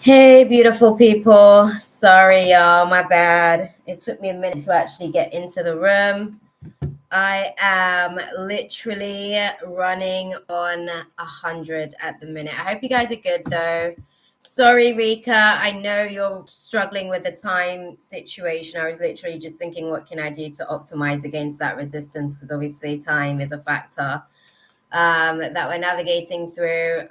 Hey, beautiful people. Sorry, y'all. My bad. It took me a minute to actually get into the room. I am literally running on 100 at the minute. I hope you guys are good, though. Sorry, Rika. I know you're struggling with the time situation. I was literally just thinking, what can I do to optimize against that resistance? Because obviously, time is a factor that we're navigating through.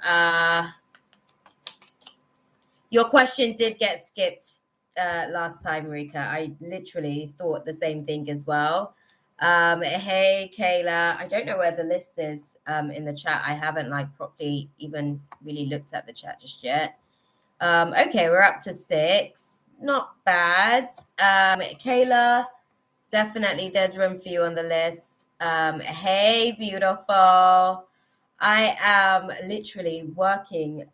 Your question did get skipped last time, Rika. I literally thought the same thing as well. Hey, Kayla. I don't know where the list is in the chat. I haven't properly even really looked at the chat just yet. Okay, we're up to 6. Not bad. Kayla, definitely there's room for you on the list. Hey, beautiful. I am literally working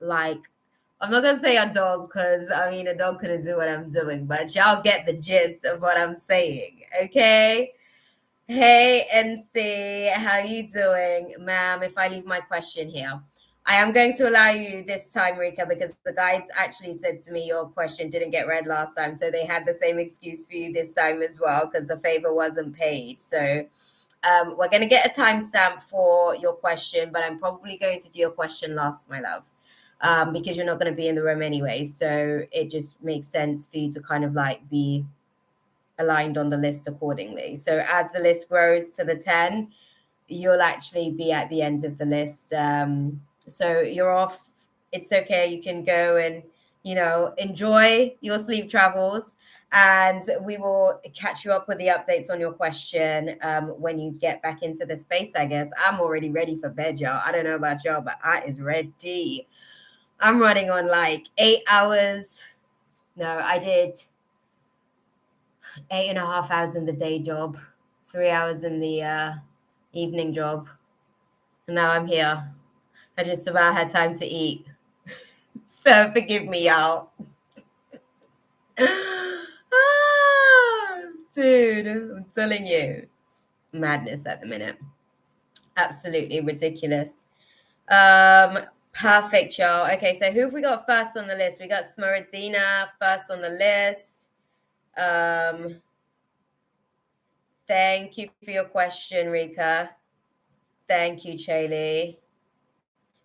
I'm not gonna say a dog because I mean a dog couldn't do what I'm doing, but y'all get the gist of what I'm saying, okay? Hey NC, how you doing, ma'am? If I leave my question here, I am going to allow you this time, Rika, because the guides actually said to me your question didn't get read last time, so they had the same excuse for you this time as well because the favor wasn't paid. So we're going to get a timestamp for your question, but I'm probably going to do your question last, my love, because you're not going to be in the room anyway. So it just makes sense for you to kind of be aligned on the list accordingly. So as the list grows to the 10, you'll actually be at the end of the list. So you're off. It's okay. You can go and, enjoy your sleep travels. And we will catch you up with the updates on your question when you get back into the space, I guess. I'm already ready for bed, y'all. I don't know about y'all, but I is ready. I'm running on 8 hours. No, I did 8.5 hours in the day job, 3 hours in the evening job. And now I'm here. I just about had time to eat. So forgive me, y'all. Dude, I'm telling you, madness at the minute. Absolutely ridiculous. Perfect, y'all. Okay, so who have we got first on the list? We got Smaradina first on the list. Thank you for your question, Rika. Thank you, Chaley.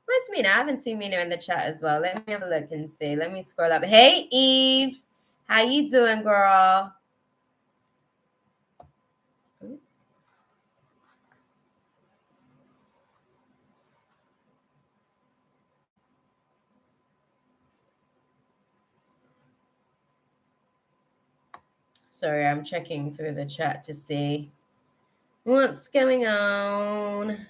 Where's Mina? I haven't seen Mina in the chat as well. Let me have a look and see. Let me scroll up. Hey, Eve. How you doing, girl? Sorry, I'm checking through the chat to see what's going on.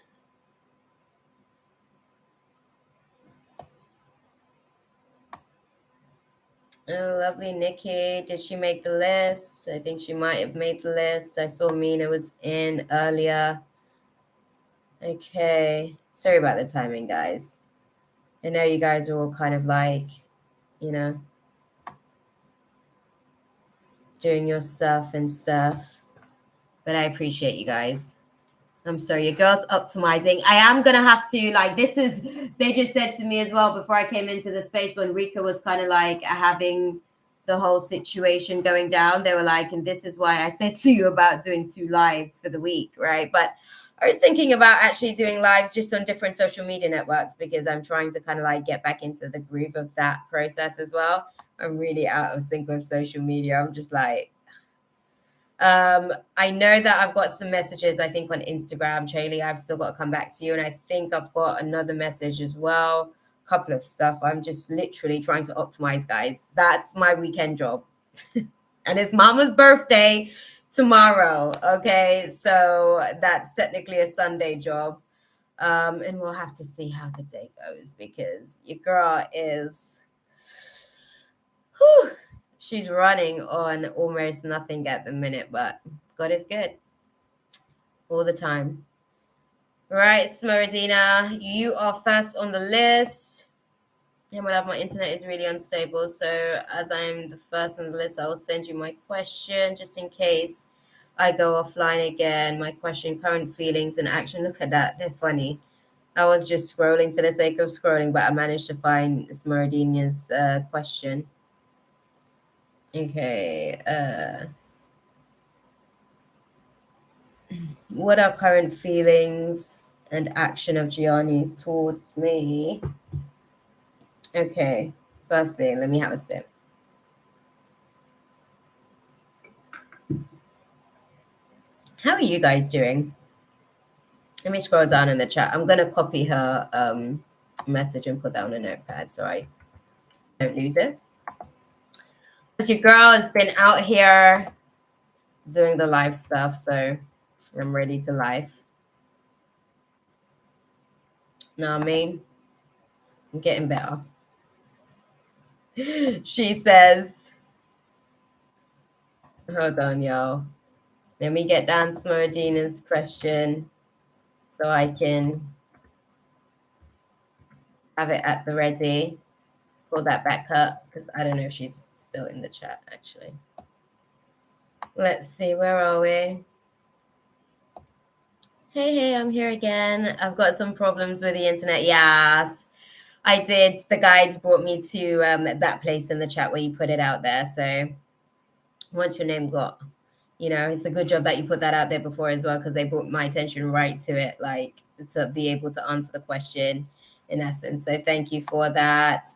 Oh, lovely Nikki. Did she make the list? I think she might have made the list. I saw Mina was in earlier. Okay. Sorry about the timing, guys. I know you guys are all kind of doing your stuff and stuff. But I appreciate you guys. I'm sorry, your girl's optimizing. I am going to have to, they just said to me as well before I came into the space when Rika was kind of having the whole situation going down. They were and this is why I said to you about doing 2 lives for the week, right? But I was thinking about actually doing lives just on different social media networks because I'm trying to kind of get back into the groove of that process as well. I'm really out of sync with social media. I'm just I know that I've got some messages, I think, on Instagram. Chaley, I've still got to come back to you. And I think I've got another message as well. A couple of stuff. I'm just literally trying to optimize, guys. That's my weekend job. And it's Mama's birthday tomorrow. Okay. So that's technically a Sunday job. And we'll have to see how the day goes because your girl is... Whew, she's running on almost nothing at the minute, but God is good all the time. Right, Smaradina, you are first on the list. Yeah, my love, my internet is really unstable. So as I'm the first on the list, I will send you my question just in case I go offline again. My question, current feelings and action. Look at that. They're funny. I was just scrolling for the sake of scrolling, but I managed to find Smoradinia's question. Okay. What are current feelings and action of Gianni's towards me? Okay. First thing, let me have a sip. How are you guys doing? Let me scroll down in the chat. I'm gonna copy her message and put that on a notepad so I don't lose it. Because your girl has been out here doing the live stuff, so I'm ready to live. Know what I mean? I'm getting better. She says, hold on, y'all. Let me get down Smoradina's question so I can have it at the ready. Pull that back up because I don't know if she's still in the chat, actually. Let's see, where are we? Hey, I'm here again. I've got some problems with the internet. Yes, I did. The guides brought me to that place in the chat where you put it out there. So once your name got, it's a good job that you put that out there before as well, because they brought my attention right to it, like to be able to answer the question in essence. So thank you for that.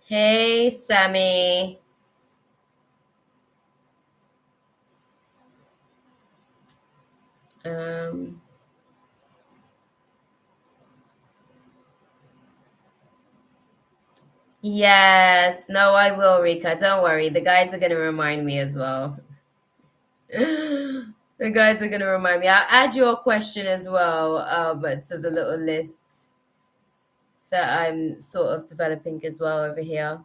Hey, Sammy. Yes, no, I will, Rika. Don't worry. The guys are going to remind me as well. The guys are going to remind me. I'll add your question as well, but to the little list that I'm sort of developing as well over here.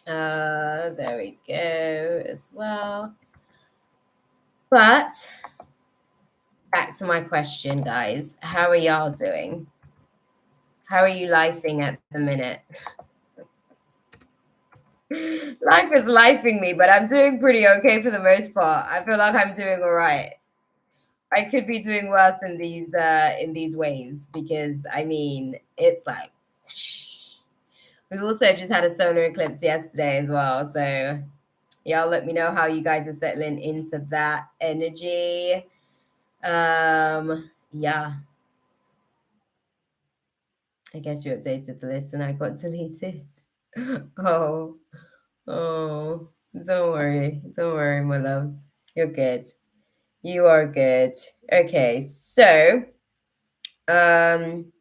There we go as well. But back to my question, guys. How are y'all doing? How are you lifing at the minute? Life is lifing me, but I'm doing pretty okay for the most part. I feel like I'm doing all right. I could be doing worse in these waves because I mean it's like we also just had a solar eclipse yesterday as well. So y'all let me know how you guys are settling into that energy. Yeah. I guess you updated the list and I got deleted. Oh, oh, don't worry. Don't worry, my loves. You're good. You are good. Okay, so Smoradina,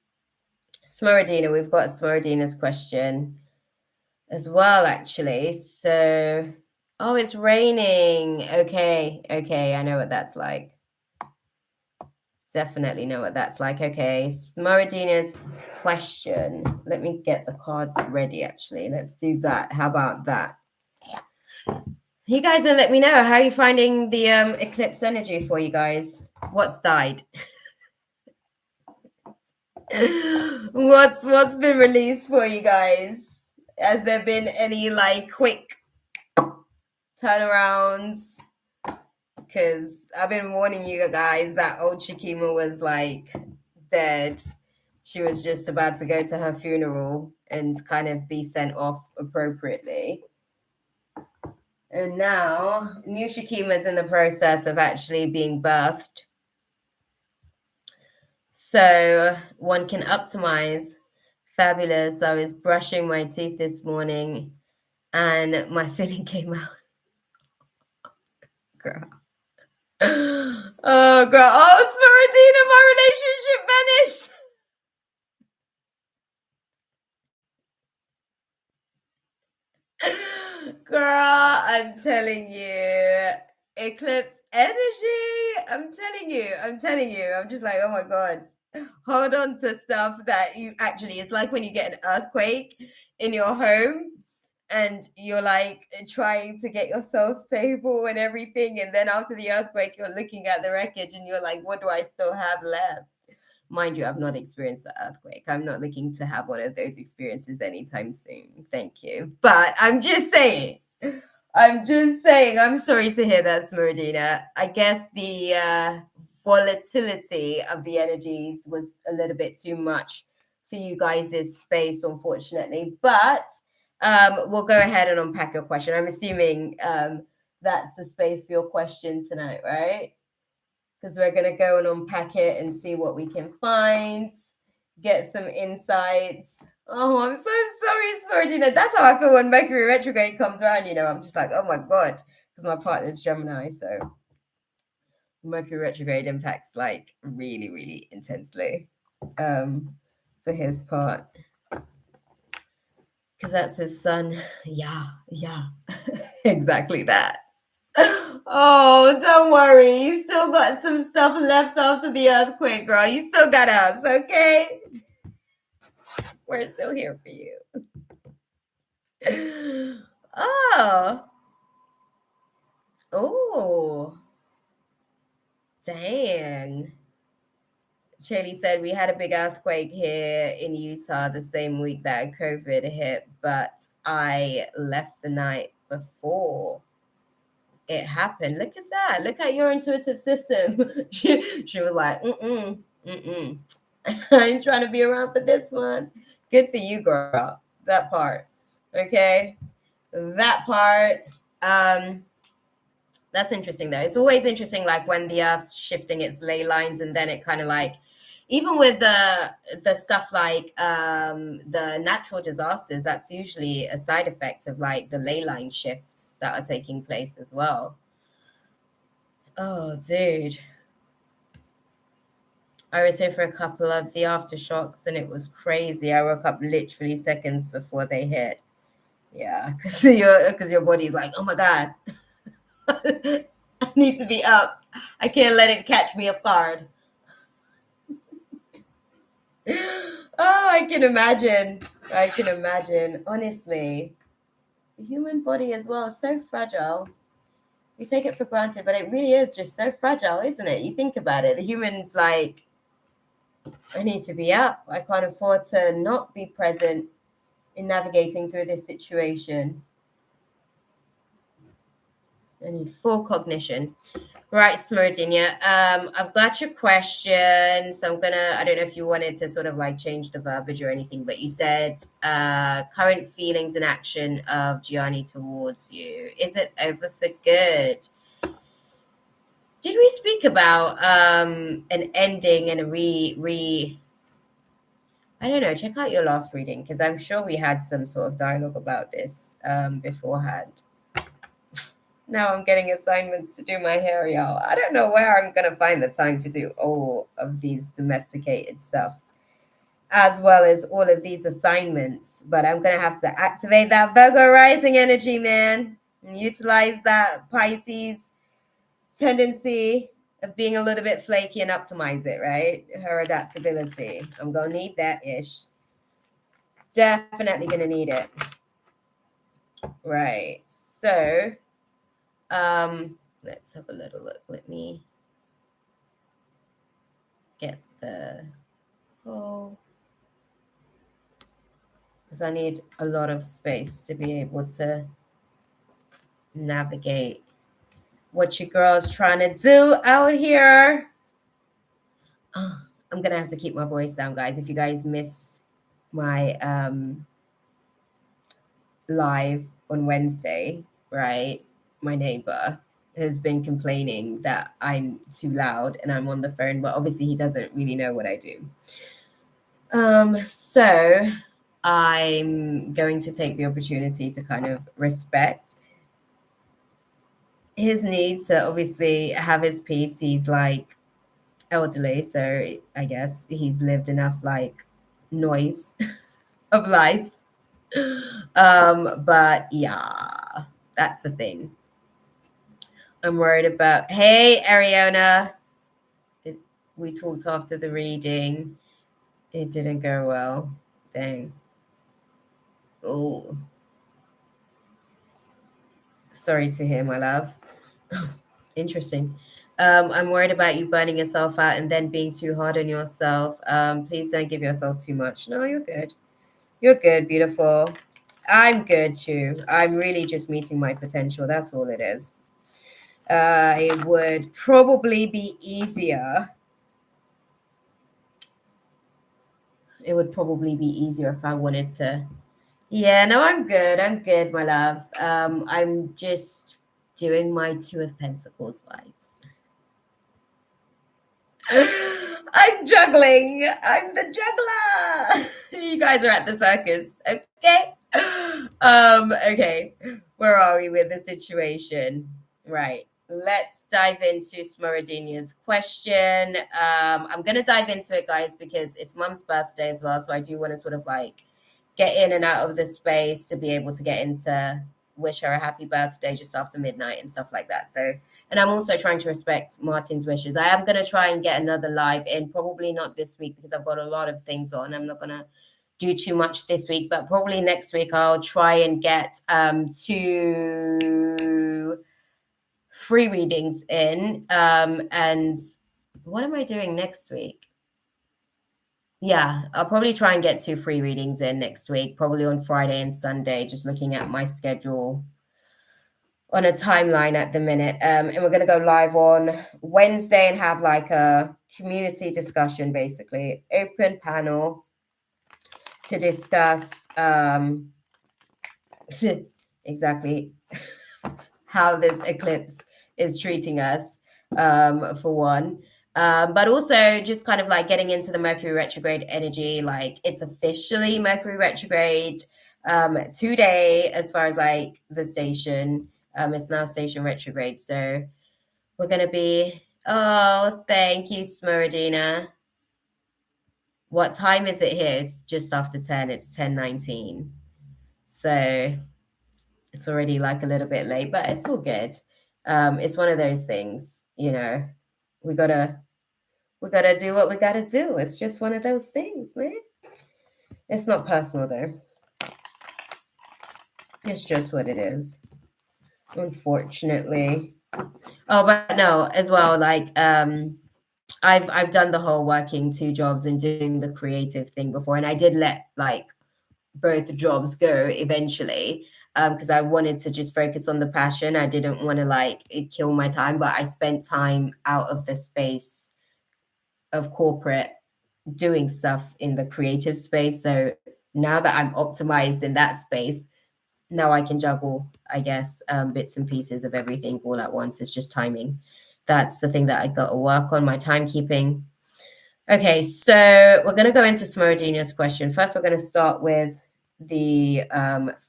we've got Smoradina's question as well, actually. So, oh, it's raining. Okay, I know what that's like. Definitely know what that's like. Okay, Smoradina's question. Let me get the cards ready, actually. Let's do that. How about that? You guys will let me know. How are you finding the eclipse energy for you guys? What's died? What's been released for you guys? Has there been any like quick turnarounds? Because I've been warning you guys that old Shikima was like dead. She was just about to go to her funeral and kind of be sent off appropriately. And now new Shikima is in the process of actually being birthed. So one can optimize. Fabulous. I was brushing my teeth this morning and my filling came out. Girl. Oh, girl. Oh, Smaradina, my relationship vanished. Girl, I'm telling you. Eclipse energy. I'm telling you. I'm just like, oh my God. Hold on to stuff that you actually, it's like when you get an earthquake in your home and you're like trying to get yourself stable and everything. And then after the earthquake, you're looking at the wreckage and you're like, what do I still have left? Mind you, I've not experienced the earthquake. I'm not looking to have one of those experiences anytime soon. Thank you. But I'm just saying. I'm sorry to hear that, Smuradina. I guess the volatility of the energies was a little bit too much for you guys' space, unfortunately. But we'll go ahead and unpack your question. I'm assuming that's the space for your question tonight, right? Because we're going to go and unpack it and see what we can find, get some insights. Oh, I'm so sorry, Smurgeon. That's how I feel when Mercury retrograde comes around. I'm just like, oh my God, because my partner's Gemini. So Mercury retrograde impacts like really, really intensely for his part. Because that's his sun. Yeah, exactly that. Oh, don't worry. You still got some stuff left after the earthquake, girl. You still got us, okay? We're still here for you. Oh, dang. Shaylee said we had a big earthquake here in Utah the same week that COVID hit, but I left the night before it happened. Look at that. Look at your intuitive system. She was like, I ain't trying to be around for this one. Good for you, girl. That part. Okay. That part. That's interesting though. It's always interesting, like when the earth's shifting its ley lines, and then it kind of like, even with the stuff like the natural disasters, that's usually a side effect of like the ley line shifts that are taking place as well. Oh, dude. I was here for a couple of the aftershocks and it was crazy. I woke up literally seconds before they hit. Yeah, because your body's like, oh my God, I need to be up. I can't let it catch me off guard. Oh, I can imagine. Honestly, the human body as well is so fragile. We take it for granted, but it really is just so fragile, isn't it? You think about it. The human's like, I need to be up. I can't afford to not be present in navigating through this situation. I need full cognition. Right, Smurdinia. I've got your question. So I don't know if you wanted to sort of like change the verbiage or anything, but you said current feelings and action of Gianni towards you. Is it over for good? Did we speak about an ending and a I don't know, check out your last reading because I'm sure we had some sort of dialogue about this beforehand. Now I'm getting assignments to do my hair, y'all. I don't know where I'm going to find the time to do all of these domesticated stuff, as well as all of these assignments. But I'm going to have to activate that Virgo rising energy, man, and utilize that Pisces tendency of being a little bit flaky and optimize it, right? Her adaptability. I'm going to need that ish. Definitely going to need it. Right. So, let's have a little look. Let me get the whole, because I need a lot of space to be able to navigate what your girl's trying to do out here. I'm gonna have to keep my voice down, guys. If you guys missed my live on Wednesday, right? My neighbor has been complaining that I'm too loud and I'm on the phone, but obviously he doesn't really know what I do. So I'm going to take the opportunity to kind of respect his need to obviously have his peace. He's like elderly, so I guess he's lived enough like noise of life. But yeah, that's the thing. I'm worried about. Hey, Ariana. We talked after the reading. It didn't go well. Dang. Oh. Sorry to hear, my love. Interesting. I'm worried about you burning yourself out and then being too hard on yourself. Please don't give yourself too much. No, you're good. You're good, beautiful. I'm good too. I'm really just meeting my potential. That's all it is. It would probably be easier. It would probably be easier if I wanted to. Yeah, no, I'm good. I'm good, my love. I'm just doing my Two of Pentacles vibes. I'm juggling. I'm the juggler. You guys are at the circus, okay? Okay. Where are we with the situation? Right. Let's dive into Smoradinia's question. I'm gonna dive into it, guys, because it's Mum's birthday as well. So I do want to sort of like get in and out of the space to be able to get into wish her a happy birthday just after midnight and stuff like that. So, and I'm also trying to respect Martin's wishes. I am going to try and get another live in, probably not this week because I've got a lot of things on. I'm not going to do too much this week, but probably next week I'll try and get 2 free readings in. And what am I doing next week? Yeah, I'll probably try and get 2 free readings in next week, probably on Friday and Sunday, just looking at my schedule on a timeline at the minute. And we're going to go live on Wednesday and have like a community discussion, basically, open panel to discuss exactly how this eclipse is treating us, for one. But also just kind of like getting into the Mercury retrograde energy. Like it's officially Mercury retrograde today as far as like the station. It's now station retrograde. So we're going to be, oh, thank you, Smuradina. What time is it here? It's just after 10. It's 10:19. So it's already like a little bit late, but it's all good. It's one of those things, you know, we gotta do what we gotta do. It's just one of those things, man. It's not personal though. It's just what it is, unfortunately. Oh, but no, as well, like I've done the whole working 2 jobs and doing the creative thing before, and I did let like both jobs go eventually, because I wanted to just focus on the passion. I didn't want to like it kill my time, but I spent time out of the space of corporate doing stuff in the creative space. So now that I'm optimized in that space, now I can juggle, I guess, bits and pieces of everything all at once. It's just timing. That's the thing that I got to work on, my timekeeping. Okay, so we're going to go into Smoradina's question. First, we're going to start with the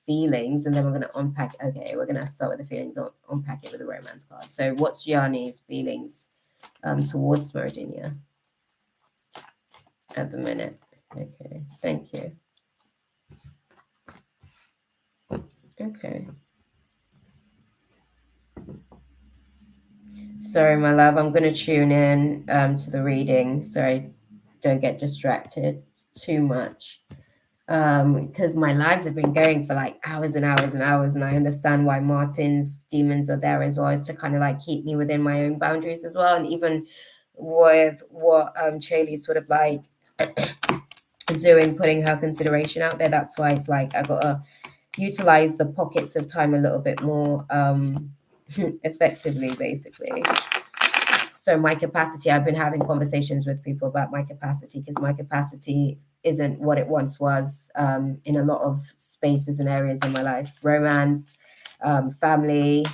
feelings, and then we're going to unpack. Okay, we're going to start with the feelings, unpack it with a romance card. So what's Yanni's feelings towards Smoradina at the minute? Okay, thank you. Okay. Sorry, my love, I'm going to tune in to the reading so I don't get distracted too much. Because my lives have been going for like hours and hours and hours, and I understand why Martin's demons are there as well, is to kind of like keep me within my own boundaries as well. And even with what Chaley's sort of like doing, putting her consideration out there, that's why it's like I gotta utilize the pockets of time a little bit more effectively, basically. So my capacity, I've been having conversations with people about my capacity, because my capacity isn't what it once was in a lot of spaces and areas in my life. Romance, family,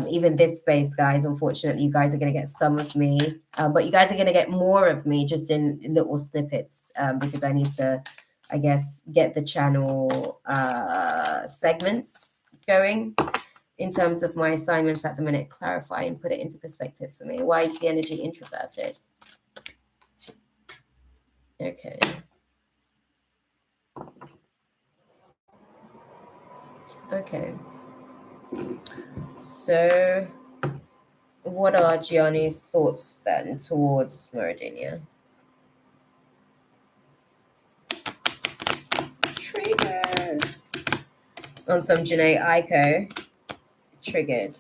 even this space, guys. Unfortunately, you guys are going to get some of me, but you guys are going to get more of me just in little snippets, because I need to, I guess, get the channel segments going. In terms of my assignments at the minute, clarify and put it into perspective for me. Why is the energy introverted? Okay. Okay. So what are Gianni's thoughts then towards Meridinia? Trigger. On some Janae Aiko. Triggered.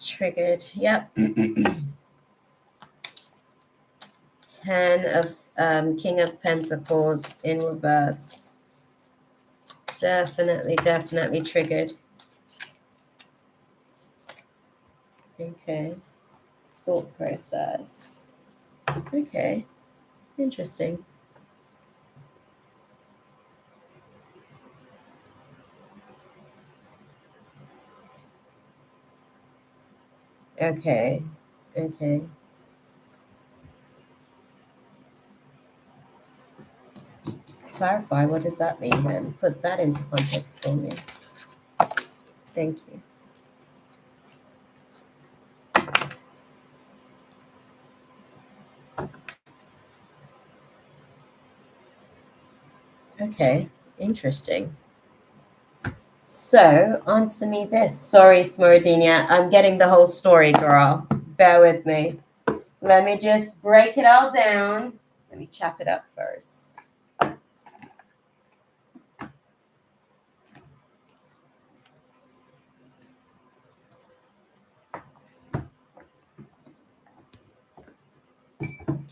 Triggered. Yep. 10 of King of Pentacles in reverse. Definitely triggered. Okay. Thought process. Okay. Interesting. Okay. Okay. Clarify, what does that mean then? Put that into context for me. Thank you. Okay. Interesting. So, answer me this. Sorry, Smaradinia. I'm getting the whole story, girl. Bear with me. Let me just break it all down. Let me chop it up first.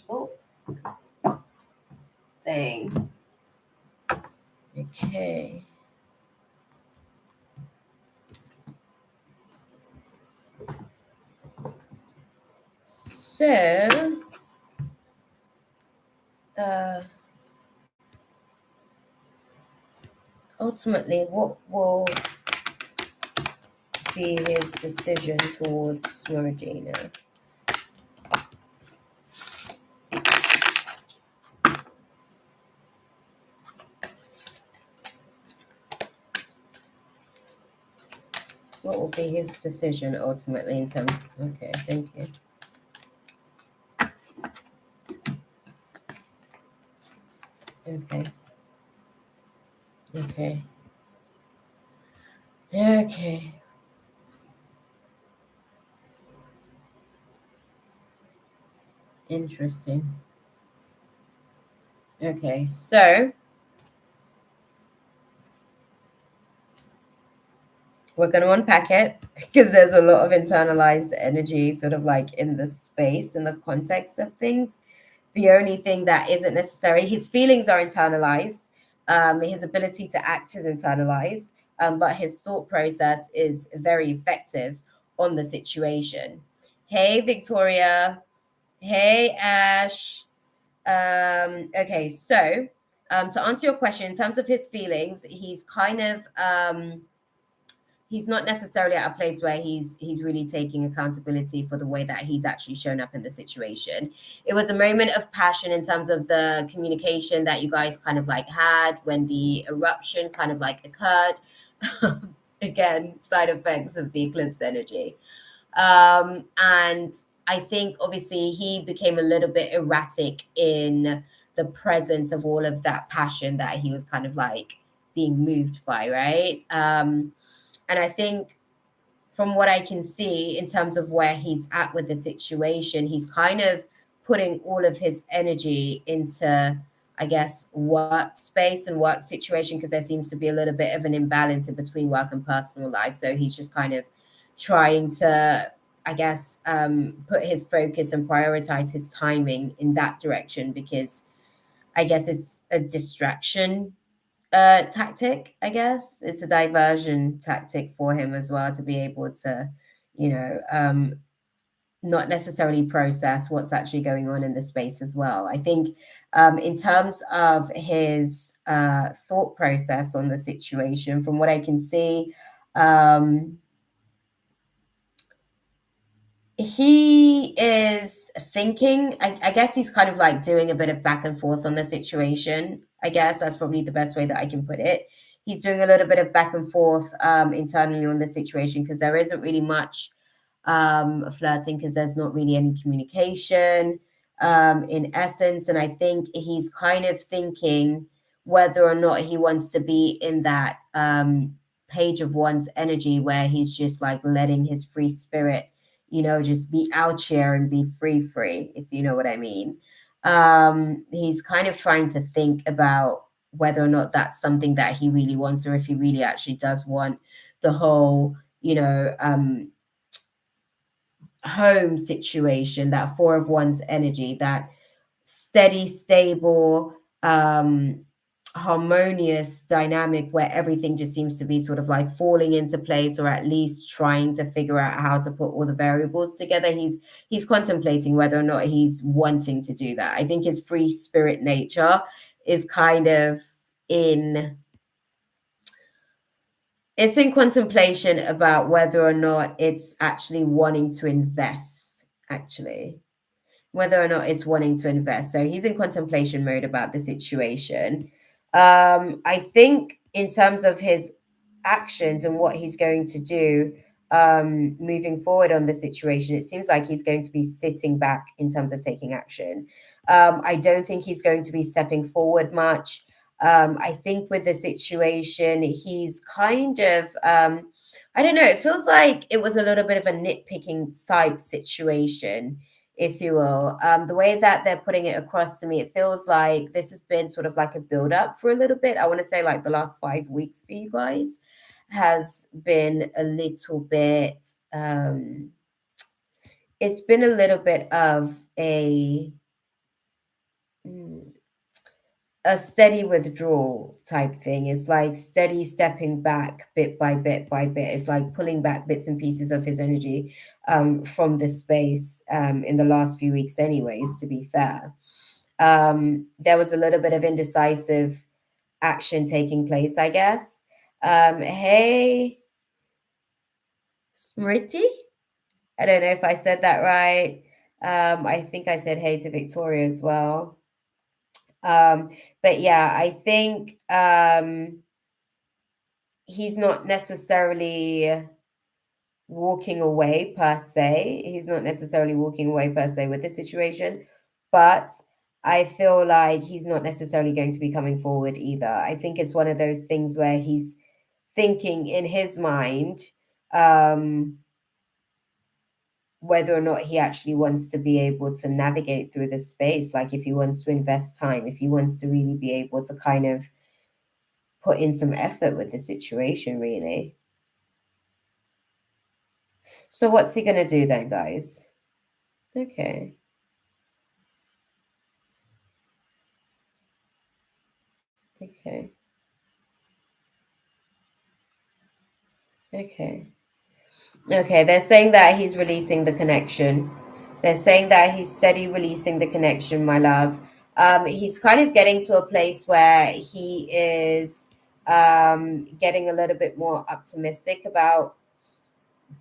Oh, dang. Okay. So, uh, ultimately, what will be his decision towards Smaragina? What will be his decision ultimately in terms? Okay, thank you. Okay. Okay. Okay. Interesting. Okay, so we're going to unpack it because there's a lot of internalized energy sort of like in the space, in the context of things. The only thing that isn't necessary, his feelings are internalized, his ability to act is internalized, but his thought process is very effective on the situation. Hey, Victoria. Hey, Ash. Okay, so to answer your question, in terms of his feelings, he's kind of he's not necessarily at a place where he's really taking accountability for the way that he's actually shown up in the situation. It was a moment of passion in terms of the communication that you guys kind of like had when the eruption kind of like occurred. Again, side effects of the eclipse energy. And I think obviously he became a little bit erratic in the presence of all of that passion that he was kind of like being moved by, right? And I think from what I can see in terms of where he's at with the situation, he's kind of putting all of his energy into, I guess, workspace and work situation because there seems to be a little bit of an imbalance in between work and personal life. So he's just kind of trying to, I guess, put his focus and prioritize his timing in that direction because I guess it's a distraction tactic, I guess. It's a diversion tactic for him as well to be able to, you know, not necessarily process what's actually going on in the space as well. I think in terms of his thought process on the situation, from what I can see, um, he is thinking, I guess he's kind of like doing a bit of back and forth on the situation. I guess that's probably the best way that I can put it. He's doing a little bit of back and forth internally on the situation because there isn't really much flirting because there's not really any communication in essence. And I think he's kind of thinking whether or not he wants to be in that page of one's energy where he's just like letting his free spirit, you know, just be out here and be free, if you know what I mean. He's kind of trying to think about whether or not that's something that he really wants or if he really actually does want the whole, you know, home situation, that four of one's energy, that steady, stable, harmonious dynamic where everything just seems to be sort of like falling into place, or at least trying to figure out how to put all the variables together. He's contemplating whether or not he's wanting to do that. I think his free spirit nature is kind of in it's in contemplation about whether or not it's actually wanting to invest, actually whether or not it's wanting to invest. So he's in contemplation mode about the situation. I think in terms of his actions and what he's going to do moving forward on the situation, it seems like he's going to be sitting back in terms of taking action. I don't think he's going to be stepping forward much. I think with the situation, he's kind of, I don't know, it feels like it was a little bit of a nitpicking type situation, if you will. The way that they're putting it across to me, it feels like this has been sort of like a build up for a little bit. I want to say like the last 5 weeks for you guys has been a little bit, it's been a little bit of mm, a steady withdrawal type thing. It's like steady stepping back bit by bit by bit. It's like pulling back bits and pieces of his energy from the space in the last few weeks, anyways, to be fair. There was a little bit of indecisive action taking place, I guess. Hey, Smriti. I don't know if I said that right. I think I said hey to Victoria as well. But yeah, I think he's not necessarily walking away per se. He's not necessarily walking away per se with the situation, but I feel like he's not necessarily going to be coming forward either. I think it's one of those things where he's thinking in his mind whether or not he actually wants to be able to navigate through this space, like if he wants to invest time, if he wants to really be able to kind of put in some effort with the situation, really. So what's he going to do then, guys? Okay. Okay. Okay. Okay. They're saying that he's releasing the connection. They're saying that he's steady releasing the connection, my love. He's kind of getting to a place where he is getting a little bit more optimistic about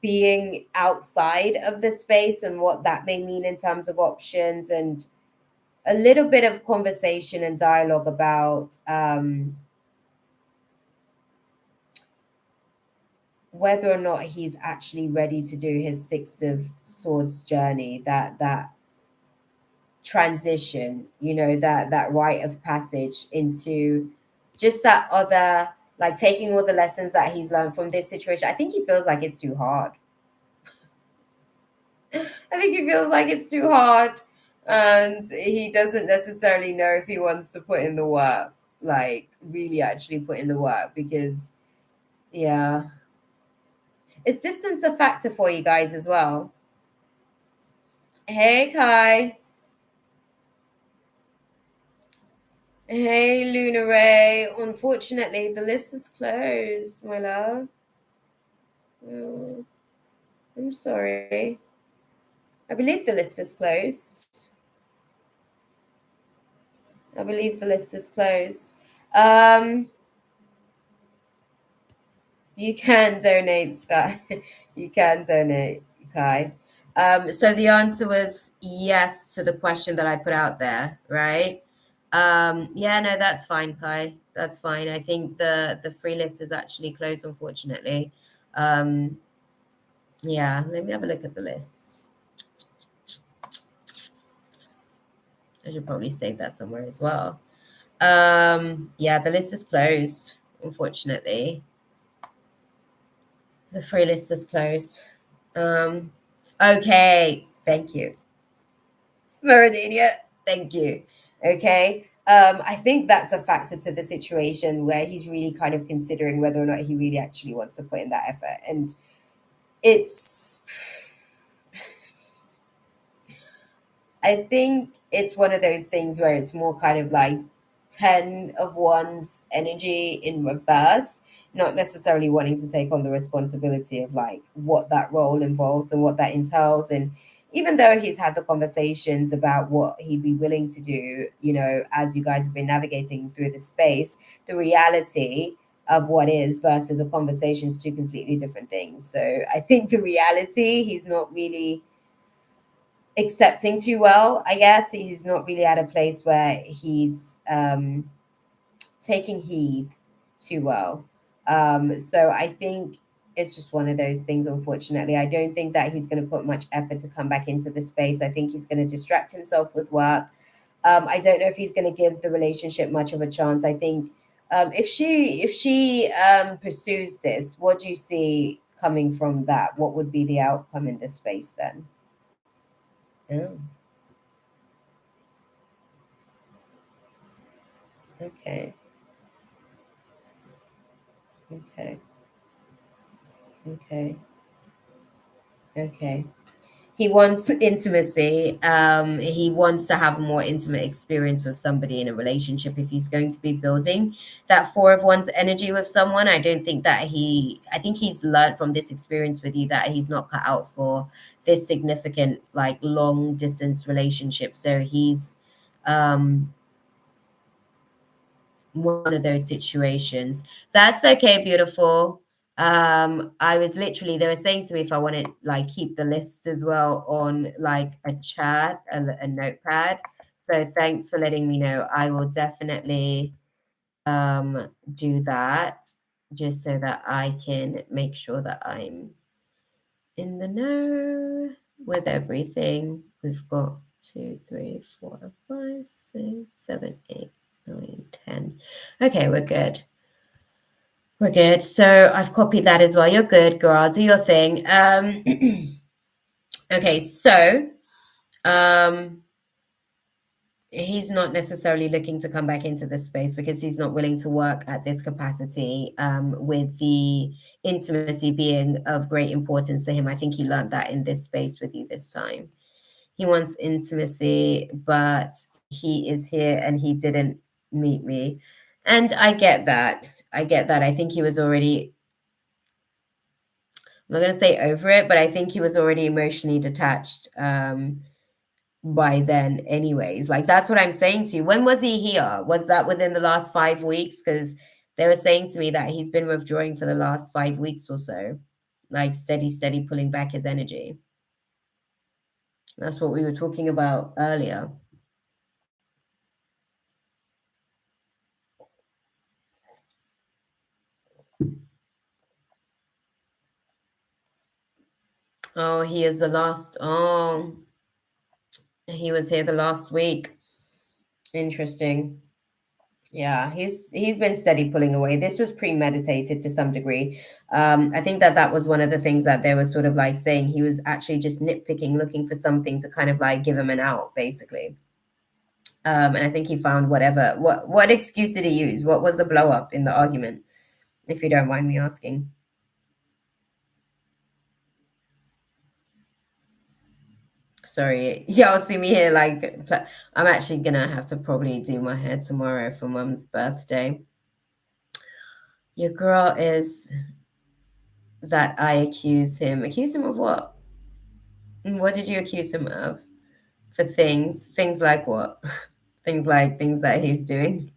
being outside of the space and what that may mean in terms of options, and a little bit of conversation and dialogue about whether or not he's actually ready to do his Six of Swords journey, that transition, that rite of passage into just that other, like taking all the lessons that he's learned from this situation. I think he feels like it's too hard. I think he feels like it's too hard, and he doesn't necessarily know if he wants to put in the work, like really actually put in the work, because yeah, is distance a factor for you guys as well? Hey, Kai. Hey, Luna Ray. Unfortunately, the list is closed, my love. Oh, I'm sorry. I believe the list is closed. I believe the list is closed. Um, you can donate, Sky. You can donate, Kai. So the answer was yes to the question that I put out there, right? Yeah, no, that's fine, Kai. That's fine. I think the free list is actually closed, unfortunately. Um, yeah, let me have a look at the list. I should probably save that somewhere as well. Yeah, the list is closed, unfortunately. The free list is closed. Okay, thank you. Smeridania, thank you. Okay. I think that's a factor to the situation where he's really kind of considering whether or not he really actually wants to put in that effort. And it's, I think it's one of those things where it's more kind of like 10 of one's energy in reverse, not necessarily wanting to take on the responsibility of like what that role involves and what that entails. And even though he's had the conversations about what he'd be willing to do, you know, as you guys have been navigating through the space, the reality of what is versus a conversation is two completely different things. So I think the reality he's not really accepting too well. I guess he's not really at a place where he's taking heed too well. So I think it's just one of those things, unfortunately. I don't think that he's going to put much effort to come back into the space. I think he's going to distract himself with work. I don't know if he's going to give the relationship much of a chance. I think if she pursues this, what do you see coming from that? What would be the outcome in this space then? Oh, okay, okay, okay, okay. He wants intimacy. He wants to have a more intimate experience with somebody in a relationship. If he's going to be building that four of one's energy with someone, I don't think that I think he's learned from this experience with you that he's not cut out for this significant, like long distance relationship. So he's um, one of those situations. That's okay, beautiful. I was literally, they were saying to me if I want to like keep the list as well on like a chat, a notepad. So thanks for letting me know. I will definitely do that just so that I can make sure that I'm in the know with everything. We've got 2, 3, 4, 5, 6, 7, 8, 9, 10. Okay, we're good. We're good. So I've copied that as well. You're good, girl. Do your thing. Okay, so um, he's not necessarily looking to come back into this space because he's not willing to work at this capacity with the intimacy being of great importance to him. I think he learned that in this space with you this time. He wants intimacy, but he is here and he didn't meet me. And I get that. I get that. I think he was already, I'm not going to say over it, but I think he was already emotionally detached by then, anyways. Like, that's what I'm saying to you. When was he here? Was that within the last 5 weeks? Because they were saying to me that he's been withdrawing for the last 5 weeks or so, like steady pulling back his energy. That's what we were talking about earlier. Oh, he is the last. Oh, he was here the last week. Interesting. Yeah, he's been steady pulling away. This was premeditated to some degree. I think that that was one of the things that they were sort of like saying he was actually just nitpicking, looking for something to kind of like give him an out, basically. And I think he found whatever. What excuse did he use? What was the blow up in the argument, if you don't mind me asking? Sorry, y'all see me here like I'm actually gonna have to probably do my hair tomorrow for Mum's birthday. Your girl is that I accuse him. Accuse him of what? What did you accuse him of? For things? Things like what? Things like things that he's doing?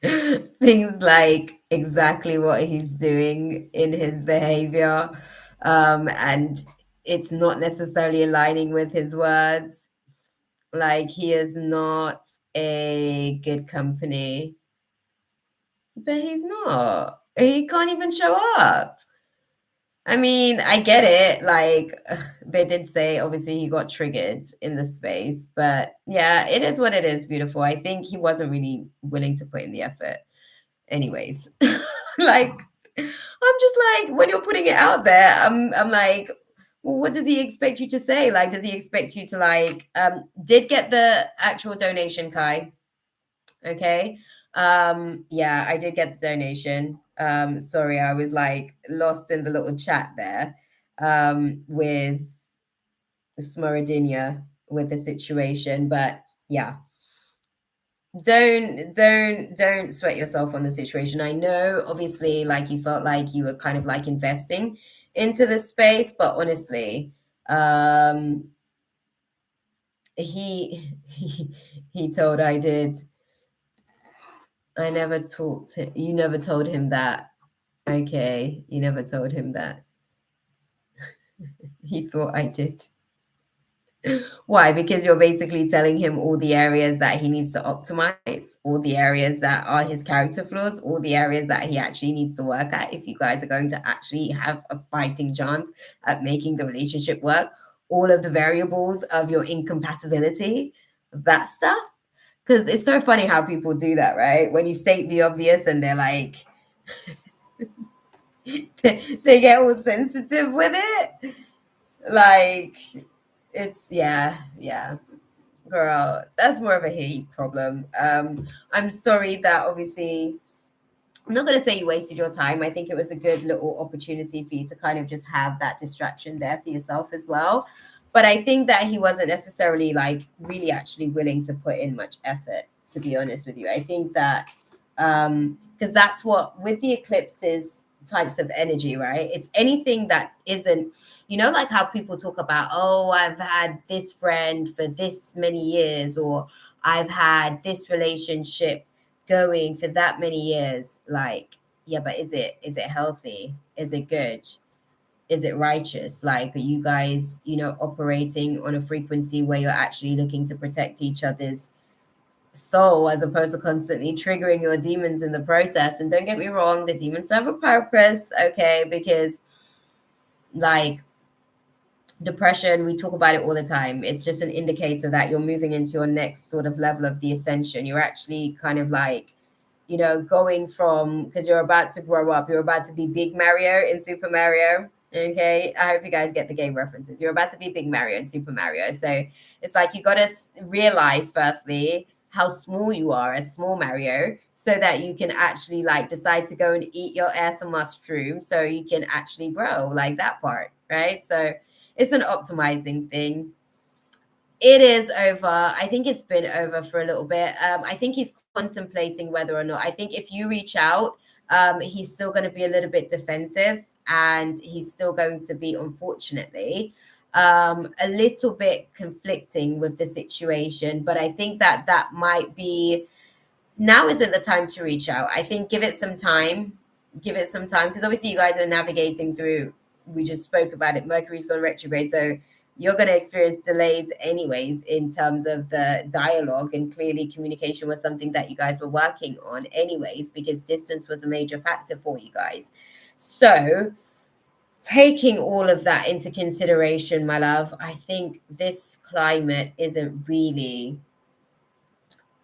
Things like exactly what he's doing in his behavior. And it's not necessarily aligning with his words. Like he is not a good company. But he's not. He can't even show up. I mean, I get it. Like, they did say, obviously, he got triggered in the space. But yeah, it is what it is, beautiful. I think he wasn't really willing to put in the effort. Anyways, like, I'm just like, when you're putting it out there, I'm like, well, what does he expect you to say? Like, does he expect you to like, did get the actual donation, Kai? Okay. Yeah, I did get the donation. Sorry, I was like lost in the little chat there with Smaradinia with the situation. But yeah. don't sweat yourself on the situation. I know obviously like you felt like you were kind of like investing into the space, but honestly, um he told I did. I never talked to you, never told him that. Okay, you never told him that. He thought I did. Why? Because you're basically telling him all the areas that he needs to optimize, all the areas that are his character flaws, all the areas that he actually needs to work at if you guys are going to actually have a fighting chance at making the relationship work, all of the variables of your incompatibility, that stuff. Because it's so funny how people do that, right? When you state the obvious and they're like, they get all sensitive with it. Like, it's, yeah. Girl, that's more of a he problem. I'm sorry that obviously I'm not going to say you wasted your time. I think it was a good little opportunity for you to kind of just have that distraction there for yourself as well. But I think that he wasn't necessarily like really actually willing to put in much effort, to be honest with you. I think that because that's what with the eclipses types of energy, right? It's anything that isn't, like how people talk about, oh, I've had this friend for this many years, or I've had this relationship going for that many years. Like, yeah, but is it healthy? Is it good? Is it righteous? Like, are you guys, operating on a frequency where you're actually looking to protect each other's soul as opposed to constantly triggering your demons in the process? And don't get me wrong, the demons have a purpose, okay? Because like depression, we talk about it all the time. It's just an indicator that you're moving into your next sort of level of the ascension. You're actually kind of like, going from, because you're about to grow up, you're about to be Big Mario in Super Mario. Okay, I hope you guys get the game references. You're about to be Big Mario in Super Mario. So it's like you got to realize, firstly, how small you are as small Mario, so that you can actually like decide to go and eat your ass a mushroom so you can actually grow, like that part, right? So it's an optimizing thing. It is over. I think it's been over for a little bit. I think he's contemplating whether or not. I think if you reach out, he's still going to be a little bit defensive, and he's still going to be, unfortunately, a little bit conflicting with the situation. But I think that that might be, now isn't the time to reach out. I think give it some time. Give it some time, because obviously you guys are navigating through. We just spoke about it. Mercury's gone retrograde, so you're going to experience delays anyways in terms of the dialogue, and clearly communication was something that you guys were working on anyways, because distance was a major factor for you guys. So taking all of that into consideration, my love, I think this climate isn't really,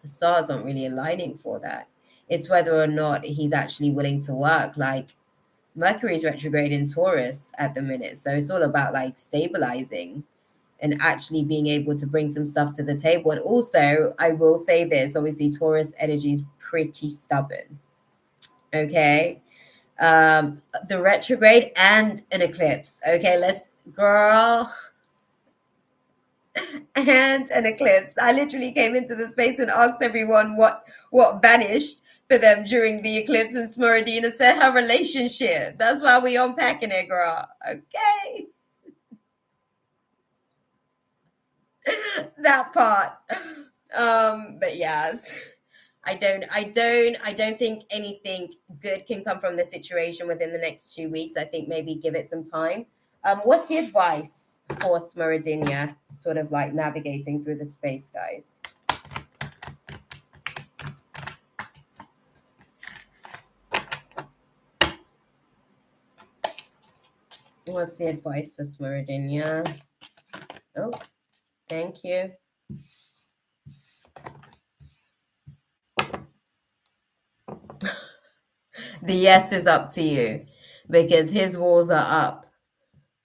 the stars aren't really aligning for that. It's whether or not he's actually willing to work. Like, Mercury's retrograde in Taurus at the minute, so it's all about like stabilizing and actually being able to bring some stuff to the table. And also, I will say this, obviously Taurus energy is pretty stubborn. Okay. The retrograde and an eclipse. Okay, let's, girl, and an eclipse. I literally came into the space and asked everyone what vanished for them during the eclipse, and Smoradina said her relationship. That's why we unpacking it, girl. Okay. That part. But yes. I don't think anything good can come from the situation within the next 2 weeks. I think maybe give it some time. What's the advice for Smeradinia, sort of like navigating through the space, guys? What's the advice for Smeradinia? Oh, thank you. The yes is up to you, because his walls are up.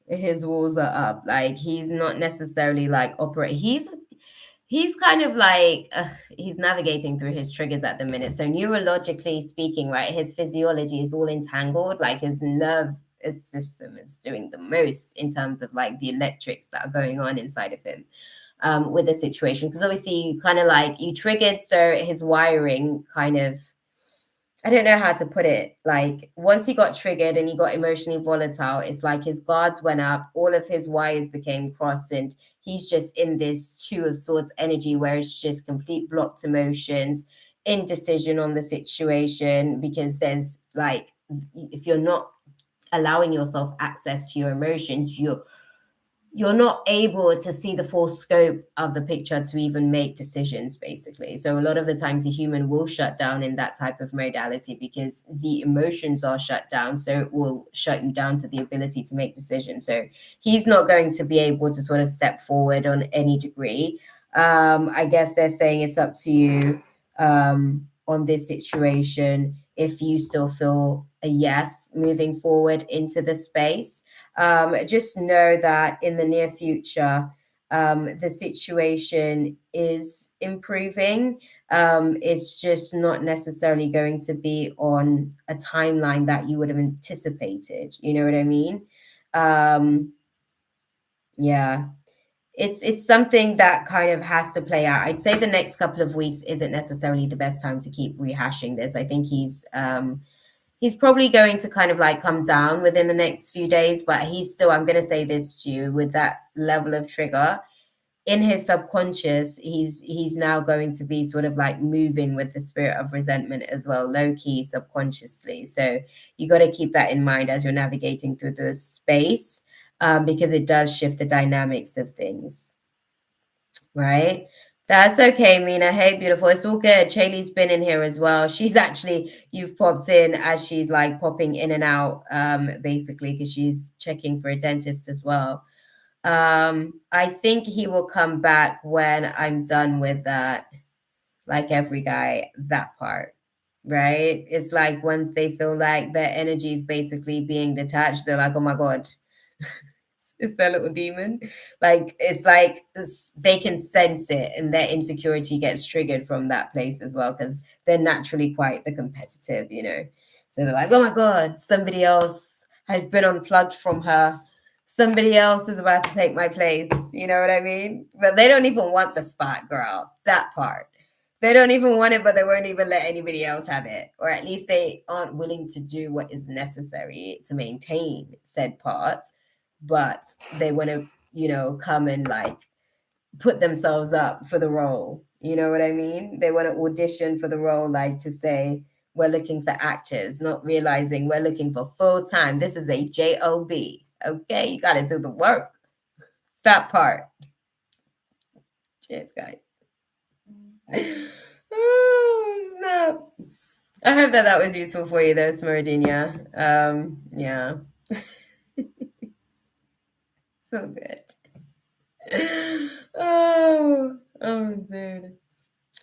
His walls are up. Like, he's not necessarily like operate. He's kind of like he's navigating through his triggers at the minute. So neurologically speaking, right, his physiology is all entangled. Like, his nerve system is doing the most in terms of like the electrics that are going on inside of him. with the situation, because obviously you kind of like you triggered, so his wiring kind of, I don't know how to put it. Like once he got triggered and he got emotionally volatile, it's like his guards went up, all of his wires became crossed, and he's just in this two of swords energy where it's just complete blocked emotions, indecision on the situation, because there's like, if you're not allowing yourself access to your emotions, you're not able to see the full scope of the picture to even make decisions, basically. So a lot of the times the human will shut down in that type of modality because the emotions are shut down, so it will shut you down to the ability to make decisions. So he's not going to be able to sort of step forward on any degree. I guess they're saying it's up to you on this situation if you still feel a yes moving forward into the space. Just know that in the near future, the situation is improving. It's just not necessarily going to be on a timeline that you would have anticipated. You know what I mean? Yeah. It's something that kind of has to play out. I'd say the next couple of weeks isn't necessarily the best time to keep rehashing this. I think he's probably going to kind of like come down within the next few days, but he's still, I'm going to say this to you, with that level of trigger in his subconscious, he's now going to be sort of like moving with the spirit of resentment as well, low key, subconsciously. So you got to keep that in mind as you're navigating through the space, because it does shift the dynamics of things, right? That's okay, Mina. Hey, beautiful. It's all good. Chaley's been in here as well. She's actually, you've popped in as she's like popping in and out, basically, because she's checking for a dentist as well. I think he will come back when I'm done with that, like every guy, that part, right? It's like once they feel like their energy is basically being detached, they're like, oh my God, it's their little demon. Like it's like they can sense it, and their insecurity gets triggered from that place as well, because they're naturally quite the competitive, you know. So they're like, oh my God, somebody else has been unplugged from her. Somebody else is about to take my place. You know what I mean? But they don't even want the spot, girl. That part. They don't even want it, but they won't even let anybody else have it. Or at least they aren't willing to do what is necessary to maintain said part, but they want to, you know, come and like put themselves up for the role. You know what I mean? They want to audition for the role, like to say, we're looking for actors, not realizing we're looking for full time. This is a job. Okay, you got to do the work. That part. Cheers, guys. Oh, snap. I hope that was useful for you, though, Smaradinia. Yeah. So good. Dude.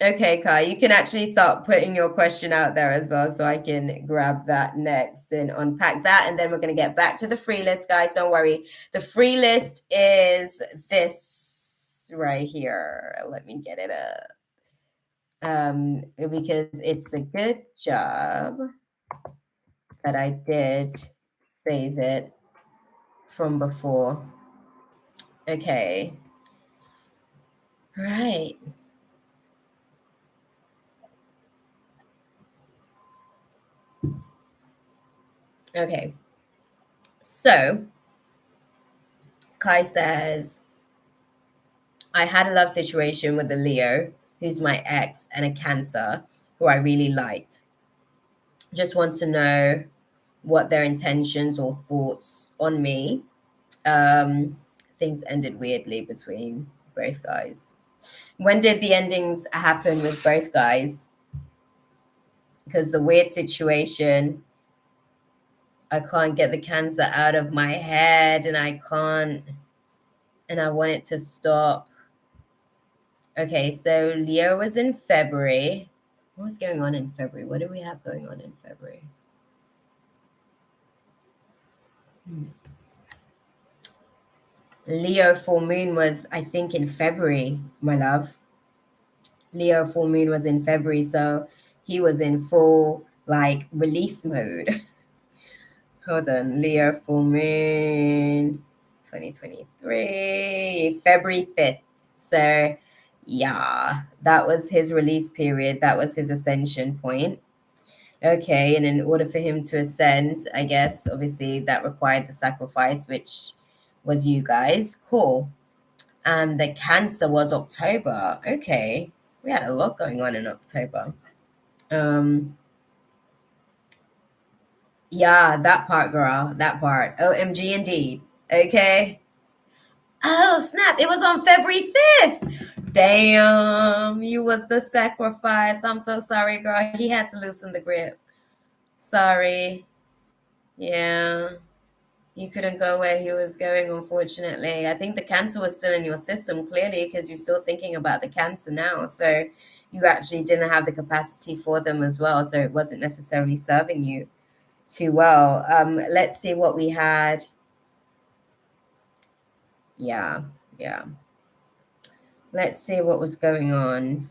Okay, Kai, you can actually start putting your question out there as well, so I can grab that next and unpack that, and then we're going to get back to the free list, guys. Don't worry. The free list is this right here. Let me get it up. Because it's a good job that I did save it from before. Okay. Right. Okay. So Kai says, I had a love situation with a Leo, who's my ex, and a Cancer, who I really liked. Just want to know what their intentions or thoughts on me. Things ended weirdly between both guys. When did the endings happen with both guys? Because the weird situation, I can't get the Cancer out of my head, and I want it to stop. Okay, so Leo was in February. What was going on in February? What do we have going on in February? Leo full moon was, I think, in February, my love. Leo full moon was in February, so he was in full like release mode. Hold on, Leo full moon 2023, February 5th. So yeah, that was his release period. That was his ascension point. Okay, and in order for him to ascend, I guess obviously that required the sacrifice, which was you guys. Cool. And the Cancer was October. Okay, we had a lot going on in October. Yeah, that part, girl. That part. OMG, indeed. Okay. Oh, snap. It was on February 5th. Damn, you was the sacrifice. I'm so sorry, girl. He had to loosen the grip. Sorry. Yeah. You couldn't go where he was going, unfortunately. I think the cancer was still in your system, clearly, because you're still thinking about the cancer now. So you actually didn't have the capacity for them as well. So it wasn't necessarily serving you too well. Let's see what we had. Yeah, yeah. Let's see what was going on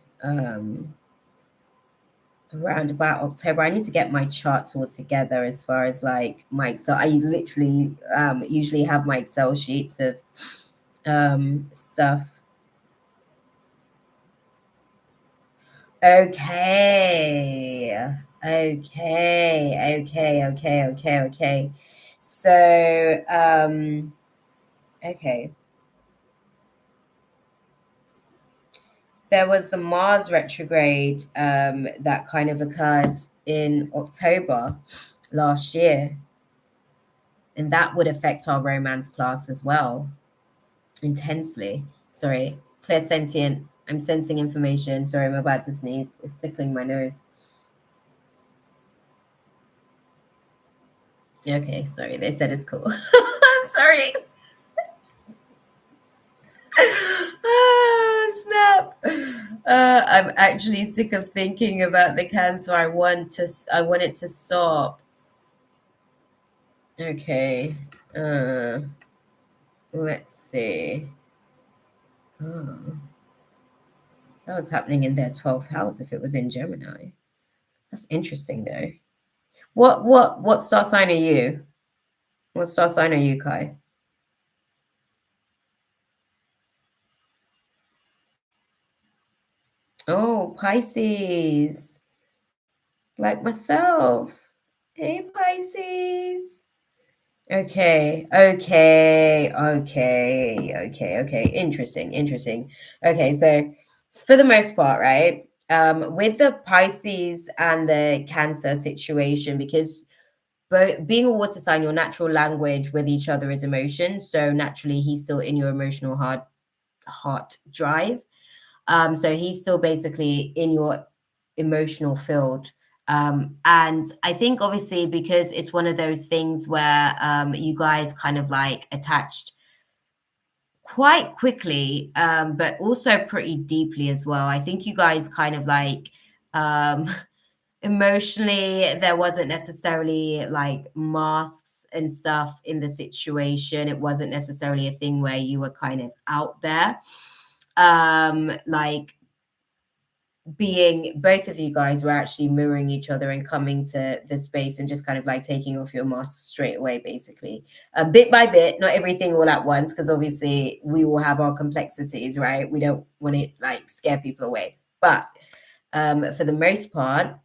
around about October. I need to get my charts all together as far as like my Excel. I literally usually have my Excel sheets of stuff. Okay. Okay. So, okay. There was the Mars retrograde that kind of occurred in October last year. And that would affect our romance class as well, intensely. Sorry, clairsentient. I'm sensing information. Sorry, I'm about to sneeze. It's tickling my nose. Okay, sorry. They said it's cool. Sorry. Ah, snap. I'm actually sick of thinking about the cancer. I want it to stop. Okay. Let's see. Oh, that was happening in their 12th house if it was in Gemini. That's interesting though. What star sign are you? What star sign are you, Kai? Oh, Pisces. Like myself. Hey, Pisces. Okay. Interesting. Okay, so for the most part, right? With the Pisces and the Cancer situation, because both being a water sign, your natural language with each other is emotion. So naturally, he's still in your emotional heart drive. So he's still basically in your emotional field. And I think obviously because it's one of those things where you guys kind of like attached quite quickly, but also pretty deeply as well. I think you guys kind of like um, emotionally, there wasn't necessarily like masks and stuff in the situation. It wasn't necessarily a thing where you were kind of out there. Like being both of you guys were actually mirroring each other and coming to the space and just kind of like taking off your masks straight away, basically, bit by bit, not everything all at once, because obviously we will have our complexities, right? We don't want to like scare people away, but for the most part,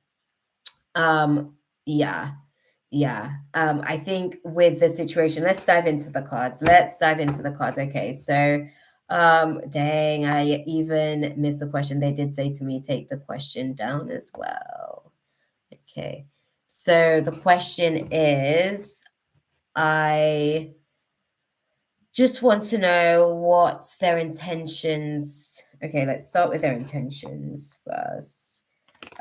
um yeah I think with the situation, let's dive into the cards. Okay, so dang, I even missed the question. They did say to me, take the question down as well. Okay, so the question is, I just want to know what's their intentions. Okay, let's start with their intentions first.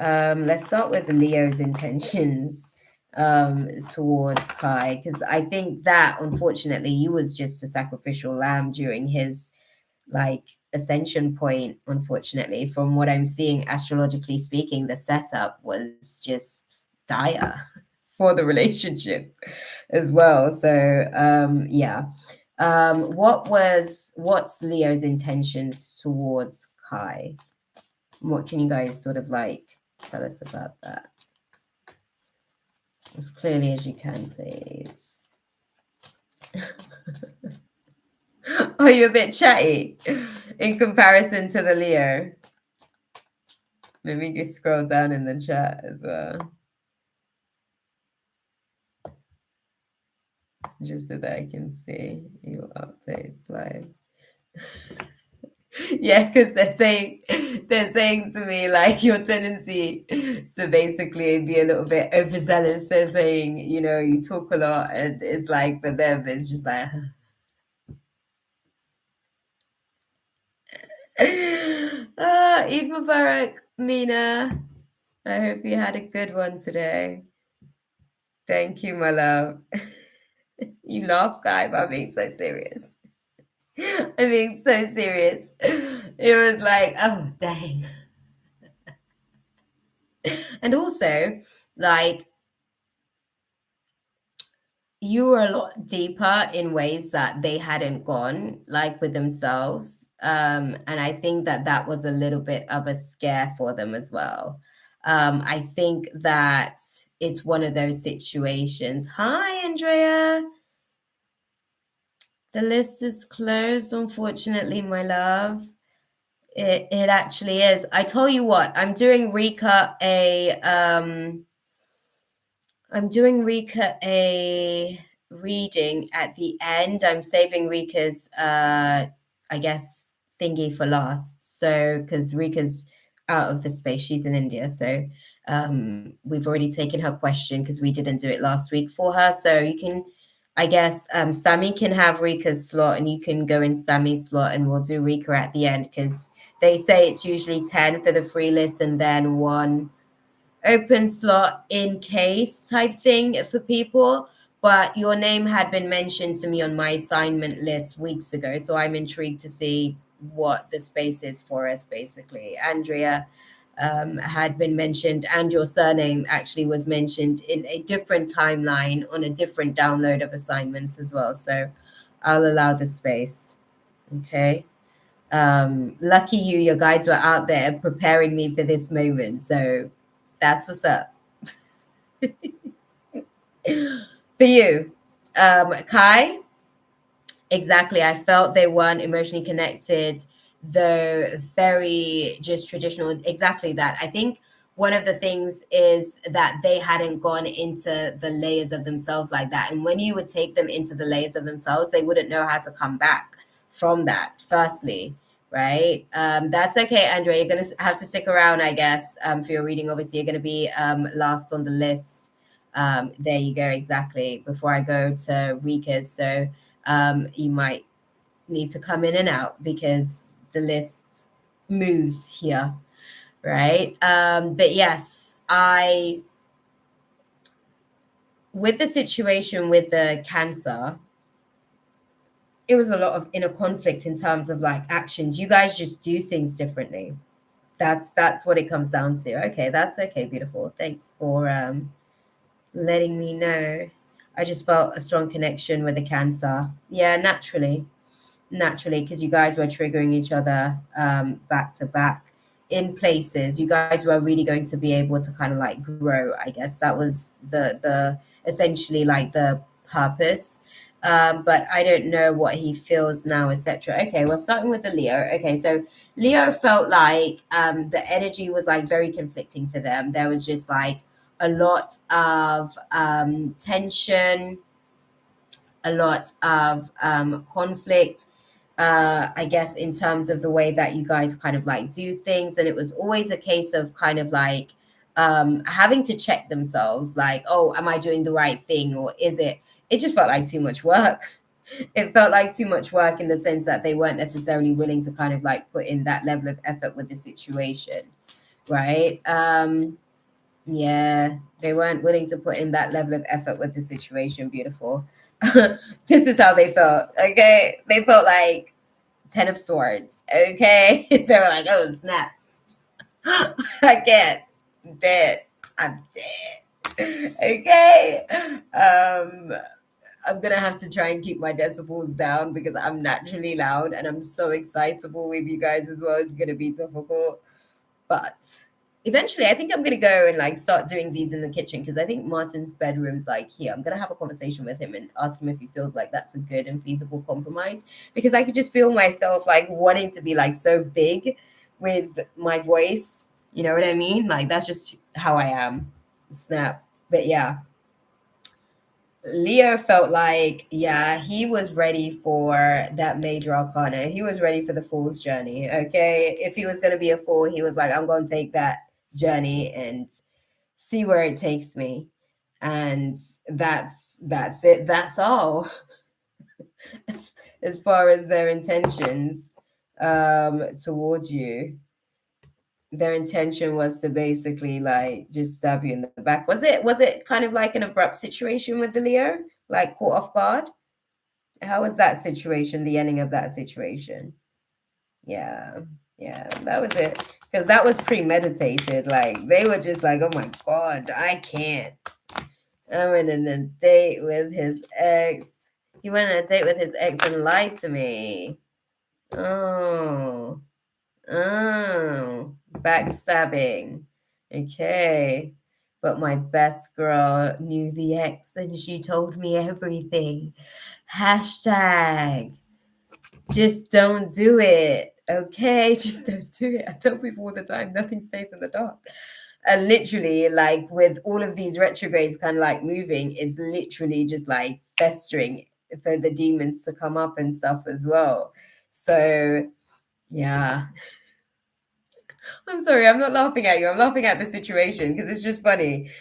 Let's start with Leo's intentions towards Kai, because I think that unfortunately you was just a sacrificial lamb during his like ascension point. Unfortunately, from what I'm seeing astrologically speaking, the setup was just dire for the relationship as well. So yeah. What's Leo's intentions towards Kai? What can you guys sort of like tell us about that as clearly as you can, please? Are you a bit chatty in comparison to the Leo? Let me just scroll down in the chat as well, just so that I can see your updates live. Yeah, because they're saying to me like your tendency to basically be a little bit overzealous. They're saying, you talk a lot, and it's like for them, it's just like Eid Mubarak, Mina. I hope you had a good one today. Thank you, my love. You laugh, guy, but I'm being so serious. I'm being so serious. It was like, oh, dang. And also, like, you were a lot deeper in ways that they hadn't gone, like with themselves. And I think that that was a little bit of a scare for them as well. I think that it's one of those situations. Hi, Andrea. The list is closed, unfortunately, my love. It actually is. I tell you what, I'm doing Rika a reading at the end. I'm saving Rika's I guess thingy for last. So because Rika's out of the space, she's in India. So we've already taken her question because we didn't do it last week for her. So you can, I guess, Sammy can have Rika's slot and you can go in Sammy's slot and we'll do Rika at the end because they say it's usually 10 for the free list and then one open slot in case type thing for people. But your name had been mentioned to me on my assignment list weeks ago, so I'm intrigued to see what the space is for us. Basically, Andrea had been mentioned, and your surname actually was mentioned in a different timeline on a different download of assignments as well. So I'll allow the space. Okay. Lucky you, your guides were out there preparing me for this moment. So that's what's up. For you, Kai, exactly. I felt they weren't emotionally connected, though very just traditional. Exactly that. I think one of the things is that they hadn't gone into the layers of themselves like that. And when you would take them into the layers of themselves, they wouldn't know how to come back from that, firstly. Right. That's okay, Andrea. You're going to have to stick around, I guess, for your reading. Obviously, you're going to be last on the list. There you go. Exactly. Before I go to Rika's. So you might need to come in and out because the list moves here, right? But yes, with the situation with the cancer, it was a lot of inner conflict in terms of like actions. You guys just do things differently. That's what it comes down to. Okay, that's okay, beautiful. Thanks for letting me know. I just felt a strong connection with the cancer. Yeah, naturally, because you guys were triggering each other back to back in places. You guys were really going to be able to kind of like grow. I guess that was the essentially like the purpose. But I don't know what he feels now, etc. Okay, well, starting with the Leo. Okay, so Leo felt like the energy was like very conflicting for them. There was just like a lot of tension, a lot of conflict, I guess, in terms of the way that you guys kind of like do things. And it was always a case of kind of like having to check themselves, like, oh, am I doing the right thing? Or is it just felt like too much work. It felt like too much work in the sense that they weren't necessarily willing to kind of like put in that level of effort with the situation, right? Yeah, they weren't willing to put in that level of effort with the situation. Beautiful. This is how they felt. Okay, they felt like 10 of swords. Okay, they were like, oh snap, I can't. I'm dead. I'm dead. Okay. I'm gonna have to try and keep my decibels down because I'm naturally loud and I'm so excitable with you guys as well. It's gonna be difficult, but eventually I think I'm gonna go and like start doing these in the kitchen, because I think Martin's bedroom's like here. I'm gonna have a conversation with him and ask him if he feels like that's a good and feasible compromise, because I could just feel myself like wanting to be like so big with my voice. You know what I mean? Like that's just how I am. Snap. But yeah, Leo felt like, yeah, he was ready for that major arcana. He was ready for the fool's journey. Okay. If he was going to be a fool, he was like, I'm going to take that journey and see where it takes me. And that's it. That's all. As far as their intentions towards you. Their intention was to basically like just stab you in the back. Was it kind of like an abrupt situation with the Leo? Like caught off guard? How was that situation, the ending of that situation? Yeah, yeah, that was it. Because that was premeditated. Like they were just like, oh my God, I can't. I went on a date with his ex. He went on a date with his ex and lied to me. Oh, backstabbing. Okay. But my best girl knew the ex and she told me everything. Hashtag just don't do it. Okay, just don't do it. I tell people all the time, nothing stays in the dark. And literally, like with all of these retrogrades kind of like moving, it's literally just like festering for the demons to come up and stuff as well. So, yeah. I'm sorry, I'm not laughing at you. I'm laughing at the situation because it's just funny.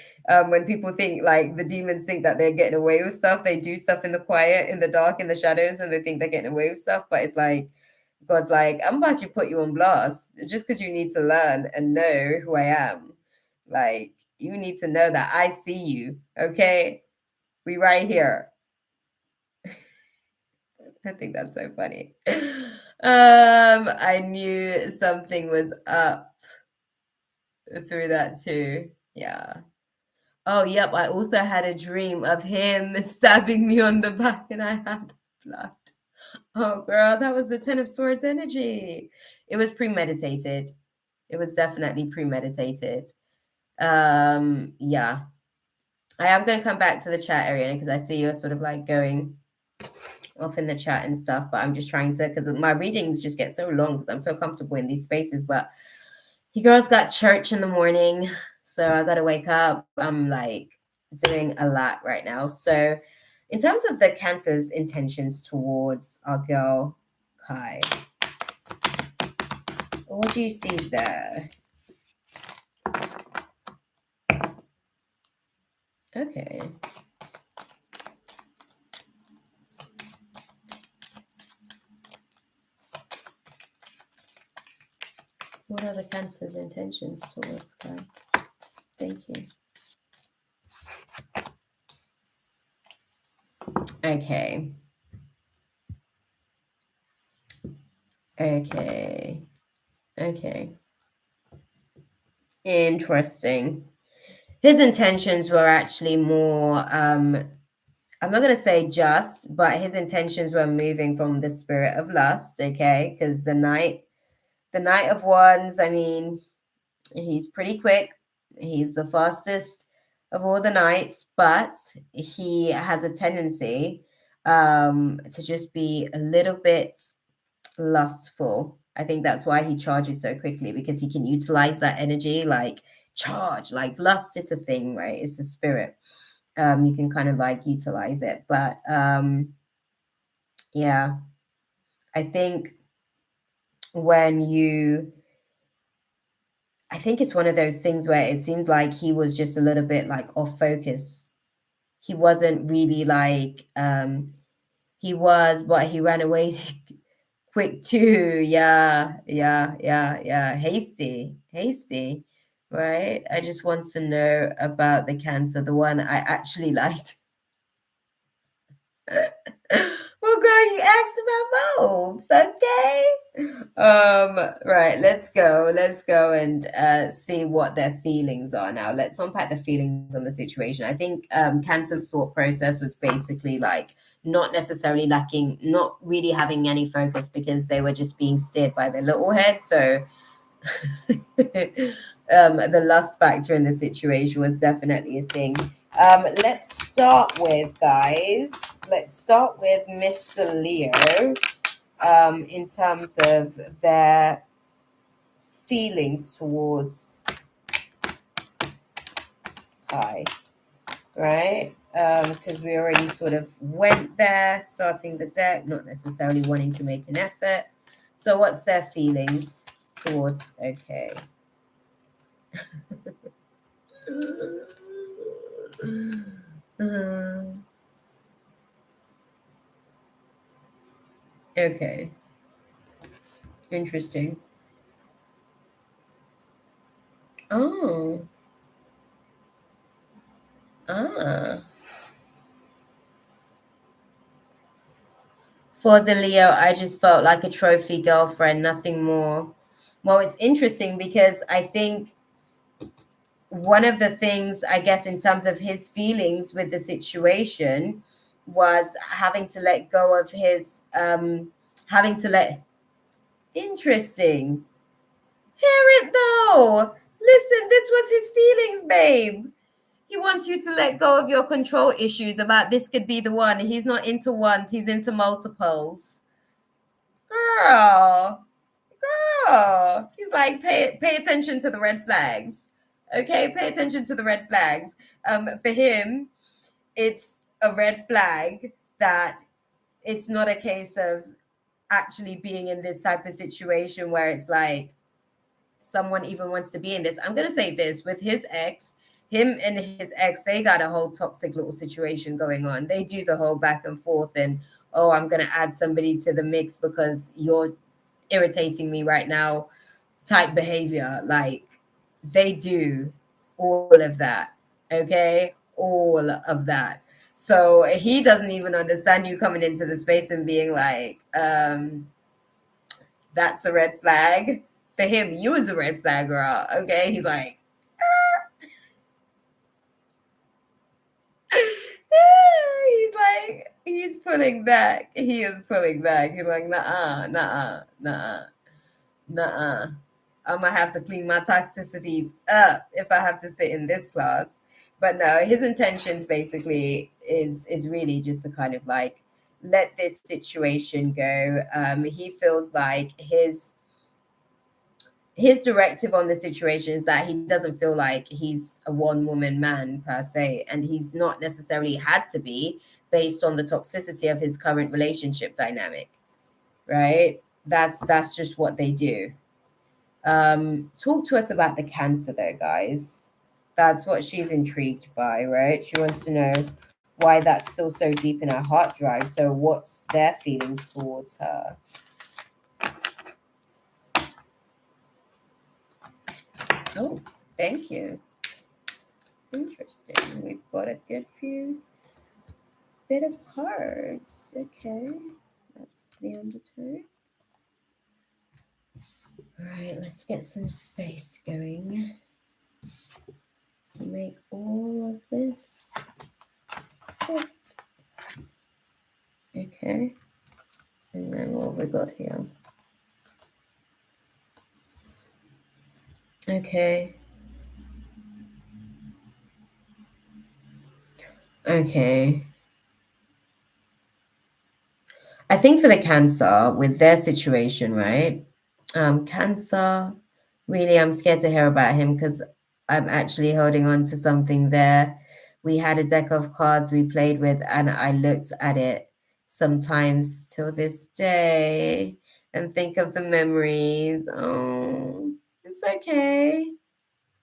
When people think like the demons think that they're getting away with stuff, they do stuff in the quiet, in the dark, in the shadows, and they think they're getting away with stuff. But it's like God's like, I'm about to put you on blast just because you need to learn and know who I am. Like, you need to know that I see you. Okay, we right here. I think that's so funny. I knew something was up through that too. Yeah. Oh, yep. I also had a dream of him stabbing me on the back and I had blood. Oh, girl, that was the Ten of Swords energy. It was premeditated. It was definitely premeditated. Yeah. I am going to come back to the chat area because I see you're sort of like going off in the chat and stuff, but I'm just trying to, because my readings just get so long because I'm so comfortable in these spaces. But you girls got church in the morning, so I got to wake up. I'm like doing a lot right now. So in terms of the Cancer's intentions towards our girl, Kai, what do you see there? Okay. What are the Cancer's intentions towards Kai? Thank you. Okay. Interesting. His intentions were actually more, I'm not going to say just, but his intentions were moving from the spirit of lust, okay? Because the Knight of Wands, I mean, he's pretty quick. He's the fastest of all the knights, but he has a tendency to just be a little bit lustful. I think that's why he charges so quickly, because he can utilize that energy, like charge, like lust. It's a thing, right? It's a spirit. You can kind of like utilize it, but yeah, I think I think it's one of those things where it seemed like he was just a little bit like off focus. He wasn't really like he was, but he ran away quick too. Yeah. Hasty, right? I just want to know about the Cancer, the one I actually liked. Well, girl, you asked about both, okay? Right, let's go and see what their feelings are now. Let's unpack the feelings on the situation. I think Cancer's thought process was basically like not necessarily lacking, not really having any focus, because they were just being steered by their little head. So The lust factor in the situation was definitely a thing. Let's start with, guys. Let's start with Mr. Leo. In terms of their feelings towards Kai, right? Because we already sort of went there, starting the deck, not necessarily wanting to make an effort. So, what's their feelings towards? Okay. Okay. Interesting. Oh. Ah. For the Leo, I just felt like a trophy girlfriend, nothing more. Well, it's interesting because I think one of the things, I guess, in terms of his feelings with the situation was having to let go of his, having to let, interesting. Hear it though. Listen, this was his feelings, babe. He wants you to let go of your control issues about this could be the one. He's not into ones, he's into multiples. Girl, girl. He's like, pay attention to the red flags. Okay, pay attention to the red flags. For him, it's a red flag that it's not a case of actually being in this type of situation where it's like someone even wants to be in this. I'm gonna say this with his ex, him and his ex, they got a whole toxic little situation going on. They do the whole back and forth and, oh, I'm gonna add somebody to the mix because you're irritating me right now type behavior. Like they do all of that. Okay, all of that. So he doesn't even understand you coming into the space and being like, that's a red flag. For him, you was a red flag, girl. Okay, he's like, he's like, he's pulling back. He is pulling back. He's like, nah. I'm gonna have to clean my toxicities up if I have to sit in this class. But no, his intentions basically is really just to kind of like let this situation go. He feels like his directive on the situation is that he doesn't feel like he's a one woman man per se, and he's not necessarily had to be based on the toxicity of his current relationship dynamic, right? That's just what they do. Talk to us about the Cancer though, guys. That's what she's intrigued by, right? She wants to know why that's still so deep in her heart drive. So what's their feelings towards her? Oh, thank you. Interesting. We've got a good few bit of cards. Okay. That's the undertone. All right, let's get some space going to make all of this fit. Okay. And then what have we got here? Okay. Okay. I think for the Cancer with their situation, right? Cancer, really, I'm scared to hear about him because I'm actually holding on to something there. We had a deck of cards we played with, and I looked at it sometimes till this day and think of the memories. Oh, it's okay.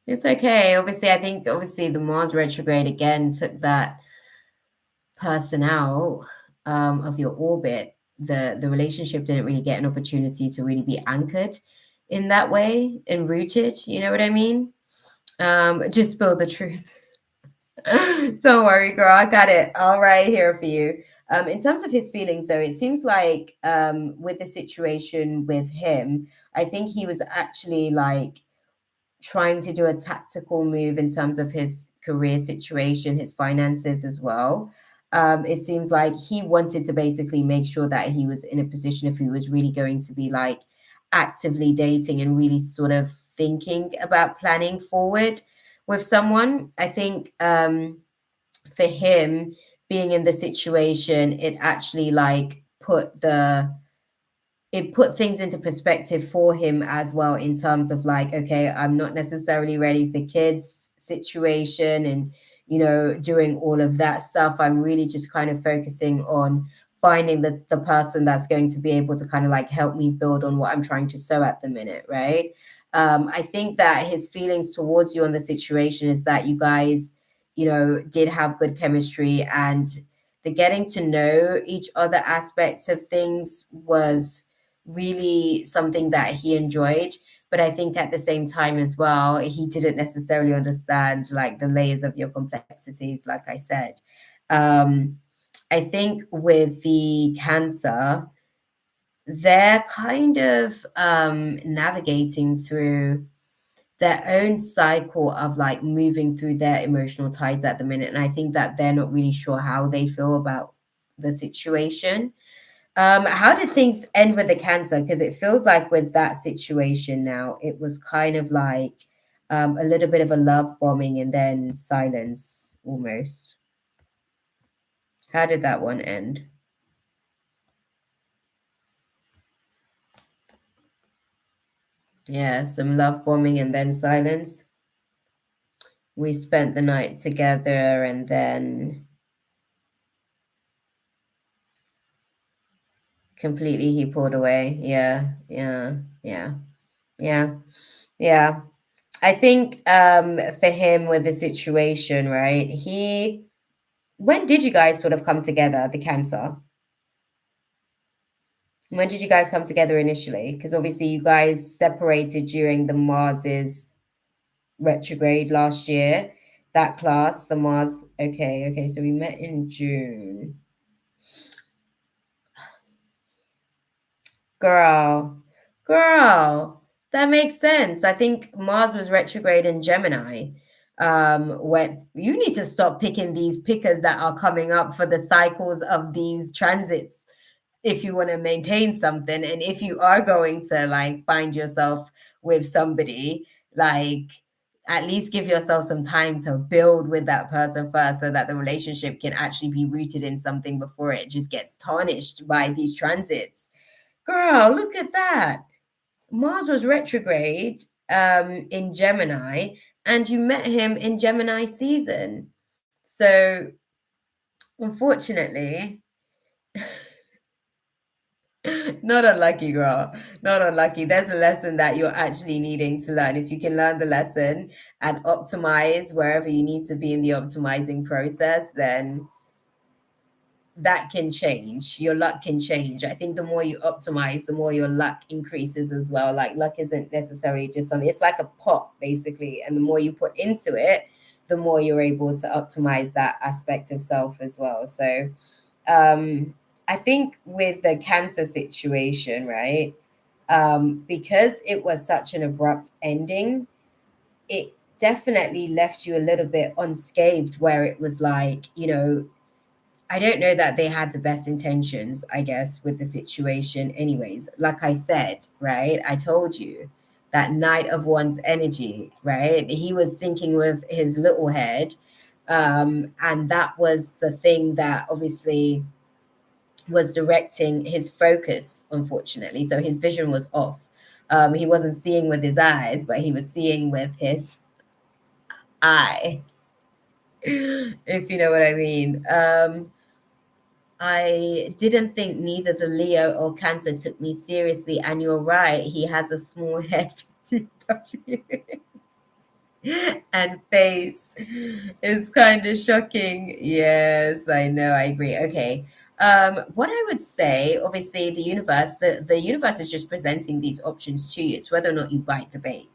It's okay. Obviously, I think obviously the Mars retrograde again took that person out of your orbit. The relationship didn't really get an opportunity to really be anchored in that way and rooted. You know what I mean? Just spill the truth. Don't worry, girl. I got it all right here for you. In terms of his feelings, though, it seems like with the situation with him, I think he was actually like trying to do a tactical move in terms of his career situation, his finances as well. It seems like he wanted to basically make sure that he was in a position if he was really going to be like actively dating and really sort of thinking about planning forward with someone. I think for him being in the situation, it actually like it put things into perspective for him as well, in terms of like, okay, I'm not necessarily ready for kids situation and, you know, doing all of that stuff. I'm really just kind of focusing on finding the person that's going to be able to kind of like help me build on what I'm trying to sow at the minute, right? I think that his feelings towards you on the situation is that you guys, you know, did have good chemistry, and the getting to know each other aspects of things was really something that he enjoyed. But I think at the same time as well, he didn't necessarily understand like the layers of your complexities, like I said. um I think with the Cancer, they're kind of navigating through their own cycle of like moving through their emotional tides at the minute, and I think that they're not really sure how they feel about the situation. How did things end with the Cancer? Because it feels like with that situation now, it was kind of like a little bit of a love bombing and then silence almost. How did that one end? Yeah, some love bombing and then silence. We spent the night together and then completely he pulled away. Yeah, yeah, yeah, yeah, yeah. I think for him with the situation, right? When did you guys sort of come together, the Cancer? When did you guys come together initially? Because obviously you guys separated during the Mars's retrograde last year. That class, the Mars. Okay, okay. So we met in June. Girl, girl, that makes sense. I think Mars was retrograde in Gemini. When you need to stop picking these pickers that are coming up for the cycles of these transits if you want to maintain something, and if you are going to like find yourself with somebody, like at least give yourself some time to build with that person first, so that the relationship can actually be rooted in something before it just gets tarnished by these transits. Girl, look at that. Mars was retrograde in Gemini, and you met him in Gemini season. So unfortunately, not unlucky, girl. Not unlucky. There's a lesson that you're actually needing to learn. If you can learn the lesson and optimize wherever you need to be in the optimizing process, then that can change. Your luck can change. I think the more you optimize, the more your luck increases as well. Like luck isn't necessarily just something, it's like a pot basically. And the more you put into it, the more you're able to optimize that aspect of self as well. So I think with the Cancer situation, right? Because it was such an abrupt ending, it definitely left you a little bit unscathed, where it was like, you know, I don't know that they had the best intentions, I guess, with the situation, anyways. Like I said, right? I told you that night of one's energy, right? He was thinking with his little head. And that was the thing that obviously was directing his focus, unfortunately. So his vision was off. He wasn't seeing with his eyes, but he was seeing with his eye, if you know what I mean. I didn't think neither the Leo or Cancer took me seriously, and you're right, he has a small head for TW and face. It's kind of shocking. Yes, I know, I agree. Okay. What I would say, obviously, the universe is just presenting these options to you. It's whether or not you bite the bait.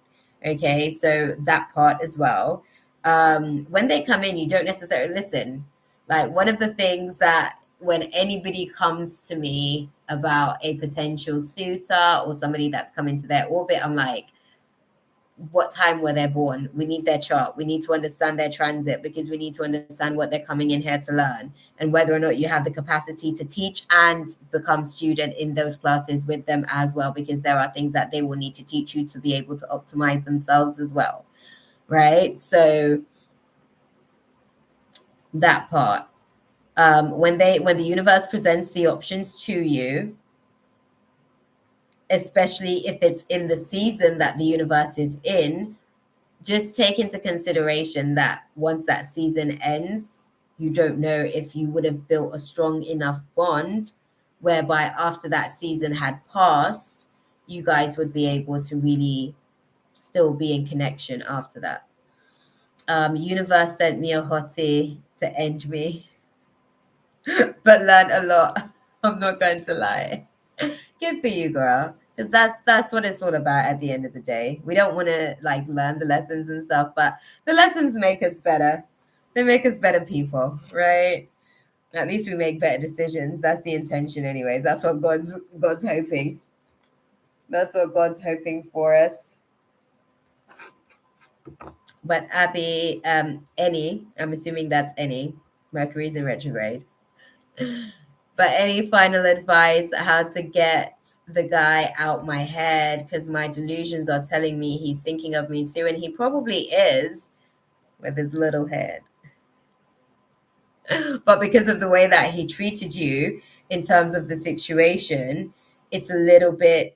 Okay, so that part as well. When they come in, you don't necessarily listen. Like one of the things that when anybody comes to me about a potential suitor or somebody that's come into their orbit, I'm like, what time were they born. We need their chart. We need to understand their transit, because we need to understand what they're coming in here to learn, and whether or not you have the capacity to teach and become student in those classes with them as well, because there are things that they will need to teach you to be able to optimize themselves as well, right? So that part. When the universe presents the options to you, especially if it's in the season that the universe is in, just take into consideration that once that season ends, you don't know if you would have built a strong enough bond whereby after that season had passed, you guys would be able to really still be in connection after that. Universe sent me a hottie to end me, but learned a lot. I'm not going to lie. Good for you, girl. Because that's what it's all about at the end of the day. We don't want to like learn the lessons and stuff, but the lessons make us better. They make us better people, right? At least we make better decisions. That's the intention, anyways. That's what God's hoping. That's what God's hoping for us. But Abby, I'm assuming that's any. Mercury's in retrograde. But any final advice how to get the guy out my head? Because my delusions are telling me he's thinking of me too, and he probably is with his little head. But because of the way that he treated you in terms of the situation, it's a little bit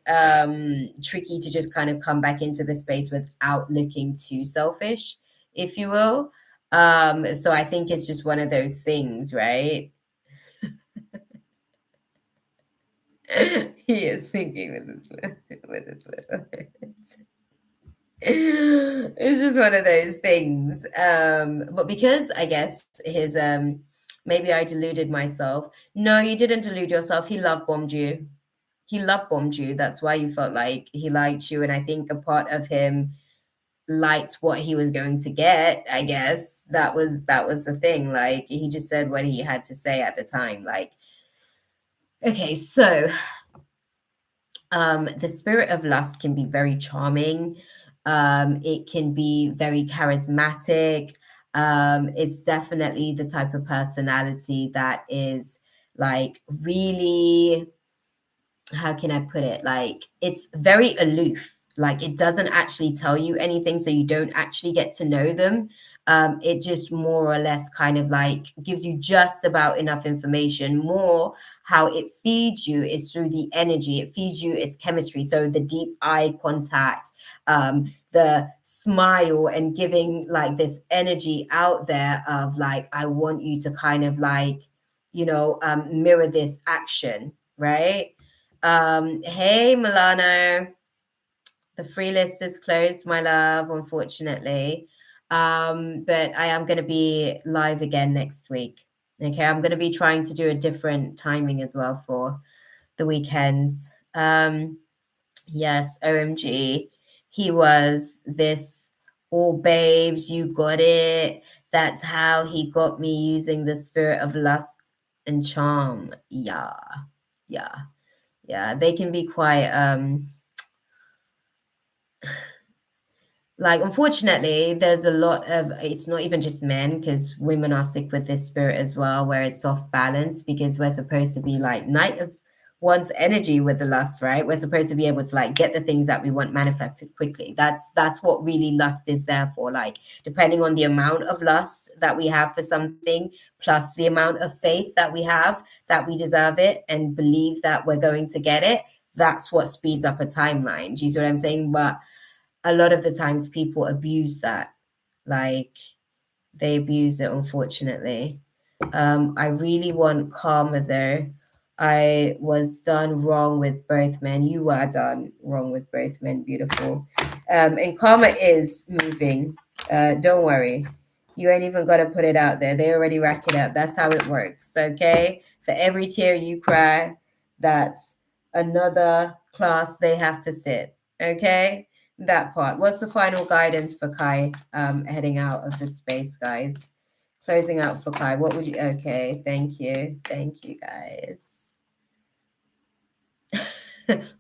tricky to just kind of come back into the space without looking too selfish, if you will. So I think it's just one of those things, right? He is thinking with his little head. It's just one of those things. But because I guess his maybe I deluded myself. No, you didn't delude yourself. He love bombed you. He love bombed you. That's why you felt like he liked you. And I think a part of him liked what he was going to get. I guess that was the thing. Like he just said what he had to say at the time. Like, okay, so the spirit of lust can be very charming. It can be very charismatic. It's definitely the type of personality that is like really, how can I put it? Like it's very aloof. Like it doesn't actually tell you anything, so you don't actually get to know them. It just more or less kind of like gives you just about enough information. More how it feeds you is through the energy. It feeds you its chemistry. So the deep eye contact, the smile, and giving like this energy out there of like, I want you to kind of like, mirror this action, right? Hey, Milano. The free list is closed, my love, unfortunately. But I am going to be live again next week. Okay, I'm going to be trying to do a different timing as well for the weekends. Yes, OMG. He was this, all babes, you got it. That's how he got me using the spirit of lust and charm. Yeah, yeah. Yeah, they can be quite like, unfortunately, there's a lot of, it's not even just men, because women are sick with this spirit as well, where it's off balance, because we're supposed to be like knight of one's energy with the lust, right? We're supposed to be able to like get the things that we want manifested quickly. That's what really lust is there for. Like, depending on the amount of lust that we have for something, plus the amount of faith that we have that we deserve it and believe that we're going to get it, that's what speeds up a timeline. Do you see what I'm saying? But a lot of the times people abuse that. Like, they abuse it, unfortunately. I really want karma, though. I was done wrong with both men. You were done wrong with both men, beautiful. And karma is moving. Don't worry. You ain't even got to put it out there. They already rack it up. That's how it works, okay? For every tear you cry, that's another class they have to sit, okay? That part. What's the final guidance for Kai heading out of the space, guys? Closing out for Kai. What would you... Okay, thank you. Thank you, guys.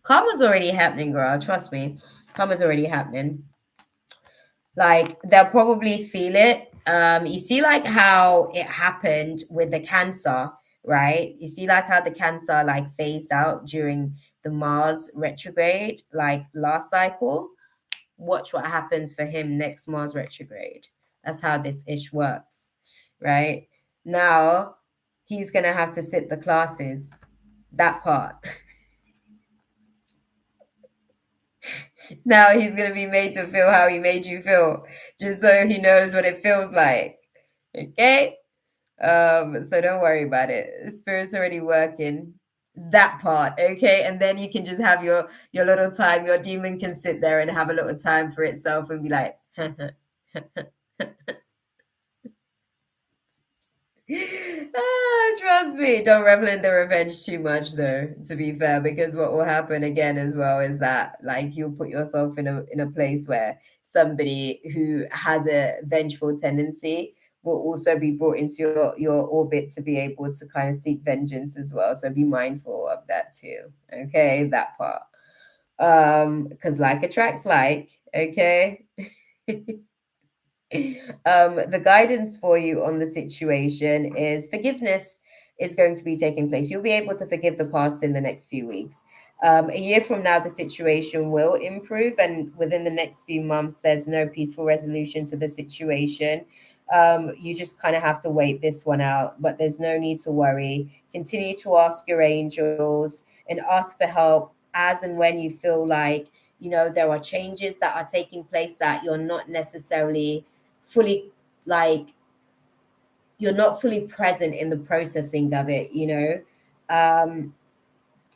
Karma's already happening, girl. Trust me. Karma's already happening. Like they'll probably feel it. You see like how it happened with the Cancer, right? You see like how the Cancer like phased out during the Mars retrograde, like last cycle. Watch what happens for him next Mars retrograde. That's how this ish works, right? Now he's gonna have to sit the classes, that part. Now he's gonna be made to feel how he made you feel, just so he knows what it feels like. Okay? So don't worry about it. Spirit's already working that part, okay? And then you can just have your little time. Your demon can sit there and have a little time for itself and be like, trust me, don't revel in the revenge too much though, to be fair, because what will happen again as well is that like you'll put yourself in a place where somebody who has a vengeful tendency will also be brought into your orbit to be able to kind of seek vengeance as well. So be mindful of that too. Okay, that part. Because like attracts like, okay. The guidance for you on the situation is forgiveness is going to be taking place. You'll be able to forgive the past in the next few weeks. A year from now, the situation will improve, and within the next few months, there's no peaceful resolution to the situation. You just kind of have to wait this one out, but there's no need to worry. Continue to ask your angels and ask for help as and when you feel like, there are changes that are taking place that you're not necessarily fully like you're not fully present in the processing of it, um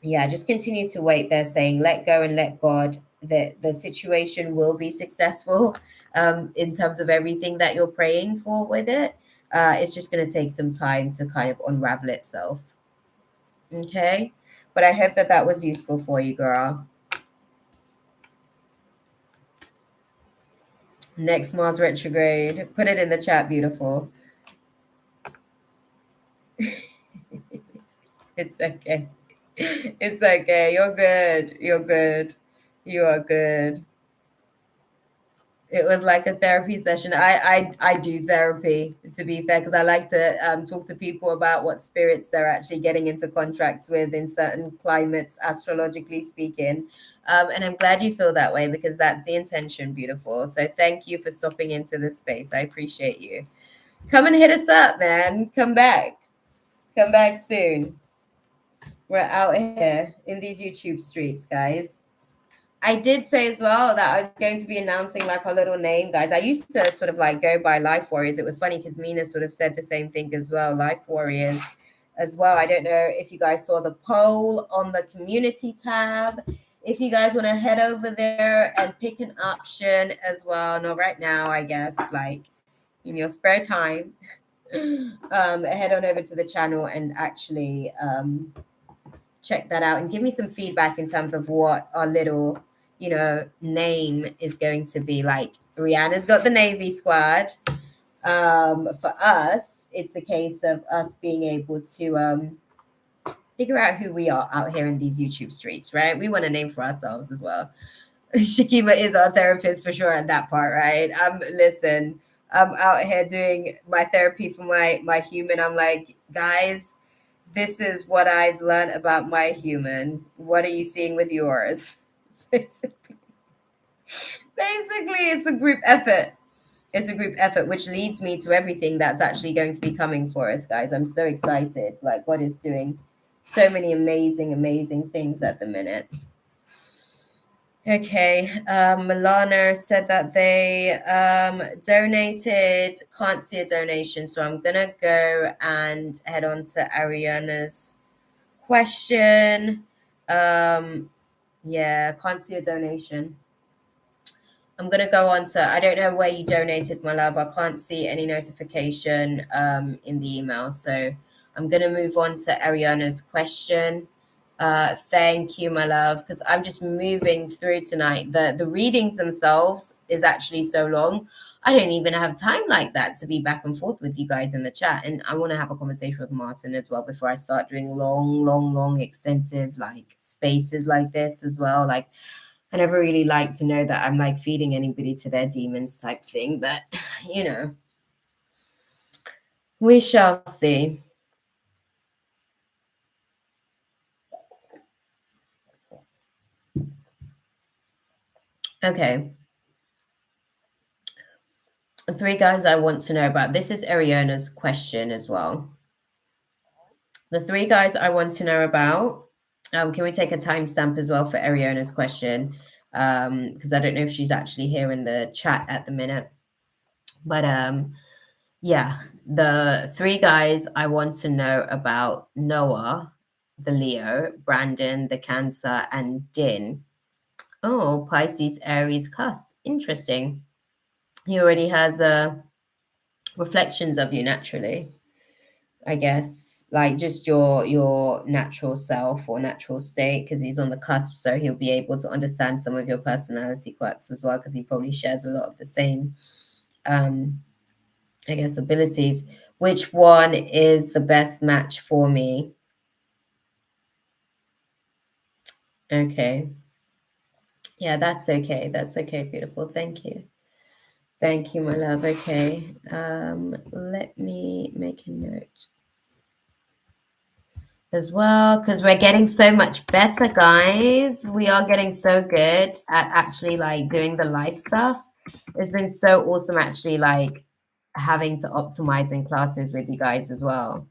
yeah, just continue to wait. They're saying let go and let God. The situation will be successful in terms of everything that you're praying for with it. It's just going to take some time to kind of unravel itself. Okay, but I hope that that was useful for you, girl. Next Mars retrograde, put it in the chat, beautiful. It's okay. It's okay. You're good. You're good. You are good. It was like a therapy session. I do therapy, to be fair, because I like to talk to people about what spirits they're actually getting into contracts with in certain climates, astrologically speaking. And I'm glad you feel that way because that's the intention, beautiful. So thank you for stopping into this space. I appreciate you. Come and hit us up, man. Come back. Come back soon. We're out here in these YouTube streets, guys. I did say as well that I was going to be announcing like our little name, guys. I used to sort of like go by Life Warriors. It was funny because Mina sort of said the same thing as well, Life Warriors as well. I don't know if you guys saw the poll on the community tab. If you guys want to head over there and pick an option as well, not right now, I guess, like in your spare time, head on over to the channel and actually check that out and give me some feedback in terms of what our little name is going to be. Like Rihanna's got the Navy Squad. For us it's a case of us being able to figure out who we are out here in these YouTube streets, right? We want a name for ourselves as well. Shakima is our therapist for sure at that part, right? Listen, I'm out here doing my therapy for my human. I'm like, guys, this is what I've learned about my human. What are you seeing with yours? Basically, it's a group effort. It's a group effort, which leads me to everything that's actually going to be coming for us, guys. I'm so excited. Like, God is doing so many amazing, amazing things at the minute. Okay, Milana said that they donated, can't see a donation, so I'm gonna go and head on to Ariana's question. Yeah, can't see a donation. I'm gonna go on to, I don't know where you donated, my love. I can't see any notification in the email, so I'm gonna move on to Ariana's question. Thank you, my love, because I'm just moving through tonight. The readings themselves is actually so long. I don't even have time like that to be back and forth with you guys in the chat. And I want to have a conversation with Martin as well before I start doing long, extensive like spaces like this as well. Like, I never really like to know that I'm like feeding anybody to their demons type thing, but you know, we shall see. Okay. 3 guys I want to know about. This is Ariona's question as well. The 3 guys I want to know about. Can we take a timestamp as well for Ariona's question? Because I don't know if she's actually here in the chat at the minute. But yeah, the 3 guys I want to know about: Noah, the Leo, Brandon, the Cancer, and Din. Oh, Pisces, Aries, cusp. Interesting. He already has reflections of you naturally, I guess, like just your natural self or natural state, because he's on the cusp, so he'll be able to understand some of your personality quirks as well, because he probably shares a lot of the same I guess abilities. Which one is the best match for me? Okay. Yeah, that's okay. That's okay, beautiful. Thank you. Thank you, my love. Okay. Let me make a note as well, because we're getting so much better, guys. We are getting so good at actually like doing the life stuff. It's been so awesome actually like having to optimize in classes with you guys as well.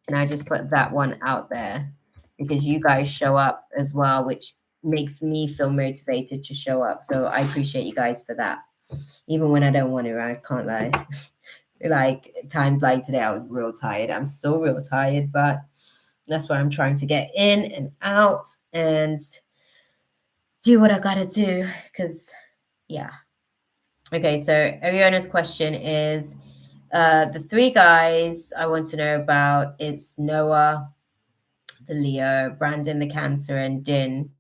And I just put that one out there because you guys show up as well, which makes me feel motivated to show up. So I appreciate you guys for that. Even when I don't want to, I can't lie. Like times like today, I was real tired. I'm still real tired, but that's why I'm trying to get in and out and do what I gotta do. Because, yeah. Okay, so Ariona's question is the 3 guys I want to know about is Noah, the Leo, Brandon, the Cancer, and Din,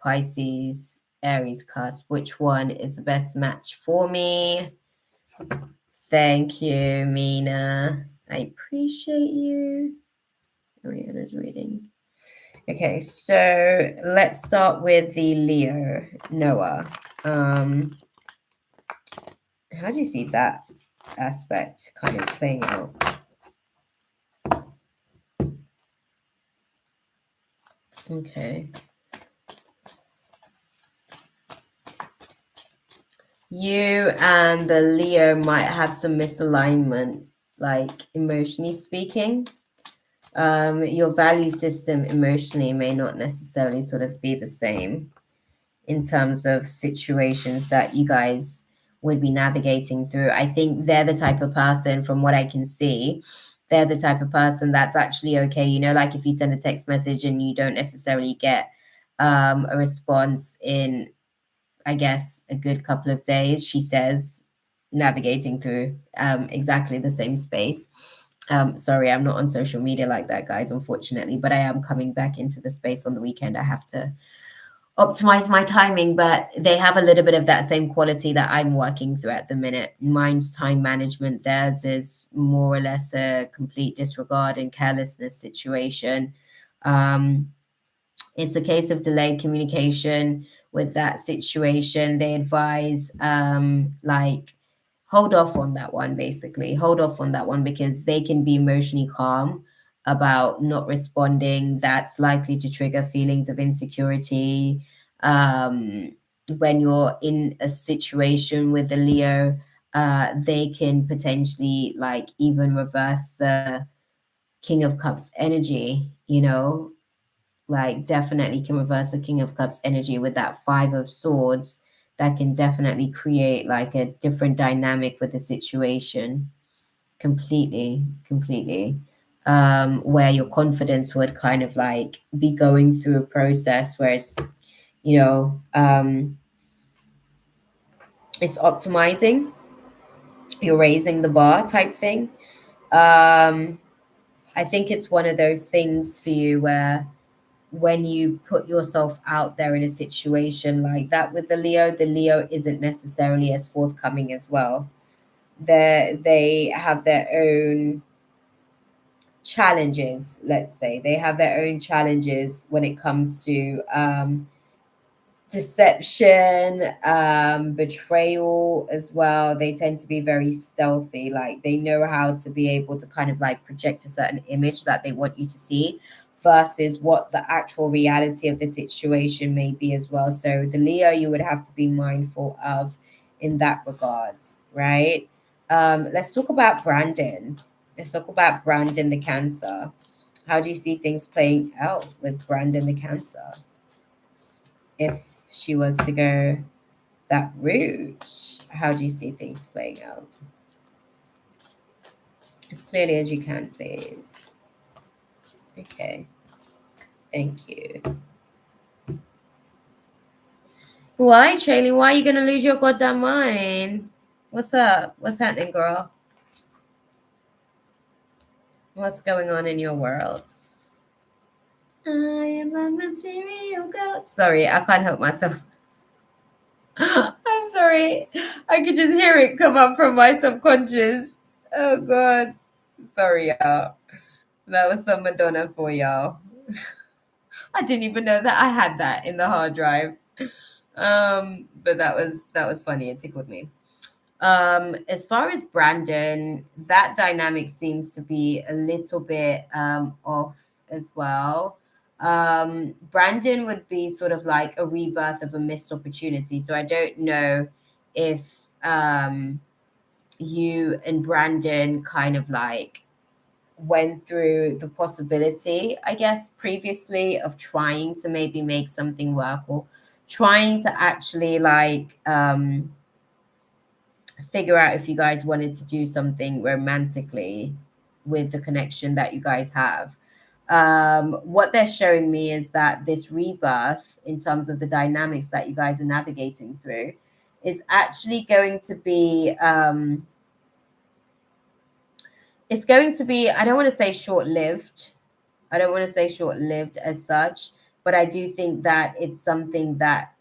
Pisces, Aries cusp. Which one is the best match for me? Thank you, Mina. I appreciate you. Ariana's reading. Okay, so let's start with the Leo, Noah. How do you see that aspect kind of playing out? Okay. You and the Leo might have some misalignment, like emotionally speaking. Your value system emotionally may not necessarily sort of be the same in terms of situations that you guys would be navigating through. I think they're the type of person, from what I can see, they're the type of person that's actually okay. You know, like if you send a text message and you don't necessarily get a response in, I guess, a good couple of days, she says, navigating through exactly the same space. Sorry, I'm not on social media like that, guys, unfortunately, but I am coming back into the space on the weekend. I have to optimize my timing, but they have a little bit of that same quality that I'm working through at the minute. Mine's time management, theirs is more or less a complete disregard and carelessness situation. It's a case of delayed communication with that situation. They advise like hold off on that one, basically. Hold off on that one because they can be emotionally calm about not responding. That's likely to trigger feelings of insecurity. When you're in a situation with a Leo, they can potentially like even reverse the King of Cups energy, you know, like definitely can reverse the King of Cups energy with that 5 of Swords. That can definitely create like a different dynamic with the situation. Completely. Where your confidence would kind of like be going through a process, whereas, you know, it's optimizing, you're raising the bar type thing. I think it's one of those things for you where when you put yourself out there in a situation like that with the Leo isn't necessarily as forthcoming as well. They have their own challenges, let's say. They have their own challenges when it comes to deception, betrayal as well. They tend to be very stealthy. Like they know how to be able to kind of like project a certain image that they want you to see versus what the actual reality of the situation may be as well. So the Leo you would have to be mindful of in that regards, right? Let's talk about Brandon. Let's talk about Brandon the Cancer. How do you see things playing out with Brandon the Cancer? If she was to go that route, how do you see things playing out? As clearly as you can, please. Okay, thank you. Why, Charlie? Why are you gonna lose your goddamn mind? What's up? What's happening, girl? What's going on in your world? I am a material girl. Sorry, I can't help myself. I'm sorry. I could just hear it come up from my subconscious. Oh God. Sorry, y'all. That was some Madonna for y'all. I didn't even know that I had that in the hard drive. But that was funny. It tickled me. As far as Brandon, that dynamic seems to be a little bit off as well. Brandon would be sort of like a rebirth of a missed opportunity. So I don't know if you and Brandon kind of like went through the possibility, I guess, previously of trying to maybe make something work or trying to actually like figure out if you guys wanted to do something romantically with the connection that you guys have. What they're showing me is that this rebirth, in terms of the dynamics that you guys are navigating through, is actually going to be it's going to be, I don't want to say short-lived. I don't want to say short-lived as such, but I do think that it's something that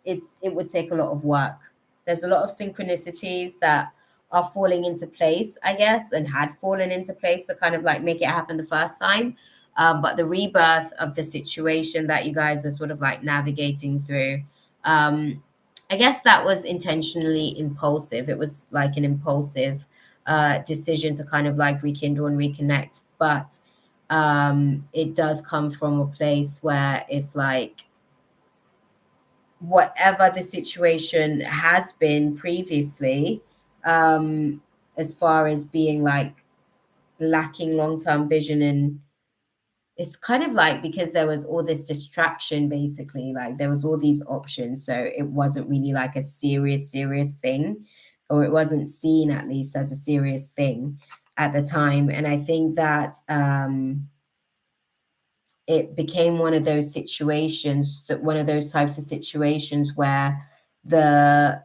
it would take a lot of work. There's a lot of synchronicities that are falling into place, I guess, and had fallen into place to kind of like make it happen the first time. But the rebirth of the situation that you guys are sort of like navigating through, I guess that was intentionally impulsive. It was like an impulsive decision to kind of like rekindle and reconnect. But it does come from a place where it's like, whatever the situation has been previously, as far as being like lacking long-term vision, and it's kind of like because there was all this distraction, basically, like there was all these options, so it wasn't really like a serious thing, or it wasn't seen at least as a serious thing at the time. And I think that it became one of those situations, that one of those types of situations where the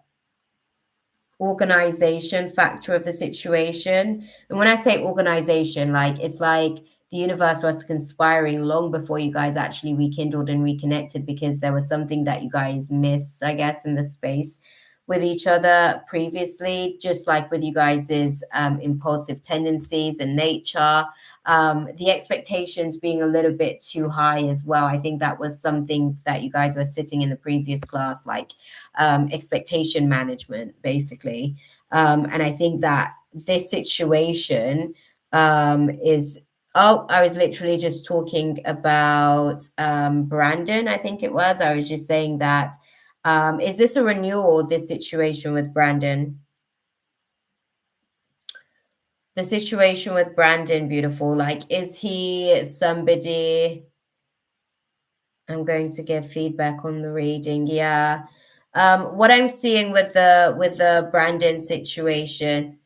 organization factor of the situation. And when I say organization, like it's like the universe was conspiring long before you guys actually rekindled and reconnected, because there was something that you guys missed, I guess, in the space with each other previously, just like with you guys's impulsive tendencies and nature, the expectations being a little bit too high as well. I think that was something that you guys were sitting in the previous class, like expectation management, basically. And I think that this situation is. Oh, I was literally just talking about Brandon, I think it was. I was just saying that is this a renewal, this situation with Brandon? The situation with Brandon, beautiful. Like, is he somebody? I'm going to give feedback on the reading. Yeah. What I'm seeing with the Brandon situation.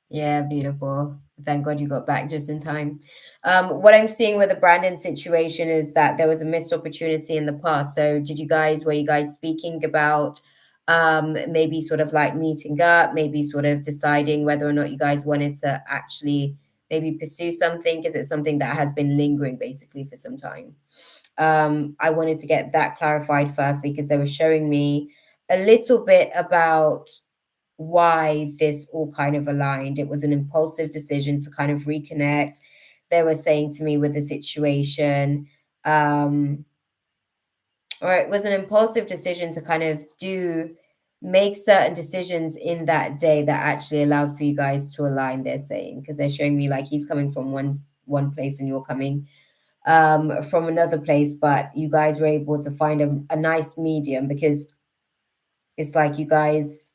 Yeah, beautiful. Thank God you got back just in time. What I'm seeing with the Brandon situation is that there was a missed opportunity in the past. So were you guys speaking about maybe sort of like meeting up, maybe sort of deciding whether or not you guys wanted to actually maybe pursue something? Is it something that has been lingering basically for some time? I wanted to get that clarified firstly, because they were showing me a little bit about why this all kind of aligned. It was an impulsive decision to kind of reconnect. They were saying to me with the situation, or it was an impulsive decision to kind of make certain decisions in that day that actually allowed for you guys to align, they're saying, because they're showing me like he's coming from one place and you're coming from another place, but you guys were able to find a nice medium, because it's like you guys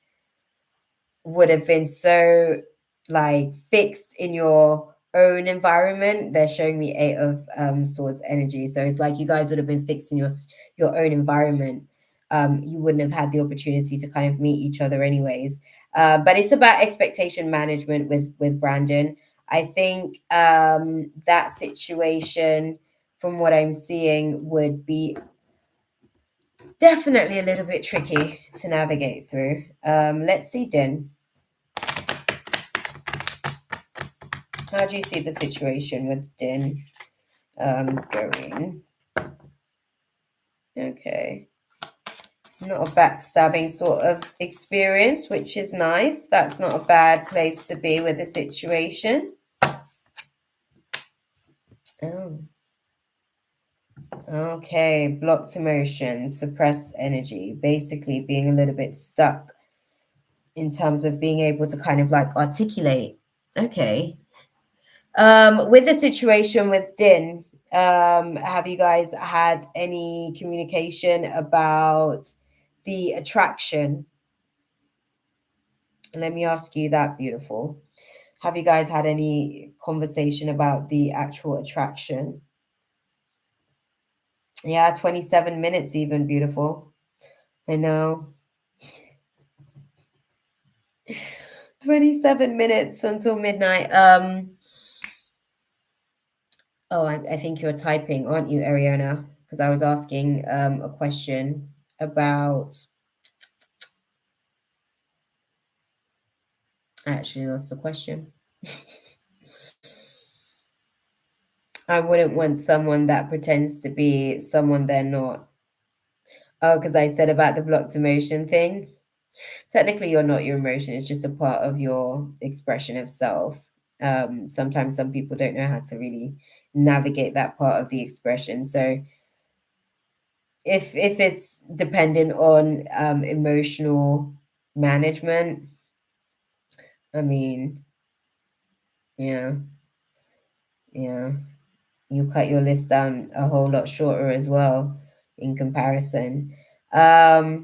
would have been so like fixed in your own environment. They're showing me Eight of Swords energy, so it's like you guys would have been fixed in your own environment. You wouldn't have had the opportunity to kind of meet each other anyways. But it's about expectation management with Brandon. I think that situation, from what I'm seeing, would be definitely a little bit tricky to navigate through. Let's see, Din. How do you see the situation with Din going? Okay. Not a backstabbing sort of experience, which is nice. That's not a bad place to be with the situation. Oh. Okay. Blocked emotions, suppressed energy, basically being a little bit stuck in terms of being able to kind of like articulate. Okay. With the situation with Din, have you guys had any communication about the attraction? Let me ask you that, beautiful. Have you guys had any conversation about the actual attraction? Yeah, 27 minutes even, beautiful. I know. 27 minutes until midnight. Oh, I think you're typing, aren't you, Ariana? Because I was asking a question about. Actually, that's the question. I wouldn't want someone that pretends to be someone they're not. Oh, because I said about the blocked emotion thing. Technically, you're not your emotion. It's just a part of your expression of self. Sometimes some people don't know how to really navigate that part of the expression. So if it's dependent on emotional management, I mean, yeah, yeah. You cut your list down a whole lot shorter as well in comparison. I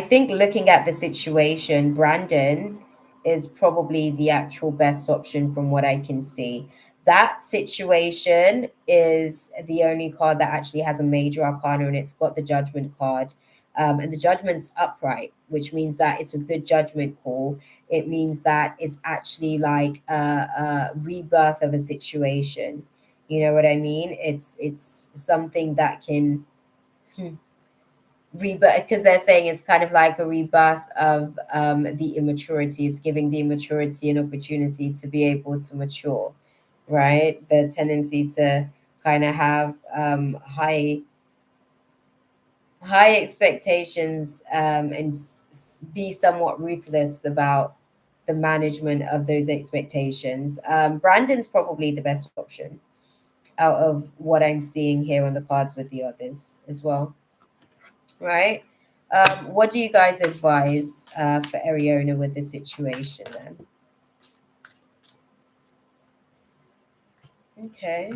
think looking at the situation, Brandon is probably the actual best option from what I can see. That situation is the only card that actually has a major arcana, and it's got the judgment card. And the judgment's upright, which means that it's a good judgment call. It means that it's actually like a rebirth of a situation. You know what I mean? It's something that can rebirth, because they're saying it's kind of like a rebirth of the immaturity. It's giving the immaturity an opportunity to be able to mature, right? The tendency to kind of have high expectations, and be somewhat ruthless about the management of those expectations. Brandon's probably the best option out of what I'm seeing here on the cards with the others as well, right? What do you guys advise for Ariona with the situation then? Okay.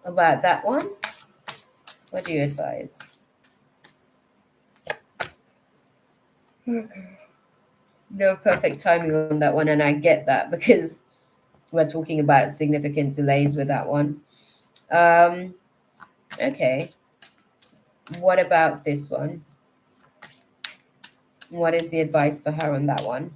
About that one, what do you advise? No perfect timing on that one, and I get that because we're talking about significant delays with that one. Okay. What about this one? What is the advice for her on that one?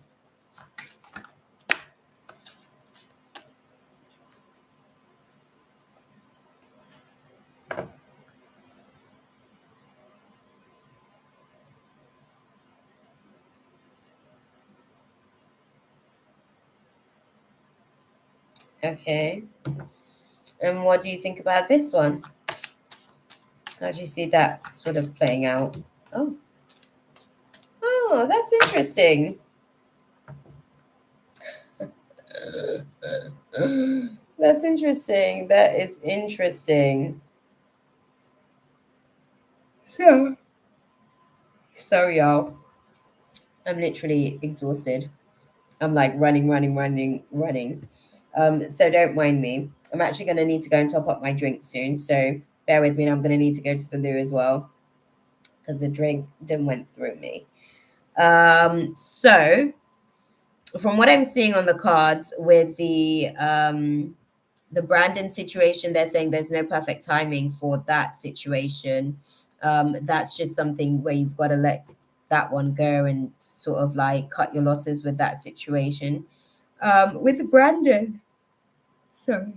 Okay. And what do you think about this one? How do you see that sort of playing out? Oh, oh, that's interesting. That's interesting. That is interesting. So, sorry, y'all. I'm literally exhausted. I'm like running, running, running, running. So don't mind me. I'm actually going to need to go and top up my drink soon. So bear with me. And I'm going to need to go to the loo as well because the drink didn't went through me. So from what I'm seeing on the cards with the Brandon situation, they're saying there's no perfect timing for that situation. That's just something where you've got to let that one go and sort of like cut your losses with that situation. With Brandon, sorry,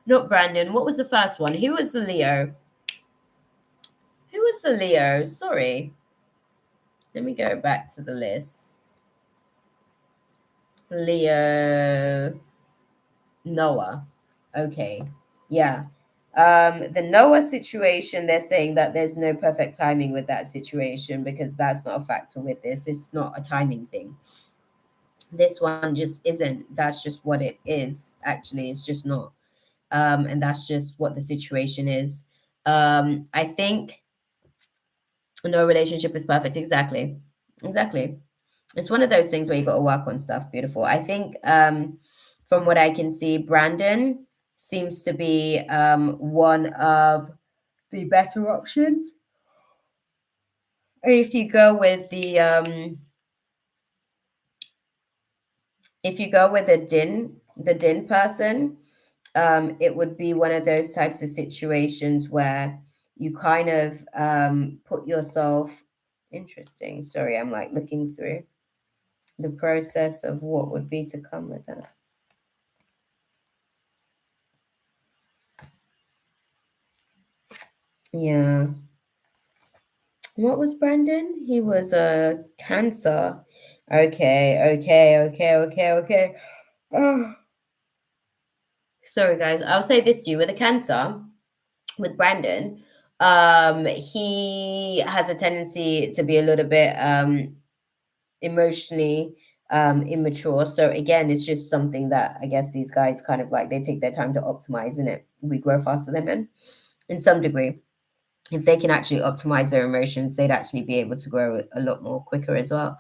not Brandon. What was the first one? Who was the Leo? Who was the Leo? Sorry. Let me go back to the list. Leo Noah. Okay. Yeah. The Noah situation, they're saying that there's no perfect timing with that situation because that's not a factor with this. It's not a timing thing. This one just isn't. That's just what it is. Actually, it's just not. And that's just what the situation is. I think no relationship is perfect. Exactly. Exactly. It's one of those things where you got to work on stuff. Beautiful. I think from what I can see, Brandon seems to be one of the better options. If you go with the if you go with the din person, it would be one of those types of situations where you kind of put yourself. Interesting. Sorry, I'm like looking through the process of what would be to come with that. Yeah. What was Brandon? He was a Cancer. Okay. Oh. Sorry, guys. I'll say this to you with a Cancer, with Brandon, he has a tendency to be a little bit emotionally immature. So again, it's just something that I guess these guys kind of like they take their time to optimize in it. We grow faster than men in some degree. If they can actually optimize their emotions, they'd actually be able to grow a lot more quicker as well.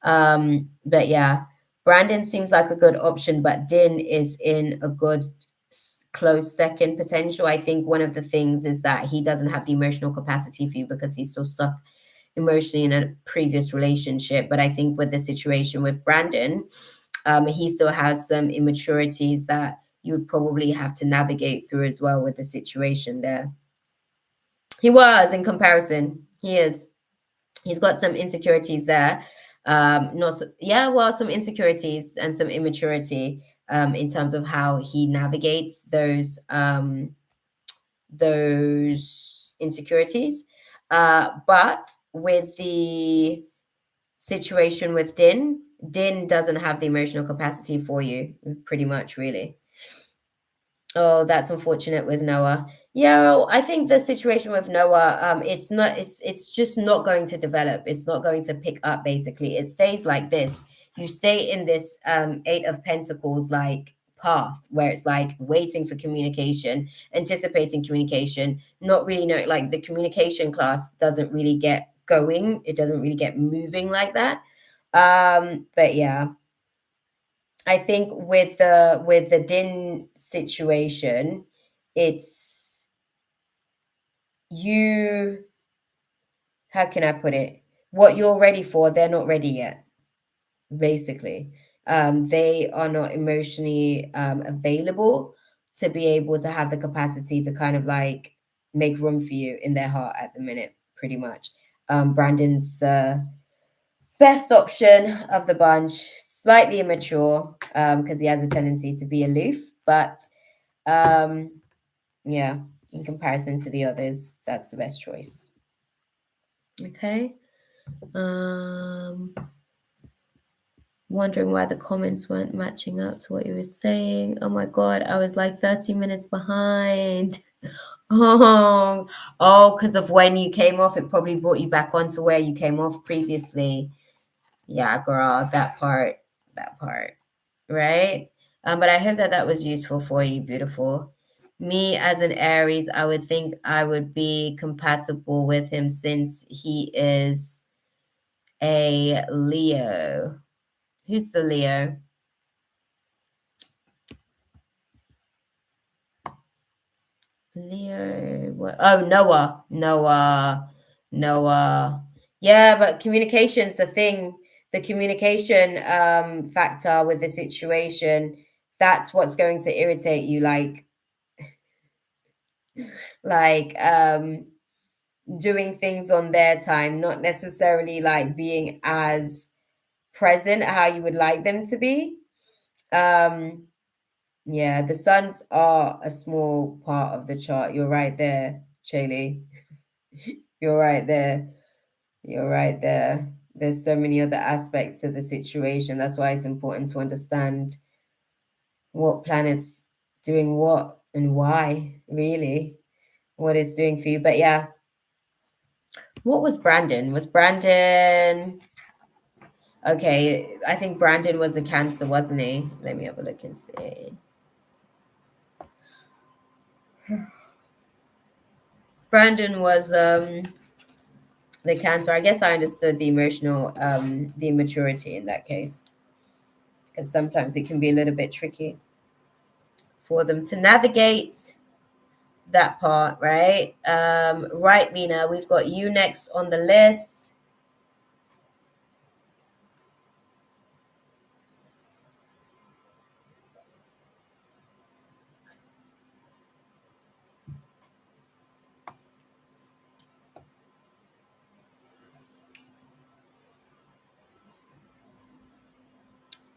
But yeah, Brandon seems like a good option, but Din is in a good close second potential. I think one of the things is that he doesn't have the emotional capacity for you because he's still stuck emotionally in a previous relationship. But I think with the situation with Brandon, he still has some immaturities that you would probably have to navigate through as well with the situation there. He was in comparison. He is. He's got some insecurities there. Not so, yeah, well, some insecurities and some immaturity in terms of how he navigates those insecurities. But with the situation with Din doesn't have the emotional capacity for you, pretty much, really. Oh, that's unfortunate with Noah. Yeah, well, I think the situation with Noah, it's just not going to develop. It's not going to pick up, basically. It stays like this. You stay in this Eight of Pentacles like path where it's like waiting for communication, anticipating communication, not really knowing, like the communication class doesn't really get going. It doesn't really get moving like that. But yeah. I think with the Din situation, it's you, how can I put it? What you're ready for, they're not ready yet, basically. They are not emotionally available to be able to have the capacity to kind of like make room for you in their heart at the minute, pretty much. Brandon's best option of the bunch, slightly immature, because he has a tendency to be aloof, but yeah, in comparison to the others, that's the best choice. Okay. Wondering why the comments weren't matching up to what you were saying. Oh my god, I was like 30 minutes behind. Oh, because of when you came off, it probably brought you back onto where you came off previously. Yeah, girl, that part, right? But I hope that that was useful for you, beautiful. Me as an Aries, I would think I would be compatible with him since he is a Leo. Who's the Leo? Leo. What? Oh, Noah. Noah. Yeah, but communication's a thing. The communication factor with the situation, that's what's going to irritate you. Like doing things on their time, not necessarily like being as present how you would like them to be. Um, yeah, the suns are a small part of the chart. You're right there, Shaylee. You're right there. You're right there. There's so many other aspects to the situation. That's why it's important to understand what planet's doing what and why, really, what it's doing for you. But yeah, what was Brandon? Was Brandon okay? I think Brandon was a Cancer, wasn't he? Let me have a look and see. Brandon was the Cancer. I guess I understood the emotional the immaturity in that case, because sometimes it can be a little bit tricky for them to navigate that part, right? Right, Mina, we've got you next on the list.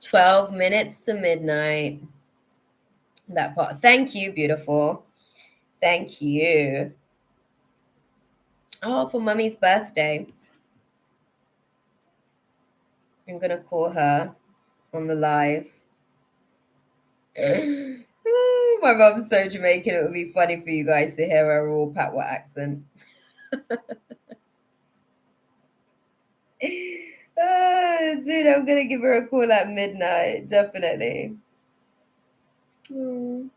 "12 minutes to midnight." That part. Thank you, beautiful. Thank you. Oh, for mummy's birthday. I'm gonna call her on the live. My mom's so Jamaican, it would be funny for you guys to hear her raw Patwa accent. Dude, I'm gonna give her a call at midnight, definitely. Mm.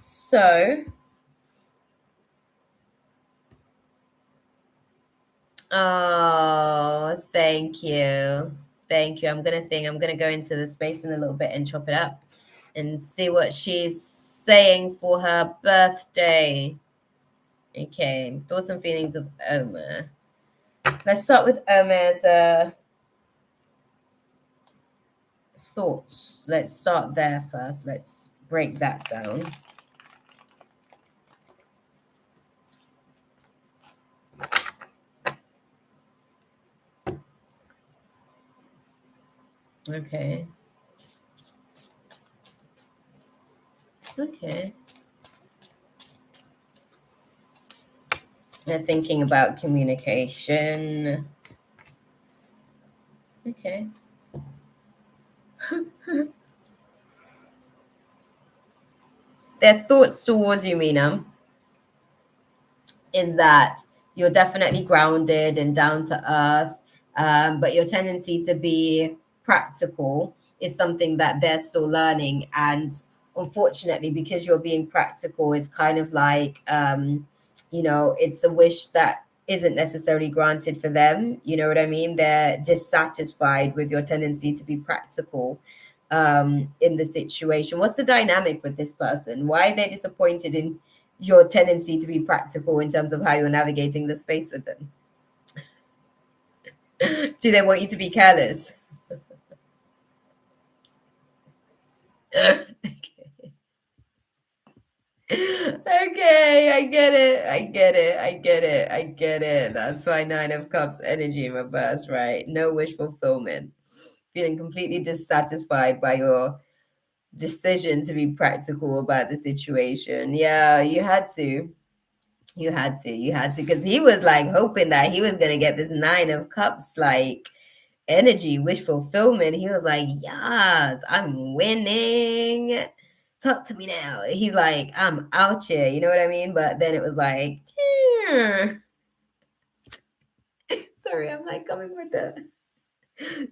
So, oh, thank you. Thank you. I'm gonna go into the space in a little bit and chop it up and see what she's saying for her birthday. Okay, thoughts and feelings of Omer. Let's start with Omer's thoughts. Let's start there first. Let's break that down. Okay. Okay. They're thinking about communication. Okay. Their thoughts towards you, Mina, is that you're definitely grounded and down to earth, but your tendency to be practical is something that they're still learning. And unfortunately, because you're being practical, it's kind of like, it's a wish that isn't necessarily granted for them. You know what I mean? They're dissatisfied with your tendency to be practical in the situation. What's the dynamic with this person? Why are they disappointed in your tendency to be practical in terms of how you're navigating the space with them? Do they want you to be careless? Okay, I get it. I get it. I get it. I get it. That's why Nine of Cups energy in reverse, right? No wish fulfillment. Feeling completely dissatisfied by your decision to be practical about the situation. Yeah, you had to. You had to, because he was like hoping that he was gonna get this Nine of Cups like energy, wish fulfillment. He was like, yes, I'm winning. talk to me now. He's like, I'm out here, you know what I mean? But then it was like, sorry, I'm like coming with the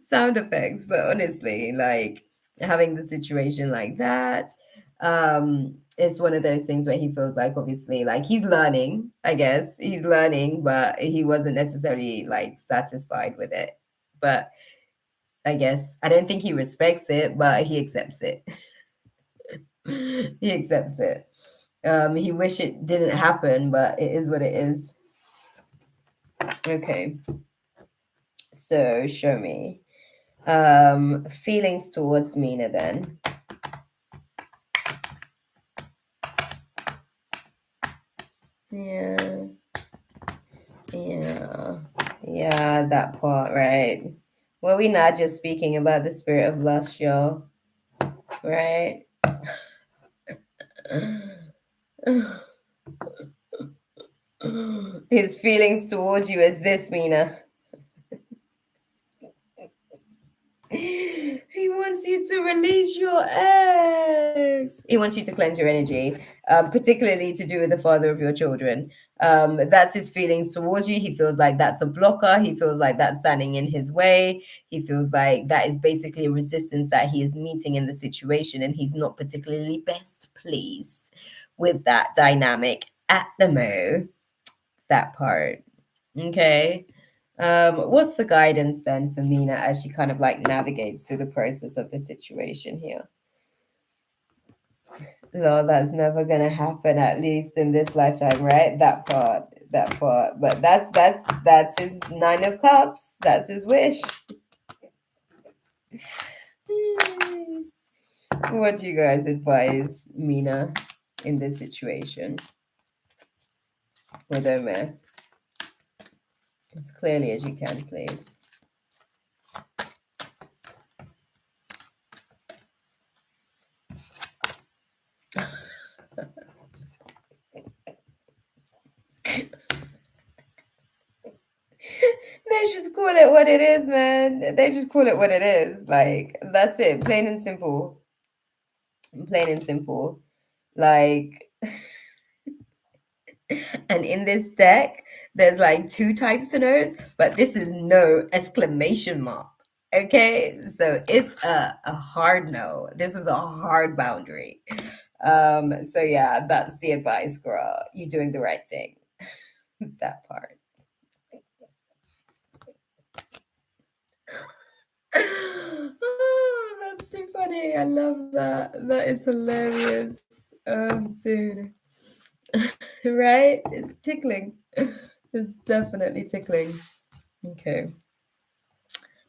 sound effects, but honestly, like having the situation like that, it's one of those things where he feels like obviously like he's learning, I guess. He's learning, but he wasn't necessarily like satisfied with it. But I guess I don't think he respects it, but he accepts it. He accepts it. He wish it didn't happen, but it is what it is. Okay. So show me. Feelings towards Mina then. Yeah. Yeah, that part, right? Well, we're not just speaking about the spirit of lust, y'all, right? His feelings towards you is this, Mina. He wants you to release your ex. He wants you to cleanse your energy, particularly to do with the father of your children. That's his feelings towards you. He feels like that's a blocker. He feels like that's standing in his way. He feels like that is basically a resistance that he is meeting in the situation, and he's not particularly best pleased with that dynamic at the mo. That part. Okay. What's the guidance then for Mina as she kind of like navigates through the process of the situation here? No, that's never gonna happen, at least in this lifetime, right? That part, that part. But that's his 9 of Cups. That's his wish. What do you guys advise Mina in this situation with Omer? As clearly as you can, please. They just call it what it is, man. They just call it what it is. Like, that's it. Plain and simple. Plain and simple. Like, and in this deck, there's like 2 types of no's, but this is no exclamation mark. Okay, so it's a hard no. This is a hard boundary. So yeah, that's the advice, girl. You doing the right thing. That part. Oh, that's too funny. I love that. That is hilarious. Dude. Right? It's tickling. It's definitely tickling. Okay.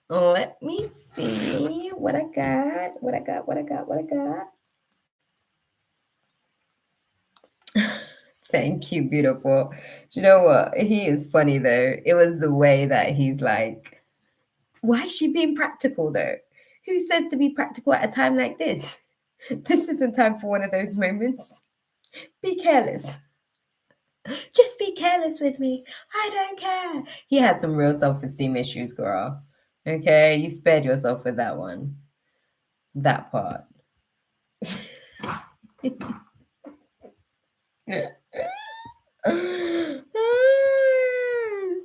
Let me see what I got. What I got. Thank you, beautiful. Do you know what? He is funny though. It was the way that he's like, why is she being practical though? Who says to be practical at a time like this? This isn't time for one of those moments. Be careless. Just be careless with me. I don't care. He had some real self-esteem issues, girl. Okay, you spared yourself with that one. That part.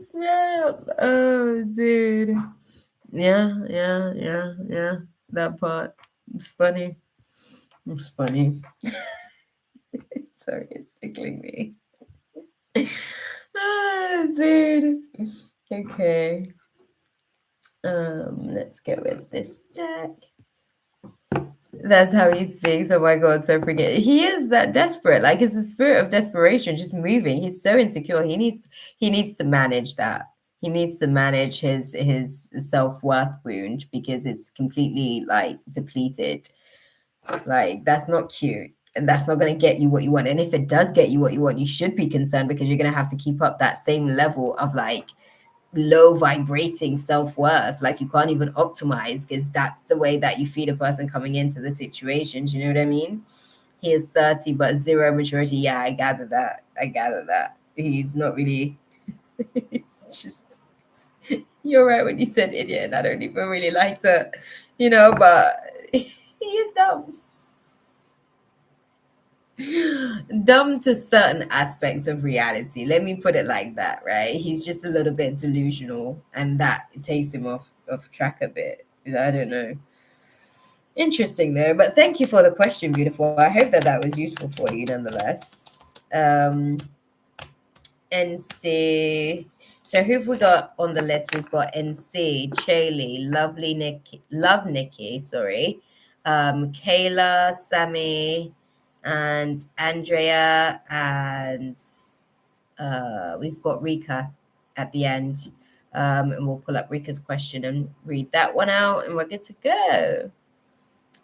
Snap. Oh, dude. Yeah. That part. It's funny. It's funny. Sorry, it's tickling me. Ah, dude. Okay. Let's go with this deck. That's how he speaks. Oh my god, so forget. He is that desperate. Like it's a spirit of desperation just moving. He's so insecure. He needs to manage that. He needs to manage his self-worth wound because it's completely like depleted. Like that's not cute. And that's not going to get you what you want. And if it does get you what you want, you should be concerned because you're going to have to keep up that same level of like low vibrating self-worth. Like you can't even optimize because that's the way that you feed a person coming into the situation. Do you know what I mean? He is 30 but zero maturity. Yeah, I gather that he's not really. It's just, you're right when you said idiot, and I don't even really like to, but he is dumb. Dumb to certain aspects of reality. Let me put it like that, right? He's just a little bit delusional, and that takes him off track a bit. I don't know. Interesting though, but thank you for the question, beautiful. I hope that that was useful for you nonetheless. NC. So who've we got on the list? We've got NC, Chaley, Lovely Nikki, Love Nikki, sorry, Kayla, Sammy, and Andrea, and we've got Rika at the end. And we'll pull up Rika's question and read that one out, and we're good to go.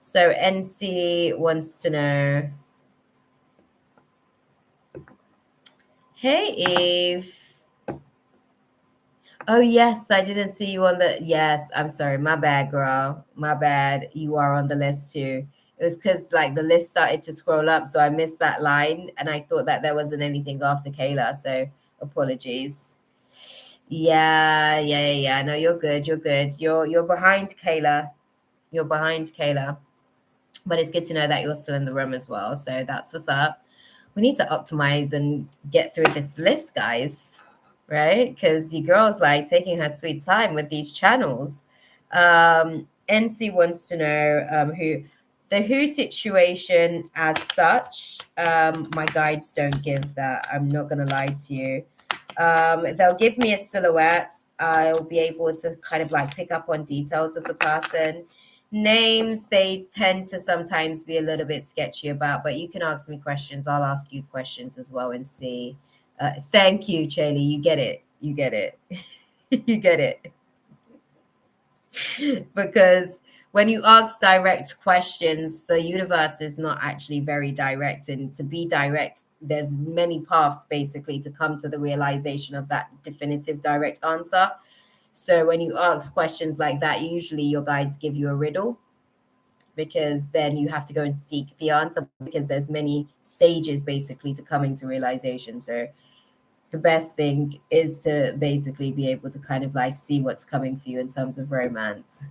So NC wants to know, hey Eve. Oh yes, I didn't see you on the. Yes, I'm sorry. My bad, girl. My bad. You are on the list too. It was because like the list started to scroll up, so I missed that line, and I thought that there wasn't anything after Kayla. So apologies. Yeah. No, you're good. You're good. You're behind Kayla. You're behind Kayla. But it's good to know that you're still in the room as well. So that's what's up. We need to optimize and get through this list, guys, right? Because the girl's like taking her sweet time with these channels. NC wants to know who situation as such. My guides don't give that. I'm not gonna lie to you. They'll give me a silhouette. I'll be able to kind of like pick up on details of the person. Names, they tend to sometimes be a little bit sketchy about, but you can ask me questions. I'll ask you questions as well and see. Thank you, Chaley. You get it. You get it. You get it. Because when you ask direct questions, the universe is not actually very direct. And to be direct, there's many paths basically to come to the realization of that definitive direct answer. So when you ask questions like that, usually your guides give you a riddle, because then you have to go and seek the answer, because there's many stages basically to coming to realization. So the best thing is to basically be able to kind of like see what's coming for you in terms of romance.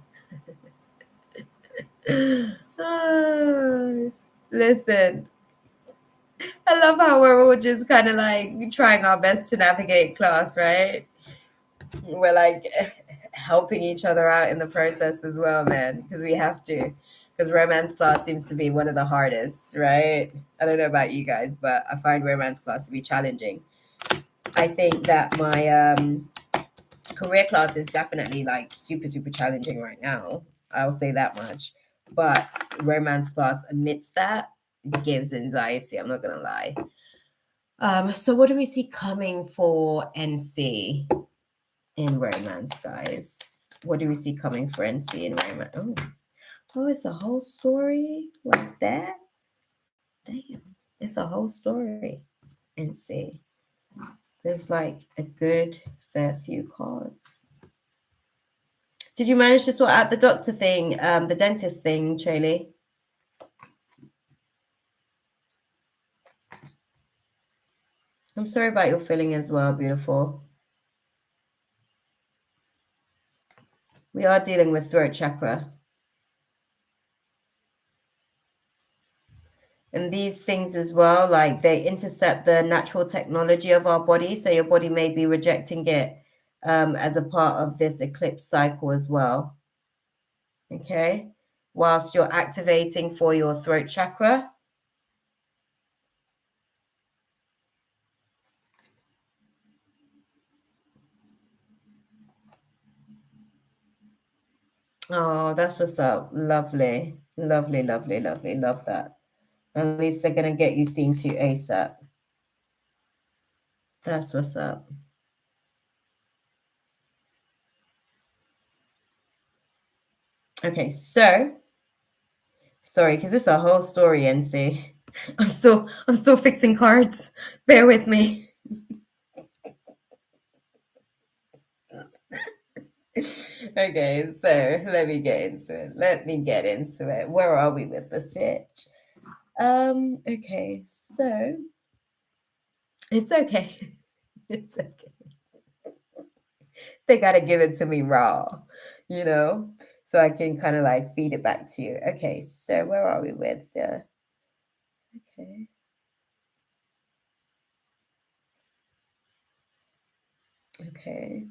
Listen, I love how we're all just kind of like trying our best to navigate class, right? We're like helping each other out in the process as well, man, because we have to. Because romance class seems to be one of the hardest, right? I don't know about you guys, but I find romance class to be challenging. I think that my career class is definitely like super challenging right now. I'll say that much. But romance class amidst that gives anxiety. I'm not gonna lie. So what do we see coming for NC in romance, guys? What do we see coming for NC in romance? Oh, it's a whole story like that. Damn, it's a whole story. NC. There's like a good fair few cards. Did you manage to sort out the doctor thing, the dentist thing, Chaley? I'm sorry about your feeling as well, beautiful. We are dealing with throat chakra. And these things as well, like they intercept the natural technology of our body. So your body may be rejecting it as a part of this eclipse cycle as well. Okay. Whilst you're activating for your throat chakra. Oh, that's what's up. Lovely. Love that. At least they're going to get you seen to ASAP. That's what's up. Okay, so sorry, because it's a whole story, NC. I'm still fixing cards. Bear with me. Okay, so let me get into it. Where are we with the sit? Okay, so it's okay. It's okay. They gotta give it to me raw, you know, so I can kind of like feed it back to you. Okay, so where are we with the okay. Okay.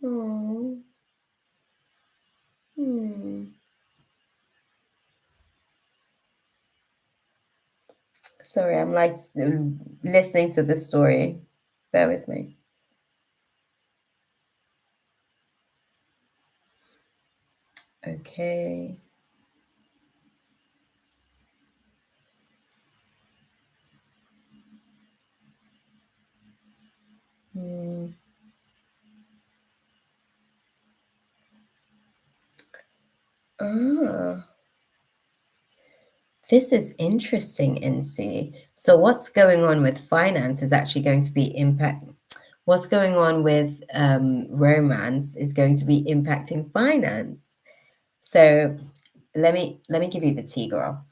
Oh. Hmm. Sorry, I'm like listening to the story. Bear with me. Okay. Hmm. Ah, this is interesting, NC. So what's going on with finance is actually going to be impact. What's going on with romance is going to be impacting finance. So let me give you the tea, girl.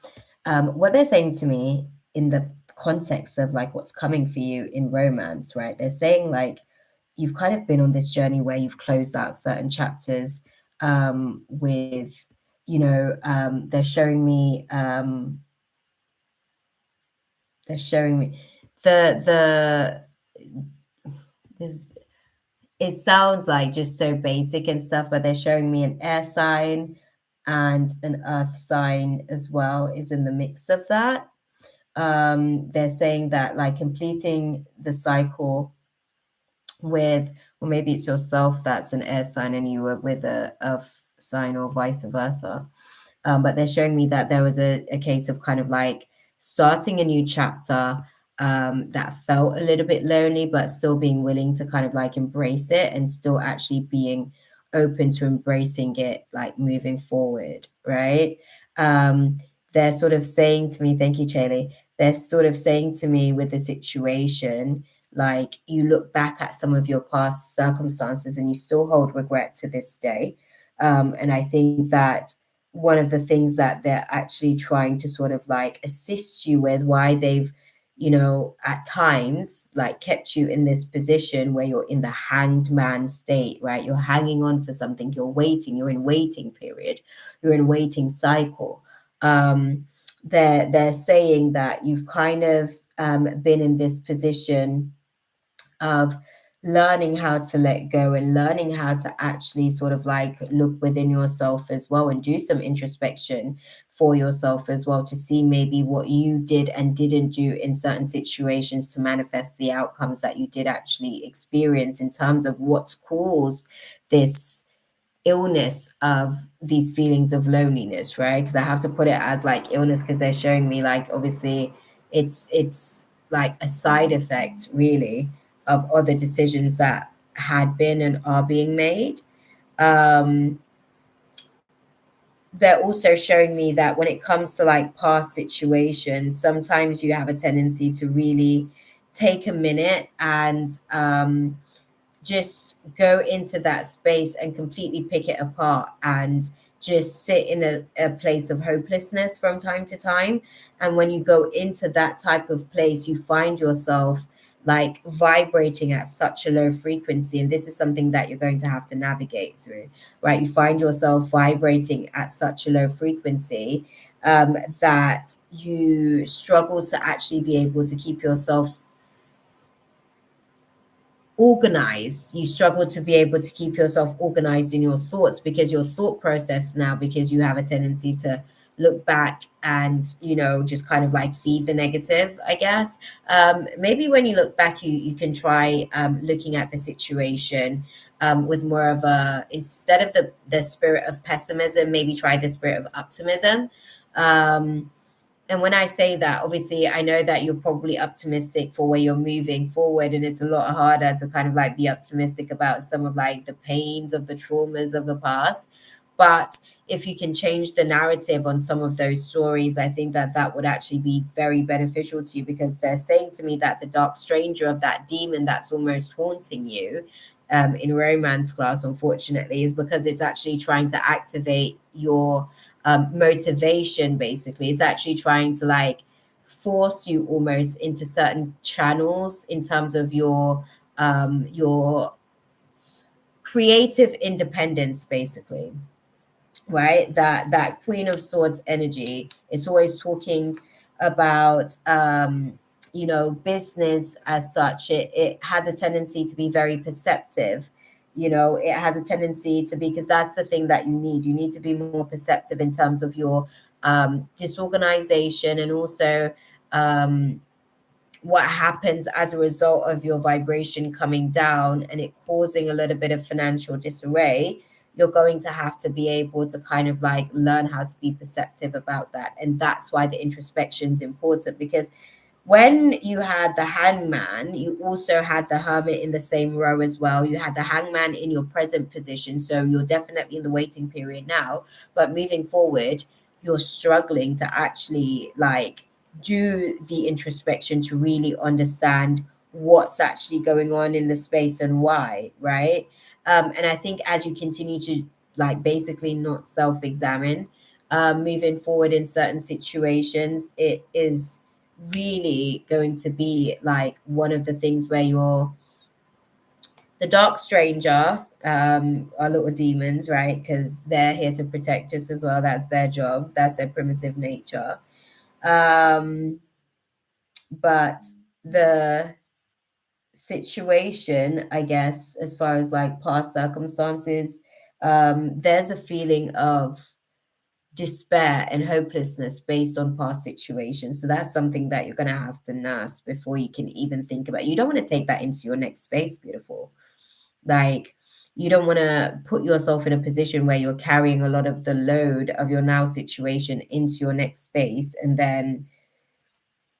What they're saying to me in the context of like what's coming for you in romance, right? They're saying like you've kind of been on this journey where you've closed out certain chapters with, they're showing me, they're showing me the this. It sounds like just so basic and stuff, but they're showing me an air sign and an earth sign as well is in the mix of that. They're saying that like completing the cycle with, or maybe it's yourself that's an air sign and you were with a earth sign or vice versa. But they're showing me that there was a case of kind of like starting a new chapter that felt a little bit lonely, but still being willing to kind of like embrace it and still actually being open to embracing it, like moving forward, right? Um, they're sort of saying to me, thank you, Charlie. They're sort of saying to me with the situation, like you look back at some of your past circumstances and you still hold regret to this day. And I think that one of the things that they're actually trying to sort of like assist you with, why they've, at times like kept you in this position where you're in the hanged man state, right? You're hanging on for something, you're waiting, you're in waiting period, you're in waiting cycle. They're saying that you've kind of been in this position of learning how to let go and learning how to actually sort of like look within yourself as well and do some introspection for yourself as well to see maybe what you did and didn't do in certain situations to manifest the outcomes that you did actually experience in terms of what's caused this illness of these feelings of loneliness, right? Because I have to put it as like illness because they're showing me like obviously it's like a side effect really of other decisions that had been and are being made. Um, they're also showing me that when it comes to like past situations, sometimes you have a tendency to really take a minute and just go into that space and completely pick it apart and just sit in a place of hopelessness from time to time. And when you go into that type of place, you find yourself like vibrating at such a low frequency. And this is something that you're going to have to navigate through, right? You find yourself vibrating at such a low frequency that you struggle to actually be able to keep yourself organized. You struggle to be able to keep yourself organized in your thoughts because your thought process now, because you have a tendency to look back and just kind of like feed the negative, I guess. Maybe when you look back, you can try looking at the situation with more of a, instead of the spirit of pessimism, maybe try the spirit of optimism. And when I say that, obviously, I know that you're probably optimistic for where you're moving forward, and it's a lot harder to kind of like be optimistic about some of like the pains of the traumas of the past. But if you can change the narrative on some of those stories, I think that that would actually be very beneficial to you because they're saying to me that the dark stranger of that demon that's almost haunting you in romance class, unfortunately, is because it's actually trying to activate your motivation. Basically it's actually trying to like force you almost into certain channels in terms of your creative independence, basically, right? That Queen of Swords energy, it's always talking about business as such. It has a tendency to be very perceptive. It has a tendency to be, because that's the thing that you need to be more perceptive in terms of your disorganization, and also um, what happens as a result of your vibration coming down and it causing a little bit of financial disarray. You're going to have to be able to kind of like learn how to be perceptive about that. And that's why the introspection is important, because when you had the hangman, you also had the hermit in the same row as well. You had the hangman in your present position. So you're definitely in the waiting period now. But moving forward, you're struggling to actually like do the introspection to really understand what's actually going on in the space and why, right? And I think as you continue to like basically not self-examine, moving forward in certain situations, it is really going to be like one of the things where you're the dark stranger, our little demons, right? Because they're here to protect us as well. That's their job, that's their primitive nature. um but the situation, I guess, as far as like past circumstances, there's a feeling of despair and hopelessness based on past situations. So that's something that you're going to have to nurse before you can even think about. You don't want to take that into your next space, beautiful. Like, you don't want to put yourself in a position where you're carrying a lot of the load of your now situation into your next space, and then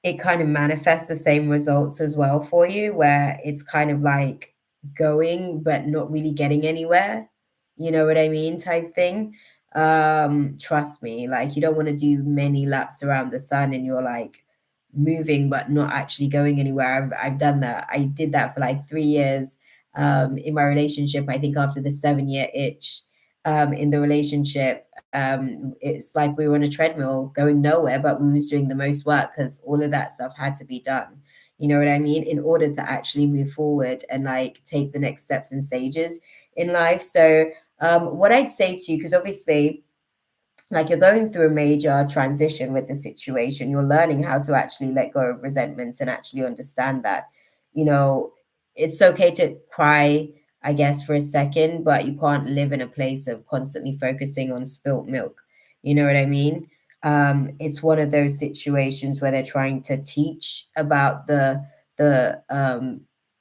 it kind of manifests the same results as well for you, where it's kind of like going but not really getting anywhere. You know what I mean? Type thing. Trust me, like you don't want to do many laps around the sun and you're like moving but not actually going anywhere. I've done that. I did that for like 3 years in my relationship. I think after the 7 year itch in the relationship, it's like we were on a treadmill going nowhere, but we was doing the most work because all of that stuff had to be done. You know what I mean? In order to actually move forward and like take the next steps and stages in life. So what I'd say to you, because obviously like you're going through a major transition with the situation, you're learning how to actually let go of resentments and actually understand that, you know, it's okay to cry, I guess, for a second, but you can't live in a place of constantly focusing on spilt milk. You know what I mean? It's one of those situations where they're trying to teach about the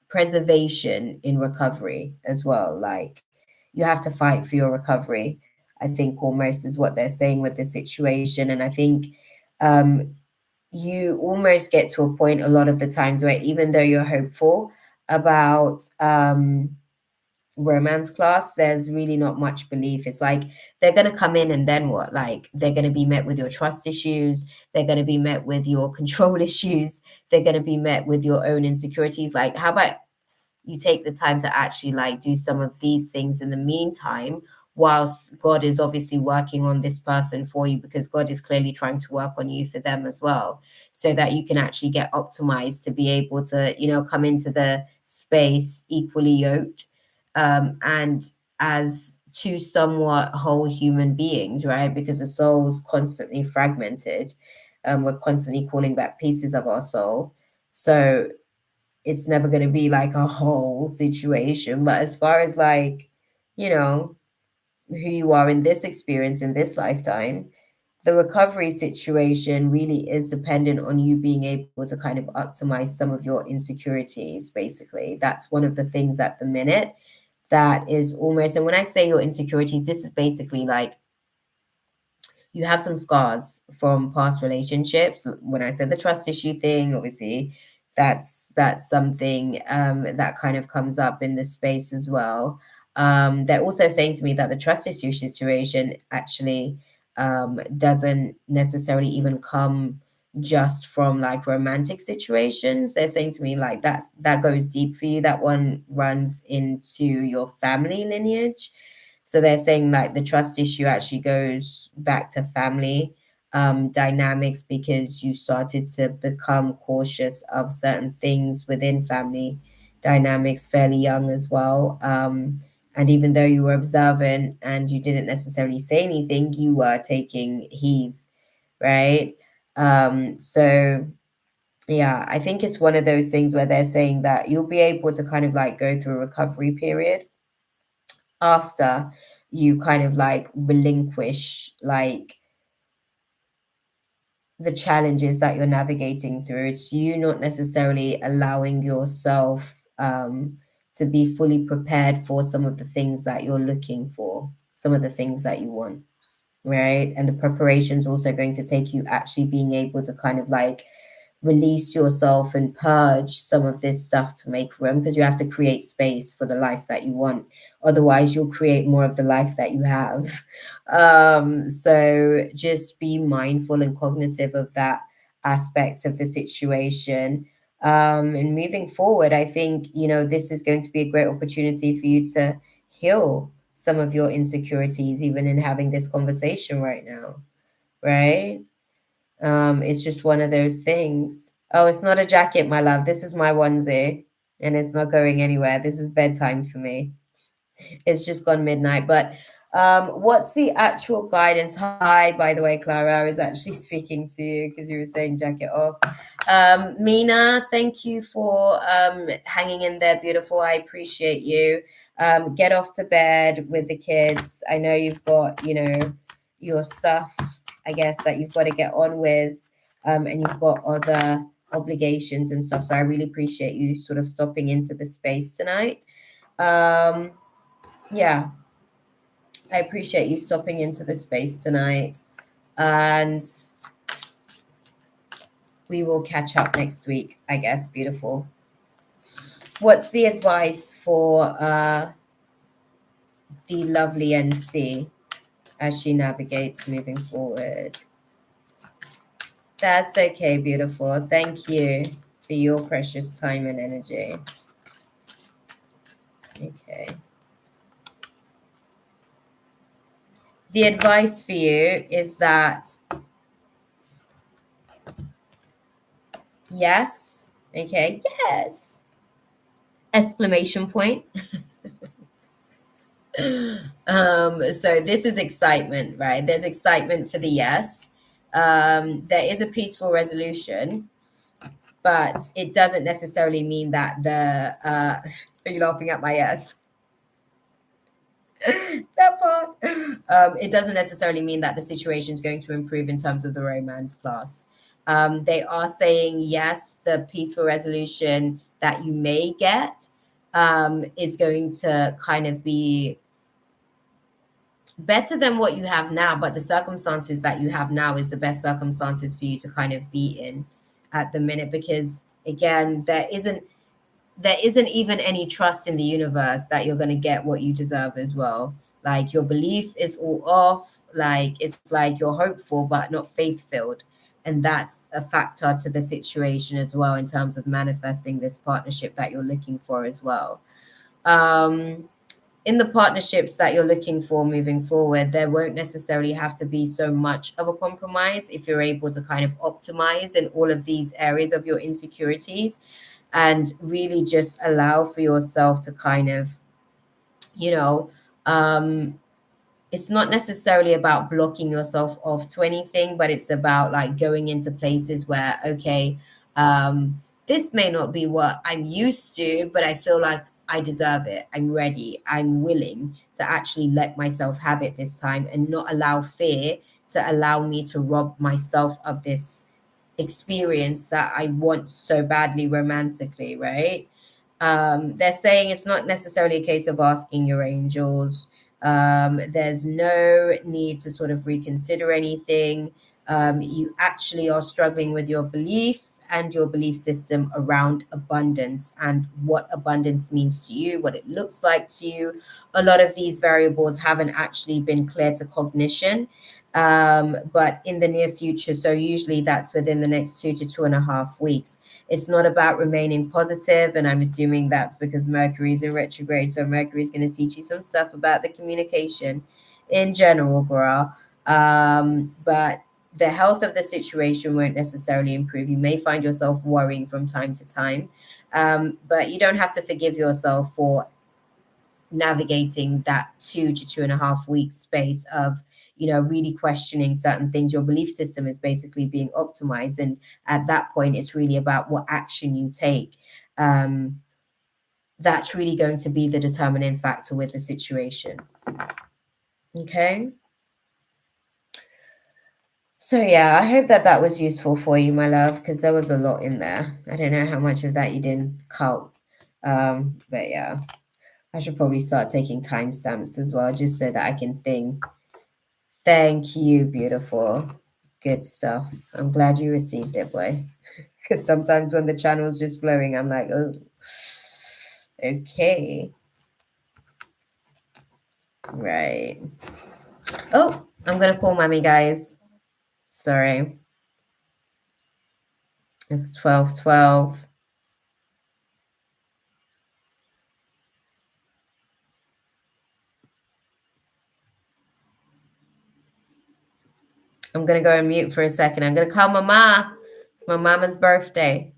preservation in recovery as well. Like you have to fight for your recovery, I think, almost is what they're saying with the situation. And I think um, you almost get to a point a lot of the times where even though you're hopeful about romance class, there's really not much belief. It's like they're going to come in and then what? Like they're going to be met with your trust issues. They're going to be met with your control issues. They're going to be met with your own insecurities. Like, how about you take the time to actually like do some of these things in the meantime, whilst God is obviously working on this person for you, because God is clearly trying to work on you for them as well, so that you can actually get optimized to be able to, come into the space equally yoked, and as two somewhat whole human beings, right? Because the soul's constantly fragmented. We're constantly calling back pieces of our soul. So it's never going to be like a whole situation. But as far as like, you know, who you are in this experience, in this lifetime, the recovery situation really is dependent on you being able to kind of optimize some of your insecurities, basically. That's one of the things at the minute that is almost, and when I say your insecurities, this is basically like you have some scars from past relationships. When I said the trust issue thing, obviously that's something that kind of comes up in this space as well. They're also saying to me that the trust issue situation actually doesn't necessarily even come just from like romantic situations. They're saying to me like that goes deep for you. That one runs into your family lineage. So they're saying like the trust issue actually goes back to family dynamics, because you started to become cautious of certain things within family dynamics fairly young as well. And even though you were observant and you didn't necessarily say anything, you were taking heed, right? So yeah, I think it's one of those things where they're saying that you'll be able to kind of like go through a recovery period after you kind of like relinquish like the challenges that you're navigating through. It's you not necessarily allowing yourself to be fully prepared for some of the things that you're looking for, some of the things that you want, right? And the preparation's also going to take you actually being able to kind of like release yourself and purge some of this stuff to make room, because you have to create space for the life that you want. Otherwise, you'll create more of the life that you have. So just be mindful and cognitive of that aspect of the situation. And moving forward, I think, this is going to be a great opportunity for you to heal some of your insecurities, even in having this conversation right now, right? It's just one of those things. Oh, it's not a jacket, my love. This is my onesie, and it's not going anywhere. This is bedtime for me. It's just gone midnight. But what's the actual guidance? Hi, by the way, Clara, I was actually speaking to you because you were saying jacket off. Mina, thank you for hanging in there, beautiful. I appreciate you. Get off to bed with the kids. I know you've got, your stuff, I guess, that you've got to get on with, and you've got other obligations and stuff. So I really appreciate you sort of stopping into the space tonight. Yeah, I appreciate you stopping into the space tonight, and we will catch up next week, I guess. Beautiful. What's the advice for the lovely NC as she navigates moving forward? That's okay, beautiful. Thank you for your precious time and energy. Okay. The advice for you is that yes, okay, yes, exclamation point. So this is excitement, right? There's excitement for the yes. There is a peaceful resolution, but it doesn't necessarily mean that are you laughing at my yes? That part. It doesn't necessarily mean that the situation is going to improve in terms of the romance class. They are saying, yes, the peaceful resolution that you may get is going to kind of be better than what you have now, but the circumstances that you have now is the best circumstances for you to kind of be in at the minute, because again, there isn't even any trust in the universe that you're going to get what you deserve as well. Like your belief is all off. Like it's like you're hopeful but not faith filled, and that's a factor to the situation as well in terms of manifesting this partnership that you're looking for as well. In the partnerships that you're looking for moving forward, there won't necessarily have to be so much of a compromise if you're able to kind of optimize in all of these areas of your insecurities and really just allow for yourself to kind of, you know, it's not necessarily about blocking yourself off to anything, but it's about like going into places where, okay, this may not be what I'm used to, but I feel like I deserve it. I'm ready. I'm willing to actually let myself have it this time and not allow fear to allow me to rob myself of this experience that I want so badly romantically, right? They're saying it's not necessarily a case of asking your angels. There's no need to sort of reconsider anything. You actually are struggling with your belief and your belief system around abundance and what abundance means to you, what it looks like to you. A lot of these variables haven't actually been clear to cognition, but in the near future, so usually that's within the next 2 to 2.5 weeks. It's not about remaining positive, and I'm assuming that's because Mercury's in retrograde, so Mercury's going to teach you some stuff about the communication in general, girl. But the health of the situation won't necessarily improve. You may find yourself worrying from time to time, but you don't have to forgive yourself for navigating that 2 to 2.5 week space of, really questioning certain things. Your belief system is basically being optimized. And at that point, it's really about what action you take. That's really going to be the determining factor with the situation. Okay. So yeah, I hope that was useful for you, my love, because there was a lot in there. I don't know how much of that you didn't count. But yeah, I should probably start taking timestamps as well, just so that I can think. Thank you, beautiful. Good stuff. I'm glad you received it, boy. Because sometimes when the channel's just flowing, I'm like, oh, okay. Right. Oh, I'm going to call mommy, guys. Sorry. It's 12:12. I'm going to go on mute for a second. I'm going to call mama. It's my mama's birthday.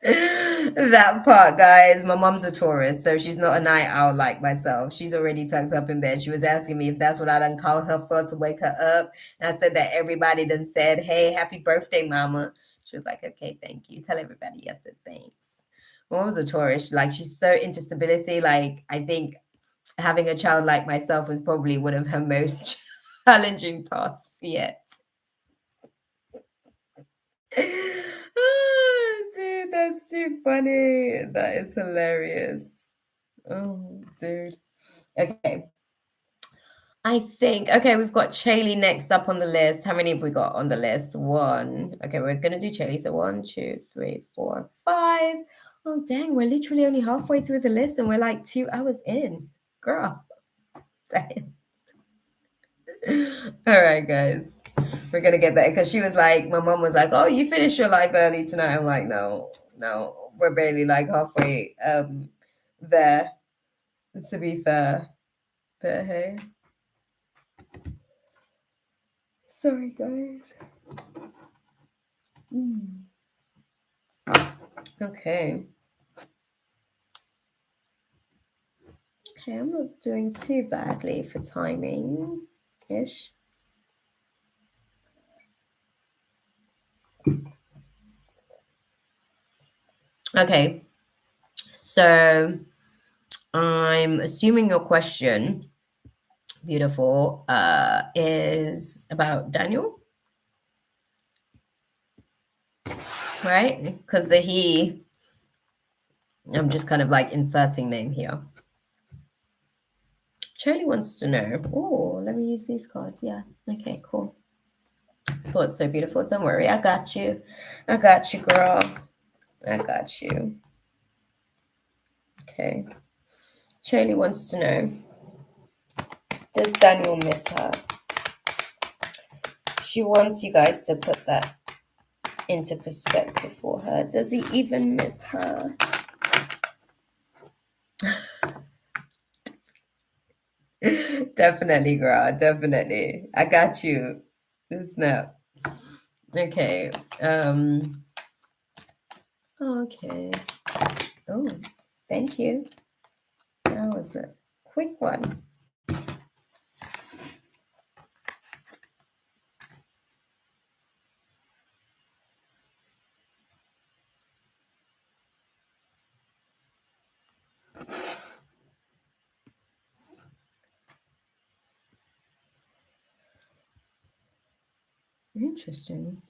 That part, guys. My mom's a Taurus, so she's not a night owl like myself. She's already tucked up in bed. She was asking me if that's what I done called her for to wake her up. And I said that everybody done said, "Hey, happy birthday, mama." She was like, "Okay, thank you. Tell everybody I said thanks." My mom's a Taurus. Like, she's so into stability. Like, I think having a child like myself was probably one of her most challenging tasks yet. Oh, dude, that's too funny. That is hilarious. Oh, dude. Okay. I think, okay, we've got Chaley next up on the list. How many have we got on the list? One. Okay, we're going to do Chaley. So 1, 2, 3, 4, 5. Oh, dang. We're literally only halfway through the list and we're like 2 hours in. Girl. Damn. All right, guys. We're gonna get better because she was like, my mom was like, "Oh, you finished your life early tonight." I'm like, no, we're barely like halfway there. To be fair, but hey, sorry guys. Okay. Okay, I'm not doing too badly for timing ish. Okay, so I'm assuming your question, beautiful, is about Daniel, right? Because I'm just kind of like inserting name here. Charlie wants to know. Oh, let me use these cards. Yeah. Okay, cool. Thought so beautiful. Don't worry. I got you. I got you, girl. I got you. Okay. Charlie wants to know, does Daniel miss her? She wants you guys to put that into perspective for her. Does he even miss her? Definitely, girl. Definitely. I got you. Snap. Okay. Okay. Oh, thank you. That was a quick one. Interesting.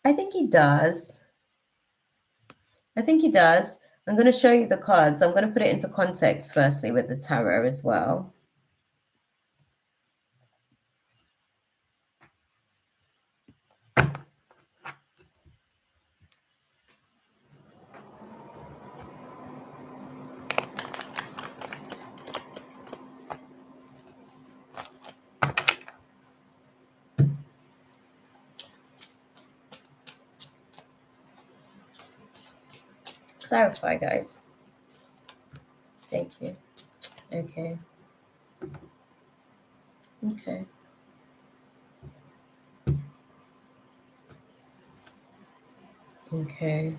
I think he does. I think he does. I'm going to show you the cards. I'm going to put it into context firstly with the tarot as well. Clarify, guys. Thank you. Okay. Okay. Okay.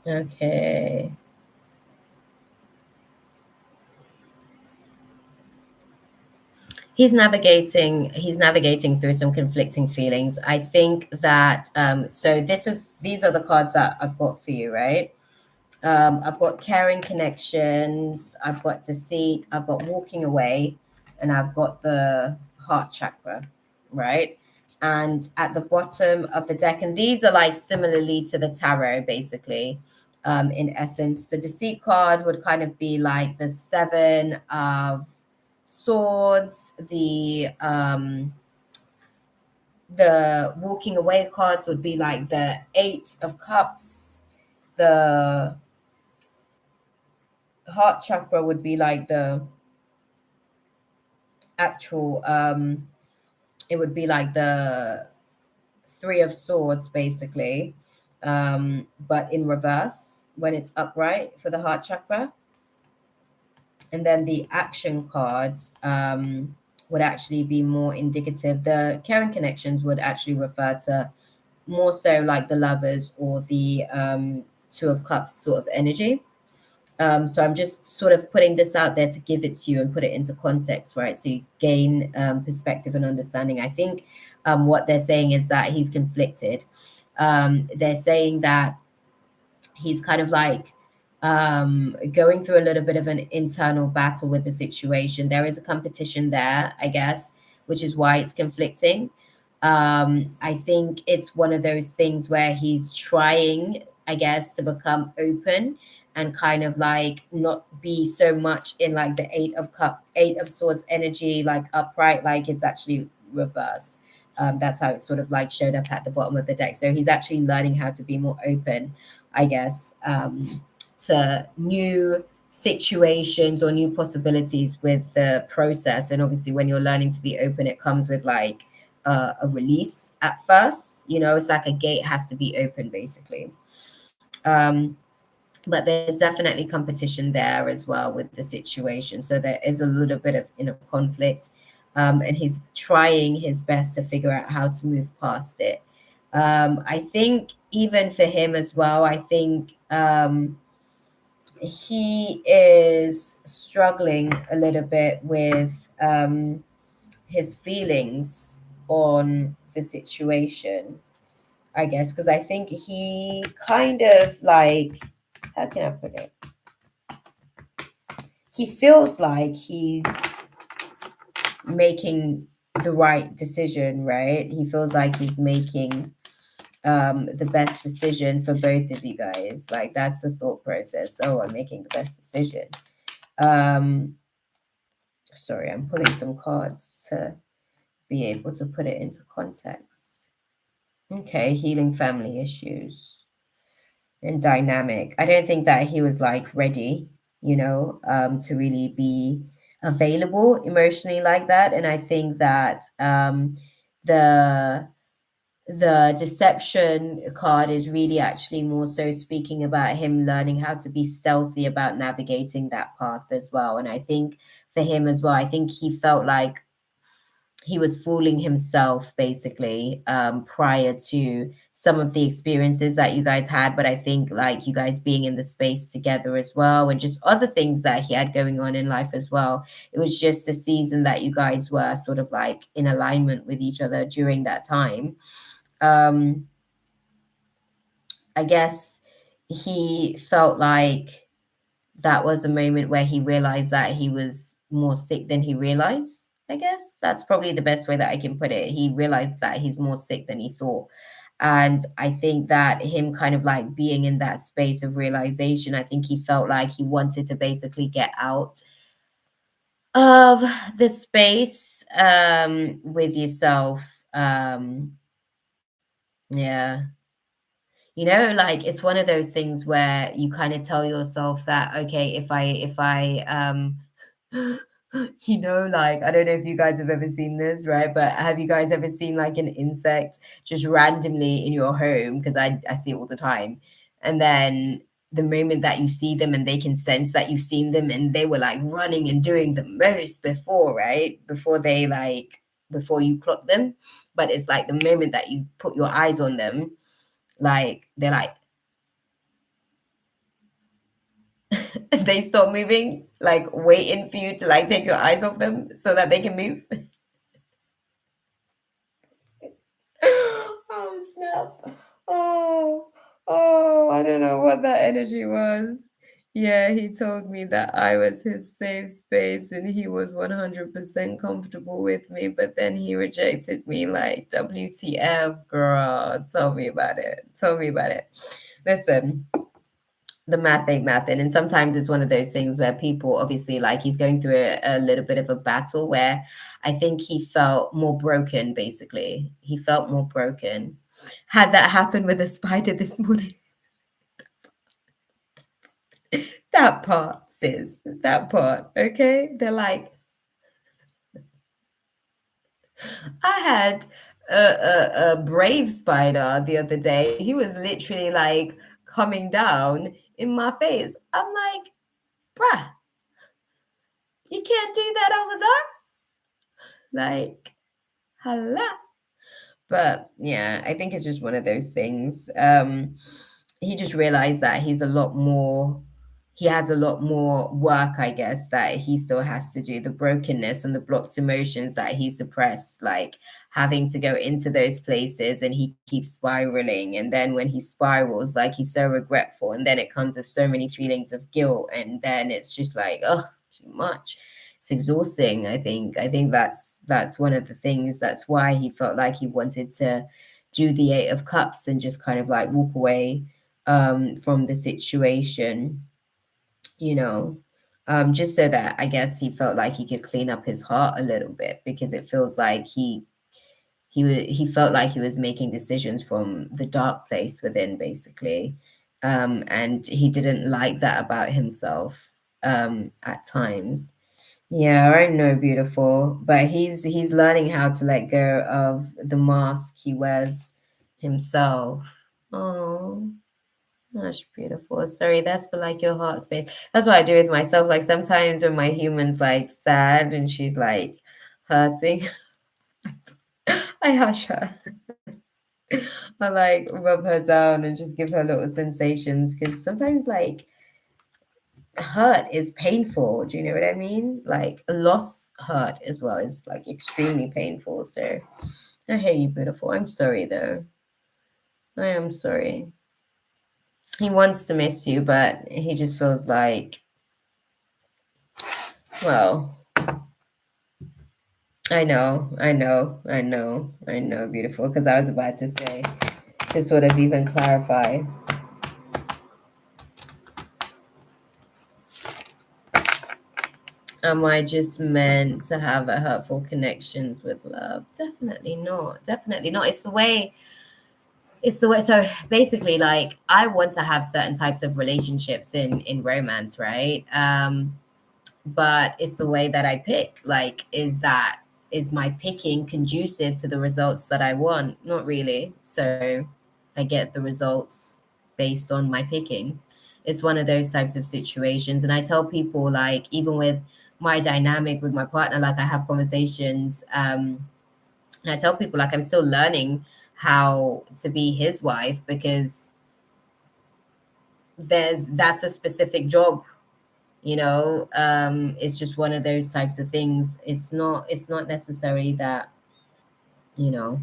Okay. He's navigating through some conflicting feelings. I think that so these are the cards that I've got for you, right? I've got caring connections, I've got deceit, I've got walking away, and I've got the heart chakra, right? And at the bottom of the deck, and these are like similarly to the tarot, basically. In essence, the deceit card would kind of be like the seven of swords, the walking away cards would be like the eight of cups, the heart chakra would be like the actual it would be like the three of swords basically, but in reverse when it's upright for the heart chakra. And then the action cards would actually be more indicative. The caring connections would actually refer to more so like the lovers or the two of cups sort of energy. So I'm just sort of putting this out there to give it to you and put it into context, right? So you gain perspective and understanding. I think what they're saying is that he's conflicted. They're saying that he's kind of like going through a little bit of an internal battle with the situation. There is a competition there, I guess, which is why it's conflicting. I think it's one of those things where he's trying, I guess, to become open and kind of like not be so much in like the eight of swords energy, like upright, like it's actually reverse. That's how it sort of like showed up at the bottom of the deck. So he's actually learning how to be more open, I guess, to new situations or new possibilities with the process. And obviously, when you're learning to be open, it comes with like a release at first. You know, it's like a gate has to be open, basically. But there's definitely competition there as well with the situation. So there is a little bit of inner conflict. And he's trying his best to figure out how to move past it. I think even for him as well, I think he is struggling a little bit with his feelings on the situation, I guess, because I think he kind of like, how can I put it? He feels like he's making the right decision, right? He feels like he's making the best decision for both of you guys. Like that's the thought process. Oh, I'm making the best decision. Sorry, I'm pulling some cards to be able to put it into context. Okay, healing family issues and dynamic. I don't think that he was like ready, to really be available emotionally like that. And I think that the the deception card is really actually more so speaking about him learning how to be stealthy about navigating that path as well. And I think for him as well, I think he felt like he was fooling himself basically prior to some of the experiences that you guys had. But I think like you guys being in the space together as well and just other things that he had going on in life as well, it was just a season that you guys were sort of like in alignment with each other during that time. I guess he felt like that was a moment where he realized that he was more sick than he realized, I guess that's probably the best way that I can put it. He realized that he's more sick than he thought. And I think that him kind of like being in that space of realization, I think he felt like he wanted to basically get out of the space with yourself. Yeah. Like it's one of those things where you kind of tell yourself that, okay, if I like I don't know if you guys have ever seen this, right? But have you guys ever seen like an insect just randomly in your home? Because I see it all the time. And then the moment that you see them and they can sense that you've seen them and they were like running and doing the most before, right? Before you clock them. But it's like the moment that you put your eyes on them, like they're like they stop moving, like waiting for you to like take your eyes off them so that they can move. Oh snap. Oh, I don't know what that energy was. Yeah, he told me that I was his safe space and he was 100% comfortable with me, but then he rejected me like WTF, girl. Tell me about it. Tell me about it. Listen, the math ain't mathing. And sometimes it's one of those things where people obviously like he's going through a little bit of a battle where I think he felt more broken, basically. He felt more broken. Had that happened with a spider this morning. That part, sis. That part. Okay. They're like, I had a brave spider the other day. He was literally like coming down in my face. I'm like, bruh, you can't do that over there. Like, hello. But yeah, I think it's just one of those things. He just realized that he has a lot more work, I guess, that he still has to do. The brokenness and the blocked emotions that he suppressed, like having to go into those places and he keeps spiraling. And then when he spirals, like he's so regretful. And then it comes with so many feelings of guilt. And then it's just like, oh, too much. It's exhausting. I think that's one of the things. That's why he felt like he wanted to do the Eight of Cups and just kind of like walk away from the situation, you know, just so that I guess he felt like he could clean up his heart a little bit, because it feels like he felt like he was making decisions from the dark place within, basically, and he didn't like that about himself at times. Yeah, I know, beautiful. But he's learning how to let go of the mask he wears himself. Oh, that's beautiful. Sorry, that's for like your heart space. That's what I do with myself. Like sometimes when my human's like sad and she's like hurting, I hush her. I like rub her down and just give her little sensations, because sometimes like hurt is painful. Do you know what I mean? Like loss hurt as well is like extremely painful. So I hear you, beautiful. I'm sorry though. I am sorry. He wants to miss you, but he just feels like, well, I know, beautiful. Because I was about to say, to sort of even clarify, am I just meant to have a hurtful connections with love? Definitely not. Definitely not. It's the way. So basically, like I want to have certain types of relationships in romance, right? But it's the way that I pick. Like, is my picking conducive to the results that I want? Not really. So I get the results based on my picking. It's one of those types of situations. And I tell people, like, even with my dynamic with my partner, like I have conversations, and I tell people like I'm still learning how to be his wife, because that's a specific job. It's just one of those types of things. It's not necessary that you know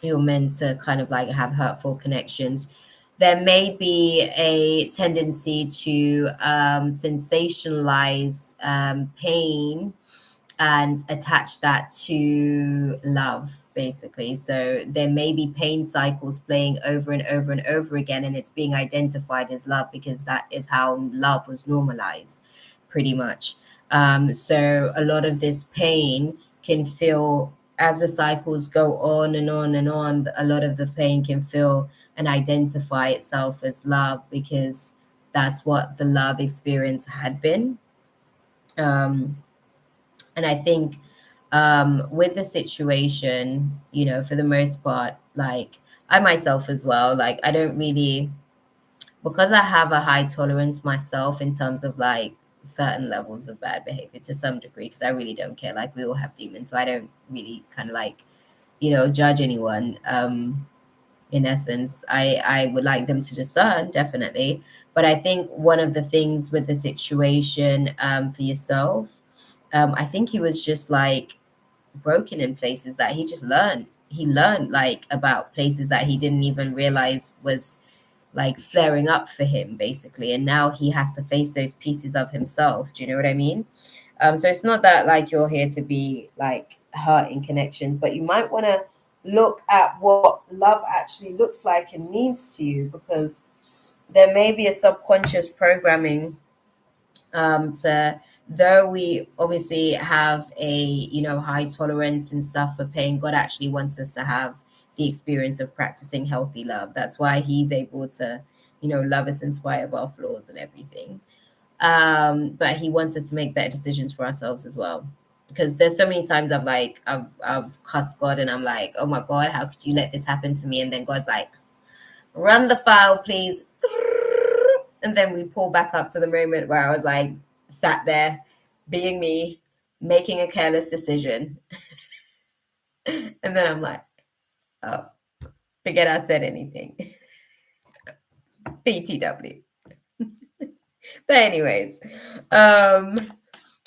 you're meant to kind of like have hurtful connections. There may be a tendency to sensationalize pain, and attach that to love, basically. So there may be pain cycles playing over and over and over again, and it's being identified as love because that is how love was normalized, pretty much. So a lot of this pain can feel, as the cycles go on and on and on, a lot of the pain can feel and identify itself as love because that's what the love experience had been. And I think with the situation, for the most part, like I myself as well, like I don't really, because I have a high tolerance myself in terms of like certain levels of bad behavior to some degree, because I really don't care. Like we all have demons, so I don't really kind of like, judge anyone. In essence, I would like them to discern, definitely. But I think one of the things with the situation for yourself, I think he was just like broken in places that he just learned. He learned like about places that he didn't even realize was like flaring up for him, basically. And now he has to face those pieces of himself. Do you know what I mean? So it's not that like you're here to be like hurt in connection, but you might want to look at what love actually looks like and means to you, because there may be a subconscious programming to, though we obviously have a high tolerance and stuff for pain, God actually wants us to have the experience of practicing healthy love. That's why he's able to love us in spite of our flaws and everything. But he wants us to make better decisions for ourselves as well, because there's so many times I've cussed God and I'm like, oh my God, how could you let this happen to me? And then God's like, run the file please. And then we pull back up to the moment where I was like sat there being me, making a careless decision. And then I'm like, oh, forget I said anything. BTW. But anyways,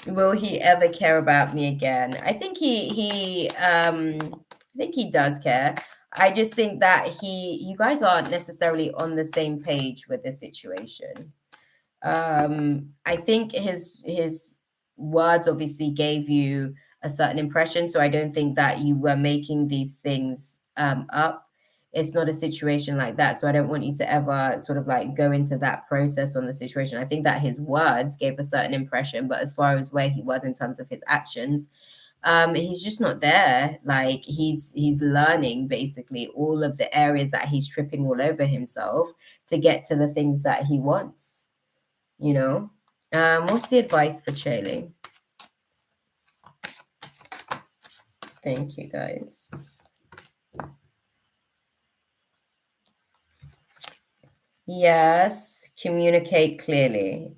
will he ever care about me again? I think he does care. I just think that you guys aren't necessarily on the same page with the situation. I think his words obviously gave you a certain impression, so I don't think that you were making these things up. It's not a situation like that, so I don't want you to ever sort of like go into that process on the situation. I think that his words gave a certain impression, but as far as where he was in terms of his actions, he's just not there. Like he's learning basically all of the areas that he's tripping all over himself to get to the things that he wants. What's the advice for Chailing? Thank you, guys. Yes, communicate clearly,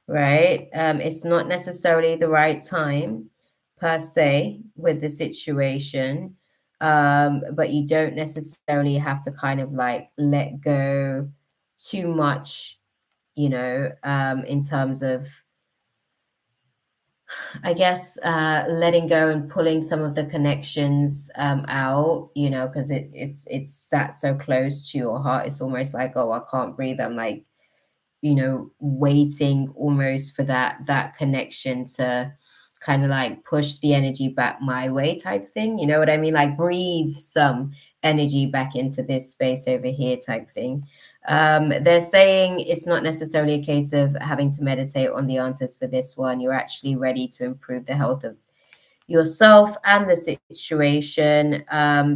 right? It's not necessarily the right time per se with the situation, but you don't necessarily have to kind of like let go too much, in terms of, I guess, letting go and pulling some of the connections out, because it's sat so close to your heart. It's almost like, oh, I can't breathe. I'm like, waiting almost for that connection to kind of like push the energy back my way type thing. You know what I mean? Like breathe some energy back into this space over here type thing. They're saying it's not necessarily a case of having to meditate on the answers for this one. You're actually ready to improve the health of yourself and the situation.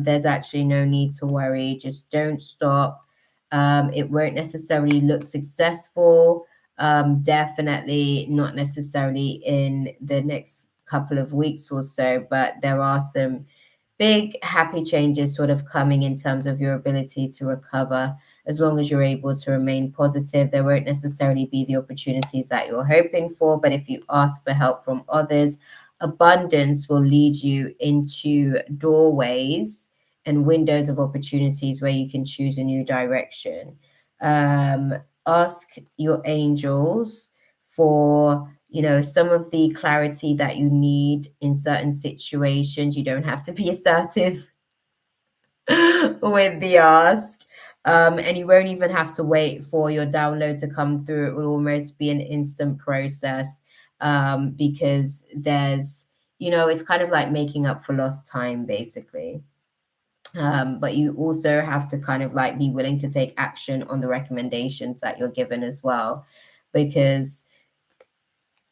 There's actually no need to worry. Just don't stop. It won't necessarily look successful. Definitely not necessarily in the next couple of weeks or so, but there are some big happy changes sort of coming in terms of your ability to recover. As long as you're able to remain positive, there won't necessarily be the opportunities that you're hoping for, but if you ask for help from others, abundance will lead you into doorways and windows of opportunities where you can choose a new direction. Ask your angels for some of the clarity that you need in certain situations. You don't have to be assertive with the ask. And you won't even have to wait for your download to come through. It will almost be an instant process, because there's it's kind of like making up for lost time, basically. But you also have to kind of like be willing to take action on the recommendations that you're given as well, because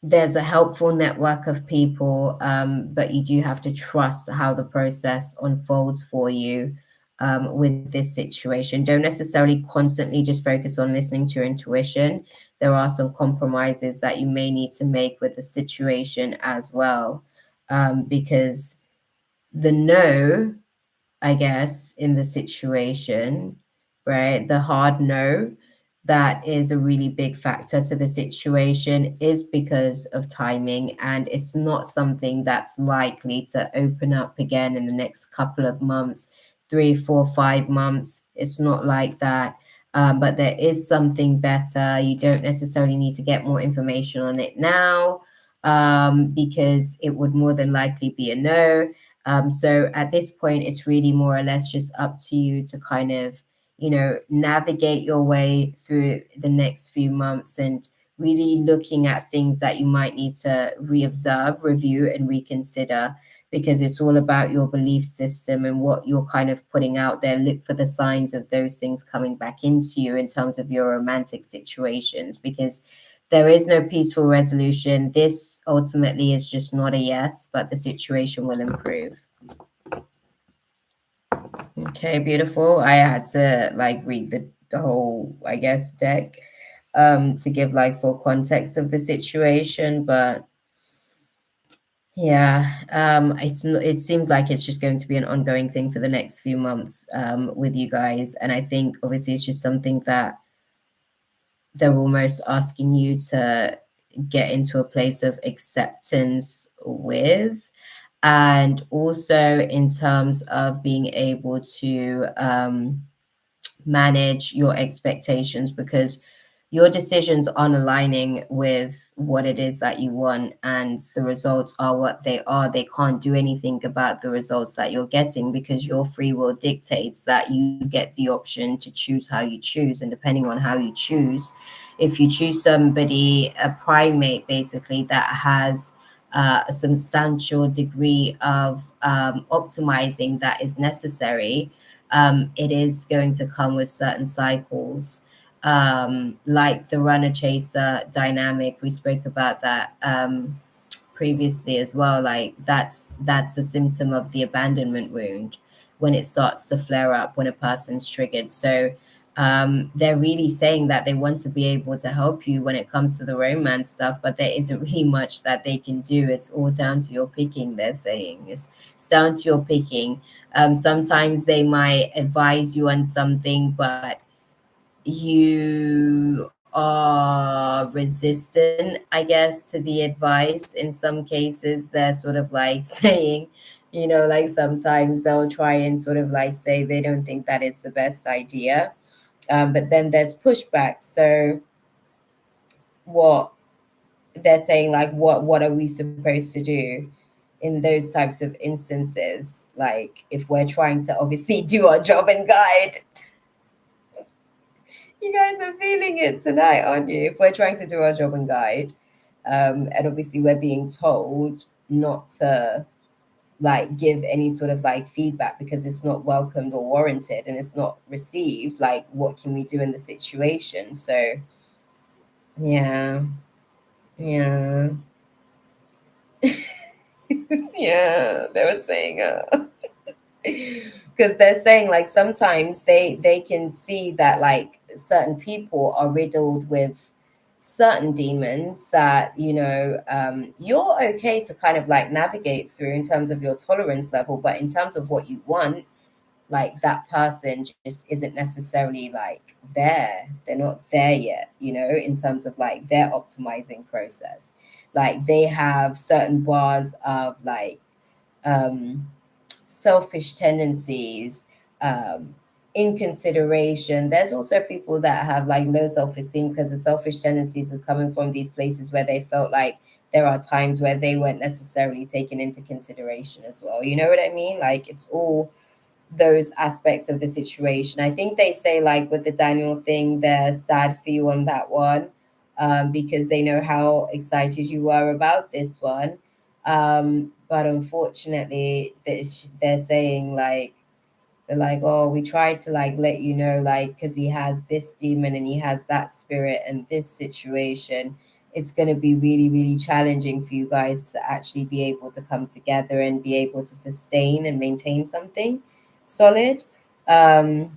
there's a helpful network of people, but you do have to trust how the process unfolds for you with this situation. Don't necessarily constantly just focus on listening to your intuition. There are some compromises that you may need to make with the situation as well, because the no, I guess, in the situation, right? The hard no that is a really big factor to the situation is because of timing, and it's not something that's likely to open up again in the next couple of months, 3, 4, 5 months. It's not like that. But there is something better. You don't necessarily need to get more information on it now, because it would more than likely be a no. So at this point, it's really more or less just up to you to kind of, navigate your way through the next few months and really looking at things that you might need to reobserve, review, and reconsider, because it's all about your belief system and what you're kind of putting out there. Look for the signs of those things coming back into you in terms of your romantic situations, because there is no peaceful resolution. This ultimately is just not a yes, but the situation will improve. Okay, beautiful. I had to like read the whole, I guess, deck to give like full context of the situation, but yeah, it seems like it's just going to be an ongoing thing for the next few months with you guys, and I think obviously it's just something that they're almost asking you to get into a place of acceptance with. And also in terms of being able to manage your expectations, because your decisions aren't aligning with what it is that you want, and the results are what they are. They can't do anything about the results that you're getting, because your free will dictates that you get the option to choose how you choose. And depending on how you choose, if you choose somebody, a primate basically, that has a substantial degree of optimizing that is necessary, it is going to come with certain cycles, like the runner chaser dynamic. We spoke about that previously as well. Like that's a symptom of the abandonment wound when it starts to flare up when a person's triggered. So they're really saying that they want to be able to help you when it comes to the romance stuff, but there isn't really much that they can do. It's all down to your picking, they're saying. It's down to your picking. Sometimes they might advise you on something, but you are resistant, I guess, to the advice. In some cases, they're sort of like saying, like sometimes they'll try and sort of like say they don't think that it's the best idea. But then there's pushback. So what they're saying, like, what are we supposed to do in those types of instances? Like, if we're trying to obviously do our job and guide, you guys are feeling it tonight, aren't you? If we're trying to do our job and guide, and obviously we're being told not to like give any sort of like feedback because it's not welcomed or warranted and it's not received, like what can we do in the situation? So yeah. Yeah. Yeah, they were saying because they're saying like sometimes they can see that like certain people are riddled with certain demons that you're okay to kind of like navigate through in terms of your tolerance level, but in terms of what you want, like that person just isn't necessarily like there. They're not there yet, in terms of like their optimizing process. Like they have certain bars of like um selfish tendencies, inconsideration. There's also people that have like low self-esteem because the selfish tendencies are coming from these places where they felt like there are times where they weren't necessarily taken into consideration as well. You know what I mean? Like it's all those aspects of the situation. I think they say like with the Daniel thing, they're sad for you on that one, because they know how excited you were about this one. But unfortunately, they're saying like, they're like, oh, we tried to like let you know, like, because he has this demon and he has that spirit and this situation, it's going to be really, really challenging for you guys to actually be able to come together and be able to sustain and maintain something solid. Um,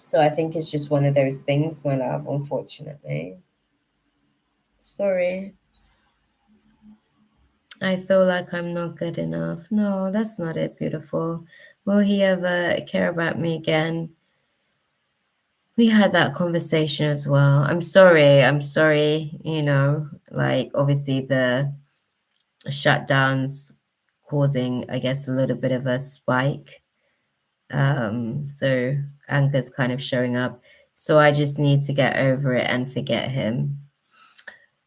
so I think it's just one of those things, my love, unfortunately. Sorry. I feel like I'm not good enough. No, that's not it, beautiful. Will he ever care about me again? We had that conversation as well. I'm sorry. I'm sorry. Like obviously the shutdowns causing, I guess, a little bit of a spike. So anger's kind of showing up. So I just need to get over it and forget him.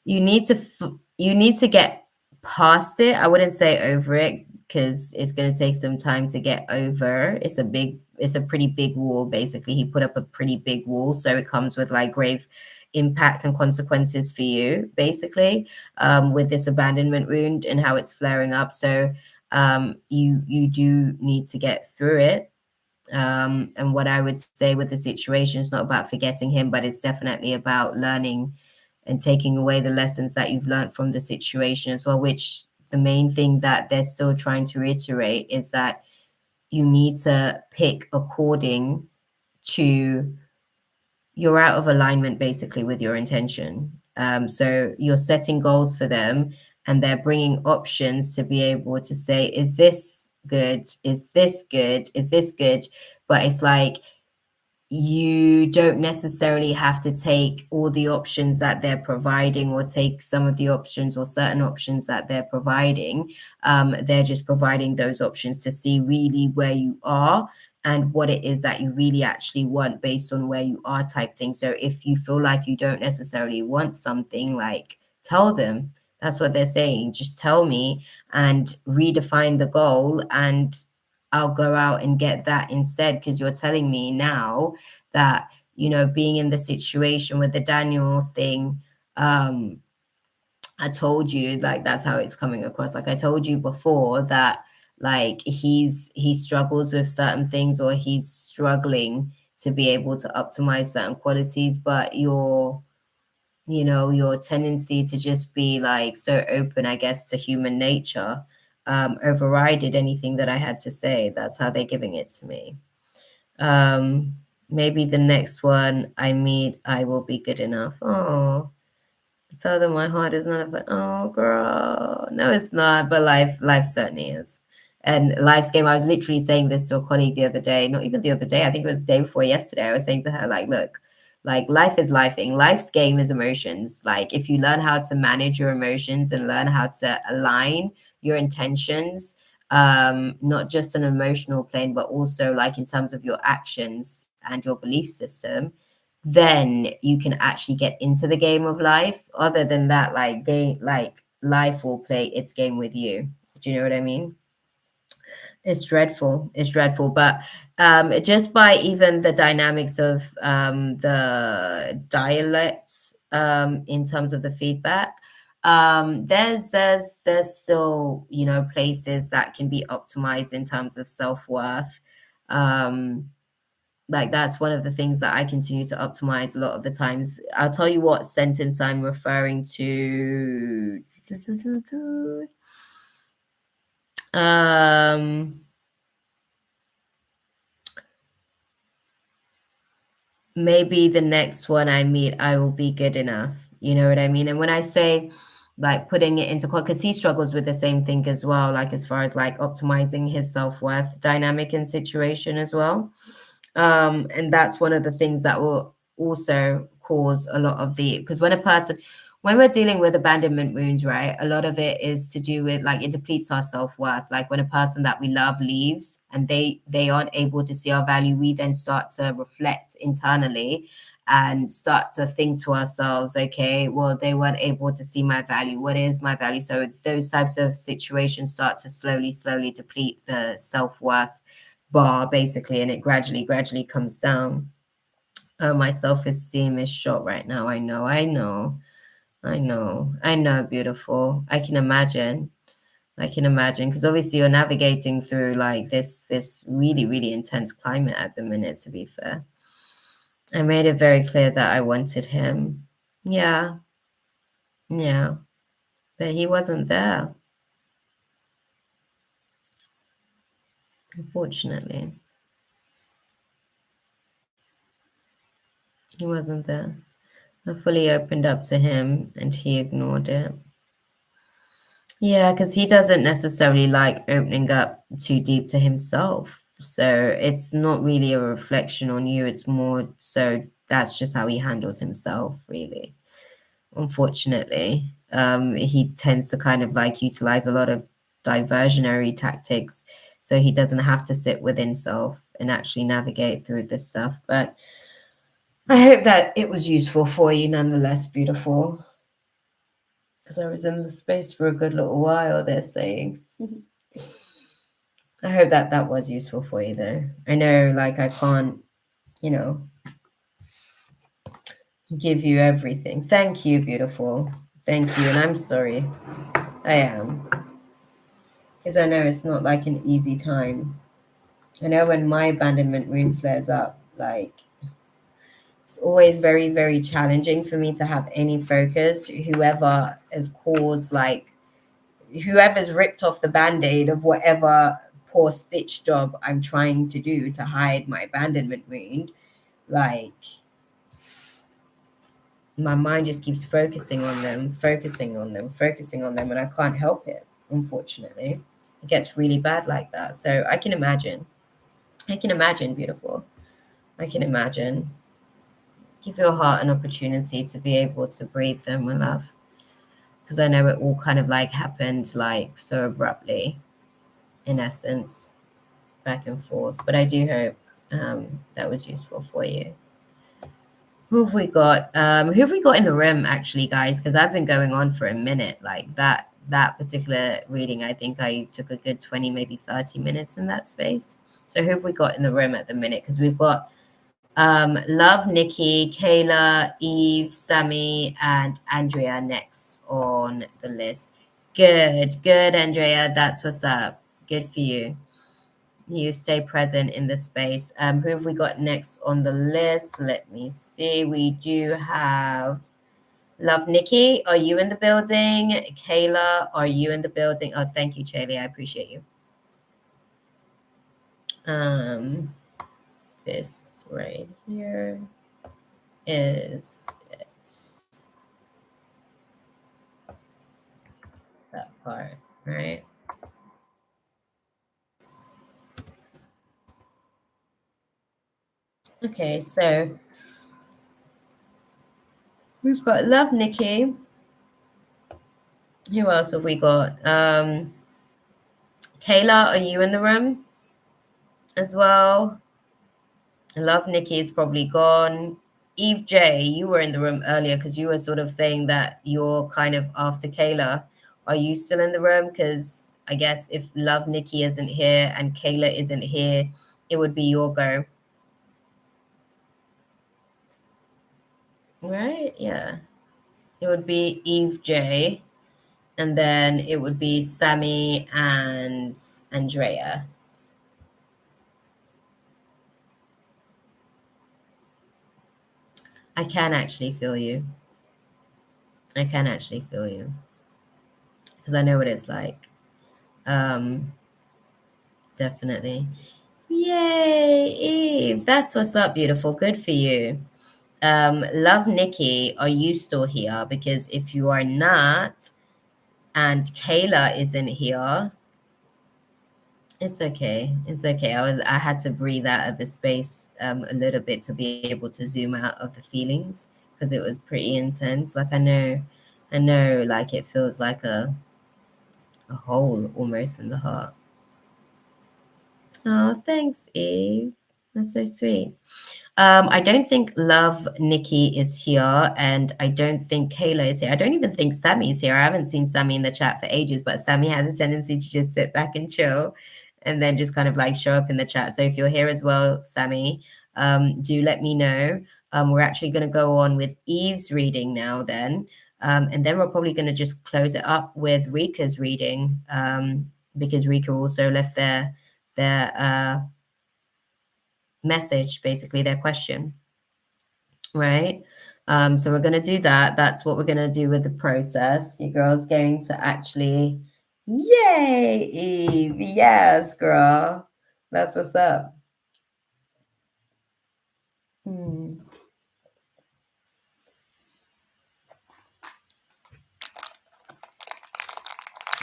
You need to get past it. I wouldn't say over it because it's going to take some time to get over. It's a pretty big wall. Basically, he put up a pretty big wall, so it comes with like grave impact and consequences for you, basically, with this abandonment wound and how it's flaring up. So you do need to get through it. And what I would say with the situation is not about forgetting him, but it's definitely about learning and taking away the lessons that you've learned from the situation as well, which the main thing that they're still trying to reiterate is that you need to pick according to you're out of alignment basically with your intention. So you're setting goals for them and they're bringing options to be able to say, is this good? Is this good? Is this good? But it's like, you don't necessarily have to take all the options that they're providing or take some of the options or certain options that they're providing. They're just providing those options to see really where you are and what it is that you really actually want based on where you are type thing. So if you feel like you don't necessarily want something, like tell them. That's what they're saying. Just tell me and redefine the goal and I'll go out and get that instead, because you're telling me now that, being in the situation with the Daniel thing, I told you, like, that's how it's coming across. Like I told you before that, like, he struggles with certain things or he's struggling to be able to optimize certain qualities, but your tendency to just be like so open, I guess, to human nature, overrided anything that I had to say. That's how they're giving it to me. Maybe the next one I meet, I will be good enough. Oh, tell them my heart is not a, oh girl. No, it's not, but life certainly is. And life's game, I was literally saying this to a colleague the other day, not even the other day, I think it was the day before yesterday. I was saying to her, like, look, like life is lifing. Life's game is emotions. Like if you learn how to manage your emotions and learn how to align your intentions, not just an emotional plane, but also like in terms of your actions and your belief system, then you can actually get into the game of life. Other than that, like life will play its game with you. Do you know what I mean? It's dreadful. It's dreadful. But just by even the dynamics of the dialects, in terms of the feedback, there's still, places that can be optimized in terms of self-worth. Like that's one of the things that I continue to optimize a lot of the times. I'll tell you what sentence I'm referring to. Maybe the next one I meet, I will be good enough. You know what I mean? And when I say like putting it into, because he struggles with the same thing as well, like as far as like optimizing his self-worth dynamic and situation as well. And that's one of the things that will also cause a lot of the, because when we're dealing with abandonment wounds, right, a lot of it is to do with like it depletes our self-worth. Like when a person that we love leaves and they aren't able to see our value, we then start to reflect internally and start to think to ourselves, okay, well, they weren't able to see my value. What is my value? So those types of situations start to slowly deplete the self-worth bar, basically, and it gradually comes down. Oh, my self-esteem is shot right now. I know, beautiful. I can imagine. I can imagine, because obviously you're navigating through like this really, really intense climate at the minute, to be fair. I made it very clear that I wanted him. Yeah, yeah. But he wasn't there, unfortunately. He wasn't there. I fully opened up to him and he ignored it. Yeah, because he doesn't necessarily like opening up too deep to himself. So it's not really a reflection on you. It's more so that's just how he handles himself, really. Unfortunately, he tends to kind of like utilize a lot of diversionary tactics. So he doesn't have to sit with himself and actually navigate through this stuff. But I hope that it was useful for you nonetheless, beautiful. Because I was in the space for a good little while, they're saying. I hope that that was useful for you, though. I know, like, I can't, you know, give you everything. Thank you, beautiful. Thank you. And I'm sorry. I am. Because I know it's not like an easy time. I know when my abandonment wound flares up, like, it's always very, very challenging for me to have any focus. Whoever has caused, like, whoever's ripped off the band-aid of whatever poor stitch job I'm trying to do to hide my abandonment wound, like my mind just keeps focusing on them, focusing on them, focusing on them, and I can't help it, unfortunately. It gets really bad like that. So I can imagine. I can imagine, beautiful. I can imagine. Give your heart an opportunity to be able to breathe them, my love. Because I know it all kind of like happened like so abruptly, in essence, back and forth. But I do hope that was useful for you. Who have we got? Who have we got in the room, actually, guys? Because I've been going on for a minute. Like that particular reading, I think I took a good 20, maybe 30 minutes in that space. So who have we got in the room at the minute? Because we've got Love, Nikki, Kayla, Eve, Sammy, and Andrea next on the list. Good, Andrea. That's what's up. Good for you. You stay present in the space. Who have we got next on the list? Let me see. We do have Love, Nikki. Are you in the building? Kayla, are you in the building? Oh, thank you, Charlie. I appreciate you. This right here is it. That part, right? Okay, so we've got Love, Nikki. Who else have we got? Kayla, are you in the room as well? Love, Nikki is probably gone. Eve J, you were in the room earlier because you were sort of saying that you're kind of after Kayla. Are you still in the room? Because I guess if Love, Nikki isn't here and Kayla isn't here, it would be your go. Right? Yeah. It would be Eve J, and then it would be Sammy and Andrea. I can actually feel you. I can actually feel you. Because I know what it's like. Definitely. Yay, Eve. That's what's up, beautiful. Good for you. Love, Nikki, are you still here? Because if you are not, and Kayla isn't here, it's okay. It's okay. I had to breathe out of the space a little bit to be able to zoom out of the feelings because it was pretty intense. Like I know like it feels like a hole almost in the heart. Oh, thanks, Eve. That's so sweet. I don't think Love Nikki is here, and I don't think Kayla is here. I don't even think Sammy's here. I haven't seen Sammy in the chat for ages, but Sammy has a tendency to just sit back and chill and then just kind of like show up in the chat. So if you're here as well, Sammy, do let me know. We're actually going to go on with Eve's reading now then. And then we're probably going to just close it up with Rika's reading, because Rika also left their message, basically their question, right? So we're going to do that. That's what we're going to do with the process. Your girl's going to actually, yay, Eve. Yes, girl. That's what's up.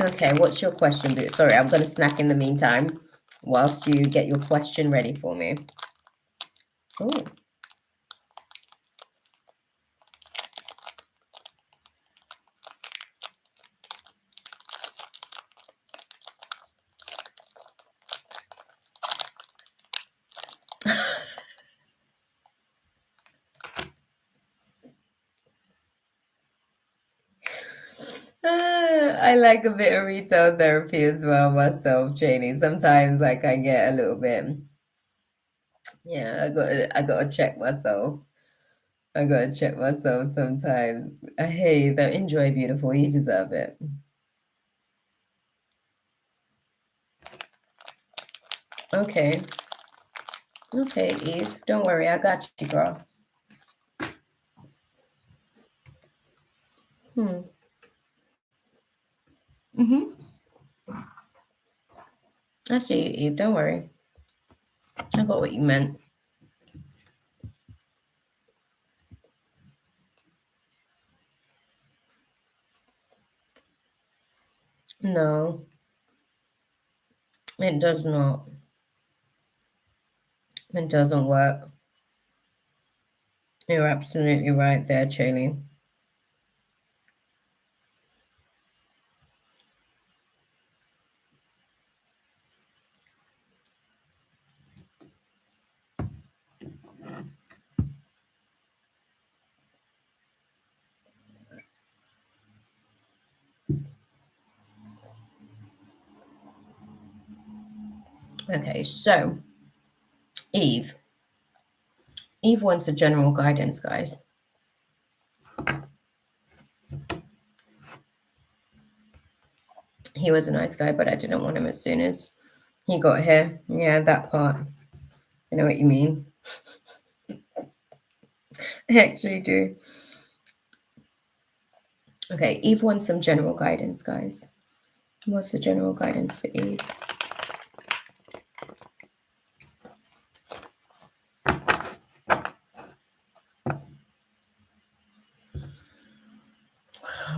Okay, what's your question, Boo? Sorry, I'm going to snack in the meantime whilst you get your question ready for me. Oh. I like a bit of retail therapy as well myself, Janie. Sometimes like I get a little bit, yeah, I gotta check myself. I gotta check myself sometimes. Hey, though, enjoy, beautiful. You deserve it. Okay. Okay, Eve. Don't worry, I got you, girl. Mm-hmm. I see you, Eve. Don't worry. I got what you meant. No, it does not. It doesn't work. You're absolutely right there, Chaley. Okay, so Eve. Eve wants a general guidance, guys. He was a nice guy, but I didn't want him as soon as he got here. Yeah, that part. I know what you mean. I actually do. Okay, Eve wants some general guidance, guys. What's the general guidance for Eve?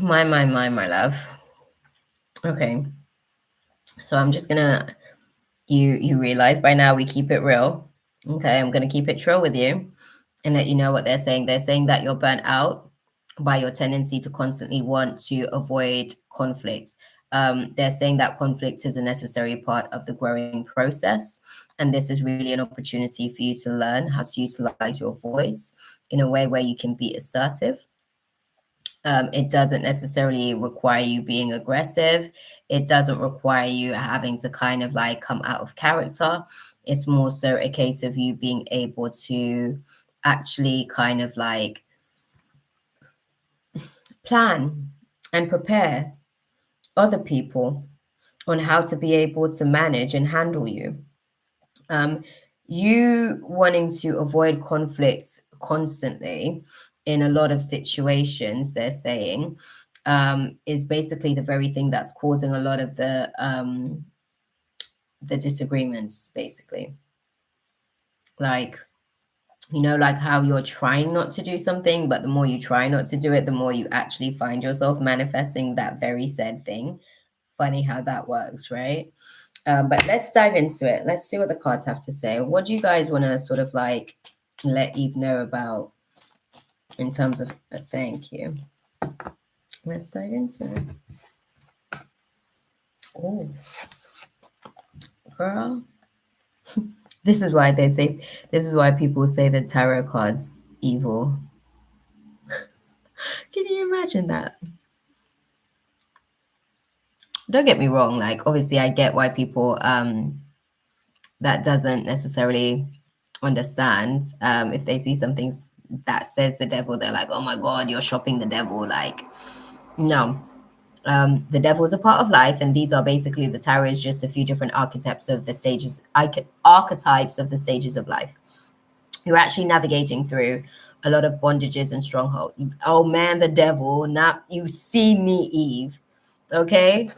My love. Okay. So I'm just gonna, you realize by now we keep it real. Okay, I'm gonna keep it real with you and let you know what they're saying. They're saying that you're burnt out by your tendency to constantly want to avoid conflict. They're saying that conflict is a necessary part of the growing process. And this is really an opportunity for you to learn how to utilize your voice in a way where you can be assertive. It doesn't necessarily require you being aggressive. It doesn't require you having to kind of like come out of character. It's more so a case of you being able to actually kind of like plan and prepare other people on how to be able to manage and handle you. You wanting to avoid conflict constantly in a lot of situations, they're saying, is basically the very thing that's causing a lot of the disagreements, basically. Like, you know, like how you're trying not to do something, but the more you try not to do it, the more you actually find yourself manifesting that very said thing. Funny how that works, right? But let's dive into it. Let's see what the cards have to say. What do you guys want to sort of like let Eve know about in terms of thank you? Let's dive into it. Oh, girl. This is why this is why people say the tarot cards evil. Can you imagine that? Don't get me wrong, like obviously I get why people that doesn't necessarily understand if they see something that says the devil, they're like, oh my God, you're shopping the devil. Like, no. The devil is a part of life, and these are basically the tarot is just a few different archetypes of the archetypes of the stages of life. You're actually navigating through a lot of bondages and stronghold. Oh man, the devil, not you see me, Eve. Okay,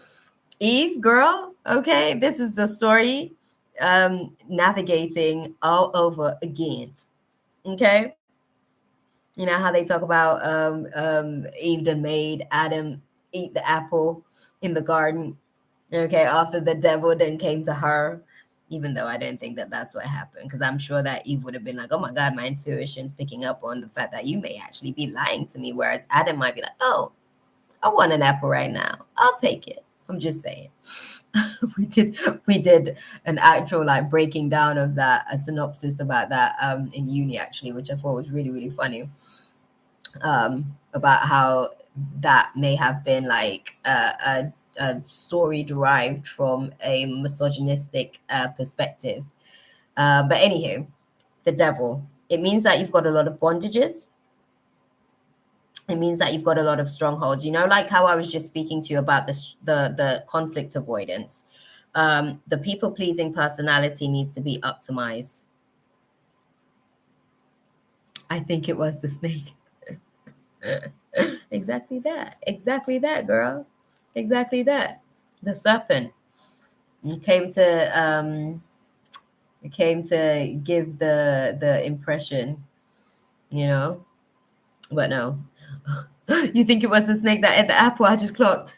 Eve, girl. Okay, this is the story. Navigating all over again. Okay, you know how they talk about Eve done made Adam eat the apple in the garden. Okay, after the devil then came to her, even though I don't think that that's what happened, because I'm sure that Eve would have been like, oh my God, my intuition's picking up on the fact that you may actually be lying to me. Whereas Adam might be like, oh, I want an apple right now. I'll take it. I'm just saying. we did an actual like breaking down of that, a synopsis about that in uni actually, which I thought was really, really funny. About how that may have been like a story derived from a misogynistic perspective. But anywho, the devil. It means that you've got a lot of bondages. It means that you've got a lot of strongholds. You know, like how I was just speaking to you about the conflict avoidance. The people pleasing personality needs to be optimized. I think it was the snake. Exactly that, girl. Exactly that. The serpent. It came to give the impression, you know. But no. You think it was the snake that ate the apple? I just clocked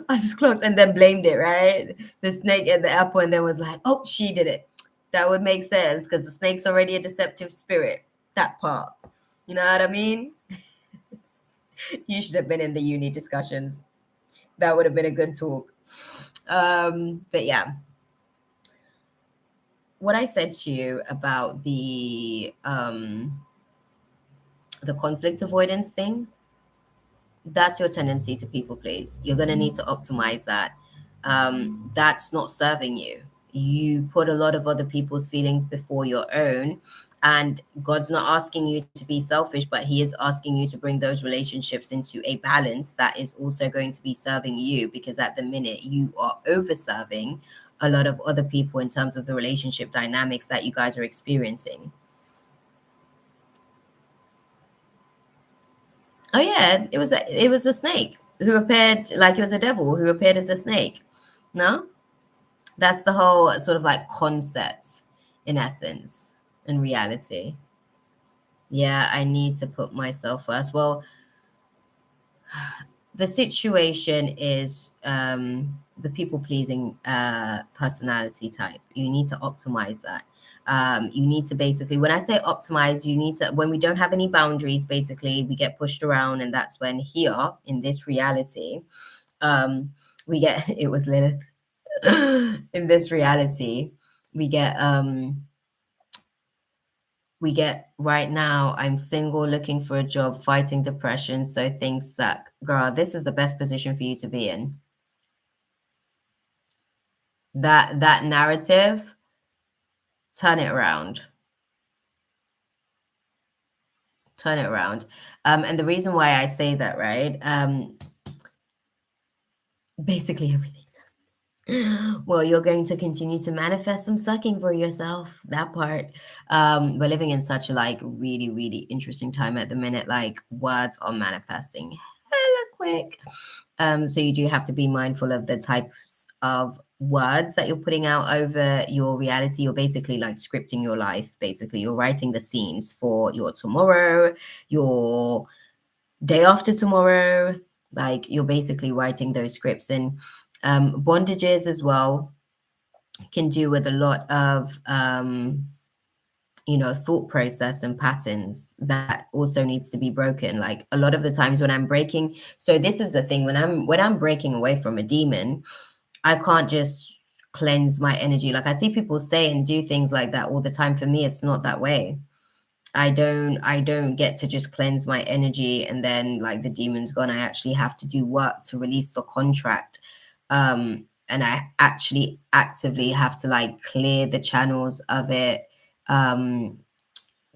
and then blamed it, right? The snake ate the apple and then was like, oh, she did it. That would make sense because the snake's already a deceptive spirit. That part. You know what I mean? You should have been in the uni discussions. That would have been a good talk. But yeah, what I said to you about the conflict avoidance thing, that's your tendency to people please. You're going to need to optimize that. That's not serving you. You put a lot of other people's feelings before your own, and God's not asking you to be selfish, but he is asking you to bring those relationships into a balance that is also going to be serving you, because at the minute you are over serving a lot of other people in terms of the relationship dynamics that you guys are experiencing. Oh yeah, it was a snake who appeared like it was a devil who appeared as a snake. No? That's the whole sort of like concept in essence, in reality. Yeah, I need to put myself first. Well, the situation is the people pleasing personality type. You need to optimize that. You need to basically, when I say optimize, you need to, when we don't have any boundaries, basically we get pushed around, and that's when here in this reality, we get it was Lilith. In this reality, we get right now, I'm single, looking for a job, fighting depression, so things suck. Girl, this is the best position for you to be in. That narrative, turn it around. Turn it around. And the reason why I say that, right? Basically everything sucks. Well, you're going to continue to manifest some sucking for yourself. That part. We're living in such a like really, really interesting time at the minute. Like words are manifesting hella quick. So you do have to be mindful of the types of words that you're putting out over your reality. You're basically like scripting your life. Basically, you're writing the scenes for your tomorrow, your day after tomorrow. Like you're basically writing those scripts. And bondages as well can do with a lot of thought process and patterns that also needs to be broken. Like a lot of the times when I'm breaking, so this is the thing, when I'm breaking away from a demon, I can't just cleanse my energy. Like I see people say and do things like that all the time. For me, it's not that way. I don't get to just cleanse my energy and then like the demon's gone. I actually have to do work to release the contract. And I actually actively have to like clear the channels of it,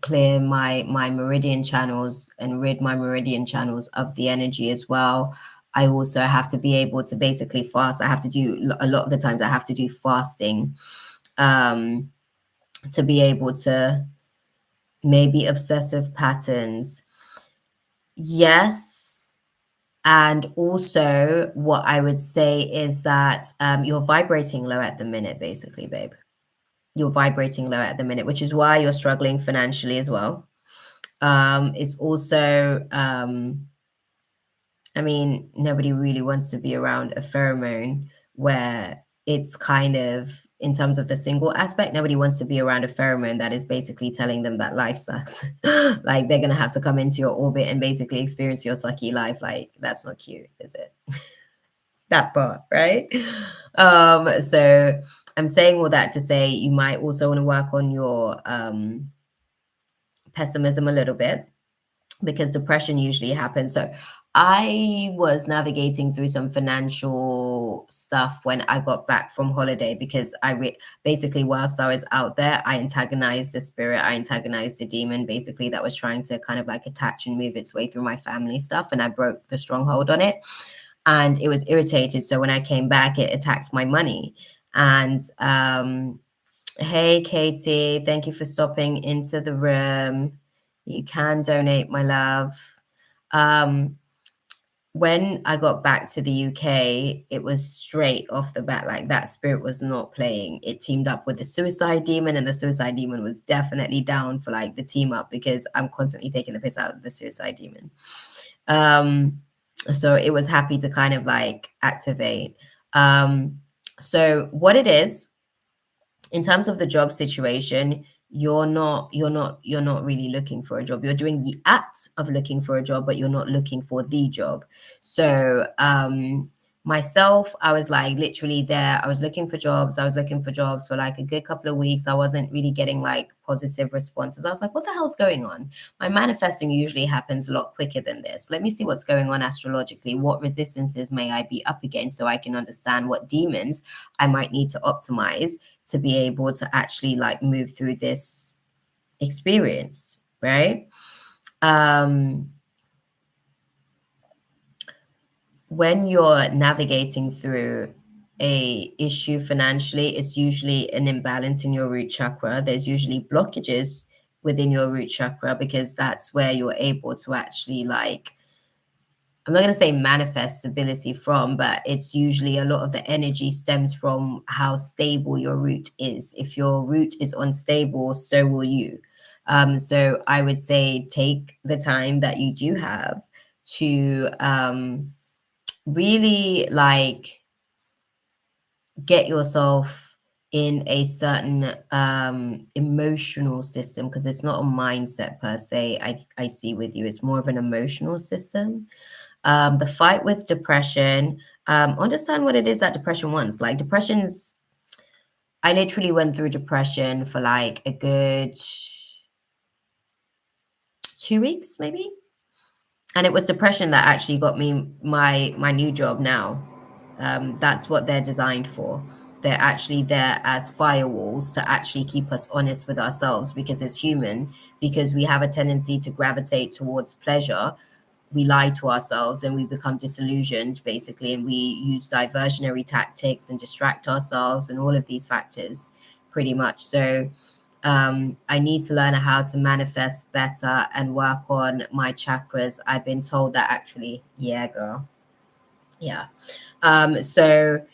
clear my meridian channels and rid my meridian channels of the energy as well. I also have to be able to basically fast. I have to do a lot of the times I have to do fasting to be able to maybe obsessive patterns. Yes. And also what I would say is that you're vibrating low at the minute, basically, babe. You're vibrating low at the minute, which is why you're struggling financially as well. It's also, I mean, nobody really wants to be around a pheromone where it's kind of, in terms of the single aspect, nobody wants to be around a pheromone that is basically telling them that life sucks. Like they're going to have to come into your orbit and basically experience your sucky life. Like that's not cute, is it? That part, right? So I'm saying all that to say you might also want to work on your pessimism a little bit, because depression usually happens. So I was navigating through some financial stuff when I got back from holiday, because basically, whilst I was out there, I antagonized a spirit, I antagonized a demon, basically, that was trying to kind of like attach and move its way through my family stuff, and I broke the stronghold on it. And it was irritated. So when I came back, it attacked my money. And hey, Katie, thank you for stopping into the room. You can donate, my love. When I got back to the UK, it was straight off the bat, like that spirit was not playing. It teamed up with the suicide demon, and the suicide demon was definitely down for like the team up, because I'm constantly taking the piss out of the suicide demon. So it was happy to kind of like activate. So what it is, in terms of the job situation, you're not really looking for a job. You're doing the act of looking for a job, but you're not looking for the job. So myself, I was like literally there. I was looking for jobs. I was looking for jobs for like a good couple of weeks. I wasn't really getting like positive responses. I was like, what the hell's going on? My manifesting usually happens a lot quicker than this. Let me see what's going on astrologically. What resistances may I be up against, so I can understand what demons I might need to optimize to be able to actually like move through this experience, right? When you're navigating through a issue financially, it's usually an imbalance in your root chakra. There's usually blockages within your root chakra, because that's where you're able to actually like, I'm not going to say manifest stability from, but it's usually a lot of the energy stems from how stable your root is. If your root is unstable, so will you. So I would say take the time that you do have to really like get yourself in a certain emotional system, because it's not a mindset per se. I see with you, it's more of an emotional system. The fight with depression, understand what it is that depression wants. Like I literally went through depression for like a good 2 weeks, maybe. And it was depression that actually got me my new job now. That's what they're designed for. They're actually there as firewalls to actually keep us honest with ourselves, because as human, because we have a tendency to gravitate towards pleasure, we lie to ourselves and we become disillusioned, basically, and we use diversionary tactics and distract ourselves and all of these factors, pretty much. So I need to learn how to manifest better and work on my chakras. I've been told that actually. Yeah, girl. Yeah. So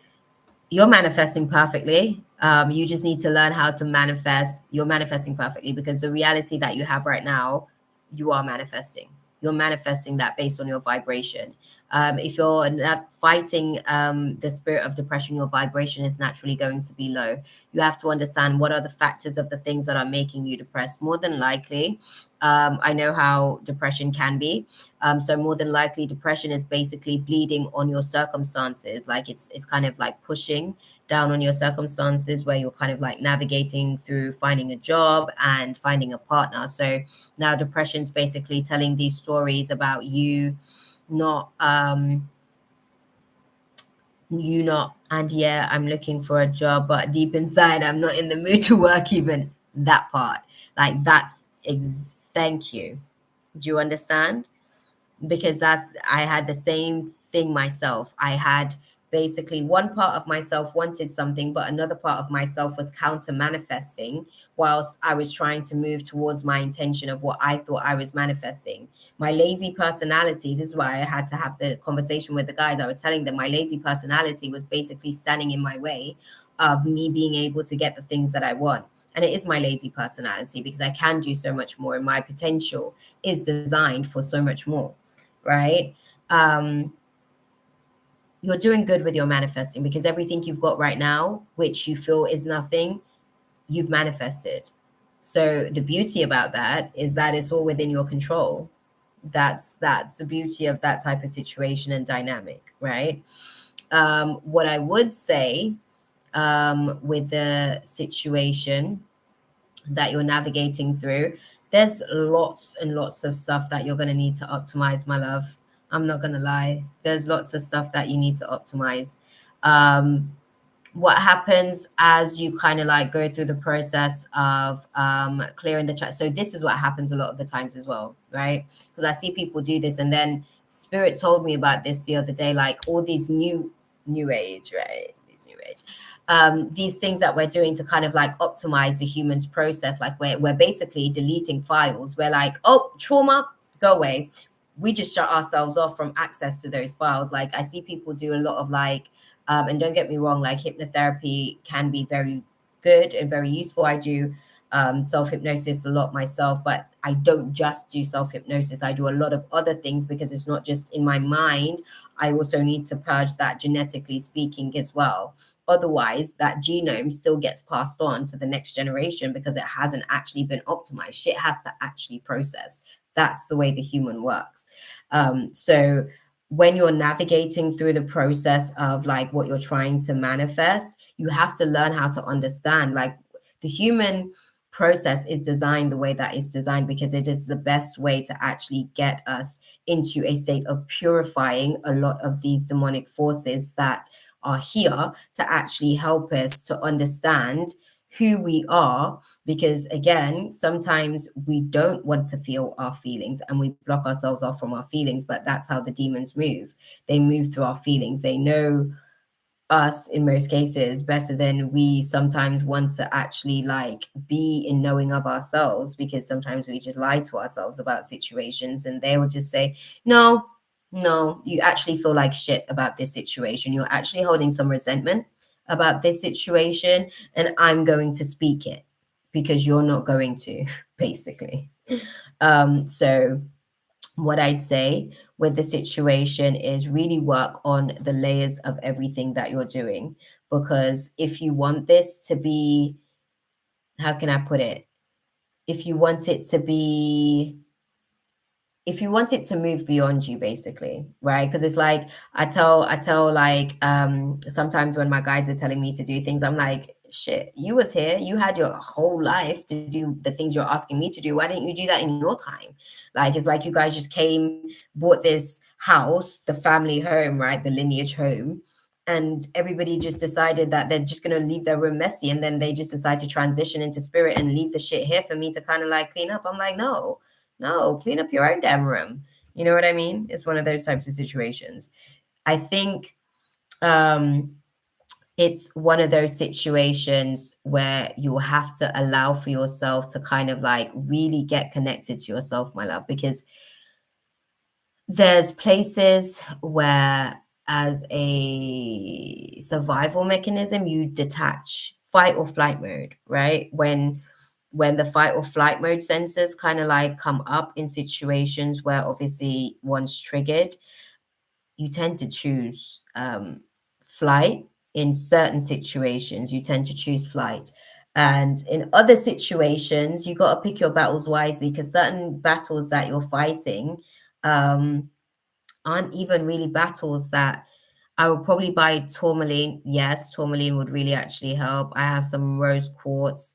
you're manifesting perfectly. You just need to learn how to manifest. You're manifesting perfectly, because the reality that you have right now, you are manifesting. You're manifesting that based on your vibration. If you're not fighting the spirit of depression, your vibration is naturally going to be low. You have to understand what are the factors of the things that are making you depressed. More than likely, I know how depression can be. So more than likely, depression is basically bleeding on your circumstances. Like it's kind of like pushing down on your circumstances, where you're kind of like navigating through finding a job and finding a partner. So now depression's basically telling these stories about you not, and yeah, I'm looking for a job, but deep inside, I'm not in the mood to work, even that part. Like Thank you. Do you understand? Because I had the same thing myself. I had basically one part of myself wanted something, but another part of myself was counter manifesting whilst I was trying to move towards my intention of what I thought I was manifesting. My lazy personality, this is why I had to have the conversation with the guys. I was telling them my lazy personality was basically standing in my way of me being able to get the things that I want. And it is my lazy personality because I can do so much more, and my potential is designed for so much more, right? Um, you're doing good with your manifesting because everything you've got right now, which you feel is nothing, you've manifested. So the beauty about that is that it's all within your control. That's the beauty of that type of situation and dynamic, right? What I would say with the situation that you're navigating through, there's lots and lots of stuff that you're going to need to optimize, my love. I'm not going to lie. There's lots of stuff that you need to optimize. What happens as you kind of like go through the process of clearing the chat? So this is what happens a lot of the times as well, right? Because I see people do this, and then Spirit told me about this the other day, like all these new age, right? These new age these things that we're doing to kind of like optimize the human's process. Like we're basically deleting files. We're like, oh, trauma, go away. We just shut ourselves off from access to those files. Like I see people do a lot of like, and don't get me wrong, like hypnotherapy can be very good and very useful. I do self-hypnosis a lot myself, but I don't just do self-hypnosis. I do a lot of other things because it's not just in my mind. I also need to purge that genetically speaking as well. Otherwise, that genome still gets passed on to the next generation because it hasn't actually been optimized. Shit has to actually process. That's the way the human works. So when you're navigating through the process of like what you're trying to manifest, you have to learn how to understand like the human process is designed the way that it's designed because it is the best way to actually get us into a state of purifying a lot of these demonic forces that are here to actually help us to understand who we are. Because again, sometimes we don't want to feel our feelings and we block ourselves off from our feelings, but that's how the demons move. They move through our feelings. They know us in most cases better than we sometimes want to actually like be in knowing of ourselves, because sometimes we just lie to ourselves about situations and they will just say, no, you actually feel like shit about this situation. You're actually holding some resentment about this situation, and I'm going to speak it because you're not going to, basically. So what I'd say with the situation is really work on the layers of everything that you're doing. Because if you want this to be, how can I put it? If you want it to be if you want it to move beyond you, basically, right? Because it's like I tell like sometimes when my guides are telling me to do things, I'm like, shit, you was here, you had your whole life to do the things you're asking me to do. Why didn't you do that in your time? Like it's like you guys just came, bought this house, the family home, right? The lineage home, and everybody just decided that they're just going to leave their room messy, and then they just decide to transition into spirit and leave the shit here for me to kind of like clean up. I'm like, no, clean up your own damn room. You know what I mean? It's one of those types of situations. I think um, it's one of those situations where you have to allow for yourself to kind of like really get connected to yourself, my love, because there's places where as a survival mechanism, you detach fight or flight mode, right? When the fight or flight mode sensors kind of like come up in situations where obviously one's triggered, you tend to choose flight. In certain situations you tend to choose flight, and in other situations you got to pick your battles wisely, because certain battles that you're fighting um aren't even really battles that I would probably buy tourmaline. Yes, tourmaline would really actually help. I have some rose quartz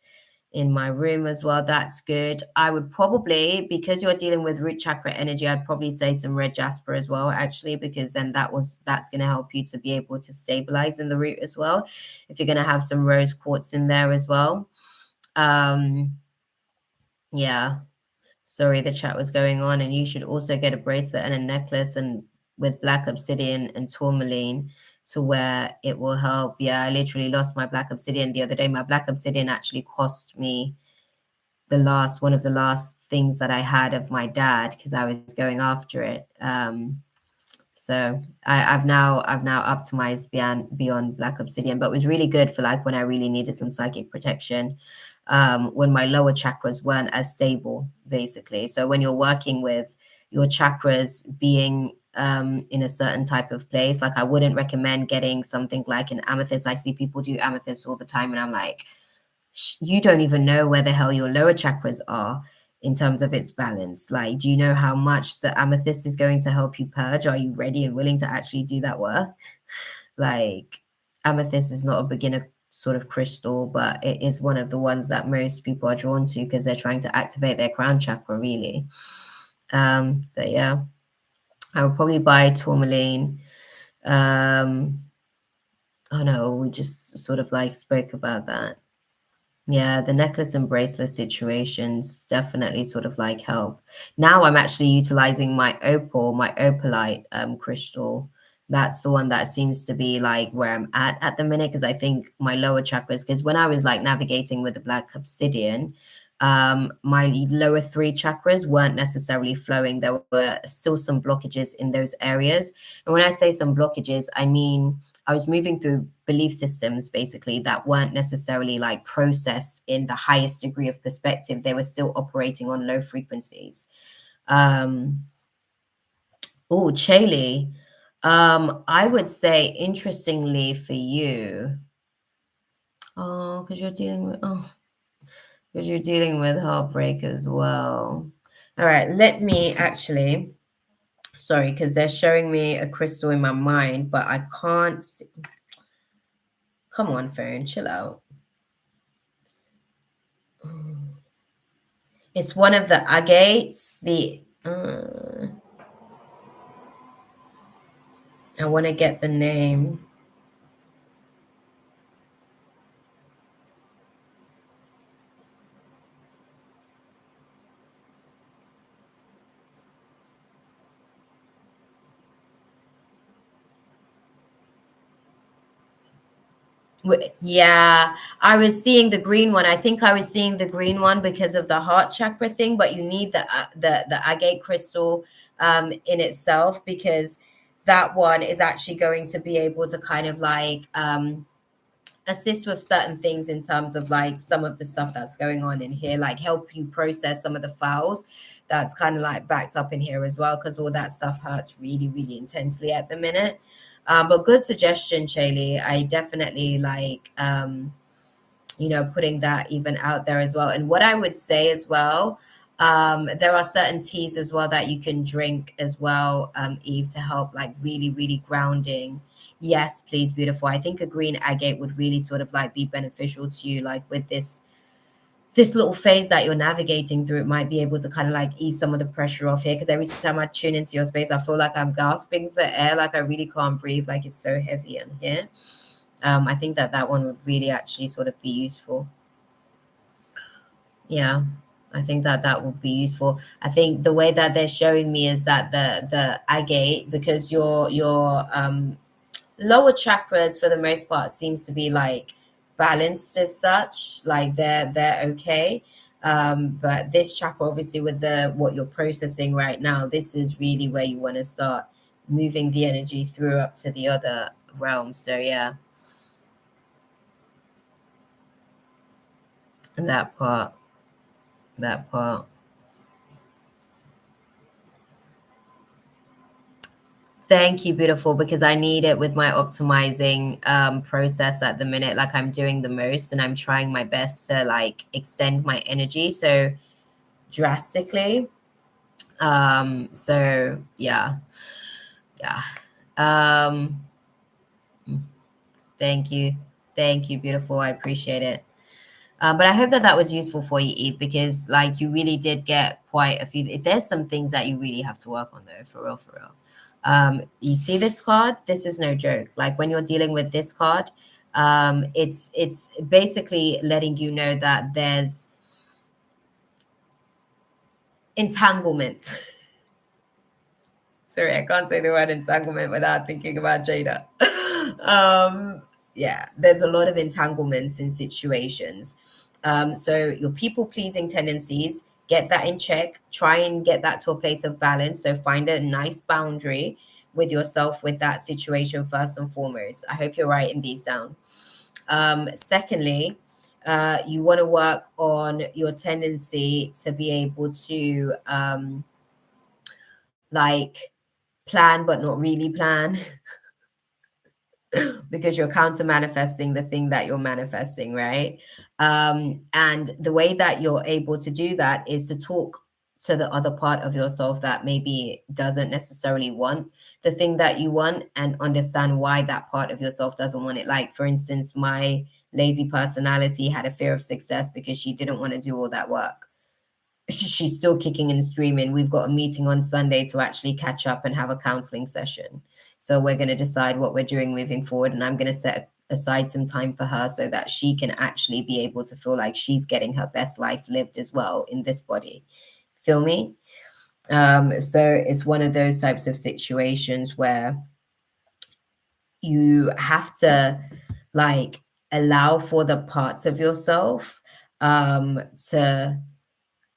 in my room as well. That's good. I would probably, because you're dealing with root chakra energy, I'd probably say some red jasper as well, actually, because then that's going to help you to be able to stabilize in the root as well. If you're going to have some rose quartz in there as well. Yeah. Sorry, the chat was going on, and you should also get a bracelet and a necklace and with black obsidian and tourmaline to wear. It will help. Yeah, I literally lost my black obsidian the other day. My black obsidian actually cost me one of the last things that I had of my dad because I was going after it. So I've now optimized beyond black obsidian, but it was really good for like when I really needed some psychic protection, when my lower chakras weren't as stable, basically. So when you're working with your chakras being in a certain type of place, like I wouldn't recommend getting something like an amethyst. I see people do amethyst all the time, and I'm like, you don't even know where the hell your lower chakras are in terms of its balance. Like, do you know how much the amethyst is going to help you purge? Are you ready and willing to actually do that work? Like, amethyst is not a beginner sort of crystal, but it is one of the ones that most people are drawn to because they're trying to activate their crown chakra, really. But yeah, I would probably buy tourmaline. Oh no, we just sort of like spoke about that. Yeah, the necklace and bracelet situations definitely sort of like help. Now I'm actually utilizing my my opalite crystal. That's the one that seems to be like where I'm at the minute because I think my lower chakras, because when I was like navigating with the black obsidian, my lower three chakras weren't necessarily flowing. There were still some blockages in those areas. And when I say some blockages, I mean I was moving through belief systems basically that weren't necessarily like processed in the highest degree of perspective. They were still operating on low frequencies. Oh, Chaley. I would say interestingly for you, oh, because you're dealing with heartbreak as well. All right, let me actually, sorry, because they're showing me a crystal in my mind, but I can't see. Come on, phone, chill out. It's one of the agates. I want to get the name. Yeah, I was seeing the green one. I think I was seeing the green one because of the heart chakra thing, but you need the agate crystal in itself because that one is actually going to be able to kind of like assist with certain things in terms of like some of the stuff that's going on in here, like help you process some of the files that's kind of like backed up in here as well, because all that stuff hurts really, really intensely at the minute. But good suggestion, Shaylee. I definitely like, putting that even out there as well. And what I would say as well, there are certain teas as well that you can drink as well, Eve, to help like really, really grounding. Yes, please, beautiful. I think a green agate would really sort of like be beneficial to you, like with this little phase that you're navigating through. It might be able to kind of like ease some of the pressure off here, because every time I tune into your space, I feel like I'm gasping for air, like I really can't breathe, like it's so heavy in here. I think that one would really actually sort of be useful. Yeah, I think that would be useful. I think the way that they're showing me is that the agate, because your lower chakras for the most part seems to be like balanced as such, like they're okay. But this chakra, obviously, with the what you're processing right now, this is really where you want to start moving the energy through up to the other realms. So yeah, that part, that part. Thank you, beautiful, because I need it with my optimizing process at the minute. Like I'm doing the most and I'm trying my best to like extend my energy so drastically. So yeah. Yeah. Um Thank you. Thank you, beautiful. I appreciate it. But I hope that was useful for you, Eve, because like you really did get quite a few. There's some things that you really have to work on though, for real, for real. You see this card? This is no joke. Like when you're dealing with this card, it's basically letting you know that entanglement. Sorry, I can't say the word entanglement without thinking about Jada. Yeah, there's a lot of entanglements in situations. So your people pleasing tendencies, get that in check. Try and get that to a place of balance. So find a nice boundary with yourself with that situation first and foremost. I hope you're writing these down. Secondly, you want to work on your tendency to be able to like plan but not really plan. Because you're counter manifesting the thing that you're manifesting, right? And the way that you're able to do that is to talk to the other part of yourself that maybe doesn't necessarily want the thing that you want, and understand why that part of yourself doesn't want it. Like, for instance, my lazy personality had a fear of success because she didn't want to do all that work. She's still kicking and screaming. We've got a meeting on Sunday to actually catch up and have a counseling session. So we're going to decide what we're doing moving forward. And I'm going to set aside some time for her so that she can actually be able to feel like she's getting her best life lived as well in this body. Feel me? So it's one of those types of situations where you have to like allow for the parts of yourself to.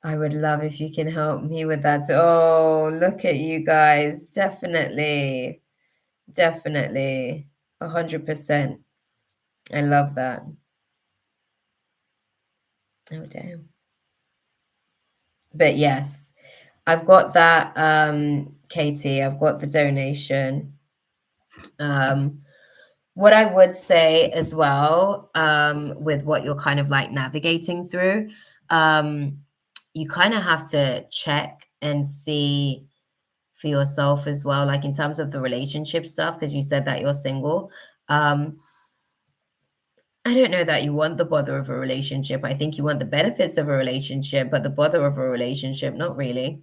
I would love if you can help me with that. Oh, look at you guys. Definitely. Definitely. 100%. I love that. Oh, damn. But yes, I've got that, Katie. I've got the donation. What I would say as well, with what you're kind of like navigating through, you kind of have to check and see for yourself as well, like in terms of the relationship stuff, because you said that you're single. I don't know that you want the bother of a relationship. I think you want the benefits of a relationship, but the bother of a relationship, not really.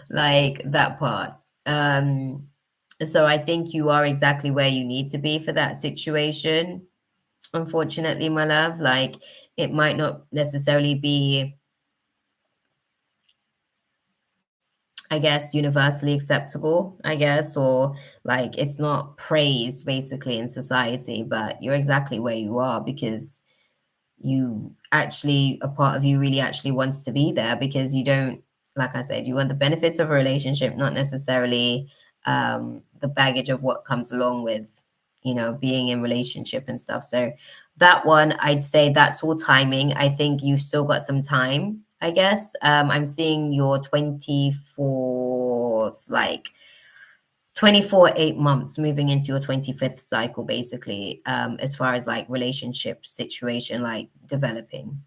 Like that part. So I think you are exactly where you need to be for that situation. Unfortunately, my love, like it might not necessarily be, I guess, universally acceptable, I guess, or like it's not praised basically in society, but you're exactly where you are because you actually, a part of you really actually wants to be there because you don't, like I said, you want the benefits of a relationship, not necessarily the baggage of what comes along with, being in relationship and stuff. So that one, I'd say that's all timing. I think you've still got some time, I guess. I'm seeing your 24th, like 24 8 months moving into your 25th cycle, basically, as far as like relationship situation, like developing,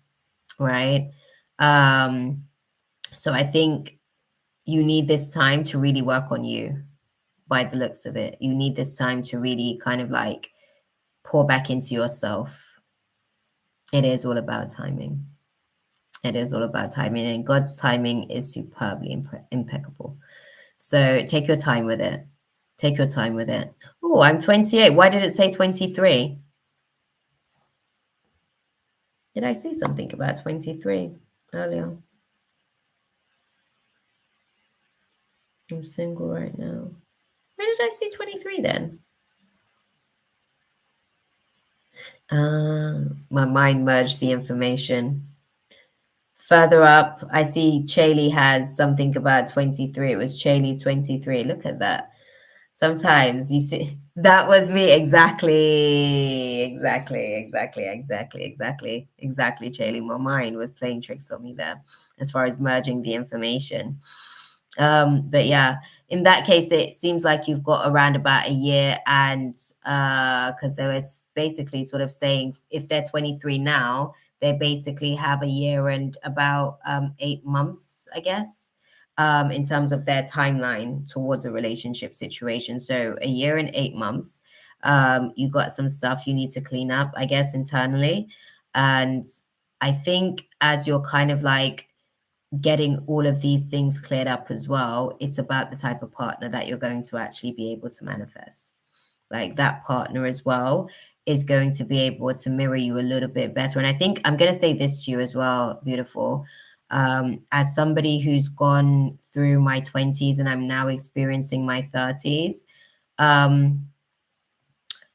right? um so I think you need this time to really work on you. By the looks of it, you need this time to really kind of like pour back into yourself. It is all about timing. It is all about timing, and God's timing is superbly impeccable. So take your time with it. Take your time with it. Oh, I'm 28. Why did it say 23? Did I say something about 23 earlier? I'm single right now. Why did I say 23 then? My mind merged the information. Further up, I see Chaley has something about 23. It was Chaley's 23. Look at that. Sometimes you see, that was me. Exactly, Chaley. My mind was playing tricks on me there as far as merging the information. But yeah, in that case, it seems like you've got around about a year, and because they was basically sort of saying if they're 23 now, they basically have a year and about 8 months, I guess, in terms of their timeline towards a relationship situation. So a year and 8 months. You got some stuff you need to clean up, I guess, internally. And I think as you're kind of like getting all of these things cleared up as well, it's about the type of partner that you're going to actually be able to manifest. Like that partner as well is going to be able to mirror you a little bit better. And I think I'm going to say this to you as well, beautiful. As somebody who's gone through my 20s and I'm now experiencing my 30s,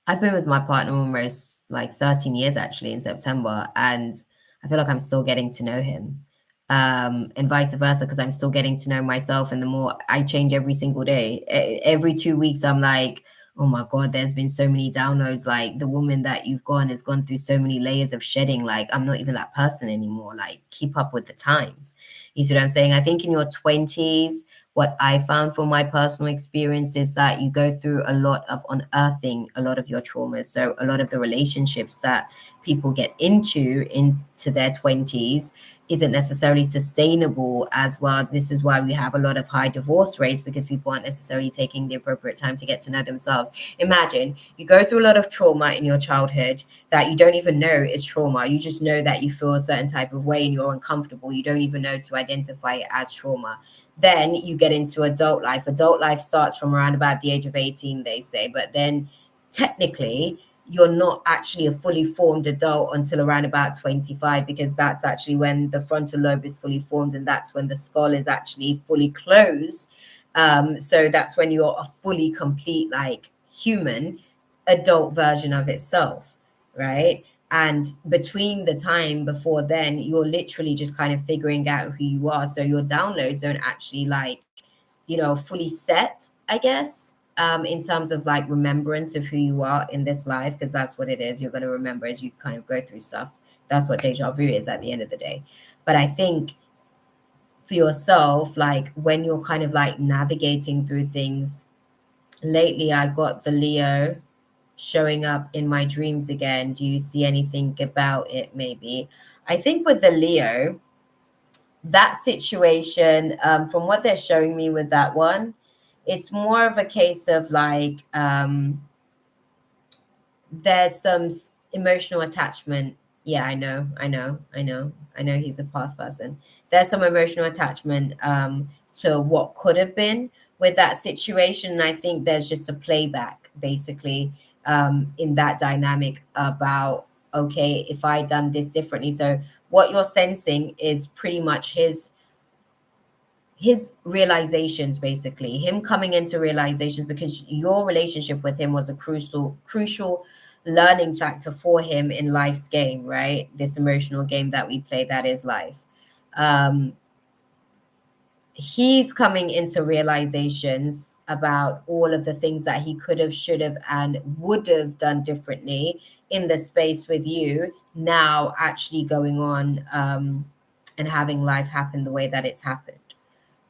I've been with my partner almost like 13 years actually in September, and I feel like I'm still getting to know him. And vice versa, because I'm still getting to know myself. And the more I change every single day, every 2 weeks, I'm like, oh my God, there's been so many downloads. Like, the woman that you've gone has gone through so many layers of shedding. Like, I'm not even that person anymore. Like, keep up with the times. You see what I'm saying? I think in your 20s, what I found from my personal experience is that you go through a lot of unearthing a lot of your traumas. So a lot of the relationships that people get into their 20s isn't necessarily sustainable as well. This is why we have a lot of high divorce rates, because people aren't necessarily taking the appropriate time to get to know themselves. Imagine you go through a lot of trauma in your childhood that you don't even know is trauma. You just know that you feel a certain type of way and you're uncomfortable. You don't even know to identify it as trauma. Then you get into adult life. Adult life starts from around about the age of 18, they say, but then technically you're not actually a fully formed adult until around about 25, because that's actually when the frontal lobe is fully formed and that's when the skull is actually fully closed. So that's when you're a fully complete, like, human adult version of itself, right? And between the time before then, you're literally just kind of figuring out who you are. So your downloads don't actually, like, fully set, I guess, in terms of like remembrance of who you are in this life, because that's what it is. You're going to remember as you kind of go through stuff. That's what deja vu is at the end of the day. But I think for yourself, like, when you're kind of like navigating through things, lately I got the Leo showing up in my dreams again. Do you see anything about it? Maybe. I think with the Leo, that situation, from what they're showing me with that one, it's more of a case of like, there's some emotional attachment. Yeah, I know he's a past person. There's some emotional attachment to what could have been with that situation. And I think there's just a playback basically, in that dynamic about, okay, if I done this differently. So what you're sensing is pretty much his realizations, basically him coming into realizations, because your relationship with him was a crucial learning factor for him in life's game, right? This emotional game that we play, that is life. He's coming into realizations about all of the things that he could have, should have, and would have done differently in the space with you, now actually going on, and having life happen the way that it's happened,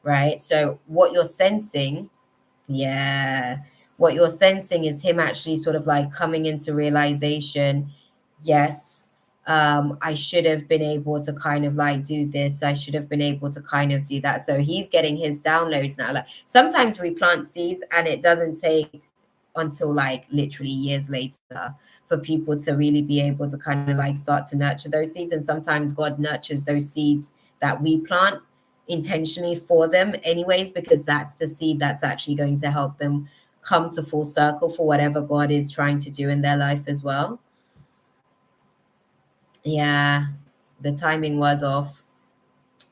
right? So what you're sensing, yeah, what you're sensing is him actually sort of like coming into realization, yes, I should have been able to kind of like do this. I should have been able to kind of do that. So he's getting his downloads now. Like, sometimes we plant seeds and it doesn't take until like literally years later for people to really be able to kind of like start to nurture those seeds. And sometimes God nurtures those seeds that we plant intentionally for them anyways, because that's the seed that's actually going to help them come to full circle for whatever God is trying to do in their life as well. Yeah, the timing was off.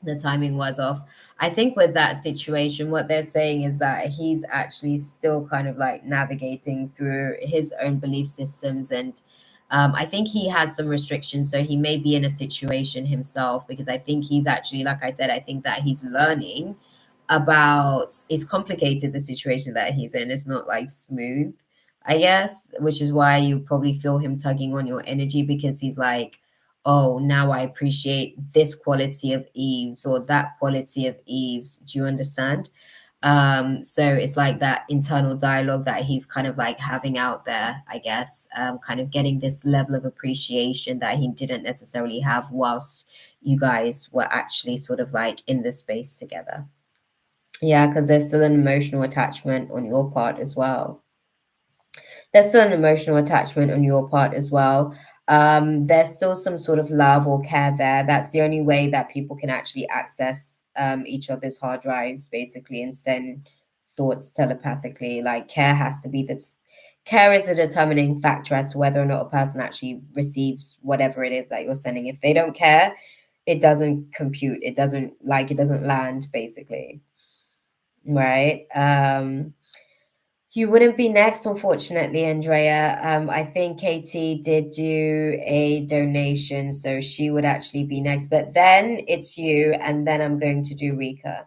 The timing was off. I think with that situation, what they're saying is that he's actually still kind of like navigating through his own belief systems. And I think he has some restrictions. So he may be in a situation himself, because I think he's actually, like I said, I think that he's learning about, it's complicated, the situation that he's in. It's not like smooth, I guess, which is why you probably feel him tugging on your energy, because he's like, oh, now I appreciate this quality of Eve's or that quality of Eve's. Do you understand? So it's like that internal dialogue that he's kind of like having out there, I guess, kind of getting this level of appreciation that he didn't necessarily have whilst you guys were actually sort of like in this space together. Yeah, because there's still an emotional attachment on your part as well. There's still an emotional attachment on your part as well. There's still some sort of love or care there. That's the only way that people can actually access each other's hard drives, basically, and send thoughts telepathically. Like, care has to be this. Care is a determining factor as to whether or not a person actually receives whatever it is that you're sending. If they don't care, it doesn't compute. It doesn't land, basically. Right. You wouldn't be next, unfortunately, Andrea. I think Katie did do a donation, so she would actually be next. But then it's you, and then I'm going to do Rika.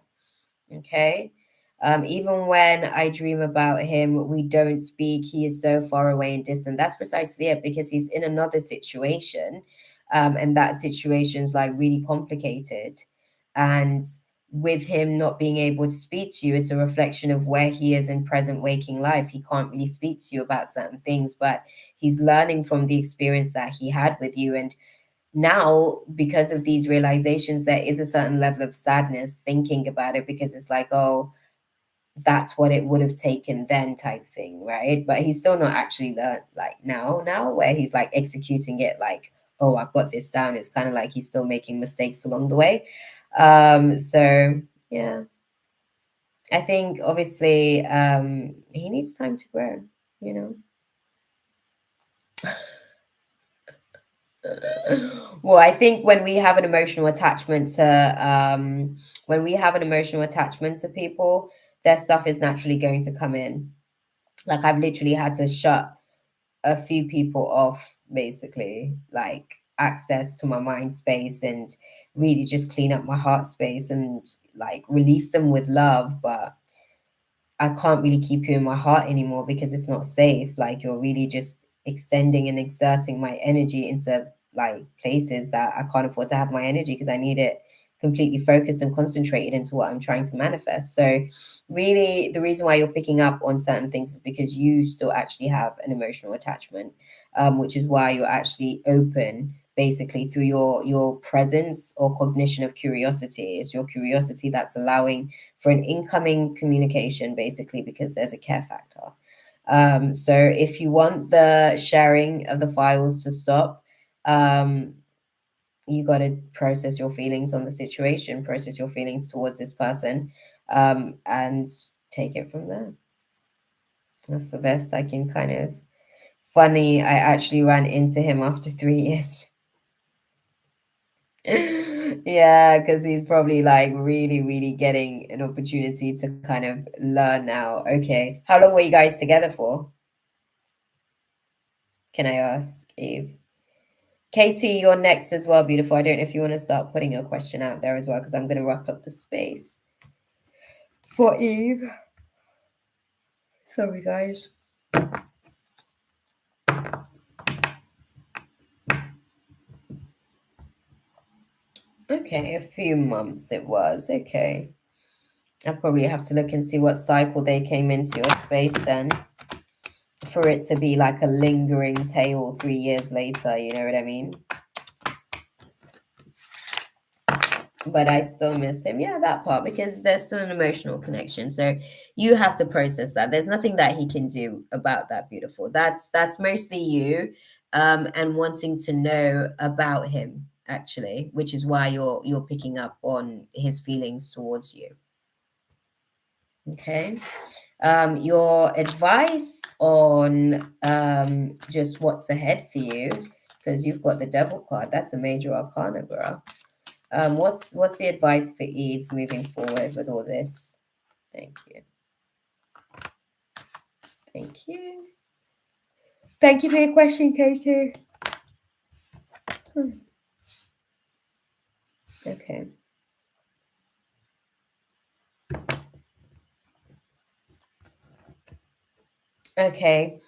Okay. Even when I dream about him, we don't speak. He is so far away and distant. That's precisely it, because he's in another situation. And that situation's like really complicated. And with him not being able to speak to you, it's a reflection of where he is in present waking life. He can't really speak to you about certain things, but he's learning from the experience that he had with you. And now, because of these realizations, there is a certain level of sadness thinking about it, because it's like, oh, that's what it would have taken then, type thing, right? But he's still not actually learned, like now where he's like executing it, like, oh, I've got this down. It's kind of like he's still making mistakes along the way. So yeah, I think obviously he needs time to grow, you know. Well, I think when we have an emotional attachment to people, their stuff is naturally going to come in. Like, I've literally had to shut a few people off, basically, like access to my mind space, and really just clean up my heart space and like release them with love. But I can't really keep you in my heart anymore because it's not safe. Like, you're really just extending and exerting my energy into like places that I can't afford to have my energy, because I need it completely focused and concentrated into what I'm trying to manifest. So really, the reason why you're picking up on certain things is because you still actually have an emotional attachment, which is why you're actually open, basically, through your presence or cognition of curiosity. It's your curiosity that's allowing for an incoming communication, basically, because there's a care factor. So if you want the sharing of the files to stop, you got to process your feelings on the situation, process your feelings towards this person, and take it from there. That's the best I can kind of. Funny, I actually ran into him after 3 years. Yeah, because he's probably like really, really getting an opportunity to kind of learn now. Okay. How long were you guys together for? Can I ask, Eve? Katie, you're next as well, beautiful. I don't know if you want to start putting your question out there as well, because I'm going to wrap up the space for Eve. Sorry, guys. Okay, a few months it was. Okay. I'll probably have to look and see what cycle they came into your space then, for it to be like a lingering tale 3 years later, you know what I mean? But I still miss him. Yeah, that part, because there's still an emotional connection. So you have to process that. There's nothing that he can do about that, beautiful. That's mostly you, and wanting to know about him, actually, which is why you're picking up on his feelings towards you. Okay. Your advice on just what's ahead for you, because you've got the devil card. That's a major arcana, bro. What's the advice for Eve moving forward with all this? Thank you. Thank you. Thank you for your question, Katie. Okay. Okay.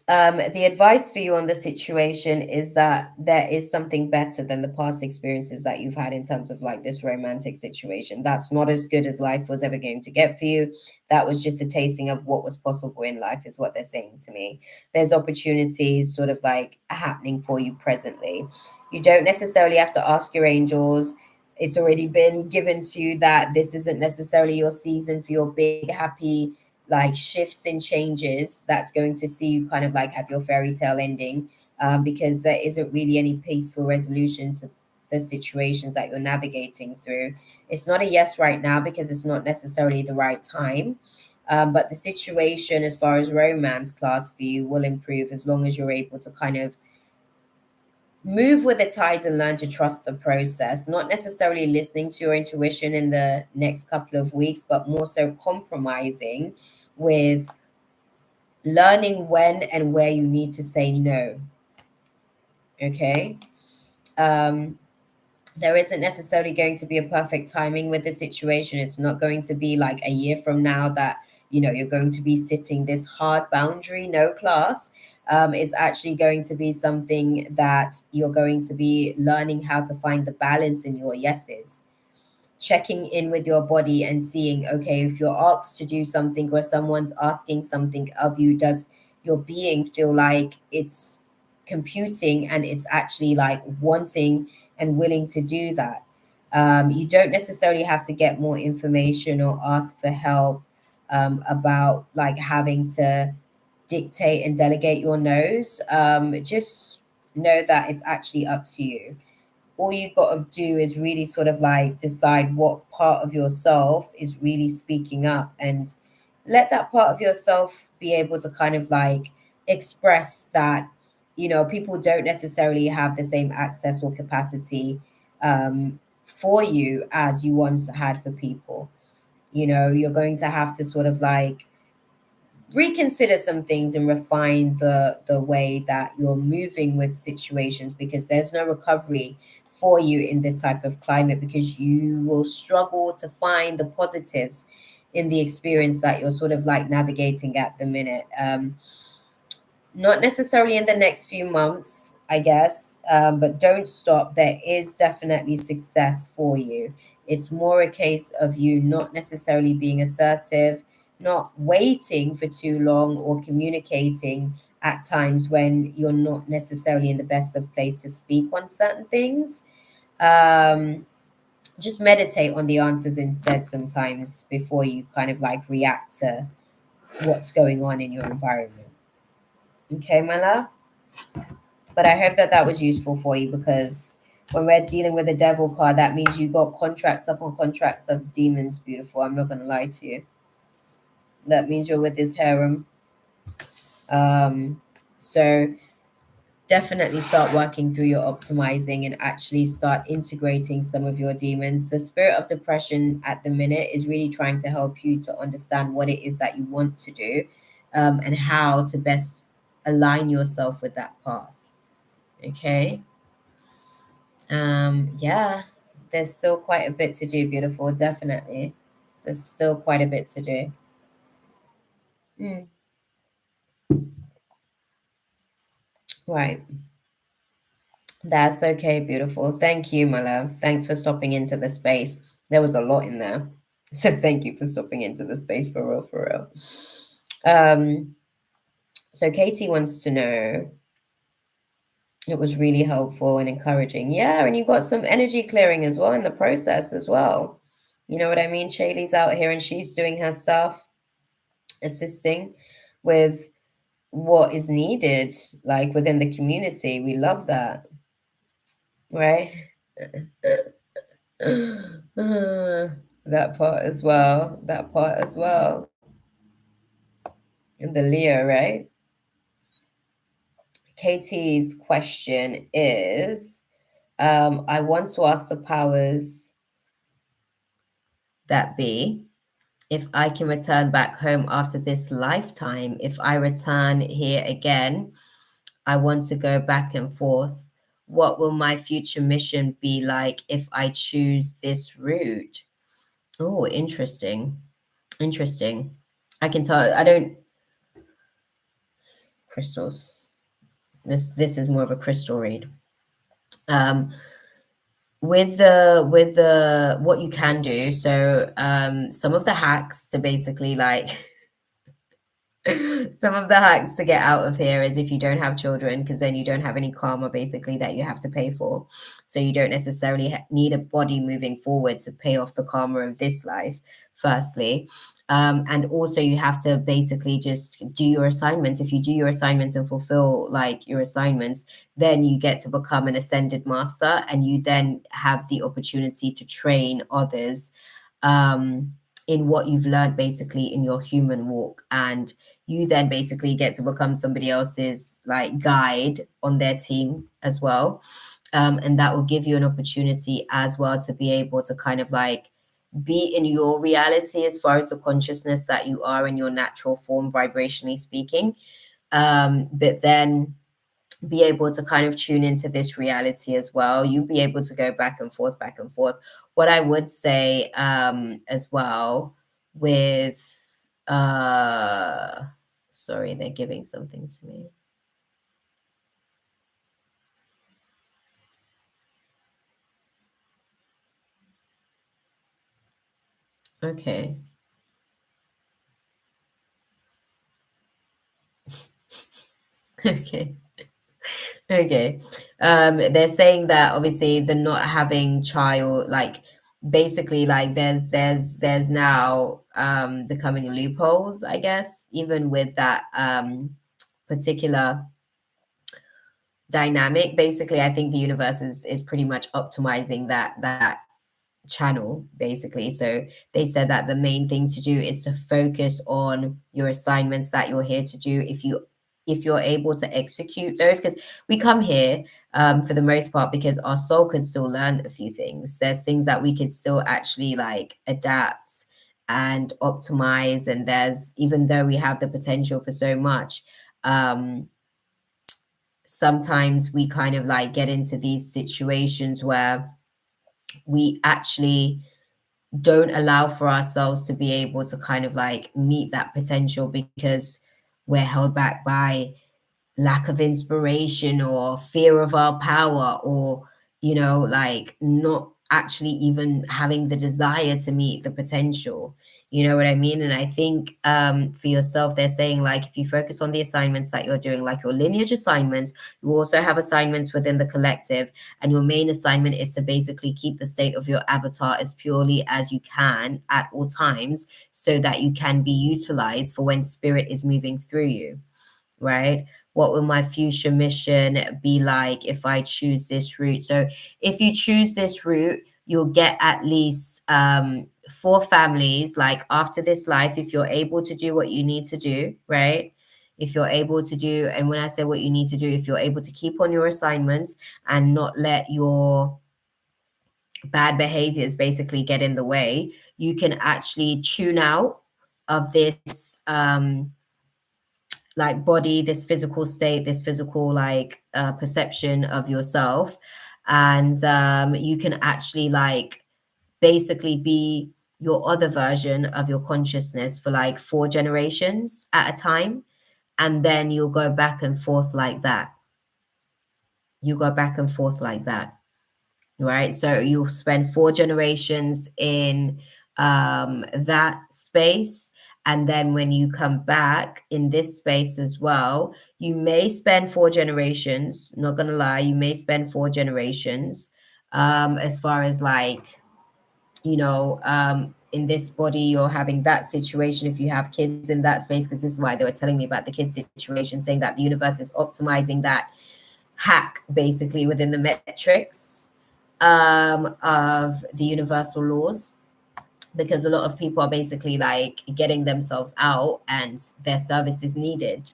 The advice for you on the situation is that there is something better than the past experiences that you've had in terms of like this romantic situation. That's not as good as life was ever going to get for you. That was just a tasting of what was possible in life, is what they're saying to me. There's opportunities sort of like happening for you presently. You don't necessarily have to ask your angels. It's already been given to you that this isn't necessarily your season for your big, happy, like shifts and changes that's going to see you kind of like have your fairy tale ending, because there isn't really any peaceful resolution to the situations that you're navigating through. It's not a yes right now, because it's not necessarily the right time, but the situation as far as romance class for you will improve as long as you're able to kind of move with the tides and learn to trust the process, not necessarily listening to your intuition in the next couple of weeks, but more so compromising with learning when and where you need to say no. Okay. Um, there isn't necessarily going to be a perfect timing with the situation. It's not going to be like a year from now that, you're going to be sitting this hard boundary, no class. It's actually going to be something that you're going to be learning how to find the balance in your yeses, checking in with your body and seeing, okay, if you're asked to do something or someone's asking something of you, does your being feel like it's computing and it's actually like wanting and willing to do that? You don't necessarily have to get more information or ask for help about like having to dictate and delegate your no's. Just know that it's actually up to you. All you got to do is really sort of like decide what part of yourself is really speaking up, and let that part of yourself be able to kind of like express that, people don't necessarily have the same access or capacity for you as you once had for people. You're going to have to sort of like reconsider some things and refine the way that you're moving with situations, because there's no recovery for you in this type of climate, because you will struggle to find the positives in the experience that you're sort of like navigating at the minute. Not necessarily in the next few months, I guess, but don't stop. There is definitely success for you. It's more a case of you not necessarily being assertive, not waiting for too long, or communicating at times when you're not necessarily in the best of place to speak on certain things. Um, just meditate on the answers instead sometimes before you kind of like react to what's going on in your environment. Okay, my love? But I hope that that was useful for you, because when we're dealing with the devil card, that means you got contracts upon contracts of demons, beautiful. I'm not going to lie to you. That means you're with this harem. So definitely start working through your optimizing and actually start integrating some of your demons. The spirit of depression at the minute is really trying to help you to understand what it is that you want to do, and how to best align yourself with that path. Okay. Yeah, there's still quite a bit to do, beautiful. Definitely. There's still quite a bit to do. Mm, right. That's okay, beautiful. Thank you, my love. Thanks for stopping into the space. There was a lot in there. So thank you for stopping into the space, for real, for real. So Katie wants to know, it was really helpful and encouraging. Yeah, and you got some energy clearing as well in the process as well. You know what I mean? Shaylee's out here and she's doing her stuff, assisting with what is needed, like within the community. We love that, right? That part as well. That part as well. And the Leo, right? Katie's question is, I want to ask the powers that be if I can return back home after this lifetime. If I return here again, I want to go back and forth. What will my future mission be like if I choose this route? Oh, interesting. Interesting. I can tell. I don't crystals. This is more of a crystal read. Um, with the what you can do. So some of the hacks to basically like some of the hacks to get out of here is if you don't have children, because then you don't have any karma basically that you have to pay for. So you don't necessarily need a body moving forward to pay off the karma of this life, firstly. And also you have to basically just do your assignments. If you do your assignments and fulfill like your assignments, then you get to become an ascended master, and you then have the opportunity to train others in what you've learned basically in your human walk, and you then basically get to become somebody else's like guide on their team as well. And that will give you an opportunity as well to be able to kind of like be in your reality as far as the consciousness that you are in your natural form, vibrationally speaking. But then be able to kind of tune into this reality as well. You'll be able to go back and forth, back and forth. What I would say as well with sorry, they're giving something to me. Okay. Okay. Okay. They're saying that obviously the not having child, like basically like there's now becoming loopholes, I guess, even with that particular dynamic. Basically, I think the universe is pretty much optimizing that channel basically. So they said that the main thing to do is to focus on your assignments that you're here to do. If you're able to execute those, because we come here for the most part because our soul could still learn a few things. There's things that we could still actually like adapt and optimize, and there's, even though we have the potential for so much, sometimes we kind of like get into these situations where we actually don't allow for ourselves to be able to kind of like meet that potential because we're held back by lack of inspiration or fear of our power, or like not actually even having the desire to meet the potential. You know what I mean? And I think for yourself, they're saying like if you focus on the assignments that you're doing, like your lineage assignments, you also have assignments within the collective, and your main assignment is to basically keep the state of your avatar as purely as you can at all times, so that you can be utilized for when spirit is moving through you, right? What will my future mission be like if I choose this route? So if you choose this route, you'll get at least 4 families like after this life, if you're able to do what you need to do, right? If you're able to do, and when I say what you need to do, if you're able to keep on your assignments and not let your bad behaviors basically get in the way, you can actually tune out of this like body, this physical state, this physical like perception of yourself, and you can actually like basically be your other version of your consciousness for like 4 generations at a time, and then you'll go back and forth like that. You go back and forth like that, right? So you'll spend 4 generations in that space. And then when you come back in this space as well, you may spend 4 generations, not gonna lie, you may spend 4 generations as far as like, in this body, you're having that situation if you have kids in that space, because this is why they were telling me about the kid situation, saying that the universe is optimizing that hack basically within the metrics of the universal laws, because a lot of people are basically like getting themselves out and their service is needed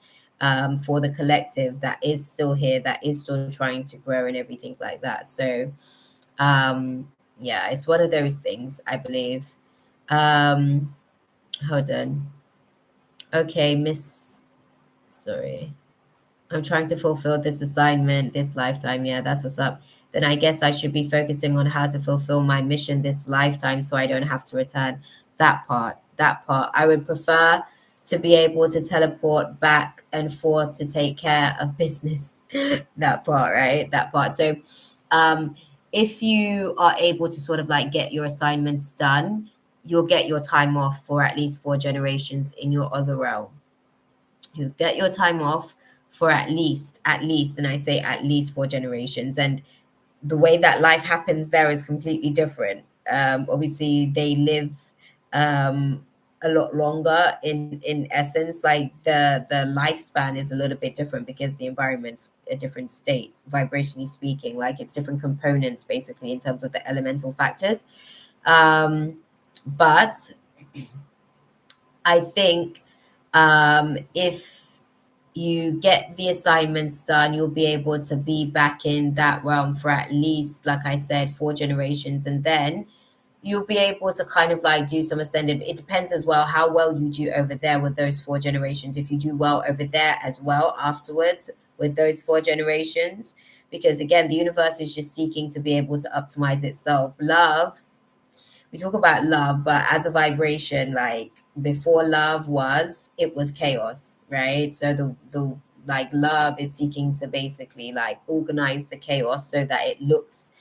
for the collective that is still here, that is still trying to grow and everything like that. So yeah, it's one of those things, I believe. Hold on. Okay, sorry. I'm trying to fulfill this assignment this lifetime. Yeah, that's what's up. Then I guess I should be focusing on how to fulfill my mission this lifetime so I don't have to return. That part, that part. I would prefer to be able to teleport back and forth to take care of business. That part, right? That part. So if you are able to sort of like get your assignments done, you'll get your time off for at least 4 generations in your other realm. You get your time off for at least, and I say at least 4 generations. And the way that life happens there is completely different. Obviously, they live a lot longer in essence. Like the lifespan is a little bit different because the environment's a different state, vibrationally speaking. Like it's different components basically in terms of the elemental factors. But I think if you get the assignments done, you'll be able to be back in that realm for at least, like I said, 4 generations. And then you'll be able to kind of like do some ascended. It depends as well how well you do over there with those 4 generations. If you do well over there as well afterwards with those 4 generations, because again, the universe is just seeking to be able to optimize itself. Love, we talk about love, but as a vibration, like before love was, it was chaos, right? So the like love is seeking to basically like organize the chaos so that it looks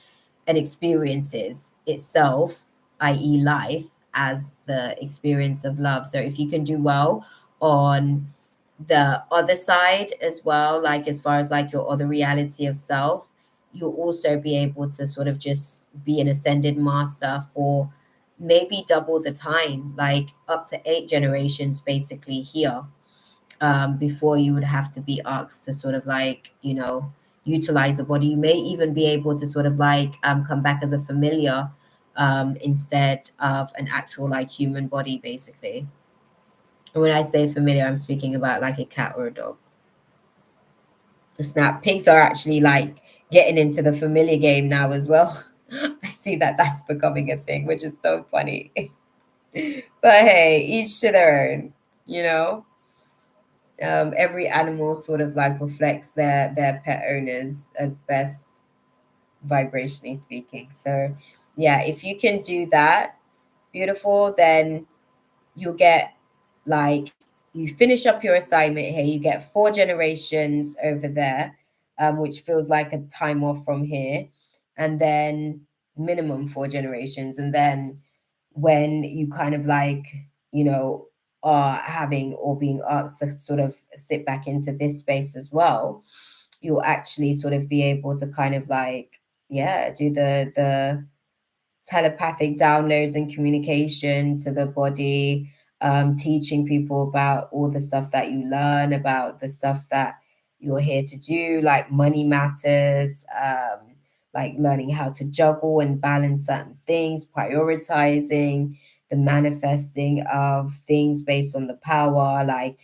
and experiences itself, i.e., life, as the experience of love. So if you can do well on the other side as well, like as far as like your other reality of self, you'll also be able to sort of just be an ascended master for maybe double the time, like up to 8 generations basically here, before you would have to be asked to sort of like, utilize a body. You may even be able to sort of like come back as a familiar instead of an actual like human body, basically. And when I say familiar, I'm speaking about like a cat or a dog. The snap pigs are actually like getting into the familiar game now as well. I see that that's becoming a thing, which is so funny. But hey, each to their own, you know. Every animal sort of like reflects their pet owners as best vibrationally speaking. So yeah, if you can do that, beautiful, then you'll get like, you finish up your assignment here, you get 4 generations over there, which feels like a time off from here, and then minimum 4 generations. And then when you kind of like, you know, are having or being asked to sort of sit back into this space as well, you'll actually sort of be able to kind of like, yeah, do the telepathic downloads and communication to the body, teaching people about all the stuff that you learn, about the stuff that you're here to do, like money matters, like learning how to juggle and balance certain things, prioritizing, the manifesting of things based on the power, like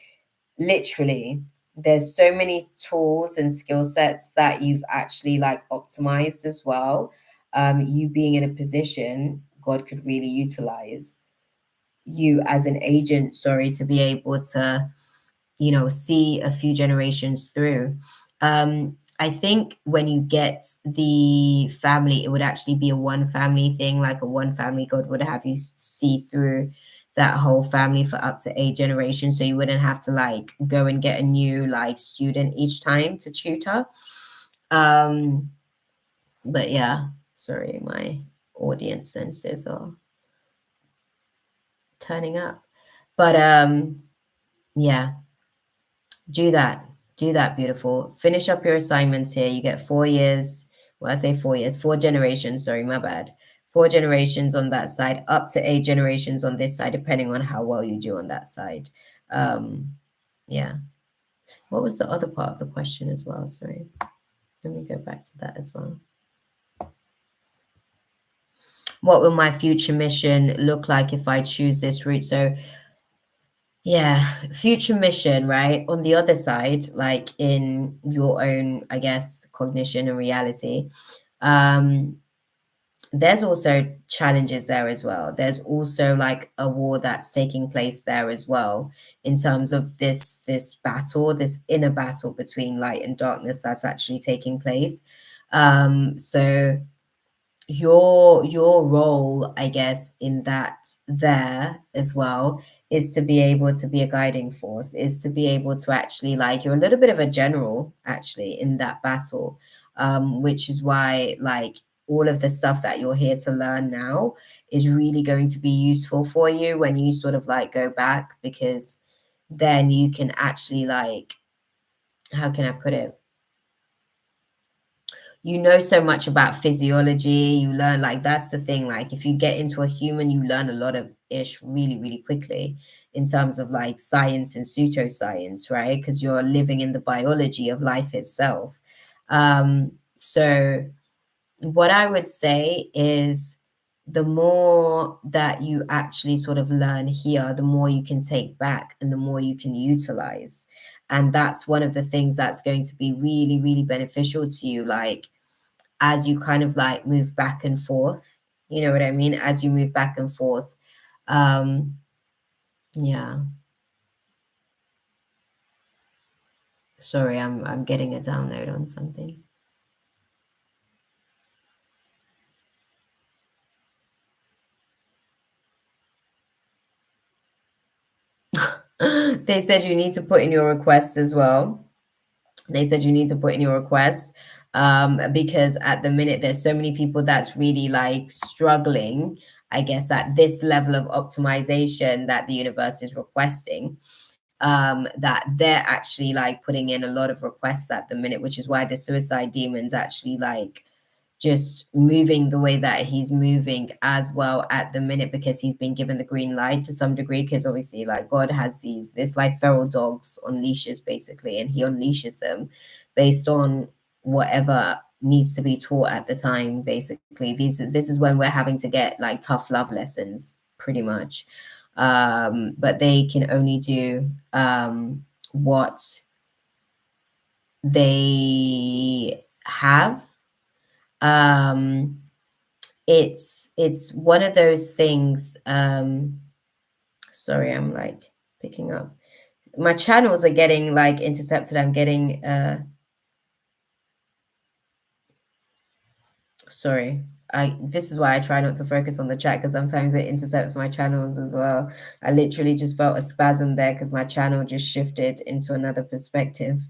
literally there's so many tools and skill sets that you've actually like optimized as well. You being in a position, God could really utilize you as an agent, sorry, to be able to, see a few generations through. I think when you get the family, it would actually be a one family thing, like a one family. God would have you see through that whole family for up to 8 generations. So you wouldn't have to like go and get a new like student each time to tutor. Um, but yeah, sorry, my audience senses are turning up. But yeah, do that. Do that, beautiful. Finish up your assignments here. You get 4 years. Well, I say 4 years, 4 generations. Sorry, my bad. 4 generations on that side, up to 8 generations on this side, depending on how well you do on that side. Yeah. What was the other part of the question as well? Sorry. Let me go back to that as well. What will my future mission look like if I choose this route? So yeah, future mission, right? On the other side, like in your own, I guess, cognition and reality, um, there's also challenges there as well. There's also like a war that's taking place there as well, in terms of this battle, this inner battle between light and darkness that's actually taking place. So your role, I guess, in that there as well is to be able to be a guiding force, is to be able to actually like, you're a little bit of a general actually in that battle, which is why like all of the stuff that you're here to learn now is really going to be useful for you when you sort of like go back, because then you can actually like, how can I put it, you know so much about physiology, you learn, like that's the thing, like if you get into a human, you learn a lot of ish really really quickly in terms of like science and pseudoscience, right? Because you're living in the biology of life itself. So what I would say is the more that you actually sort of learn here, the more you can take back and the more you can utilize. And that's one of the things that's going to be really, really beneficial to you, like as you kind of like move back and forth. You know what I mean? As you move back and forth. Yeah. Sorry, I'm getting a download on something. They said you need to put in your request as well. They said you need to put in your request because at the minute there's so many people that's really like struggling, I guess, at this level of optimization that the universe is requesting, that they're actually like putting in a lot of requests at the minute, which is why the suicide demon's actually like just moving the way that he's moving as well at the minute, because he's been given the green light to some degree, because obviously like God has this like feral dogs on leashes basically, and he unleashes them based on whatever needs to be taught at the time. Basically this is when we're having to get like tough love lessons pretty much, but they can only do what they have. um it's one of those things. Sorry, I'm like picking up, my channels are getting like intercepted. I'm getting sorry, I this is why I try not to focus on the chat, because sometimes it intercepts my channels as well. I literally just felt a spasm there because my channel just shifted into another perspective,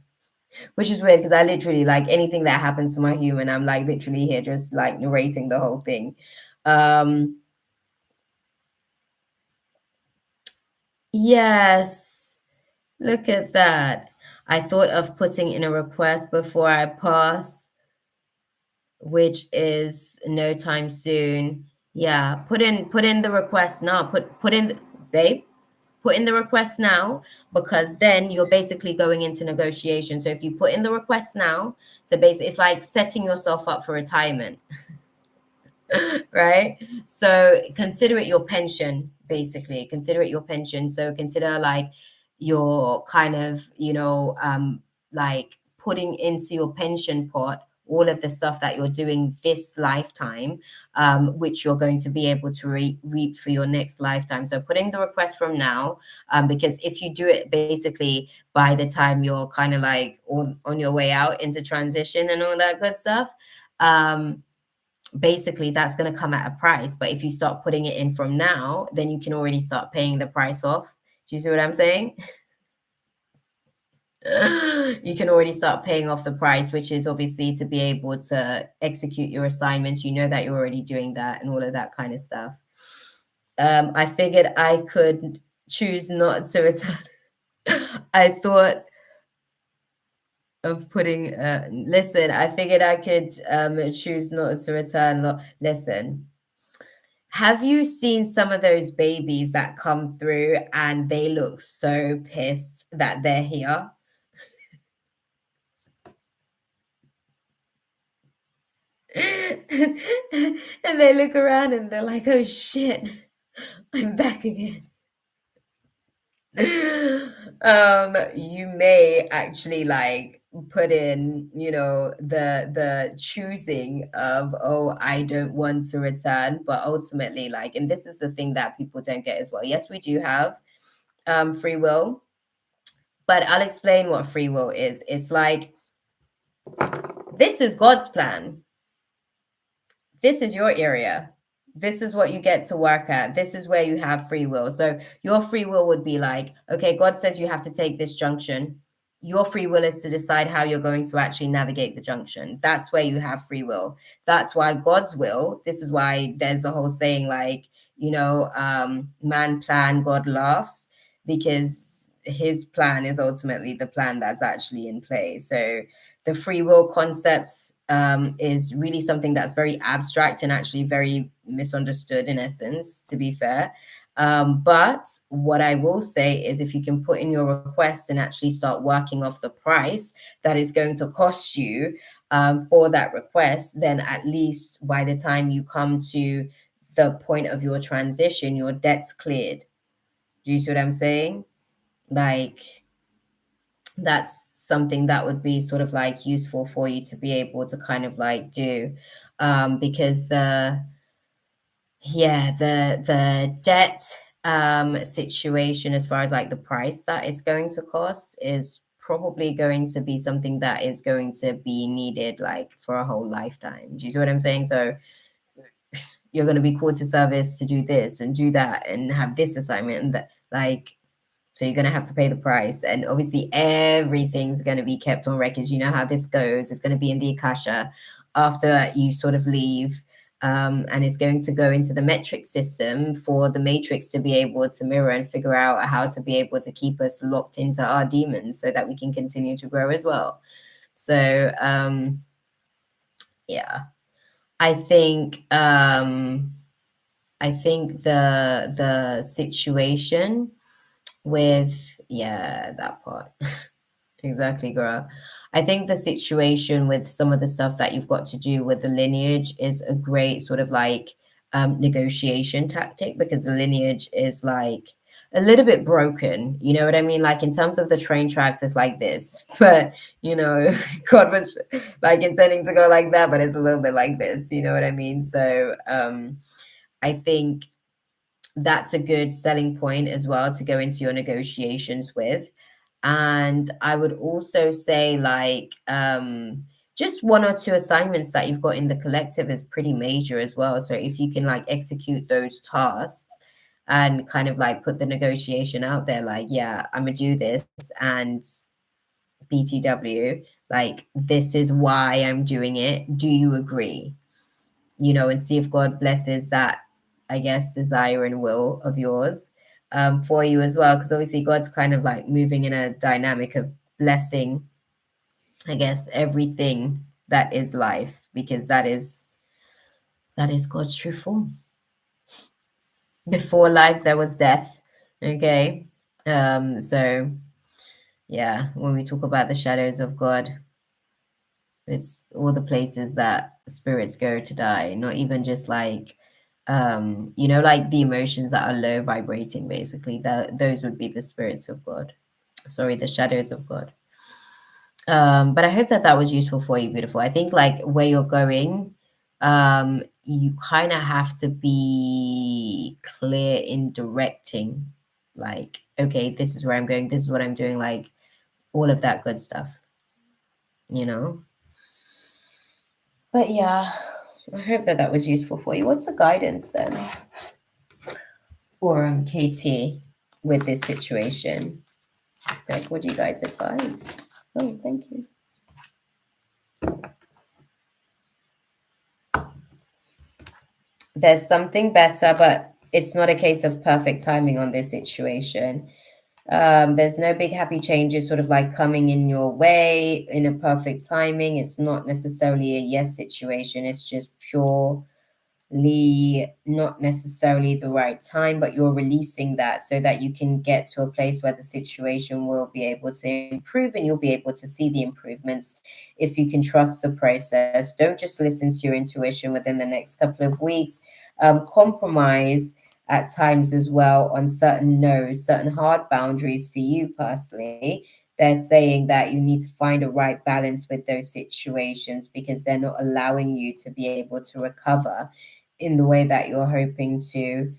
which is weird because I literally, like, anything that happens to my human, I'm like literally here just like narrating the whole thing. Yes, look at that. I thought of putting in a request before I pass, which is no time soon. Yeah, put in the request now. Put in babe, put in the request now, because then you're basically going into negotiation. So if you put in the request now, so basically it's like setting yourself up for retirement. Right? So consider it your pension, basically. Consider it your pension. So consider like your kind of, like putting into your pension pot all of the stuff that you're doing this lifetime, which you're going to be able to reap for your next lifetime. So putting the request from now, because if you do it basically by the time you're kind of like on your way out into transition and all that good stuff, basically that's going to come at a price. But if you start putting it in from now, then you can already start paying the price off. Do you see what I'm saying? You can already start paying off the price, which is obviously to be able to execute your assignments. You know that you're already doing that and all of that kind of stuff. I figured I could choose not to return. I thought of putting listen, I figured I could choose not to return. Listen, have you seen some of those babies that come through and they look so pissed that they're here? And they look around and they're like, oh shit, I'm back again. You may actually like put in, the choosing of, oh, I don't want to return, but ultimately, like, and this is the thing that people don't get as well. Yes, we do have free will, but I'll explain what free will is. It's like, this is God's plan. This is your area. This is what you get to work at. This is where you have free will. So your free will would be like, okay, God says you have to take this junction. Your free will is to decide how you're going to actually navigate the junction. That's where you have free will. That's why God's will, this is why there's a whole saying like, man plan, God laughs, because his plan is ultimately the plan that's actually in play. So the free will concepts is really something that's very abstract and actually very misunderstood in essence, to be fair. But what I will say is, if you can put in your request and actually start working off the price that is going to cost you for that request, then at least by the time you come to the point of your transition, your debt's cleared. Do you see what I'm saying? Like, that's something that would be sort of like useful for you to be able to kind of like do, because the debt situation, as far as like the price that it's going to cost, is probably going to be something that is going to be needed like for a whole lifetime. Do you see what I'm saying? So you're going to be called to service to do this and do that and have this assignment and that, like, so you're going to have to pay the price. And obviously everything's going to be kept on record. You know how this goes. It's going to be in the Akasha after you sort of leave. And it's going to go into the metric system for the matrix to be able to mirror and figure out how to be able to keep us locked into our demons so that we can continue to grow as well. So, yeah, I think the situation with, yeah, that part. Exactly, girl. I think the situation with some of the stuff that you've got to do with the lineage is a great sort of like negotiation tactic, because the lineage is like a little bit broken. You know what I mean? Like in terms of the train tracks, it's like this, but you know, God was like intending to go like that, but it's a little bit like this. You know what I mean? So I think that's a good selling point as well to go into your negotiations with. And I would also say like just one or two assignments that you've got in the collective is pretty major as well. So if you can like execute those tasks and kind of like put the negotiation out there, like, yeah, I'm gonna do this, and BTW, like, this is why I'm doing it. Do you agree? You know, and see if God blesses that, I guess, desire and will of yours for you as well. Because obviously God's kind of like moving in a dynamic of blessing, I guess, everything that is life, because that is God's true form. Before life there was death. Okay. So yeah, when we talk about the shadows of God, it's all the places that spirits go to die, not even just like you know, like the emotions that are low vibrating, basically. That those would be the spirits of God. Sorry, the shadows of God. But I hope that that was useful for you, beautiful. I think like where you're going, you kind of have to be clear in directing, like, okay, this is where I'm going, this is what I'm doing, like all of that good stuff, you know. But yeah, I hope that that was useful for you. What's the guidance then for KT with this situation? Like, what do you guys advise? Oh, thank you. There's something better, but it's not a case of perfect timing on this situation. There's no big happy changes sort of like coming in your way in a perfect timing. It's not necessarily a yes situation. It's just pure not necessarily the right time, but you're releasing that so that you can get to a place where the situation will be able to improve, and you'll be able to see the improvements if you can trust the process. Don't just listen to your intuition within the next couple of weeks. Compromise at times as well on certain no's, certain hard boundaries for you personally. They're saying that you need to find a right balance with those situations because they're not allowing you to be able to recover in the way that you're hoping to,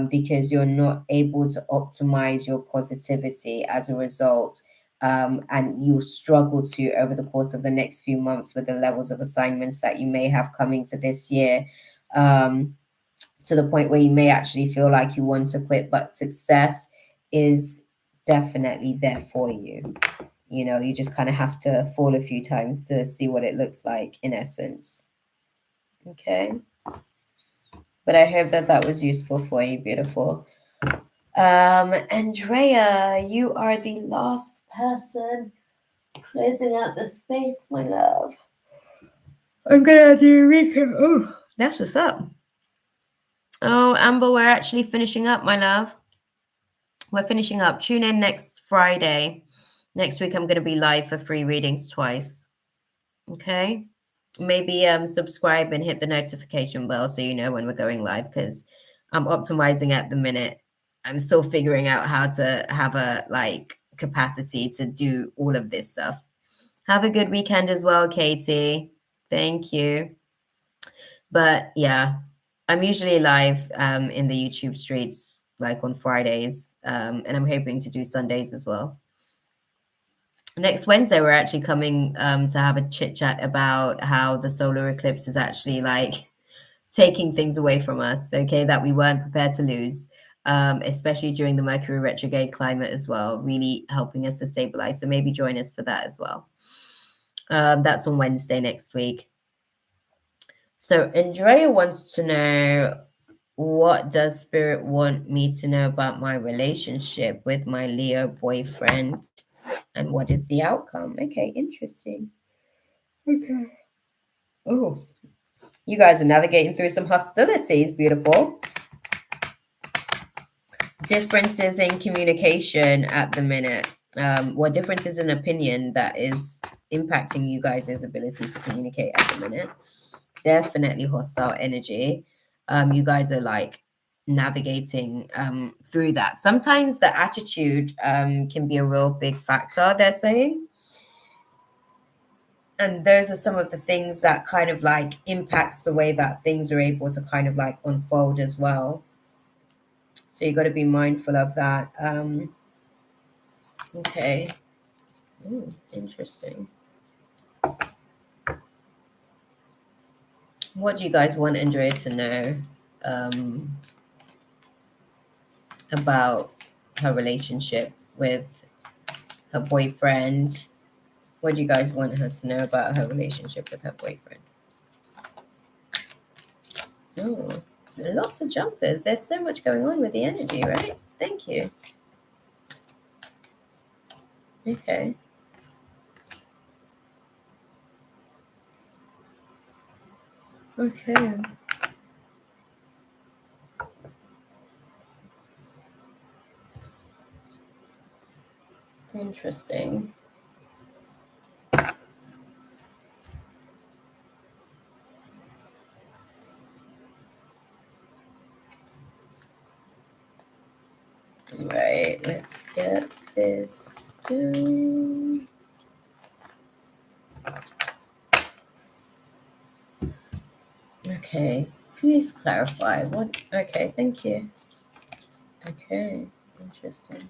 because you're not able to optimize your positivity as a result. And you'll struggle to over the course of the next few months with the levels of assignments that you may have coming for this year, to the point where you may actually feel like you want to quit, but success is definitely there for you. You know, you just kind of have to fall a few times to see what it looks like in essence. Okay. But I hope that that was useful for you, beautiful. Andrea, you are the last person closing out the space, my love. I'm gonna do Rika. Oh, that's what's up. Oh, Amber, we're actually finishing up, my love. We're finishing up. Tune in next Friday. Next week, I'm going to be live for free readings twice. Okay. maybe subscribe and hit the notification bell so you know when we're going live, because I'm optimizing at the minute. I'm still figuring out how to have a like capacity to do all of this stuff. Have a good weekend as well, Katie. Thank you. But yeah, I'm usually live in the YouTube streets like on Fridays, and I'm hoping to do Sundays as well. Next Wednesday, we're actually coming to have a chit chat about how the solar eclipse is actually like taking things away from us, okay, that we weren't prepared to lose, especially during the Mercury retrograde climate as well, really helping us to stabilize. So maybe join us for that as well. That's on Wednesday next week. So Andrea wants to know, what does Spirit want me to know about my relationship with my Leo boyfriend? And what is the outcome? Okay, interesting. Okay. Oh, you guys are navigating through some hostilities. Beautiful. Differences in communication at the minute. What differences in opinion that is impacting you guys' ability to communicate at the minute. Definitely hostile energy. You guys are like navigating through that. Sometimes the attitude can be a real big factor, they're saying. And those are some of the things that kind of like impacts the way that things are able to kind of like unfold as well. So you got to be mindful of that. Okay. Ooh, interesting. What do you guys want Andrea to know about her relationship with her boyfriend? What do you guys want her to know about her relationship with her boyfriend? Oh, lots of jumpers. There's so much going on with the energy, right? Thank you. Okay. Okay. Interesting. Right, let's get this going. Okay, please clarify what. Okay, thank you. Okay, interesting.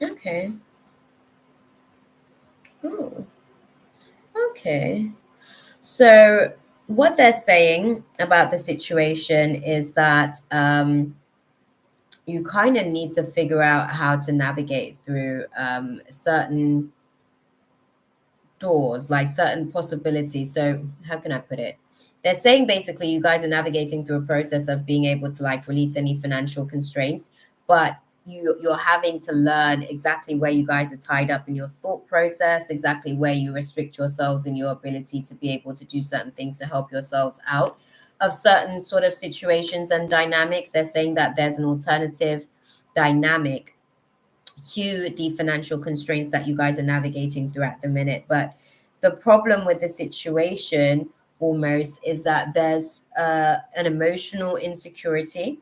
Okay. Oh, okay. So, what they're saying about the situation is that you kind of need to figure out how to navigate through certain doors, like certain possibilities. So, how can I put it? They're saying basically you guys are navigating through a process of being able to like release any financial constraints, but you're having to learn exactly where you guys are tied up in your thought process, exactly where you restrict yourselves in your ability to be able to do certain things to help yourselves out of certain sort of situations and dynamics. They're saying that there's an alternative dynamic to the financial constraints that you guys are navigating through at the minute. But the problem with the situation almost is that there's an emotional insecurity,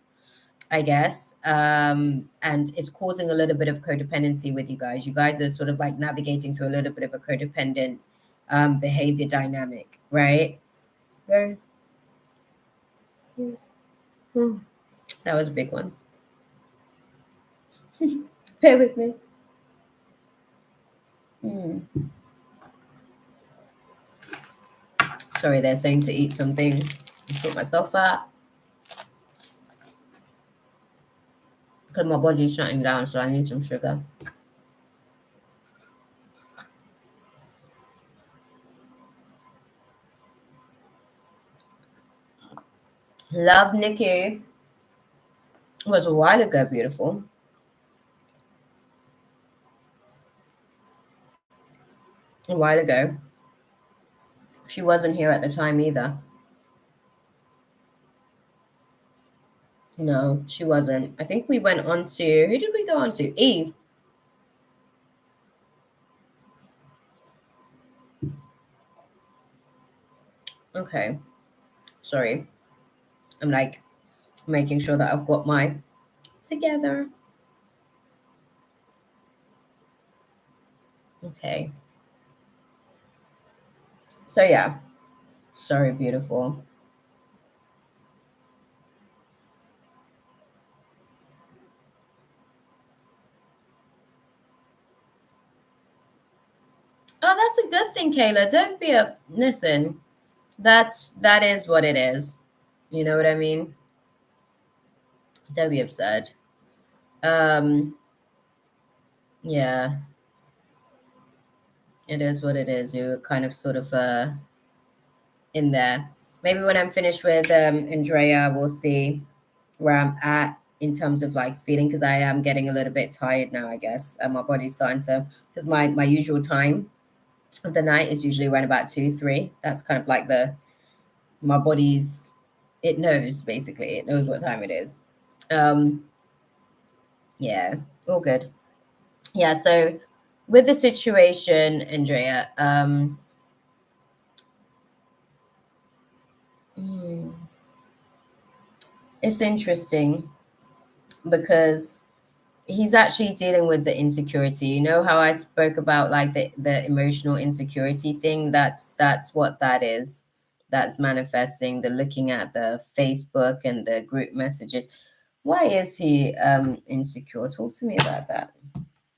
I guess, and it's causing a little bit of codependency with you guys. You guys are sort of like navigating through a little bit of a codependent behavior dynamic, right? Right. That was a big one. Bear with me. Hmm. Sorry, they're saying to eat something and sort myself out because my body's shutting down, so I need some sugar. Love Nikki was a while ago, beautiful. A while ago. She wasn't here at the time either. No, she wasn't. I think we went on to, who did we go on to? Eve. Okay. Sorry. I'm like making sure that I've got my together. Okay. So yeah. Sorry, beautiful. Oh, that's a good thing, Kayla. Don't be a listen. That is what it is. You know what I mean? Don't be absurd. Um, yeah, it is what it is. You're kind of sort of in there. Maybe when I'm finished with Andrea, we'll see where I'm at in terms of like feeling because I am getting a little bit tired now, I guess. And my body's starting to because my usual time of the night is usually around about 2, 3. That's kind of like the my body's it knows basically. It knows what time it is. Um yeah, all good. Yeah, so with the situation, Andrea, hmm, it's interesting because he's actually dealing with the insecurity. You know how I spoke about like the emotional insecurity thing? That's what that is. That's manifesting the looking at the Facebook and the group messages. Why is he insecure? Talk to me about that.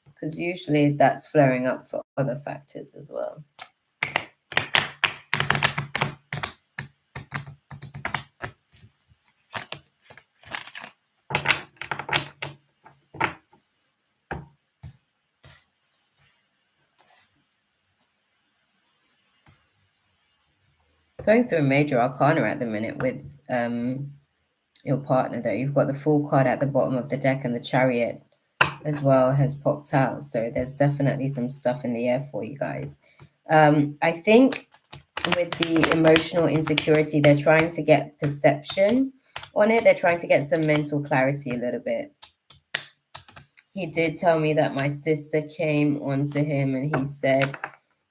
Because usually that's flaring up for other factors as well. Going through a major arcana at the minute with your partner though. You've got the Fool card at the bottom of the deck and the Chariot as well has popped out. So there's definitely some stuff in the air for you guys. I think with the emotional insecurity, they're trying to get perception on it. They're trying to get some mental clarity a little bit. He did tell me that my sister came onto him and he said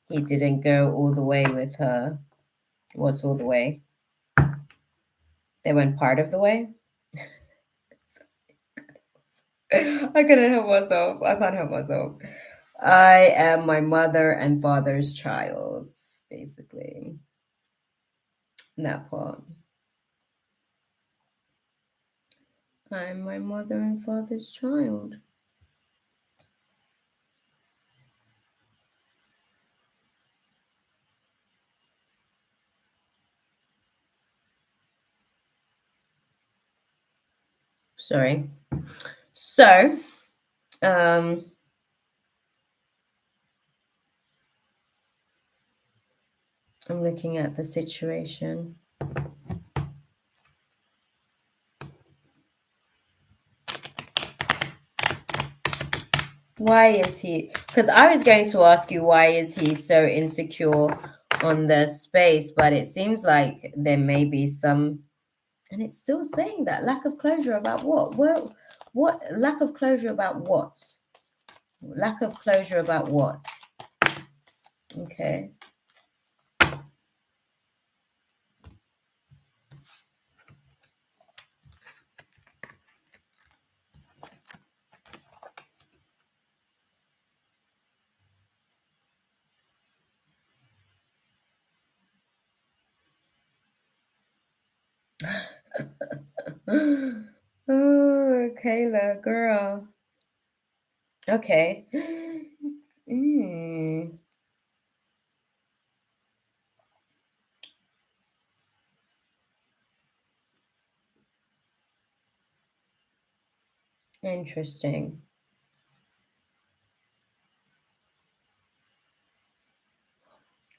he didn't go all the way with her. What's all the way? They went part of the way. I couldn't help myself. I can't help myself. I am my mother and father's child, basically. That part. I'm my mother and father's child. Sorry. So, um, I'm looking at the situation. Why is he? Because I was going to ask you why is he so insecure on the space, but it seems like there may be some, and it's still saying that lack of closure about what? Well, what lack of closure about what? Lack of closure about what? Okay. Oh, Kayla, girl. Okay. Mm, interesting.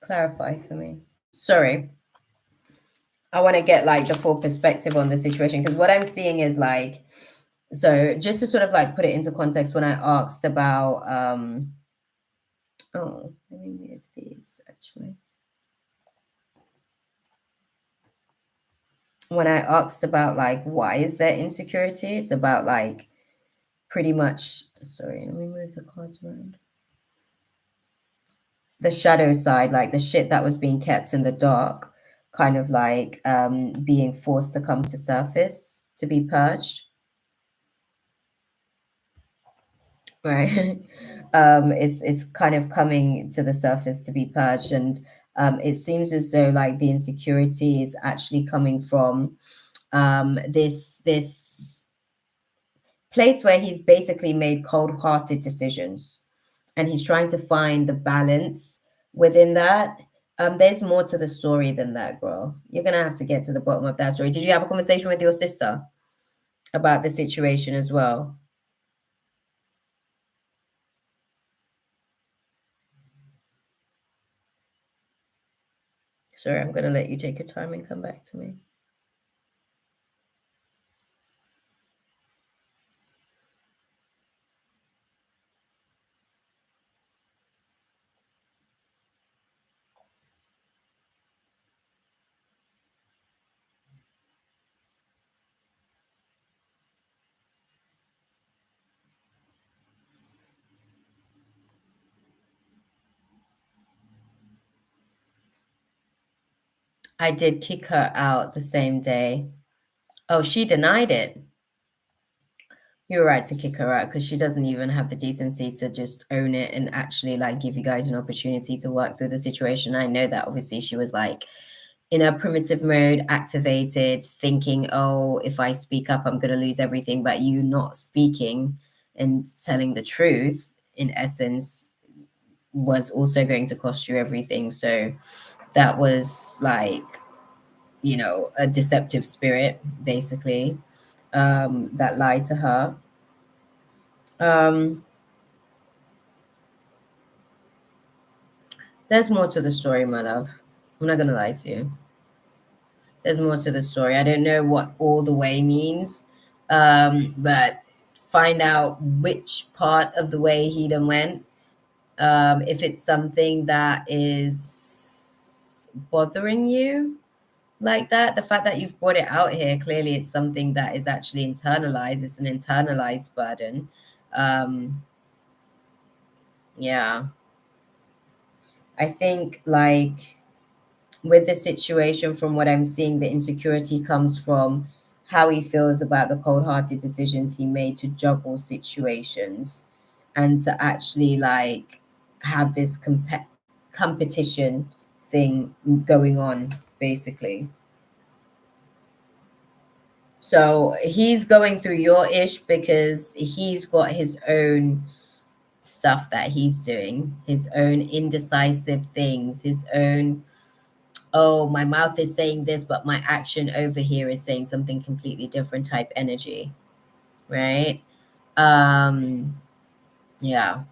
Clarify for me. Sorry. I want to get like the full perspective on the situation because what I'm seeing is like, so just to sort of like put it into context, when I asked about, oh, let me move these actually. when I asked about like why is there insecurity, it's about like pretty much, sorry, let me move the cards around. The shadow side, like the shit that was being kept in the dark, kind of like being forced to come to surface to be purged. Right. It's kind of coming to the surface to be purged, and it seems as though like the insecurity is actually coming from this place where he's basically made cold-hearted decisions, and he's trying to find the balance within that. There's more to the story than that, girl. You're gonna have to get to the bottom of that story. Did you have a conversation with your sister about the situation as well? Sorry, I'm gonna let you take your time and come back to me. I did kick her out the same day. Oh, she denied it. You're right to kick her out because she doesn't even have the decency to just own it and actually like give you guys an opportunity to work through the situation. I know that obviously she was like in a primitive mode, activated, thinking, oh, if I speak up, I'm going to lose everything. But you not speaking and telling the truth, in essence, was also going to cost you everything. So that was like, you know, a deceptive spirit, basically, that lied to her. Um, there's more to the story, my love. I'm not going to lie to you. There's more to the story. I don't know what all the way means, but find out which part of the way he done went. If it's something that is bothering you like that, the fact that you've brought it out here, clearly it's something that is actually internalized. It's an internalized burden. Yeah, I think like with the situation, from what I'm seeing, the insecurity comes from how he feels about the cold-hearted decisions he made to juggle situations and to actually like have this competition thing going on, basically. So he's going through your ish because he's got his own stuff that he's doing, his own indecisive things, his own, oh, my mouth is saying this, but my action over here is saying something completely different type energy, right? Um, yeah.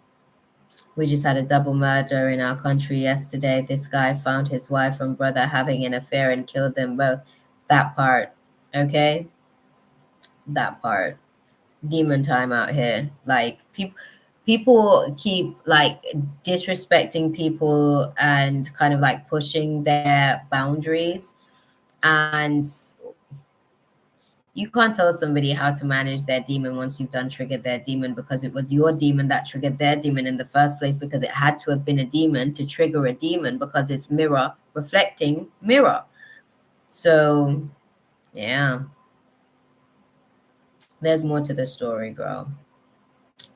We just had a double murder in our country yesterday. This guy found his wife and brother having an affair and killed them both. That part, okay? That part. Demon time out here. Like people keep like disrespecting people and kind of like pushing their boundaries, and you can't tell somebody how to manage their demon once you've done triggered their demon, because it was your demon that triggered their demon in the first place, because it had to have been a demon to trigger a demon, because it's mirror reflecting mirror. So yeah, there's more to the story, girl.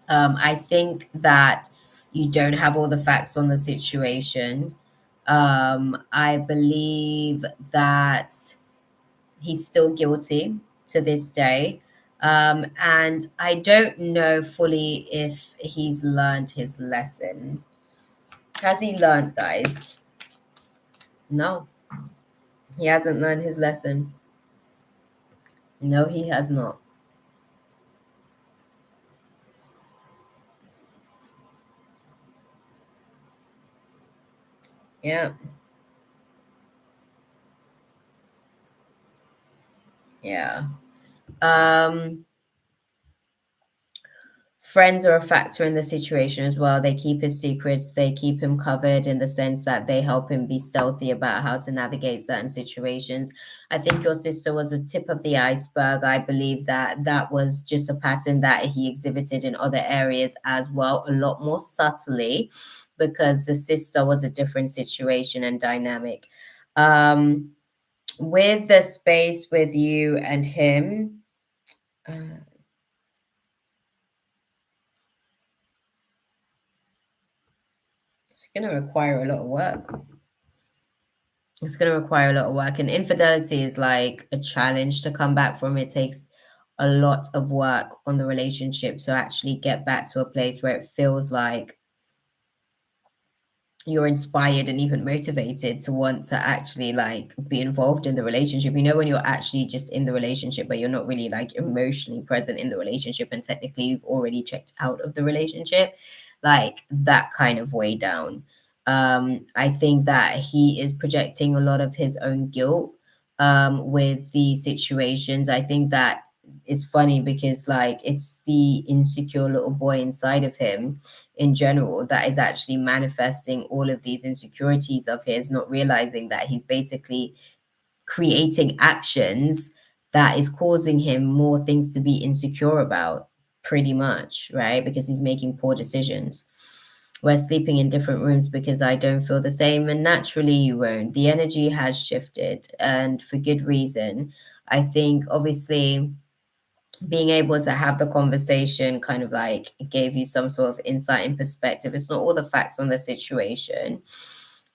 I think that you don't have all the facts on the situation. I believe that he's still guilty to this day. And I don't know fully if he's learned his lesson. Has he learned, guys? No, he hasn't learned his lesson. No, he has not. Yeah, yeah. Um, Friends are a factor in the situation as well. They keep his secrets, they keep him covered in the sense that they help him be stealthy about how to navigate certain situations. I think your sister was a tip of the iceberg. I believe that that was just a pattern that he exhibited in other areas as well, a lot more subtly, because the sister was a different situation and dynamic. Um, with the space with you and him, uh, it's going to require a lot of work. It's going to require a lot of work. And infidelity is like a challenge to come back from. It takes a lot of work on the relationship to actually get back to a place where it feels like you're inspired and even motivated to want to actually like be involved in the relationship. You know, when you're actually just in the relationship, but you're not really like emotionally present in the relationship, and technically you've already checked out of the relationship, like that kind of way down. I think that he is projecting a lot of his own guilt with the situations. I think that it's funny because like it's the insecure little boy inside of him in general that is actually manifesting all of these insecurities of his, not realizing that he's basically creating actions that is causing him more things to be insecure about, pretty much, right? Because he's making poor decisions. We're sleeping in different rooms because I don't feel the same, and naturally you won't. The energy has shifted, and for good reason. I think obviously being able to have the conversation kind of like gave you some sort of insight and perspective. It's not all the facts on the situation.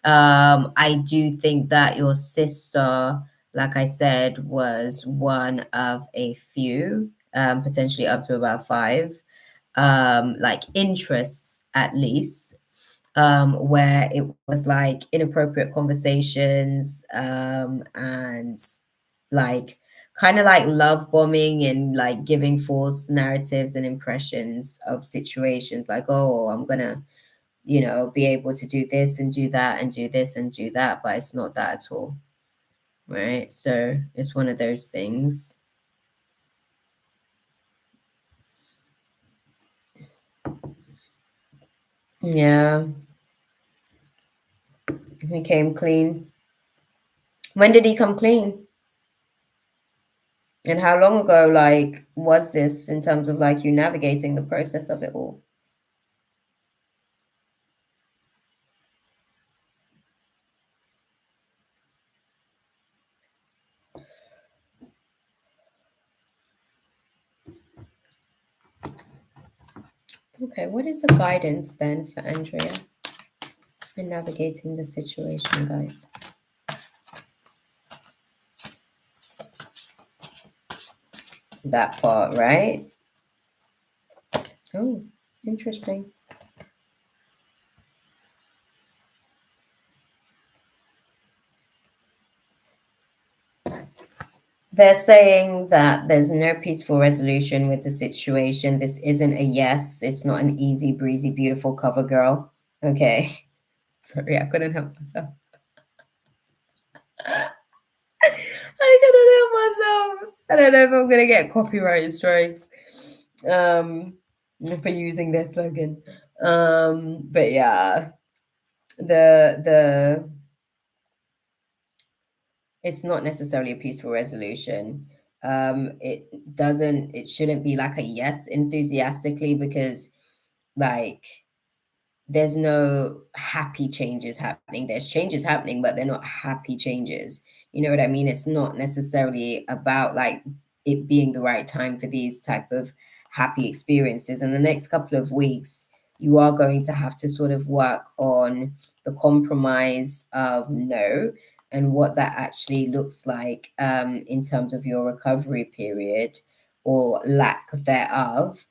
I do think that your sister, like I said, was one of a few, potentially up to about five, like interests at least, where it was like inappropriate conversations, and like kind of like love bombing and like giving false narratives and impressions of situations like, oh, I'm gonna, be able to do this and do that and do this and do that, but it's not that at all, right? So it's one of those things. Yeah, he came clean. When did he come clean? And how long ago, like, was this in terms of like you navigating the process of it all? Okay, what is the guidance then for Andrea in navigating the situation, guys? That part, right? Oh, interesting. They're saying that there's no peaceful resolution with the situation. This isn't a yes. It's not an easy breezy, beautiful cover girl. Okay. Sorry, I couldn't help myself. I couldn't help myself. I don't know if I'm gonna get copyright strikes for using their slogan. But yeah, the it's not necessarily a peaceful resolution. It shouldn't be like a yes enthusiastically, because like there's no happy changes happening. There's changes happening, but they're not happy changes. You know what I mean? It's not necessarily about like it being the right time for these type of happy experiences. In the next couple of weeks, you are going to have to sort of work on the compromise of no, and what that actually looks like in terms of your recovery period or lack thereof.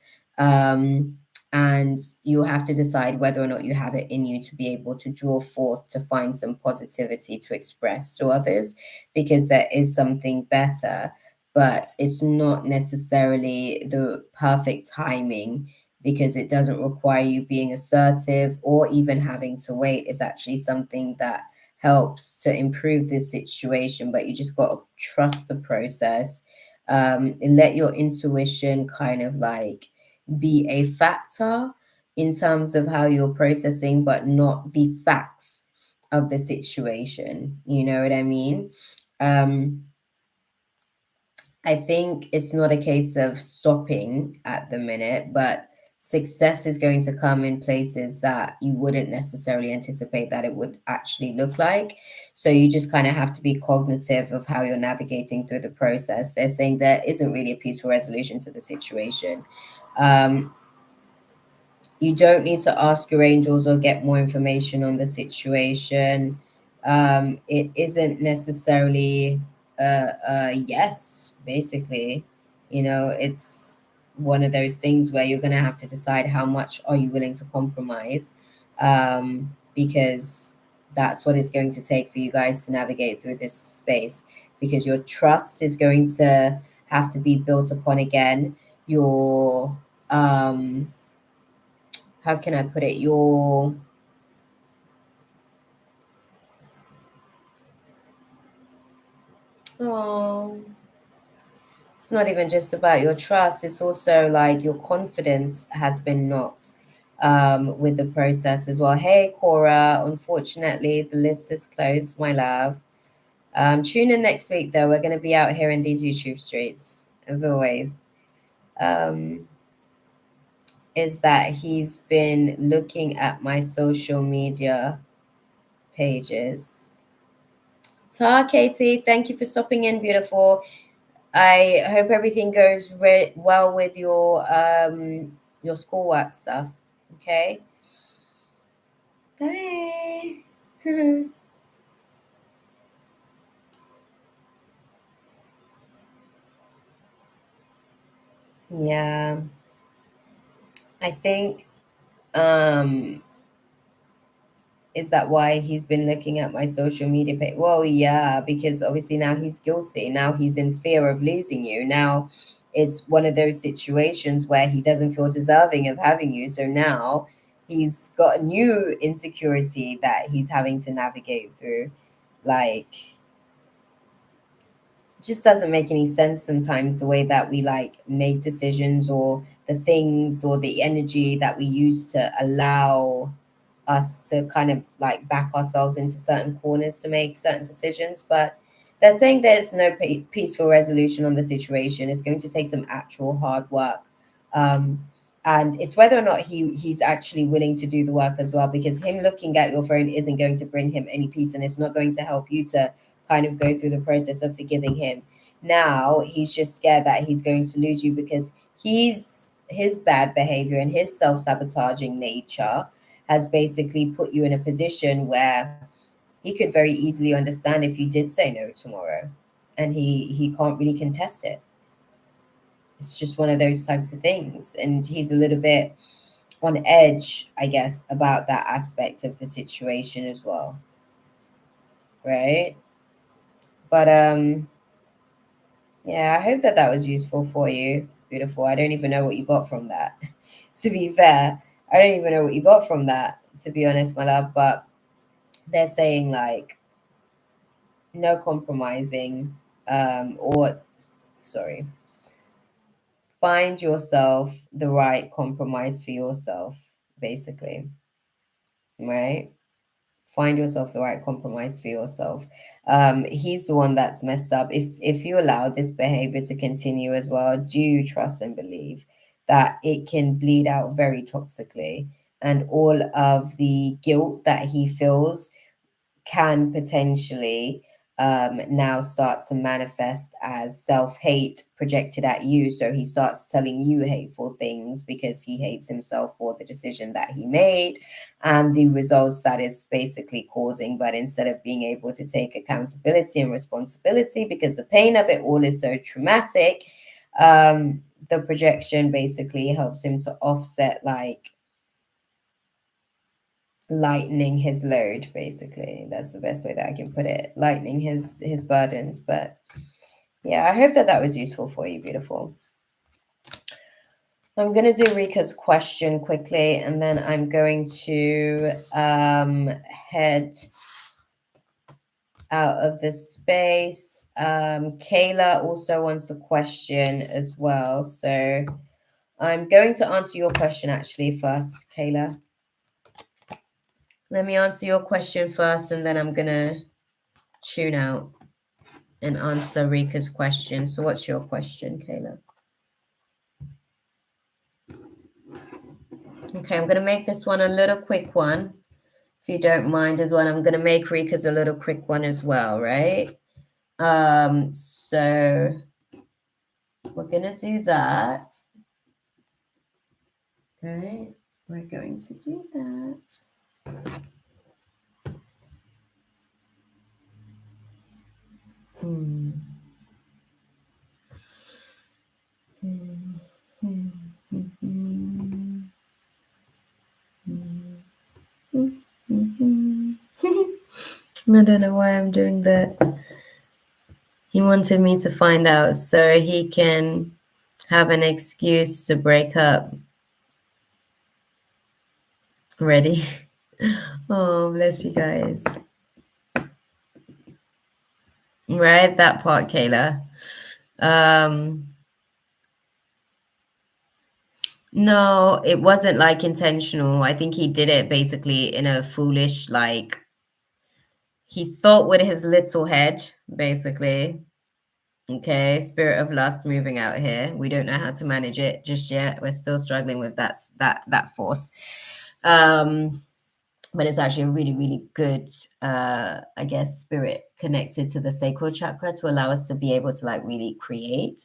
And you'll have to decide whether or not you have it in you to be able to draw forth to find some positivity to express to others, because there is something better, but it's not necessarily the perfect timing, because it doesn't require you being assertive or even having to wait. It's actually something that helps to improve this situation, but you just got to trust the process, and let your intuition kind of like be a factor in terms of how you're processing, but not the facts of the situation. You know what I mean? I think it's not a case of stopping at the minute, but success is going to come in places that you wouldn't necessarily anticipate that it would actually look like. So you just kind of have to be cognitive of how you're navigating through the process. They're saying there isn't really a peaceful resolution to the situation. You don't need to ask your angels or get more information on the situation. It isn't necessarily a yes, basically. You know, it's one of those things where you're going to have to decide how much are you willing to compromise, because that's what it's going to take for you guys to navigate through this space, because your trust is going to have to be built upon again. Your how can I put it? Oh, it's not even just about your trust. It's also like your confidence has been knocked with the process as well. Hey, Cora, unfortunately, the list is closed, my love. Tune in next week, though. We're going to be out here in these YouTube streets, as always. Is that he's been looking at my social media pages. Ta, Katie, thank you for stopping in, beautiful. I hope everything goes well with your schoolwork stuff. Okay. Bye. Yeah. I think is that why he's been looking at my social media page? Well, yeah, because obviously now he's guilty. Now he's in fear of losing you. Now it's one of those situations where he doesn't feel deserving of having you. So now he's got a new insecurity that he's having to navigate through. Like, it just doesn't make any sense sometimes the way that we like make decisions, or the things or the energy that we use to allow us to kind of like back ourselves into certain corners to make certain decisions. But they're saying there's no peaceful resolution on the situation. It's going to take some actual hard work, um, and it's whether or not he's actually willing to do the work as well, because him looking at your phone isn't going to bring him any peace, and it's not going to help you to kind of go through the process of forgiving him. Now he's just scared that he's going to lose you, because his bad behavior and his self-sabotaging nature has basically put you in a position where he could very easily understand if you did say no tomorrow, and he can't really contest it. It's just one of those types of things, and he's a little bit on edge, I guess, about that aspect of the situation as well, right? But yeah, I hope that that was useful for you. Beautiful. I don't even know what you got from that. To be fair, I don't even know what you got from that, to be honest, my love. But they're saying like no compromising, or sorry, find yourself the right compromise for yourself, basically, right? Find yourself the right compromise for yourself. He's the one that's messed up. If you allow this behavior to continue as well, do you trust and believe that it can bleed out very toxically, and all of the guilt that he feels can potentially now start to manifest as self-hate projected at you. So he starts telling you hateful things because he hates himself for the decision that he made and the results that is basically causing. But instead of being able to take accountability and responsibility, because the pain of it all is so traumatic, the projection basically helps him to offset, like lightening his load, basically. That's the best way that I can put it, lightening his burdens. But yeah, I hope that that was useful for you, beautiful. I'm going to do Rika's question quickly, and then I'm going to head out of this space. Kayla also wants a question as well, so I'm going to answer your question actually first, Kayla. Let me answer your question first, and then I'm going to tune out and answer Rika's question. So what's your question, Kayla? Okay, I'm going to make this one a little quick one. If you don't mind as well, I'm going to make Rika's a little quick one as well, right? So we're going to do that. Okay, we're going to do that. I don't know why I'm doing that. He wanted me to find out so he can have an excuse to break up. Ready? Oh, bless you guys. Right, that part, Kayla. No, it wasn't like intentional. I think he did it basically in a foolish, like, he thought with his little head, basically. Okay, spirit of lust moving out here. We don't know how to manage it just yet. We're still struggling with that force. But it's actually a really, really good, I guess, spirit connected to the sacral chakra to allow us to be able to like really create.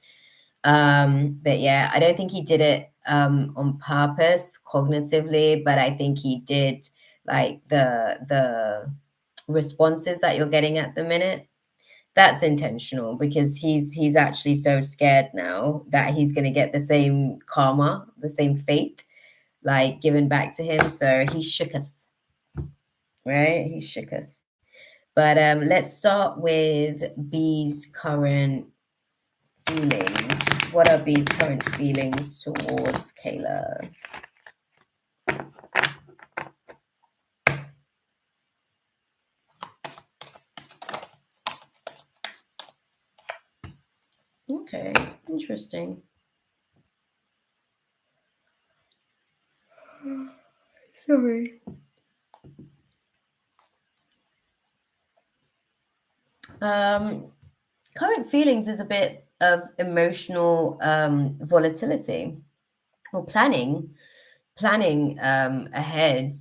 But yeah, I don't think he did it on purpose cognitively, but I think he did like the responses that you're getting at the minute. That's intentional because he's actually so scared now that he's going to get the same karma, the same fate, like given back to him. So he shooketh, right? He shooketh. But let's start with B's current feelings. What are B's current feelings towards Kayla? Okay, interesting. Sorry. Current feelings is a bit of emotional volatility or planning ahead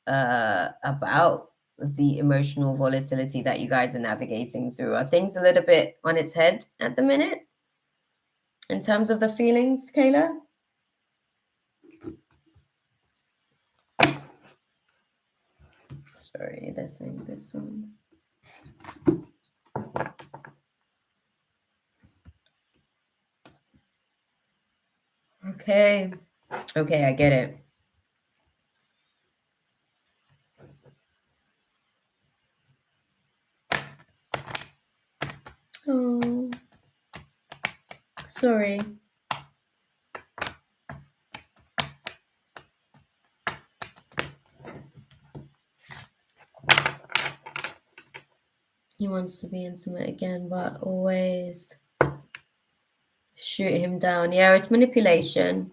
about the emotional volatility that you guys are navigating through. Are things a little bit on its head at the minute in terms of the feelings, Kayla? Sorry, they're saying this one. Okay. Okay, I get it. Oh, sorry. He wants to be intimate again, but always shoot him down. Yeah, it's manipulation.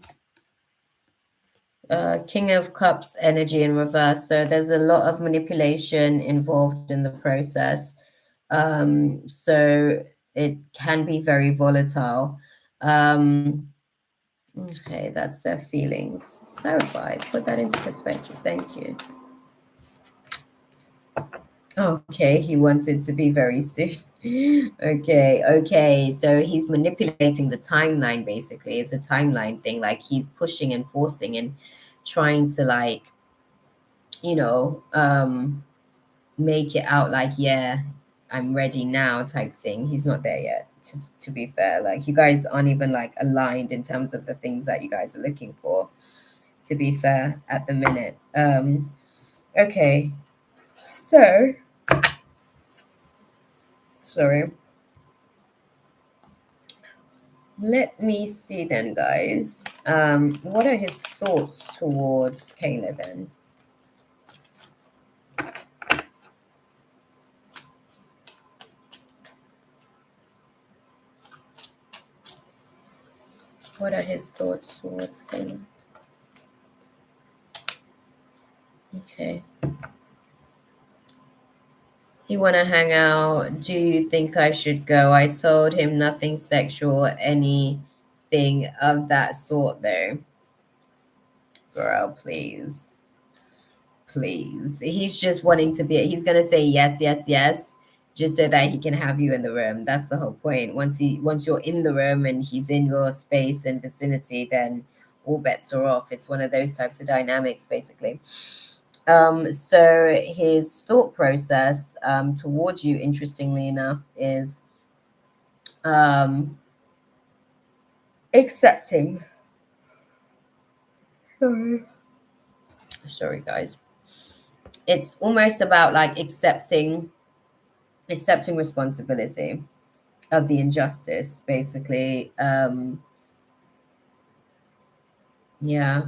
King of Cups energy in reverse. So there's a lot of manipulation involved in the process. So it can be very volatile. Okay, that's their feelings. Clarified. Put that into perspective. Thank you. Okay, he wants it to be very soon. Okay. So he's manipulating the timeline, basically. It's a timeline thing. Like he's pushing and forcing and trying to like, you know, make it out like, yeah, I'm ready now type thing. He's not there yet, to be fair. Like you guys aren't even like aligned in terms of the things that you guys are looking for, to be fair, at the minute. Okay. So sorry. Let me see then, guys. What are his thoughts towards Kayla then? What are his thoughts towards Kayla? Okay. You want to hang out? Do you think I should go? I told him nothing sexual, anything of that sort, though. Girl, please. Please. He's just wanting to be, he's going to say yes, yes, yes, just so that he can have you in the room. That's the whole point. Once you're in the room and he's in your space and vicinity, then all bets are off. It's one of those types of dynamics, basically. So his thought process towards you, interestingly enough, is accepting. Sorry, guys. It's almost about like accepting responsibility of the injustice, basically. Yeah.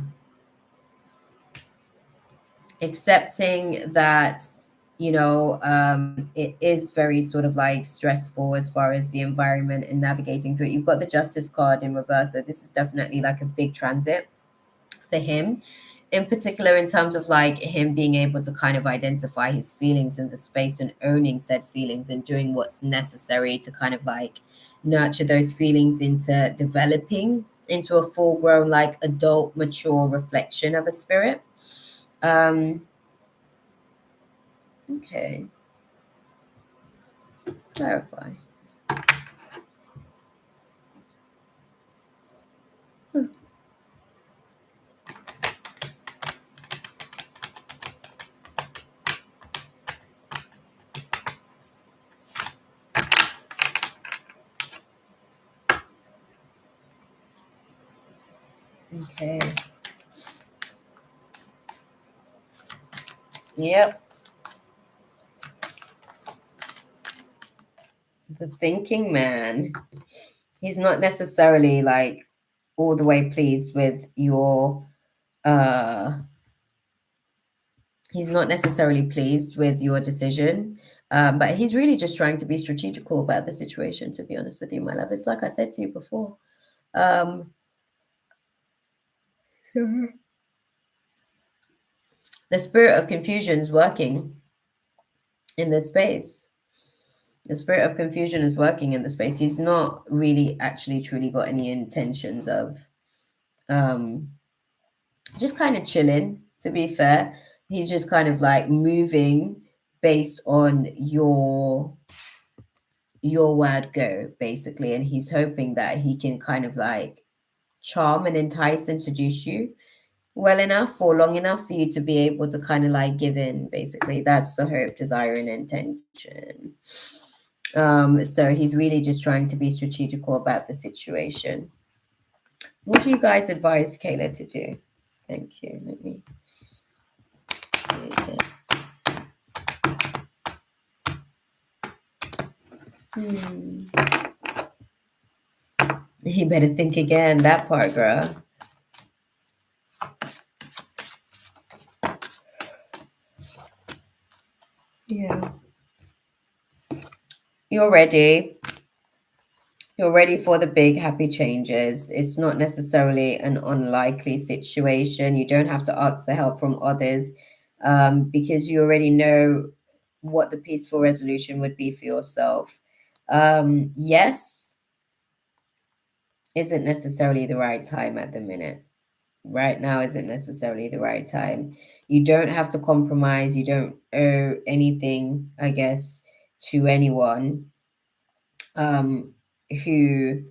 Accepting that, it is very sort of like stressful as far as the environment and navigating through it. You've got the justice card in reverse, so this is definitely like a big transit for him, in particular in terms of like him being able to kind of identify his feelings in the space and owning said feelings and doing what's necessary to kind of like nurture those feelings into developing into a full grown like adult mature reflection of a spirit. Okay. Clarify. Okay. Yep. The thinking man. He's not necessarily like all the way pleased with your he's not necessarily pleased with your decision. But he's really just trying to be strategical about the situation, to be honest with you, my love. It's like I said to you before. The spirit of confusion is working in this space. The spirit of confusion is working in the space. He's not really actually truly got any intentions of just kind of chilling, to be fair. He's just kind of like moving based on your word go, basically. And he's hoping that he can kind of like charm and entice and seduce you well enough or long enough for you to be able to kind of like give in, basically. That's the hope, desire, and intention. So he's really just trying to be strategical about the situation. What do you guys advise Kayla to do? Thank you. Let me do this. He better think again, that part, girl. Yeah. You're ready. You're ready for the big happy changes. It's not necessarily an unlikely situation. You don't have to ask for help from others because you already know what the peaceful resolution would be for yourself. Yes isn't necessarily the right time at the minute. Right now isn't necessarily the right time. You don't have to compromise. You don't owe anything, I guess, to anyone who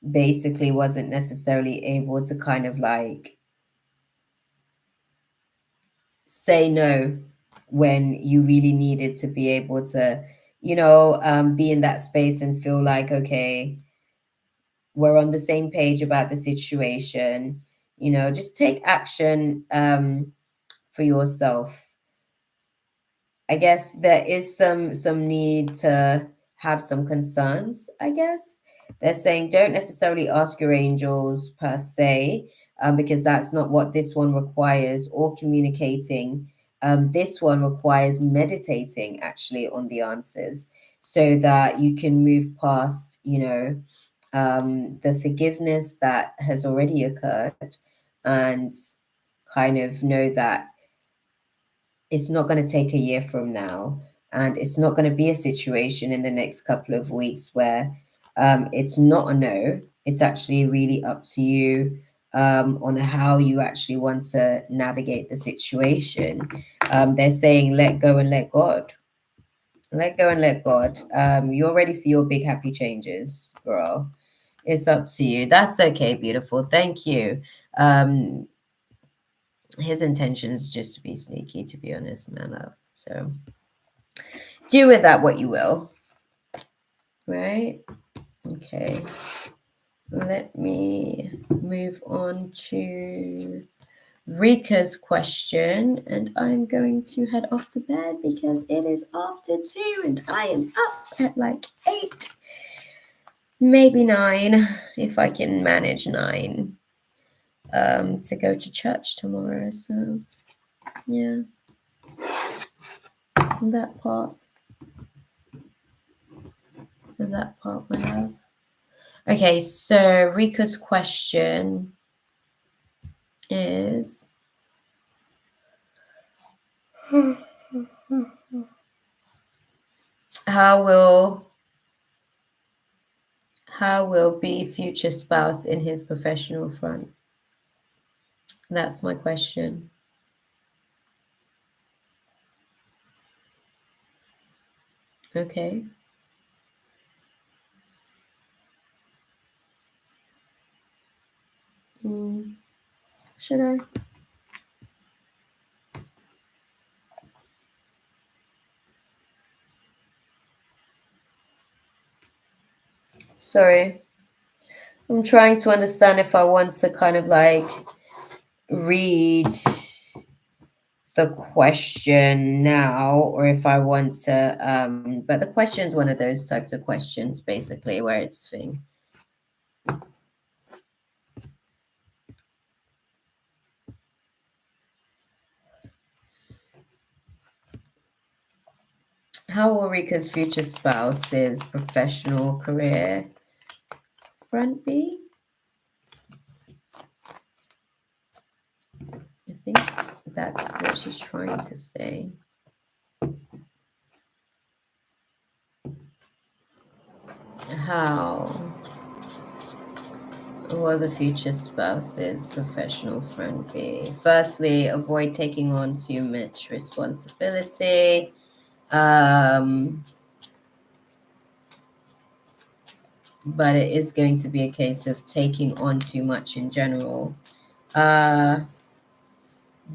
basically wasn't necessarily able to kind of like say no when you really needed to be able to, be in that space and feel like, okay, we're on the same page about the situation. Just take action for yourself. I guess there is some need to have some concerns, I guess. They're saying don't necessarily ask your angels per se, because that's not what this one requires, or communicating. This one requires meditating actually on the answers so that you can move past, the forgiveness that has already occurred, and kind of know that it's not going to take a year from now, and it's not going to be a situation in the next couple of weeks where it's not a no. It's actually really up to you on how you actually want to navigate the situation. They're saying let go and let God. Let go and let God. You're ready for your big happy changes, girl. It's up to you. That's okay, beautiful. Thank you. His intention is just to be sneaky, to be honest, my love. So do with that what you will. Right? Okay. Let me move on to Rika's question, and I'm going to head off to bed because it is after 2 and I am up at like 8, maybe 9, if I can manage 9, to go to church tomorrow. So yeah, that part, my love. Okay, so Rika's question is how will be future spouse in his professional front? That's my question. Okay. Should I? Sorry. I'm trying to understand if I want to kind of like read the question now or if I want to but the question is one of those types of questions basically where it's thing. How will Rika's future spouse's professional career front be? I think that's what she's trying to say. How will the future spouse's professional front be? Firstly, avoid taking on too much responsibility. But it is going to be a case of taking on too much in general. There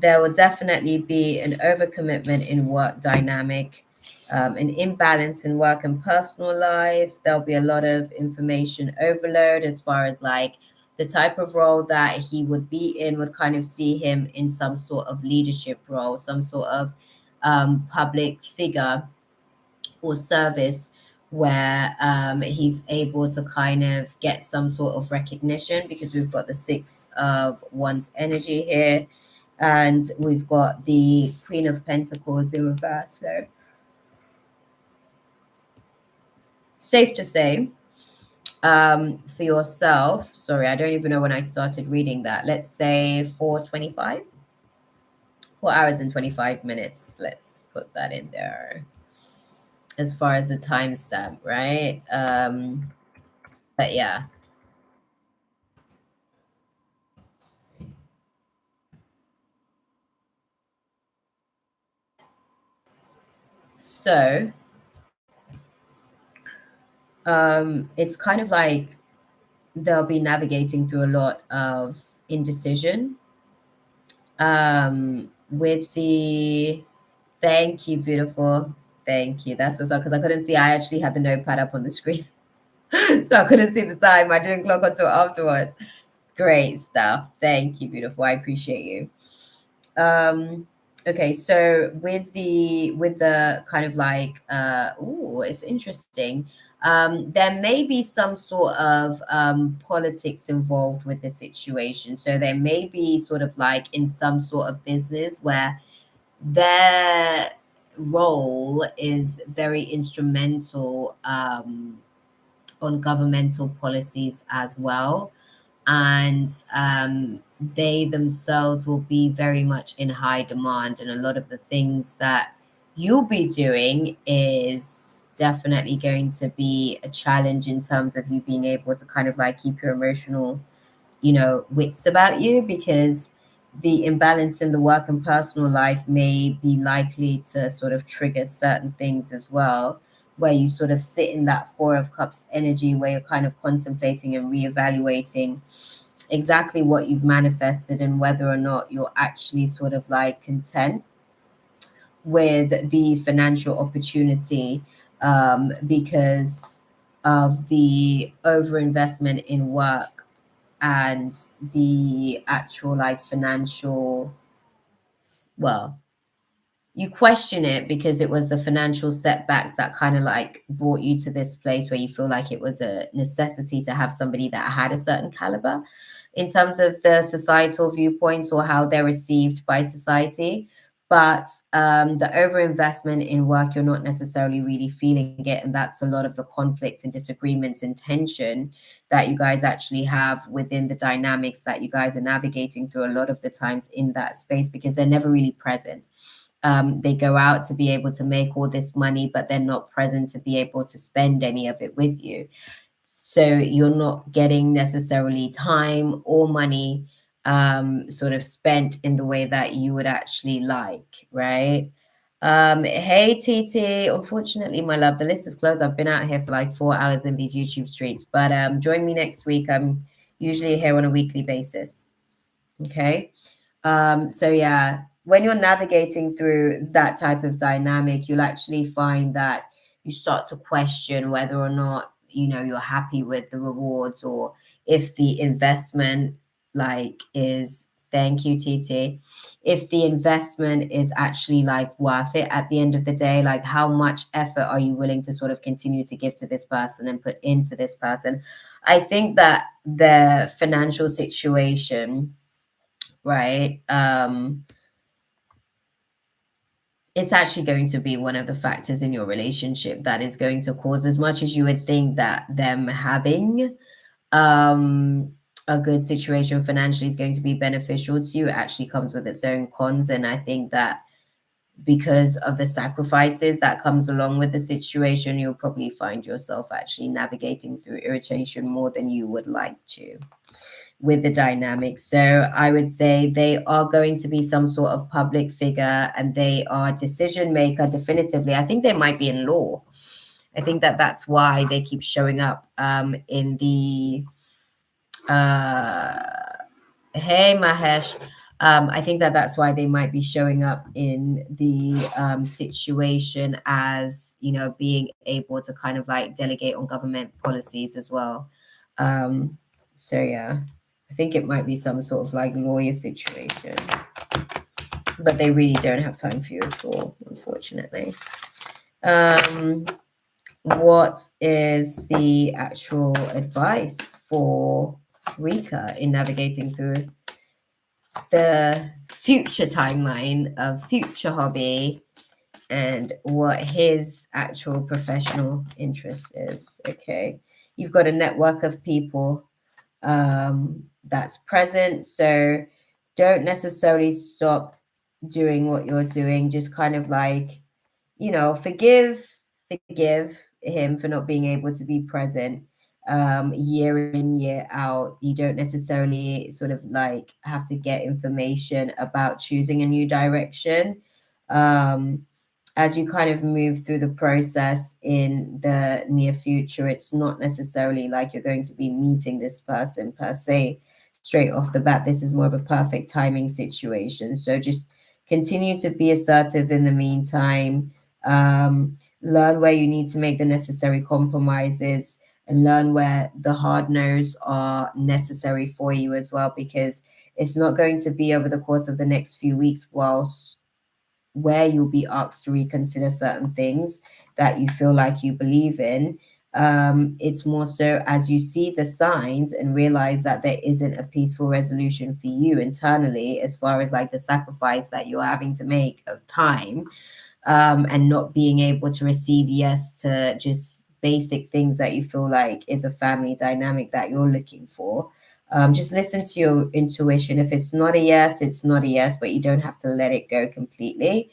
will definitely be an overcommitment in work dynamic, an imbalance in work and personal life. There'll be a lot of information overload as far as like the type of role that he would be in would kind of see him in some sort of leadership role, some sort of public figure or service where he's able to kind of get some sort of recognition, because we've got the 6 of Wands energy here and we've got the Queen of Pentacles in reverse. So safe to say for yourself, sorry, I don't even know when I started reading that, let's say 4:25, 4 hours and 25 minutes, let's put that in there as far as the timestamp, right? But yeah. So it's kind of like they'll be navigating through a lot of indecision with the thank you, beautiful. Thank you. That's what's up, because I couldn't see. I actually had the notepad up on the screen. So I couldn't see the time. I didn't clock until afterwards. Great stuff. Thank you, beautiful. I appreciate you. Okay, so with the kind of like it's interesting. There may be some sort of politics involved with the situation. So there may be sort of like in some sort of business where their role is very instrumental on governmental policies as well. And they themselves will be very much in high demand. And a lot of the things that you'll be doing is definitely going to be a challenge in terms of you being able to kind of like keep your emotional, wits about you, because the imbalance in the work and personal life may be likely to sort of trigger certain things as well, where you sort of sit in that Four of Cups energy where you're kind of contemplating and reevaluating exactly what you've manifested and whether or not you're actually sort of like content with the financial opportunity, because of the overinvestment in work and the actual like financial, well, you question it because it was the financial setbacks that kind of like brought you to this place where you feel like it was a necessity to have somebody that had a certain caliber in terms of the societal viewpoints or how they're received by society. But the overinvestment in work, you're not necessarily really feeling it. And that's a lot of the conflict and disagreements and tension that you guys actually have within the dynamics that you guys are navigating through a lot of the times in that space, because they're never really present. They go out to be able to make all this money, but they're not present to be able to spend any of it with you. So you're not getting necessarily time or money sort of spent in the way that you would actually like, right? Hey TT, unfortunately, my love, the list is closed. I've been out here for like 4 hours in these YouTube streets, but join me next week. I'm usually here on a weekly basis. Okay. So yeah, when you're navigating through that type of dynamic, you'll actually find that you start to question whether or not, you're happy with the rewards, or if the investment like is, thank you, TT, if the investment is actually like worth it at the end of the day. Like, how much effort are you willing to sort of continue to give to this person and put into this person? I think that the financial situation, right, it's actually going to be one of the factors in your relationship that is going to cause, as much as you would think that them having um a good situation financially is going to be beneficial to you, it actually comes with its own cons. And I think that because of the sacrifices that comes along with the situation, you'll probably find yourself actually navigating through irritation more than you would like to with the dynamics. So I would say they are going to be some sort of public figure, and they are decision maker definitively. I think they might be in law. I think that that's why they keep showing up in the hey Mahesh. I think that that's why they might be showing up in the situation as, being able to kind of like delegate on government policies as well. So yeah, I think it might be some sort of like lawyer situation, but they really don't have time for you at all, unfortunately. What is the actual advice for Rika in navigating through the future timeline of future hobby and what his actual professional interest is? Okay, you've got a network of people that's present, so don't necessarily stop doing what you're doing. Just kind of like, forgive him for not being able to be present year in, year out. You don't necessarily sort of like have to get information about choosing a new direction. As you kind of move through the process in the near future, it's not necessarily like you're going to be meeting this person per se straight off the bat. This is more of a perfect timing situation. So just continue to be assertive in the meantime. Learn where you need to make the necessary compromises, and learn where the hard no's are necessary for you as well, because it's not going to be over the course of the next few weeks where you'll be asked to reconsider certain things that you feel like you believe in. It's more so as you see the signs and realize that there isn't a peaceful resolution for you internally, as far as like the sacrifice that you're having to make of time, and not being able to receive yes to just basic things that you feel like is a family dynamic that you're looking for. Just listen to your intuition. If it's not a yes, it's not a yes, but you don't have to let it go completely.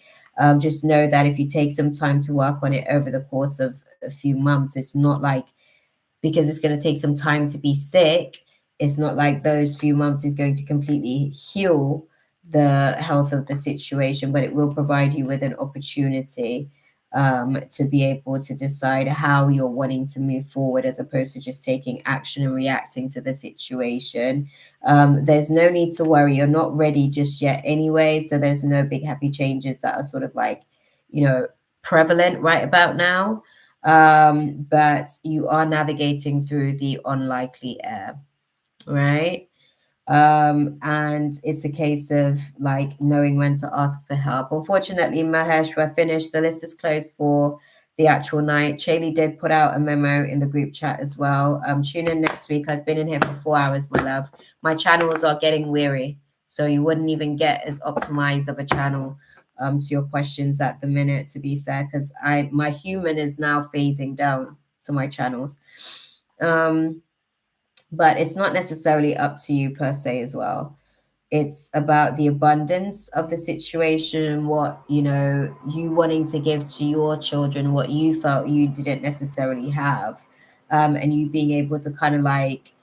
Just know that if you take some time to work on it over the course of a few months, it's not like, because it's going to take some time to be sick, it's not like those few months is going to completely heal the health of the situation, but it will provide you with an opportunity to be able to decide how you're wanting to move forward, as opposed to just taking action and reacting to the situation. There's no need to worry. You're not ready just yet anyway. So there's no big happy changes that are sort of like, prevalent right about now. But you are navigating through the unlikely air, right? And it's a case of like knowing when to ask for help. Unfortunately, Mahesh, we're finished. The list is closed for the actual night. Shaylee did put out a memo in the group chat as well. Tune in next week. I've been in here for 4 hours, my love. My channels are getting weary, so you wouldn't even get as optimized of a channel to your questions at the minute, to be fair, because my human is now phasing down to my channels. But it's not necessarily up to you per se as well. It's about the abundance of the situation, what you wanting to give to your children, what you felt you didn't necessarily have, and you being able to kind of like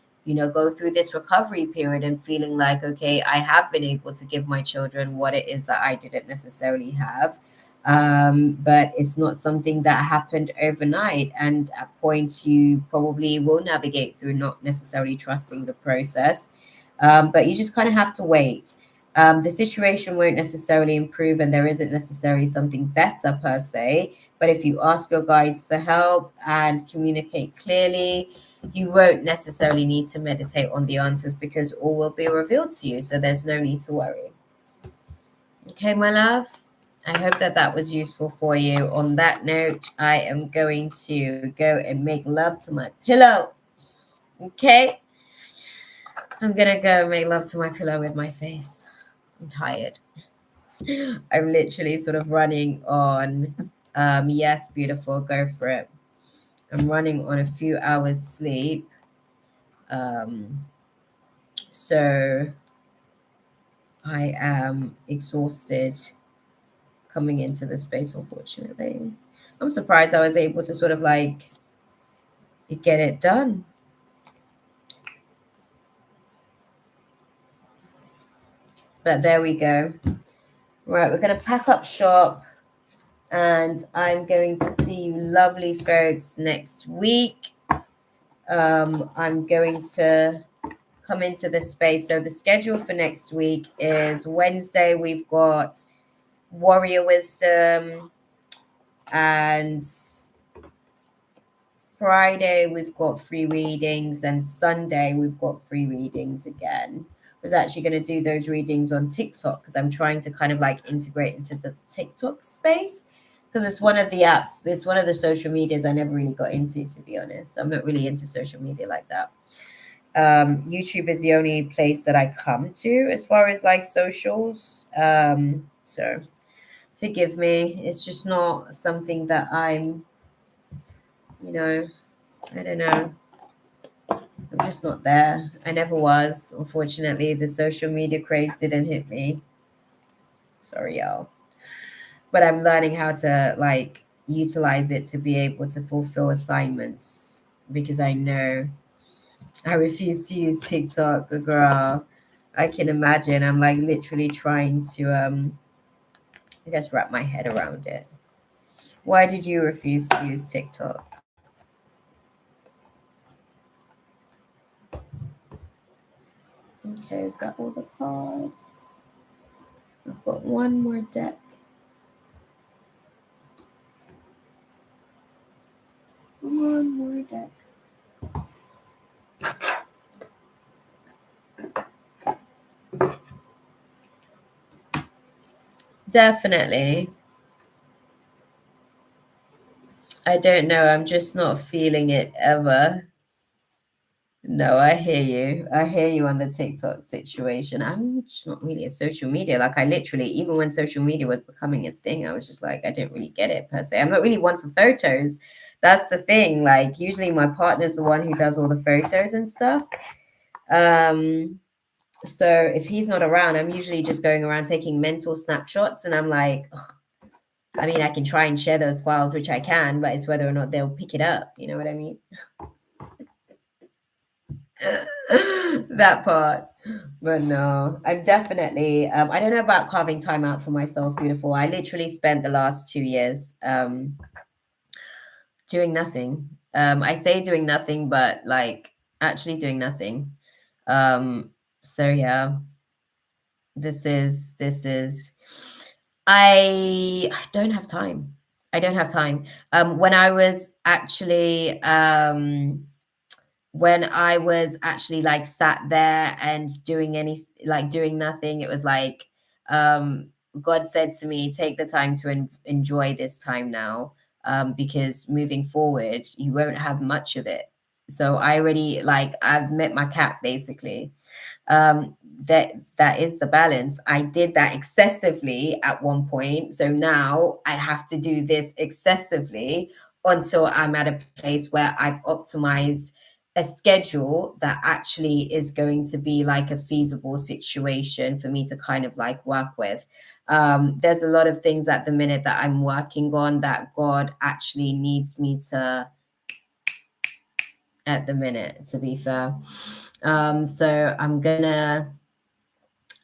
go through this recovery period and feeling like, okay, I have been able to give my children what it is that I didn't necessarily have. But it's not something that happened overnight, and at points you probably will navigate through not necessarily trusting the process. But you just kind of have to wait. The situation won't necessarily improve, and there isn't necessarily something better per se. But if you ask your guides for help and communicate clearly, you won't necessarily need to meditate on the answers, because all will be revealed to you. So there's no need to worry. Okay, my love. I hope that was useful for you. On that note, I am going to go and make love to my pillow. Okay? I'm gonna go make love to my pillow with my face. I'm tired. I'm literally sort of running on yes, beautiful, go for it. I'm running on a few hours sleep. So I am exhausted coming into the space, unfortunately. I'm surprised I was able to sort of like get it done. But there we go. Right, we're going to pack up shop, and I'm going to see you lovely folks next week. I'm going to come into the space. So the schedule for next week is Wednesday, we've got Warrior Wisdom, and Friday we've got free readings, and Sunday we've got free readings again. I was actually going to do those readings on TikTok, because I'm trying to kind of like integrate into the TikTok space, because it's one of the apps, it's one of the social medias I never really got into, to be honest. I'm not really into social media like that. YouTube is the only place that I come to as far as like socials. So forgive me. It's just not something that I'm, I don't know. I'm just not there. I never was. Unfortunately, the social media craze didn't hit me. Sorry, y'all. But I'm learning how to like utilize it to be able to fulfill assignments, because I know I refuse to use TikTok, girl. I can imagine. I'm like literally trying to I guess wrap my head around it. Why did you refuse to use TikTok? Okay, is that all the cards? I've got one more deck. One more deck. Definitely. I don't know. I'm just not feeling it ever. No, I hear you. I hear you on the TikTok situation. I'm just not really a social media. Like I literally, even when social media was becoming a thing, I was just like, I didn't really get it per se. I'm not really one for photos. That's the thing. Like usually my partner's the one who does all the photos and stuff. Um, so if he's not around, I'm usually just going around taking mental snapshots, and I'm like, ugh, I mean, I can try and share those files, which I can, but it's whether or not they'll pick it up. You know what I mean? That part. But no, I'm definitely I don't know about carving time out for myself, beautiful. I literally spent the last 2 years doing nothing. I say doing nothing, but like actually doing nothing. Um so yeah, this is I don't have time. I don't have time. When I was actually like sat there and doing nothing, it was like um God said to me, take the time to enjoy this time now, because moving forward you won't have much of it. So I already, like, I've met my cap basically. That is the balance. I did that excessively at one point, so now I have to do this excessively until I'm at a place where I've optimized a schedule that actually is going to be like a feasible situation for me to kind of like work with. There's a lot of things at the minute that I'm working on that God actually needs me to, at the minute, to be fair. So I'm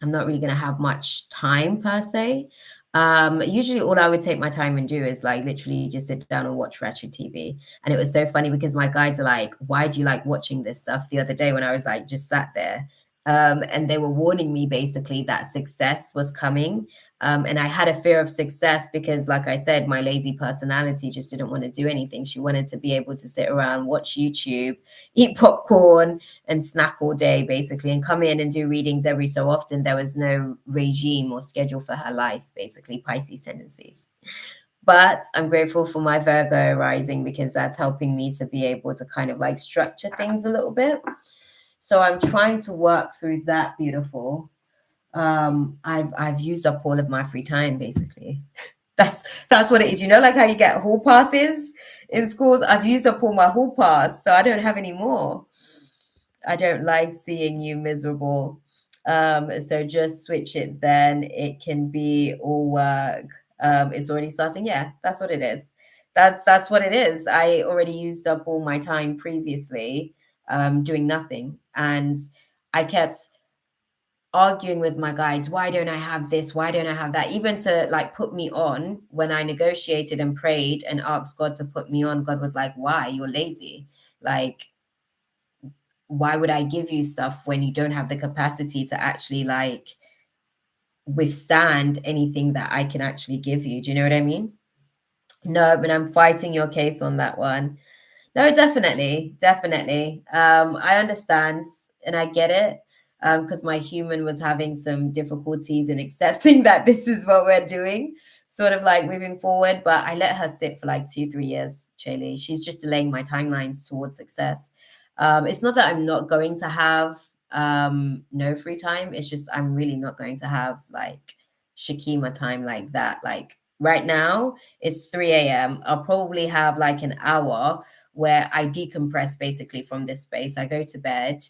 not really gonna have much time per se. Usually all I would take my time and do is like literally just sit down and watch Ratchet TV. And it was so funny because my guys are like, why do you like watching this stuff? The other day when I was like just sat there, and they were warning me basically that success was coming. And I had a fear of success because, like I said, my lazy personality just didn't want to do anything. She wanted to be able to sit around, watch YouTube, eat popcorn, and snack all day basically, and come in and do readings every so often. There was no regime or schedule for her life, basically Pisces tendencies. But I'm grateful for my Virgo rising because that's helping me to be able to kind of like structure things a little bit. So I'm trying to work through that, beautiful. I've used up all of my free time basically. That's what it is. You know, like how you get hall passes in schools. I've used up all my hall pass, so I don't have any more. I don't like seeing you miserable. So just switch it, then it can be all work. It's already starting. Yeah, that's what it is. That's what it is. I already used up all my time previously, doing nothing. And I kept arguing with my guides, why don't I have this? Why don't I have that? Even to like put me on, when I negotiated and prayed and asked God to put me on, God was like, why? You're lazy. Like, why would I give you stuff when you don't have the capacity to actually like withstand anything that I can actually give you? Do you know what I mean? No, but I'm fighting your case on that one. No, definitely, definitely. I understand and I get it, because my human was having some difficulties in accepting that this is what we're doing, sort of like moving forward. But I let her sit for like 2, 3 years, Shaylee. She's just delaying my timelines towards success. It's not that I'm not going to have no free time. It's just I'm really not going to have like Shakima time like that. Like right now, it's 3 a.m. I'll probably have like an hour where I decompress basically from this space. I go to bed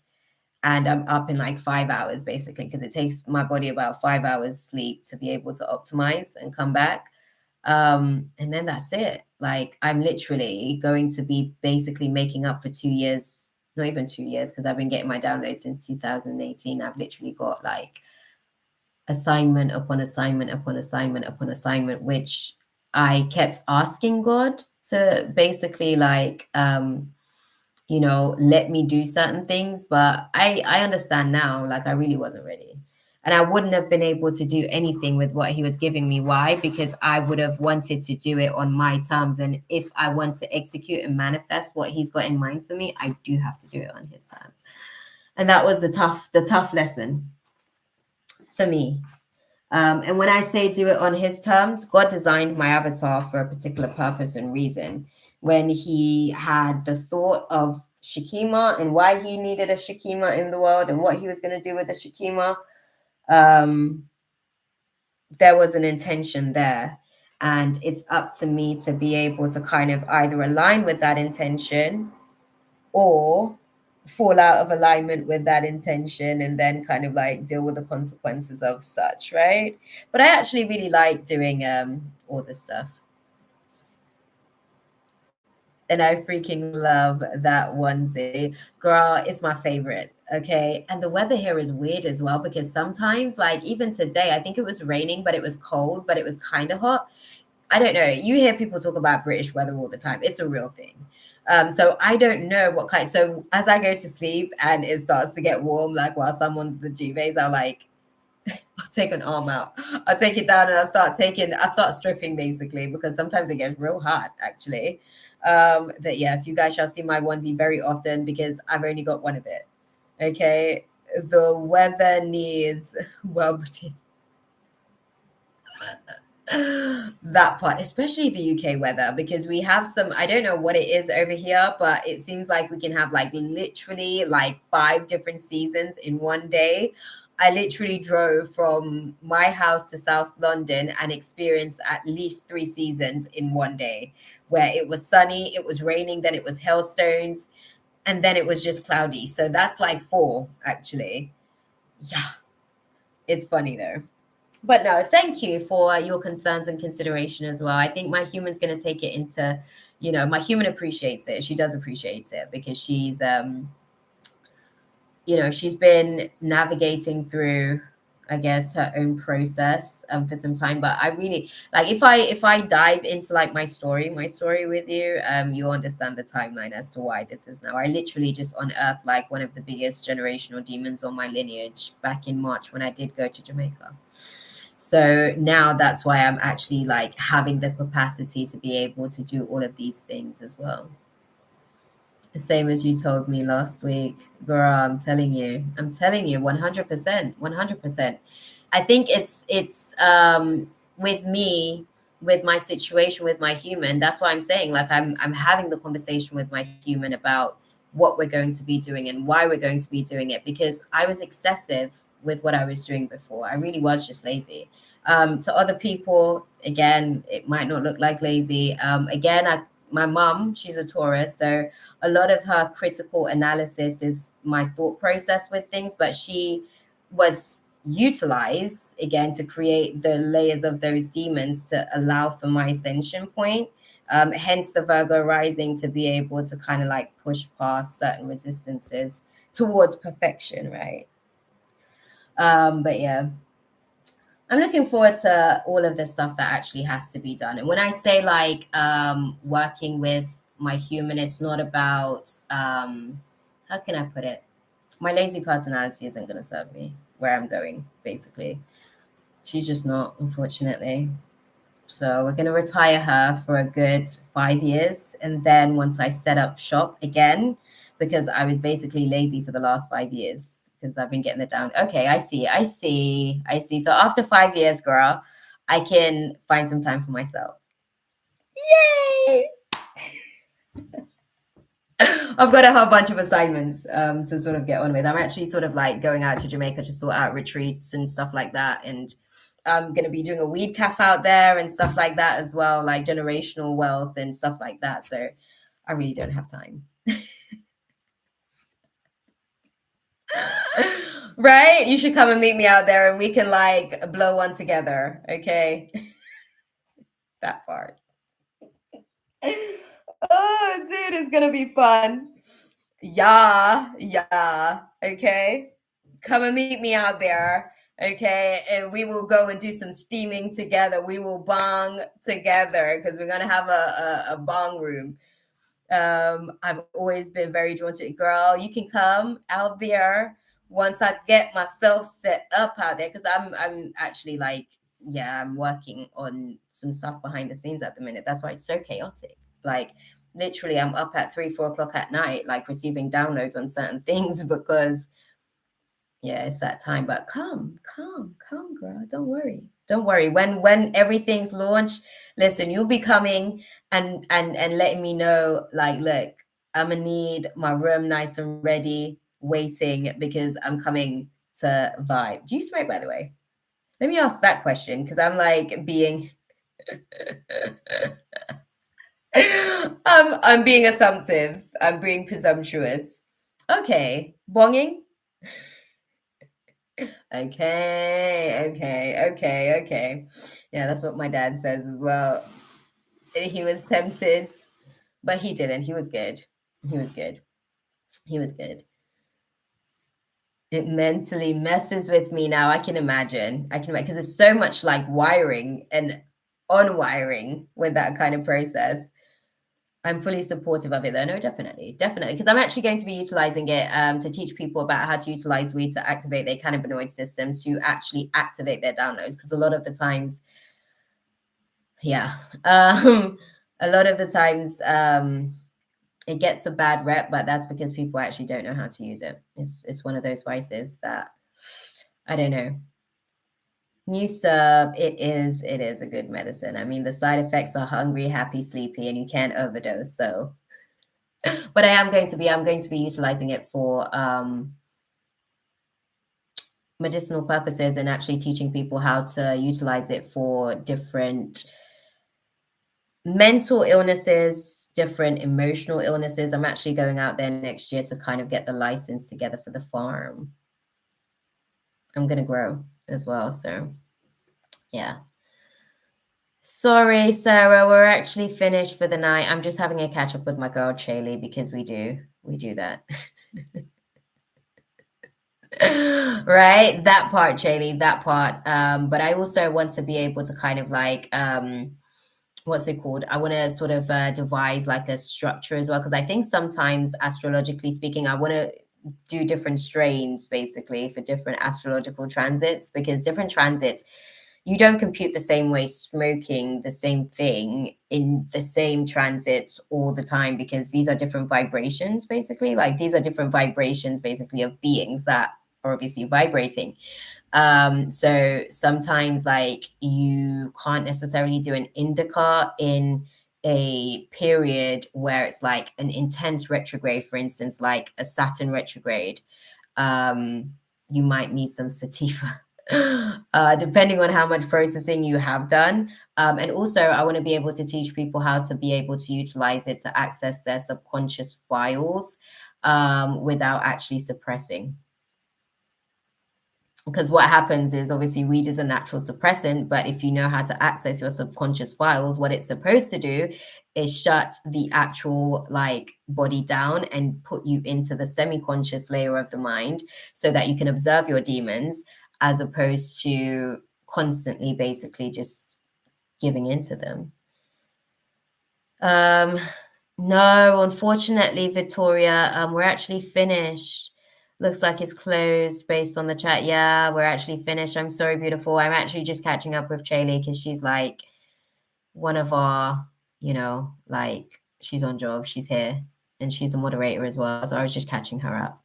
and I'm up in like 5 hours basically because it takes my body about 5 hours sleep to be able to optimize and come back. And then that's it. Like I'm literally going to be basically making up for 2 years, not even 2 years, because I've been getting my downloads since 2018. I've literally got like assignment upon assignment upon assignment upon assignment, which I kept asking God to basically like let me do certain things. But I understand now, like I really wasn't ready. And I wouldn't have been able to do anything with what he was giving me. Why? Because I would have wanted to do it on my terms. And if I want to execute and manifest what he's got in mind for me, I do have to do it on his terms. And that was the tough lesson for me. And when I say do it on his terms, God designed my avatar for a particular purpose and reason. When he had the thought of Shikima and why he needed a Shikima in the world and what he was going to do with the Shikima. Um, there was an intention there. And it's up to me to be able to kind of either align with that intention or fall out of alignment with that intention and then kind of like deal with the consequences of such, right? But I actually really like doing all this stuff. And I freaking love that onesie. Girl, it's my favorite. Okay. And the weather here is weird as well because sometimes, like even today, I think it was raining, but it was cold, but it was kind of hot. I don't know. You hear people talk about British weather all the time. It's a real thing. So I don't know what kind. So as I go to sleep and it starts to get warm, like whilst I'm on the duvets, I'll like I'll take an arm out. I'll take it down and I start stripping basically because sometimes it gets real hot actually. But yes, you guys shall see my onesie very often because I've only got one of it. Okay. The weather needs well put that part, especially the UK weather, because we have some, I don't know what it is over here, but it seems like we can have like literally like 5 different seasons in one day. I literally drove from my house to South London and experienced at least 3 seasons in one day, where it was sunny, it was raining, then it was hailstones, and then it was just cloudy. So that's like 4 actually. Yeah, it's funny though. But no, thank you for your concerns and consideration as well. I think my human's going to take it into, my human appreciates it. She does appreciate it because she's been navigating through, I guess, her own process for some time. But I really like if I dive into like my story with you, you'll understand the timeline as to why this is now. I literally just unearthed like one of the biggest generational demons on my lineage back in March when I did go to Jamaica. So now that's why I'm actually like having the capacity to be able to do all of these things as well. The same as you told me last week, girl. I'm telling you, 100%, 100%. I think it's with me, with my situation, with my human. That's why I'm saying like I'm having the conversation with my human about what we're going to be doing and why we're going to be doing it because I was excessive with what I was doing before. I really was just lazy. To other people, again, it might not look like lazy. Again, my mom, she's a Taurus, so a lot of her critical analysis is my thought process with things, but she was utilized again to create the layers of those demons to allow for my ascension point. Hence the Virgo rising to be able to kind of like push past certain resistances towards perfection, right? But yeah, I'm looking forward to all of this stuff that actually has to be done. And when I say like working with my human, it's not about how can I put it? My lazy personality isn't going to serve me where I'm going, basically. She's just not, unfortunately. So we're going to retire her for a good 5 years. And then once I set up shop again, because I was basically lazy for the last 5 years because I've been getting it down. Okay, I see. So after 5 years, girl, I can find some time for myself. Yay! I've got a whole bunch of assignments to sort of get on with. I'm actually sort of like going out to Jamaica to sort out retreats and stuff like that. And I'm going to be doing a weed cafe out there and stuff like that as well, like generational wealth and stuff like that. So I really don't have time. Right? You should come and meet me out there and we can like blow one together. Okay. That part. Oh, dude, it's going to be fun. Yeah. Yeah. Okay. Come and meet me out there. Okay. And we will go and do some steaming together. We will bong together because we're going to have a bong room. I've always been very drawn to it. Girl, you can come out there once I get myself set up out there because I'm actually like, yeah, I'm working on some stuff behind the scenes at the minute. That's why it's so chaotic. Like literally I'm up at 3-4 o'clock at night, like receiving downloads on certain things because yeah, it's that time. But come, girl. Don't worry. Don't worry. When everything's launched, listen, you'll be coming and letting me know, like, look, I'm gonna need my room nice and ready, waiting because I'm coming to vibe. Do you smoke, by the way? Let me ask that question because I'm like being I'm being assumptive. I'm being presumptuous. Okay. Bonging? Okay. Yeah, that's what my dad says as well. He was tempted, but he didn't. He was good. He was good. He was good. It mentally messes with me now. I can imagine. I can imagine because it's so much like wiring and unwiring with that kind of process. I'm fully supportive of it though. No, definitely. Because I'm actually going to be utilizing it to teach people about how to utilize weed to activate their cannabinoid systems to actually activate their downloads. Because a lot of the times, yeah, a lot of the times it gets a bad rep, but that's because people actually don't know how to use it. It's one of those vices that I don't know. New sub, it is a good medicine. I mean, the side effects are hungry, happy, sleepy, and you can't overdose. So, but I'm going to be utilizing it for medicinal purposes and actually teaching people how to utilize it for different mental illnesses, different emotional illnesses. I'm actually going out there next year to kind of get the license together for the farm. I'm going to grow as well. So, yeah. Sorry, Sarah, we're actually finished for the night. I'm just having a catch up with my girl Chaylee because we do that. Right? That part, Chaylee, that part. But I also want to be able to kind of like what's it called? I want to sort of devise like a structure as well because I think sometimes astrologically speaking, I want to do different strains basically for different astrological transits because different transits you don't compute the same way smoking the same thing in the same transits all the time because these are different vibrations basically like these are different vibrations basically of beings that are obviously vibrating so sometimes like you can't necessarily do an indica in a period where it's like an intense retrograde, for instance, like a Saturn retrograde. You might need some sativa. Depending on how much processing you have done. And also, I want to be able to teach people how to be able to utilize it to access their subconscious files without actually suppressing. Because what happens is obviously weed is a natural suppressant, but if you know how to access your subconscious files, what it's supposed to do is shut the actual like body down and put you into the semi-conscious layer of the mind so that you can observe your demons as opposed to constantly basically just giving into them. No, unfortunately, Victoria, we're actually finished. Looks like it's closed based on the chat. Yeah, we're actually finished. I'm sorry, beautiful. I'm actually just catching up with Chaylee because she's like one of our, like she's on job, she's here, and she's a moderator as well. So I was just catching her up.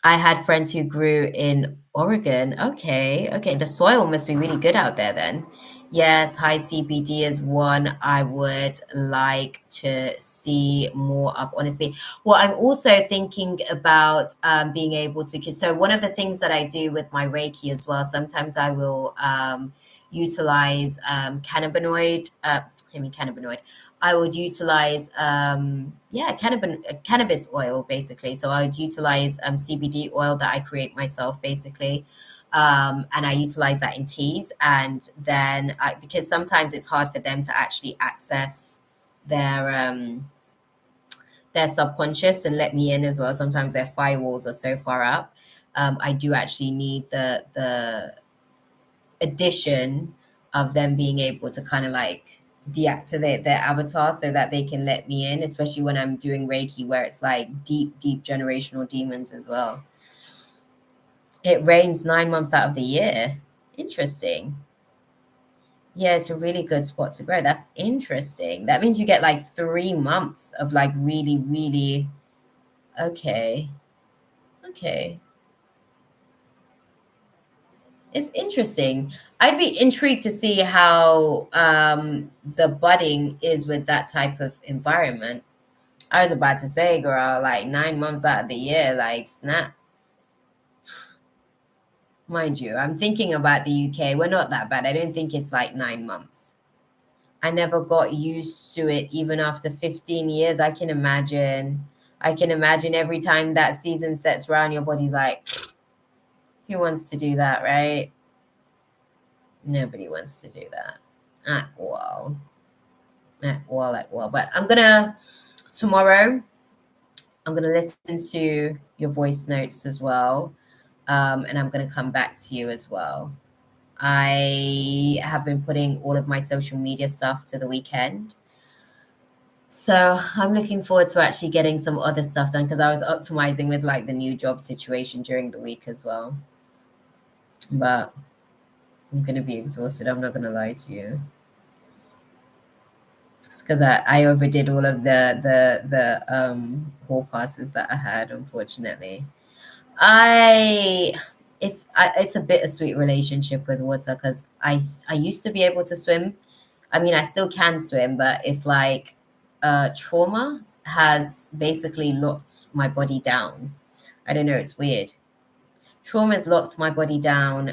I had friends who grew in Oregon. Okay. The soil must be really good out there then. Yes, high CBD is one I would like to see more of, honestly. Well, I'm also thinking about being able to. So, one of the things that I do with my Reiki as well, sometimes I will utilize cannabinoid, cannabinoid. I would utilize cannabis oil basically. So I would utilize CBD oil that I create myself basically. And I utilize that in teas. And then because sometimes it's hard for them to actually access their subconscious and let me in as well. Sometimes their firewalls are so far up. I do actually need the addition of them being able to kind of like deactivate their avatar so that they can let me in, especially when I'm doing Reiki where it's like deep generational demons as well. It rains 9 months out of the year. Interesting. Yeah, it's a really good spot to grow. That's interesting. That means you get like 3 months of like really, really okay. It's interesting. I'd be intrigued to see how the budding is with that type of environment. I was about to say, girl, like 9 months out of the year, like snap. Mind you, I'm thinking about the UK. We're not that bad. I don't think it's like 9 months. I never got used to it even after 15 years. I can imagine. I can imagine every time that season sets around, your body's like, who wants to do that, right? Nobody wants to do that at all. At all, at all. But tomorrow, I'm gonna listen to your voice notes as well. And I'm gonna come back to you as well. I have been putting all of my social media stuff to the weekend. So I'm looking forward to actually getting some other stuff done because I was optimizing with like the new job situation during the week as well. But I'm gonna be exhausted. I'm not gonna lie to you. It's because I overdid all of the hall passes that I had, unfortunately. I it's a bittersweet relationship with water because I used to be able to swim. I mean, I still can swim, but it's like trauma has basically locked my body down. I don't know, it's weird. Trauma has locked my body down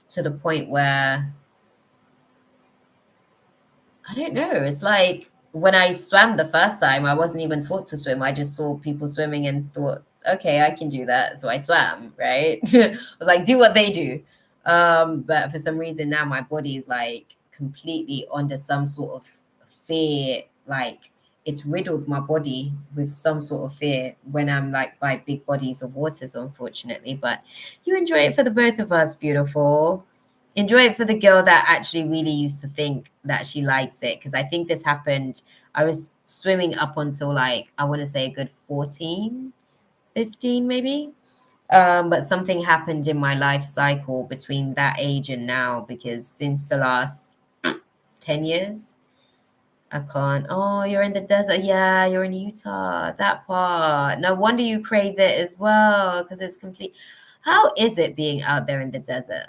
to the point where I don't know. It's like when I swam the first time, I wasn't even taught to swim. I just saw people swimming and thought, okay, I can do that. So I swam, right? I was like, do what they do. But for some reason now my body is like completely under some sort of fear. Like it's riddled my body with some sort of fear when I'm like by big bodies of waters, unfortunately. But you enjoy it for the both of us, beautiful. Enjoy it for the girl that actually really used to think that she likes it. Because I think this happened. I was swimming up until like, I want to say a good 14, 15 maybe. But something happened in my life cycle between that age and now because since the last 10 years, I can't. Oh, you're in the desert. Yeah, you're in Utah. That part. No wonder you crave it as well because it's complete. How is it being out there in the desert?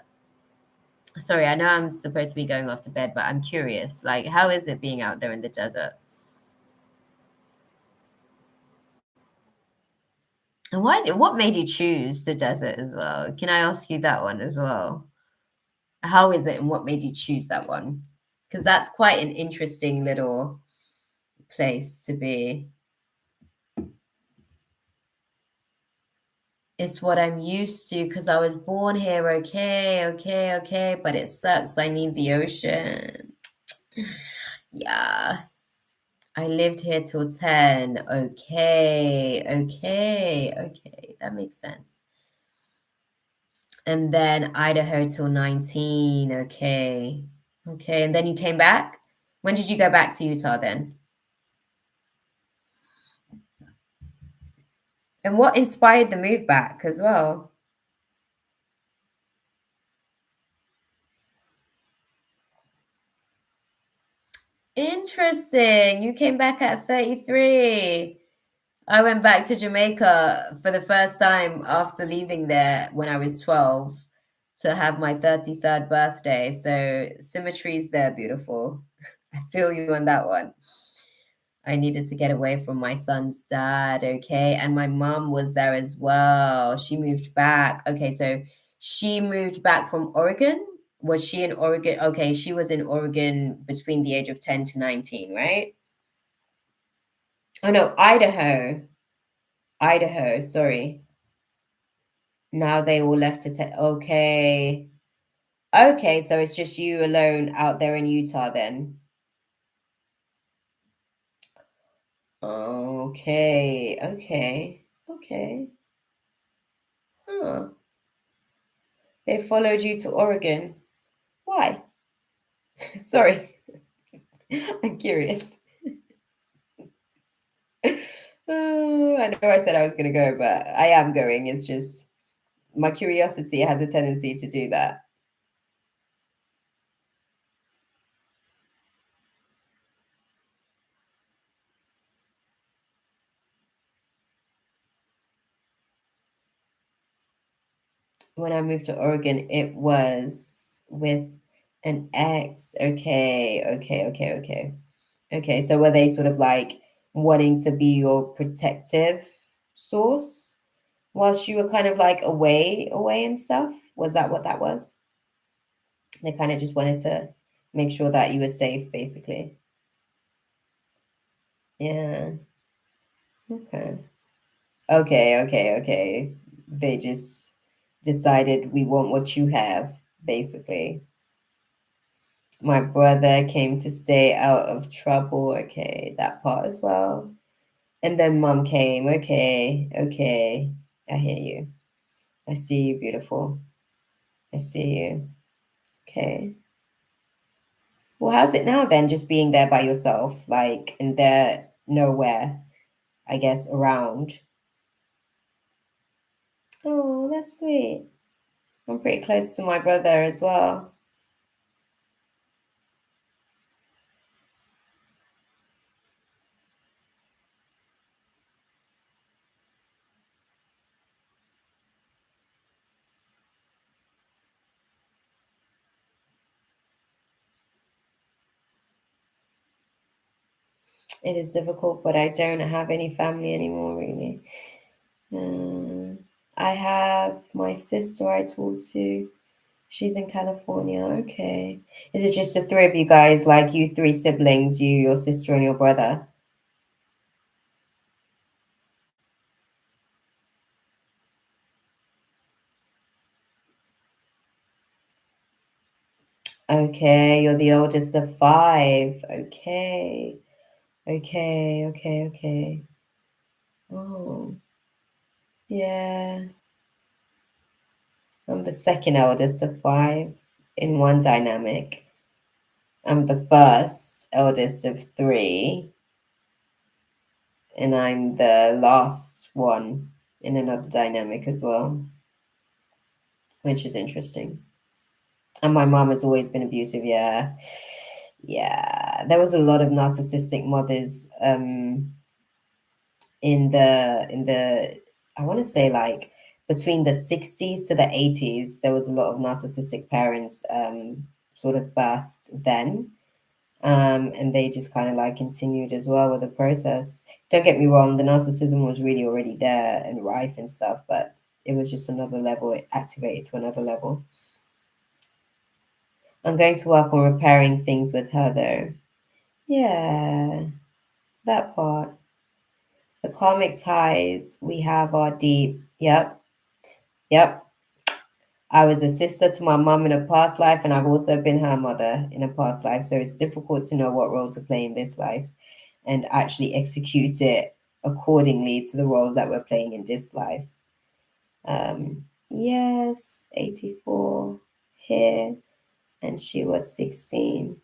Sorry, I know I'm supposed to be going off to bed, but I'm curious. Like, how is it being out there in the desert? And what made you choose the desert as well? Can I ask you that one as well? How is it and what made you choose that one? Because that's quite an interesting little place to be. It's what I'm used to because I was born here. Okay, okay, okay. But it sucks. I need the ocean. Yeah. I lived here till 10. Okay, okay, okay. That makes sense. And then Idaho till 19. Okay. Okay. And then you came back? When did you go back to Utah then? And what inspired the move back as well? Interesting. You came back at 33. I went back to Jamaica for the first time after leaving there when I was 12 to have my 33rd birthday. So symmetry's there, beautiful. I feel you on that one. I needed to get away from my son's dad, okay? And my mom was there as well. She moved back. Okay, so she moved back from Oregon. Was she in Oregon? Okay, she was in Oregon between the age of 10 to 19, right? Oh no, Idaho. Idaho, sorry. Now they all left to take. Okay. Okay, so it's just you alone out there in Utah then. Okay, okay, okay. Huh. They followed you to Oregon. Why? Sorry, I'm curious. I know I said I was going to go, but I am going. It's just my curiosity has a tendency to do that. When I moved to Oregon, it was with an ex. Okay, okay, okay, okay. Okay, so were they sort of like wanting to be your protective source whilst you were kind of like away and stuff? Was that what that was? They kind of just wanted to make sure that you were safe, basically. Yeah. Okay. Okay. They just decided we want what you have, basically. My brother came to stay out of trouble. Okay, that part as well. And then mom came. Okay. I hear you. I see you, beautiful. I see you. Okay. Well, how's it now then, just being there by yourself, like, and there nowhere, I guess, around? Oh, that's sweet. I'm pretty close to my brother as well. It is difficult, but I don't have any family anymore, really. I have my sister I talk to. She's in California. Okay. Is it just the three of you guys, like you three siblings, you, your sister, and your brother? Okay, you're the oldest of five. Okay. Oh, yeah. I'm the second eldest of five in one dynamic. I'm the first eldest of three, and I'm the last one in another dynamic as well, which is interesting. And my mom has always been abusive, yeah. Yeah. There was a lot of narcissistic mothers in the I want to say like between the 60s to the 80s, there was a lot of narcissistic parents sort of birthed then. And they just kind of like continued as well with the process. Don't get me wrong, the narcissism was really already there and rife and stuff, but it was just another level, it activated to another level. I'm going to work on repairing things with her though. Yeah, that part. The karmic ties we have are deep. Yep. I was a sister to my mom in a past life, and I've also been her mother in a past life. So it's difficult to know what role to play in this life and actually execute it accordingly to the roles that we're playing in this life. Yes, 84 here, and she was 16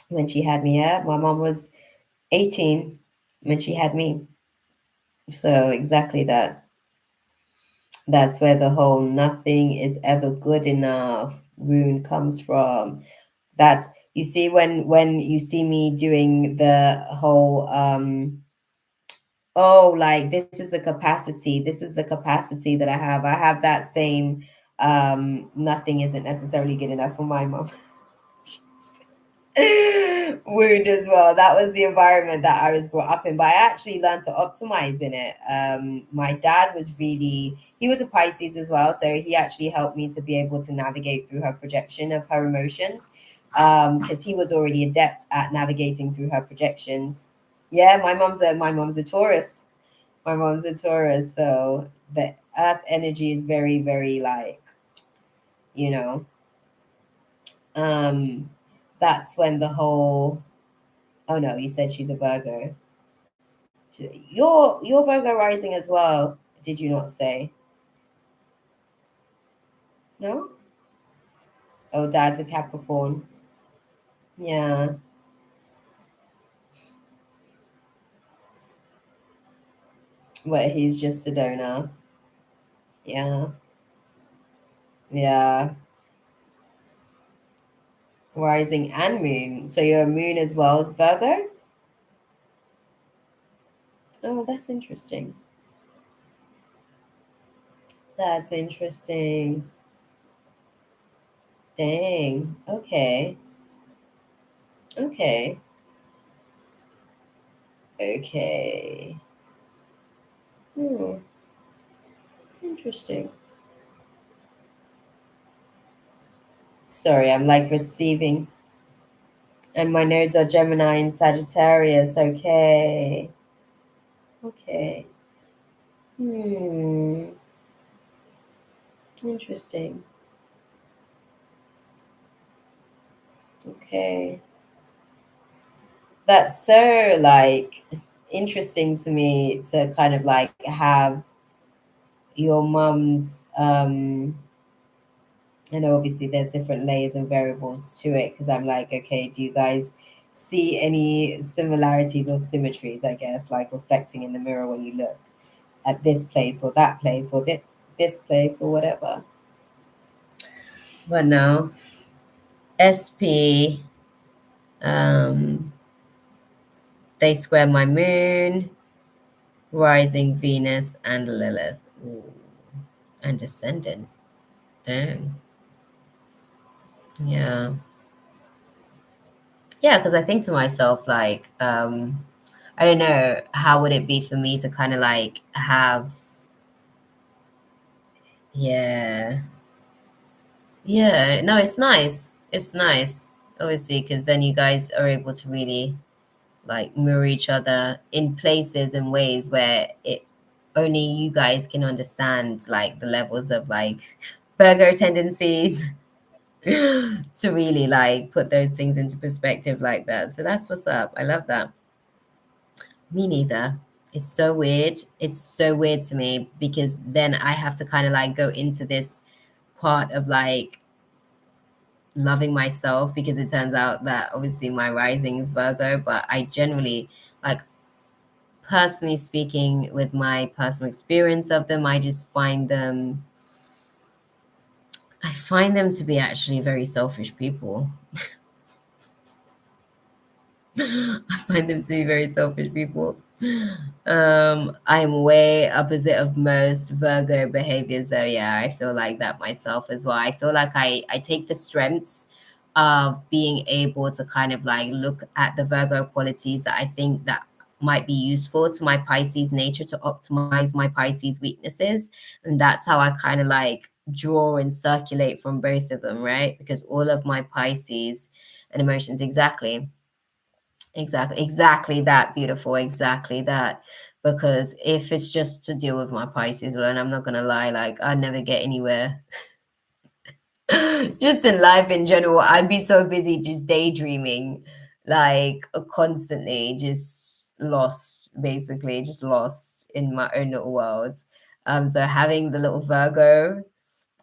when she had me. Yeah, my mom was 18 when she had me. So exactly that. That's where the whole nothing is ever good enough rune comes from. That's, you see, when you see me doing the whole oh, like this is the capacity that I have that same nothing isn't necessarily good enough for my mom. Wound as well. That was the environment that I was brought up in, but I actually learned to optimize in it. My dad was really, he was a Pisces as well, so he actually helped me to be able to navigate through her projection of her emotions, because he was already adept at navigating through her projections. Yeah, my mom's a Taurus. My mom's a Taurus, so the earth energy is very, very like, you know, um, that's when the whole, oh no, you said she's a Virgo. Your Virgo rising as well, did you not say? No? Oh, dad's a Capricorn. Yeah. But he's just a donor. Yeah. Yeah. Rising and moon. So you're a moon as well as Virgo? Oh, that's interesting. That's interesting. Dang. Okay. Okay. Okay. Hmm. Interesting. Sorry, I'm like receiving. And my nodes are Gemini and Sagittarius. Okay. Okay. Hmm. Interesting. Okay. That's so like interesting to me to kind of like have your mum's I know obviously there's different layers and variables to it because I'm like, okay, do you guys see any similarities or symmetries, I guess, like reflecting in the mirror when you look at this place or that place or this place or whatever? But no, SP, um, they square my moon, rising Venus and Lilith. Ooh, and descendant. Dang. Yeah. Yeah, because I think to myself, like, I don't know, how would it be for me to kind of like have, yeah, yeah, no, it's nice. It's nice, obviously, because then you guys are able to really like mirror each other in places and ways where it only you guys can understand like the levels of like Virgo tendencies to really like put those things into perspective like that. So that's what's up. I love that. Me neither. It's so weird. It's so weird to me because then I have to kind of like go into this part of like loving myself because it turns out that obviously my rising is Virgo, but I generally like personally speaking with my personal experience of them, I find them to be actually very selfish people. I find them to be very selfish people. I'm way opposite of most Virgo behaviors, so yeah, I feel like that myself as well. I feel like I take the strengths of being able to kind of like look at the Virgo qualities that I think that might be useful to my Pisces nature to optimize my Pisces weaknesses. And that's how I kind of like draw and circulate from both of them, right? Because all of my Pisces and emotions, exactly that, beautiful, exactly that. Because if it's just to deal with my Pisces alone, I'm not gonna lie, like I never get anywhere. Just in life in general, I'd be so busy just daydreaming, like constantly, just lost, basically, just lost in my own little world. So having the little Virgo,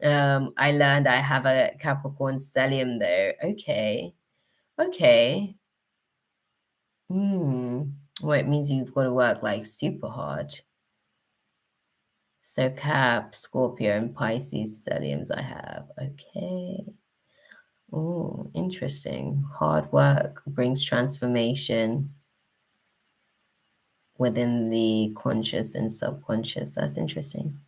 I learned I have a Capricorn stellium though. Okay, okay. Well, it means you've got to work like super hard. So Cap, Scorpio, and Pisces stelliums I have. Okay. Oh, interesting. Hard work brings transformation within the conscious and subconscious. That's interesting.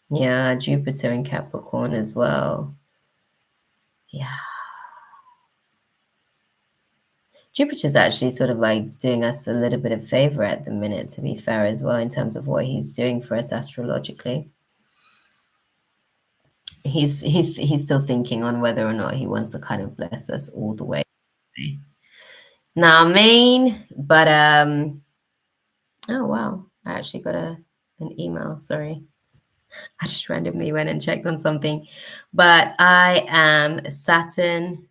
Yeah, Jupiter in Capricorn as well. Yeah. Jupiter's actually sort of like doing us a little bit of favor at the minute, to be fair, as well, in terms of what he's doing for us astrologically. He's still thinking on whether or not he wants to kind of bless us all the way. Nah, main, but oh wow, I actually got an email. Sorry, I just randomly went and checked on something, but I am Saturn.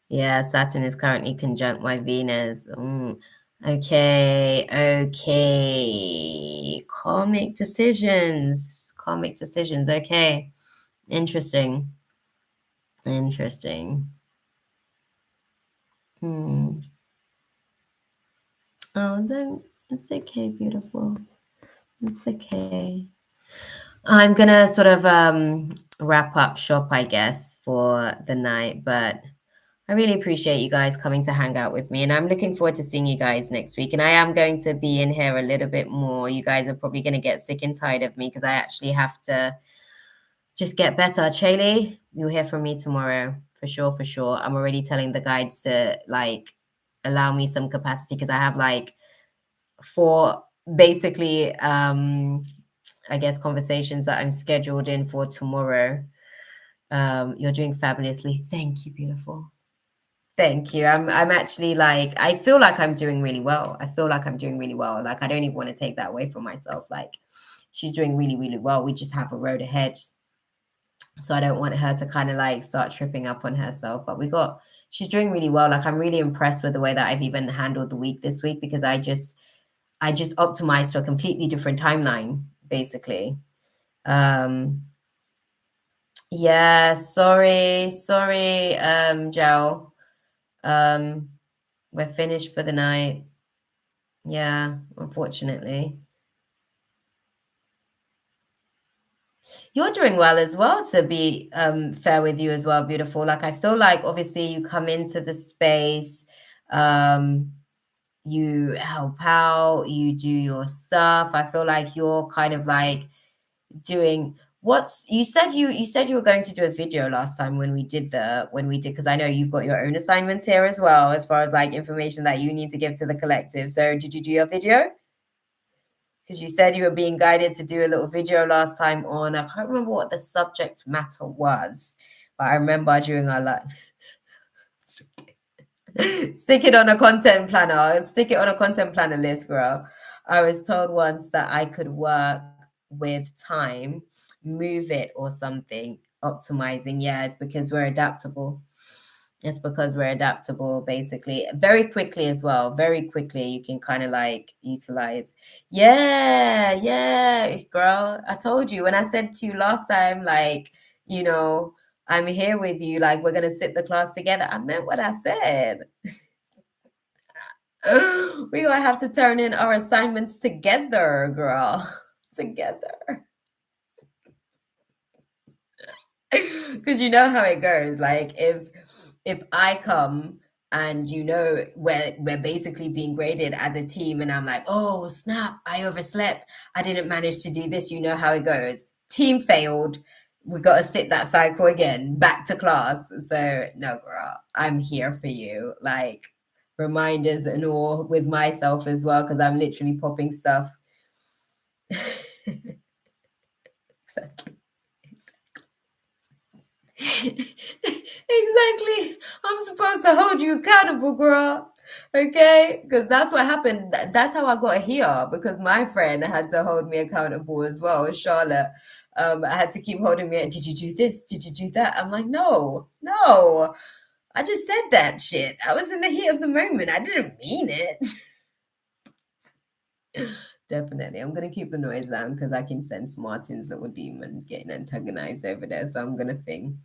Yeah, Saturn is currently conjunct my Venus. Okay, okay. Karmic decisions. Okay, interesting, interesting. Hmm. Oh, don't. It's okay, beautiful. It's okay. I'm gonna sort of wrap up shop, I guess, for the night, but I really appreciate you guys coming to hang out with me, and I'm looking forward to seeing you guys next week. And I am going to be in here a little bit more. You guys are probably going to get sick and tired of me because I actually have to just get better. Chaley, you'll hear from me tomorrow for sure, for sure. I'm already telling the guides to like allow me some capacity because I have like for basically, I guess, conversations that I'm scheduled in for tomorrow. You're doing fabulously. Thank you, beautiful. Thank you. I'm actually like, I feel like I'm doing really well. I feel like I'm doing really well. Like, I don't even want to take that away from myself. Like, she's doing really, really well. We just have a road ahead. So I don't want her to kind of like start tripping up on herself. But she's doing really well. Like, I'm really impressed with the way that I've even handled the week this week, because I just optimized to a completely different timeline, basically. Yeah, sorry, Joe. Um, we're finished for the night. Yeah, unfortunately. You're doing well as well, to be fair with you as well, beautiful. Like, I feel like obviously you come into the space, um, you help out, you do your stuff. I feel like you're kind of like doing what's you said you were going to do a video last time when we did, because I know you've got your own assignments here as well, as far as like information that you need to give to the collective. So did you do your video? Because you said you were being guided to do a little video last time on, I can't remember what the subject matter was, but I remember during our live. Stick it on a content planner. Stick it on a content planner list, girl. I was told once that I could work with time, move it or something, optimizing. Yeah, it's because we're adaptable. It's because we're adaptable, basically. Very quickly as well. Very quickly, you can kind of like utilize. Yeah, yeah, girl. I told you when I said to you last time, like, you know, I'm here with you, like, we're going to sit the class together. I meant what I said. We gonna have to turn in our assignments together, girl. Together. Because you know how it goes. Like, if I come and we're basically being graded as a team, and I'm like, oh snap, I overslept, I didn't manage to do this, you know how it goes. Team failed. We got to sit that cycle again, back to class. So no, girl, I'm here for you. Like, reminders and all with myself as well, because I'm literally popping stuff. Exactly. Exactly. I'm supposed to hold you accountable, girl. Okay? Because that's what happened. That's how I got here, because my friend had to hold me accountable as well, Charlotte. I had to keep holding me. Did you do this? Did you do that? I'm like, no, no. I just said that shit. I was in the heat of the moment. I didn't mean it. Definitely. I'm going to keep the noise down because I can sense Martin's little demon getting antagonized over there. So I'm going to think.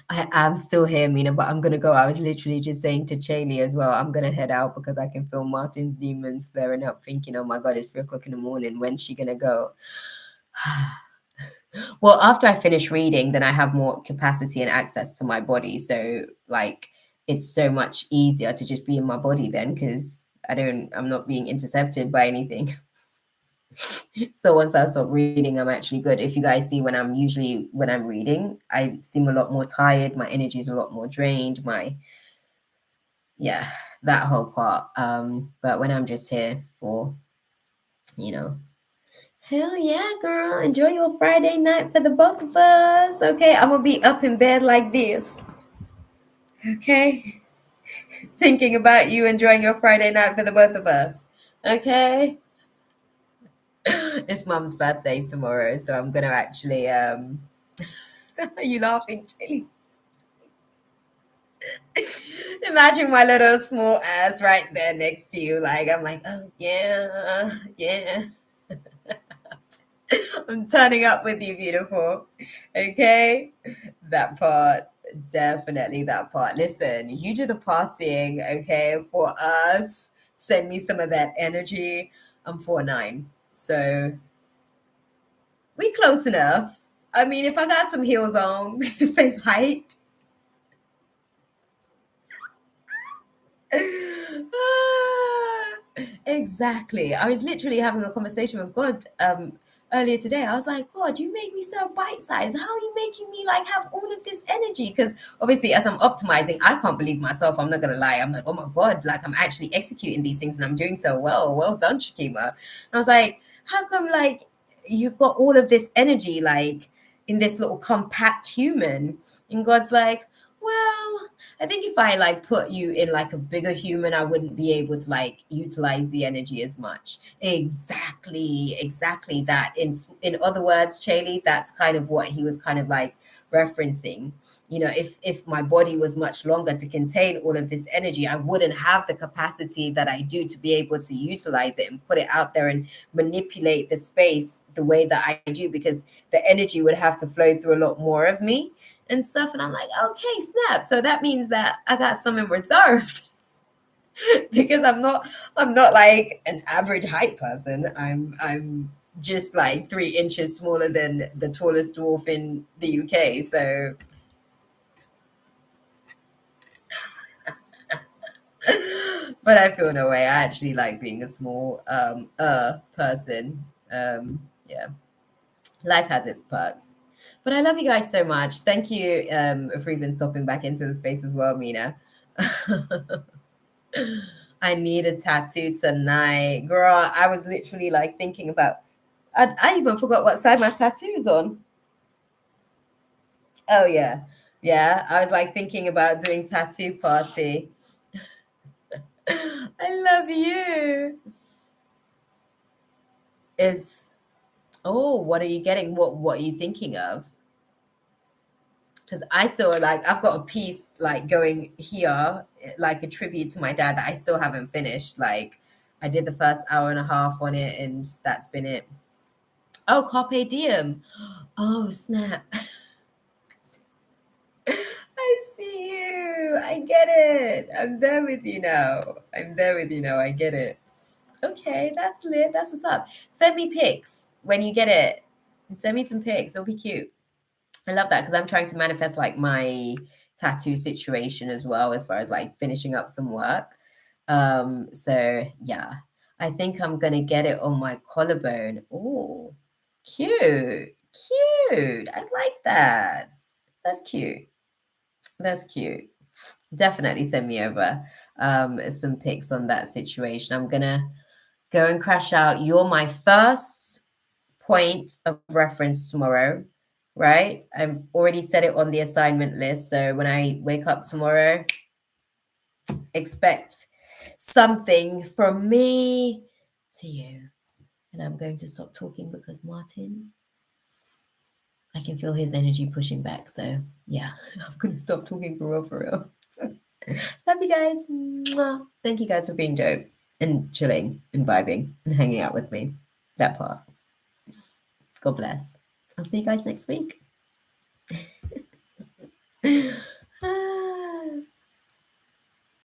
I am still here, Mina, but I'm going to go. I was literally just saying to Chaley as well, I'm going to head out because I can feel Martin's demons flaring up, thinking, oh my God, it's 3 o'clock in the morning. When's she going to go? Well, after I finish reading, then I have more capacity and access to my body. So, like, it's so much easier to just be in my body then, because I'm not being intercepted by anything. So once I stop reading, I'm actually good. If you guys see when I'm reading, I seem a lot more tired. My energy is a lot more drained. Yeah, that whole part. But when I'm just here for, you know, hell yeah, girl, enjoy your Friday night for the both of us. Okay, I'm gonna be up in bed like this. Okay, thinking about you enjoying your Friday night for the both of us. Okay. It's Mum's birthday tomorrow, so I'm gonna actually are you laughing, Chili? Imagine my little small ass right there next to you. Like, I'm like, oh yeah, yeah. I'm turning up with you, beautiful. Okay? That part. Definitely that part. Listen, you do the partying, okay, for us. Send me some of that energy. I'm 4'9". So we close enough. I mean, if I got some heels on, the same height. Exactly. I was literally having a conversation with God earlier today. I was like, God, you made me so bite-sized. How are you making me like have all of this energy? Because obviously, as I'm optimizing, I can't believe myself. I'm not gonna lie. I'm like, oh my God, like I'm actually executing these things and I'm doing so well. Well done, Shakima. And I was like, how come like you've got all of this energy like in this little compact human? And God's like, well, I think if I like put you in like a bigger human, I wouldn't be able to like utilize the energy as much. Exactly that. In other words, Chaley, that's kind of what he was kind of like referencing. You know, if my body was much longer to contain all of this energy, I wouldn't have the capacity that I do to be able to utilize it and put it out there and manipulate the space the way that I do, because the energy would have to flow through a lot more of me and stuff. And I'm like, okay, snap. So that means that I got something reserved. Because I'm not like an average height person. I'm just like 3 inches smaller than the tallest dwarf in the UK. So but I feel no way. I actually like being a small person. Yeah. Life has its perks. But I love you guys so much. Thank you for even stopping back into the space as well, Mina. I need a tattoo tonight. Girl, I was literally like thinking about, I even forgot what side my tattoo is on. Oh, yeah. Yeah. I was like thinking about doing tattoo party. I love you. What are you getting? What are you thinking of? Because I saw like I've got a piece like going here, like a tribute to my dad that I still haven't finished. Like I did the first hour and a half on it, and that's been it. Oh, carpe diem. Oh, snap. I see you. I get it. I'm there with you now. I get it. Okay, that's lit. That's what's up. Send me pics when you get it. Send me some pics. It'll be cute. I love that because I'm trying to manifest like my tattoo situation as well, as far as like finishing up some work. So yeah, I think I'm gonna get it on my collarbone. Oh, cute, cute. I like that. That's cute. That's cute. Definitely send me over some pics on that situation. I'm gonna go and crash out. You're my first point of reference tomorrow, right? I've already set it on the assignment list. So when I wake up tomorrow, expect something from me to you. And I'm going to stop talking because Martin, I can feel his energy pushing back. So yeah, I'm going to stop talking for real, for real. Love you guys. Mwah. Thank you guys for being dope and chilling and vibing and hanging out with me. That part. God bless. I'll see you guys next week.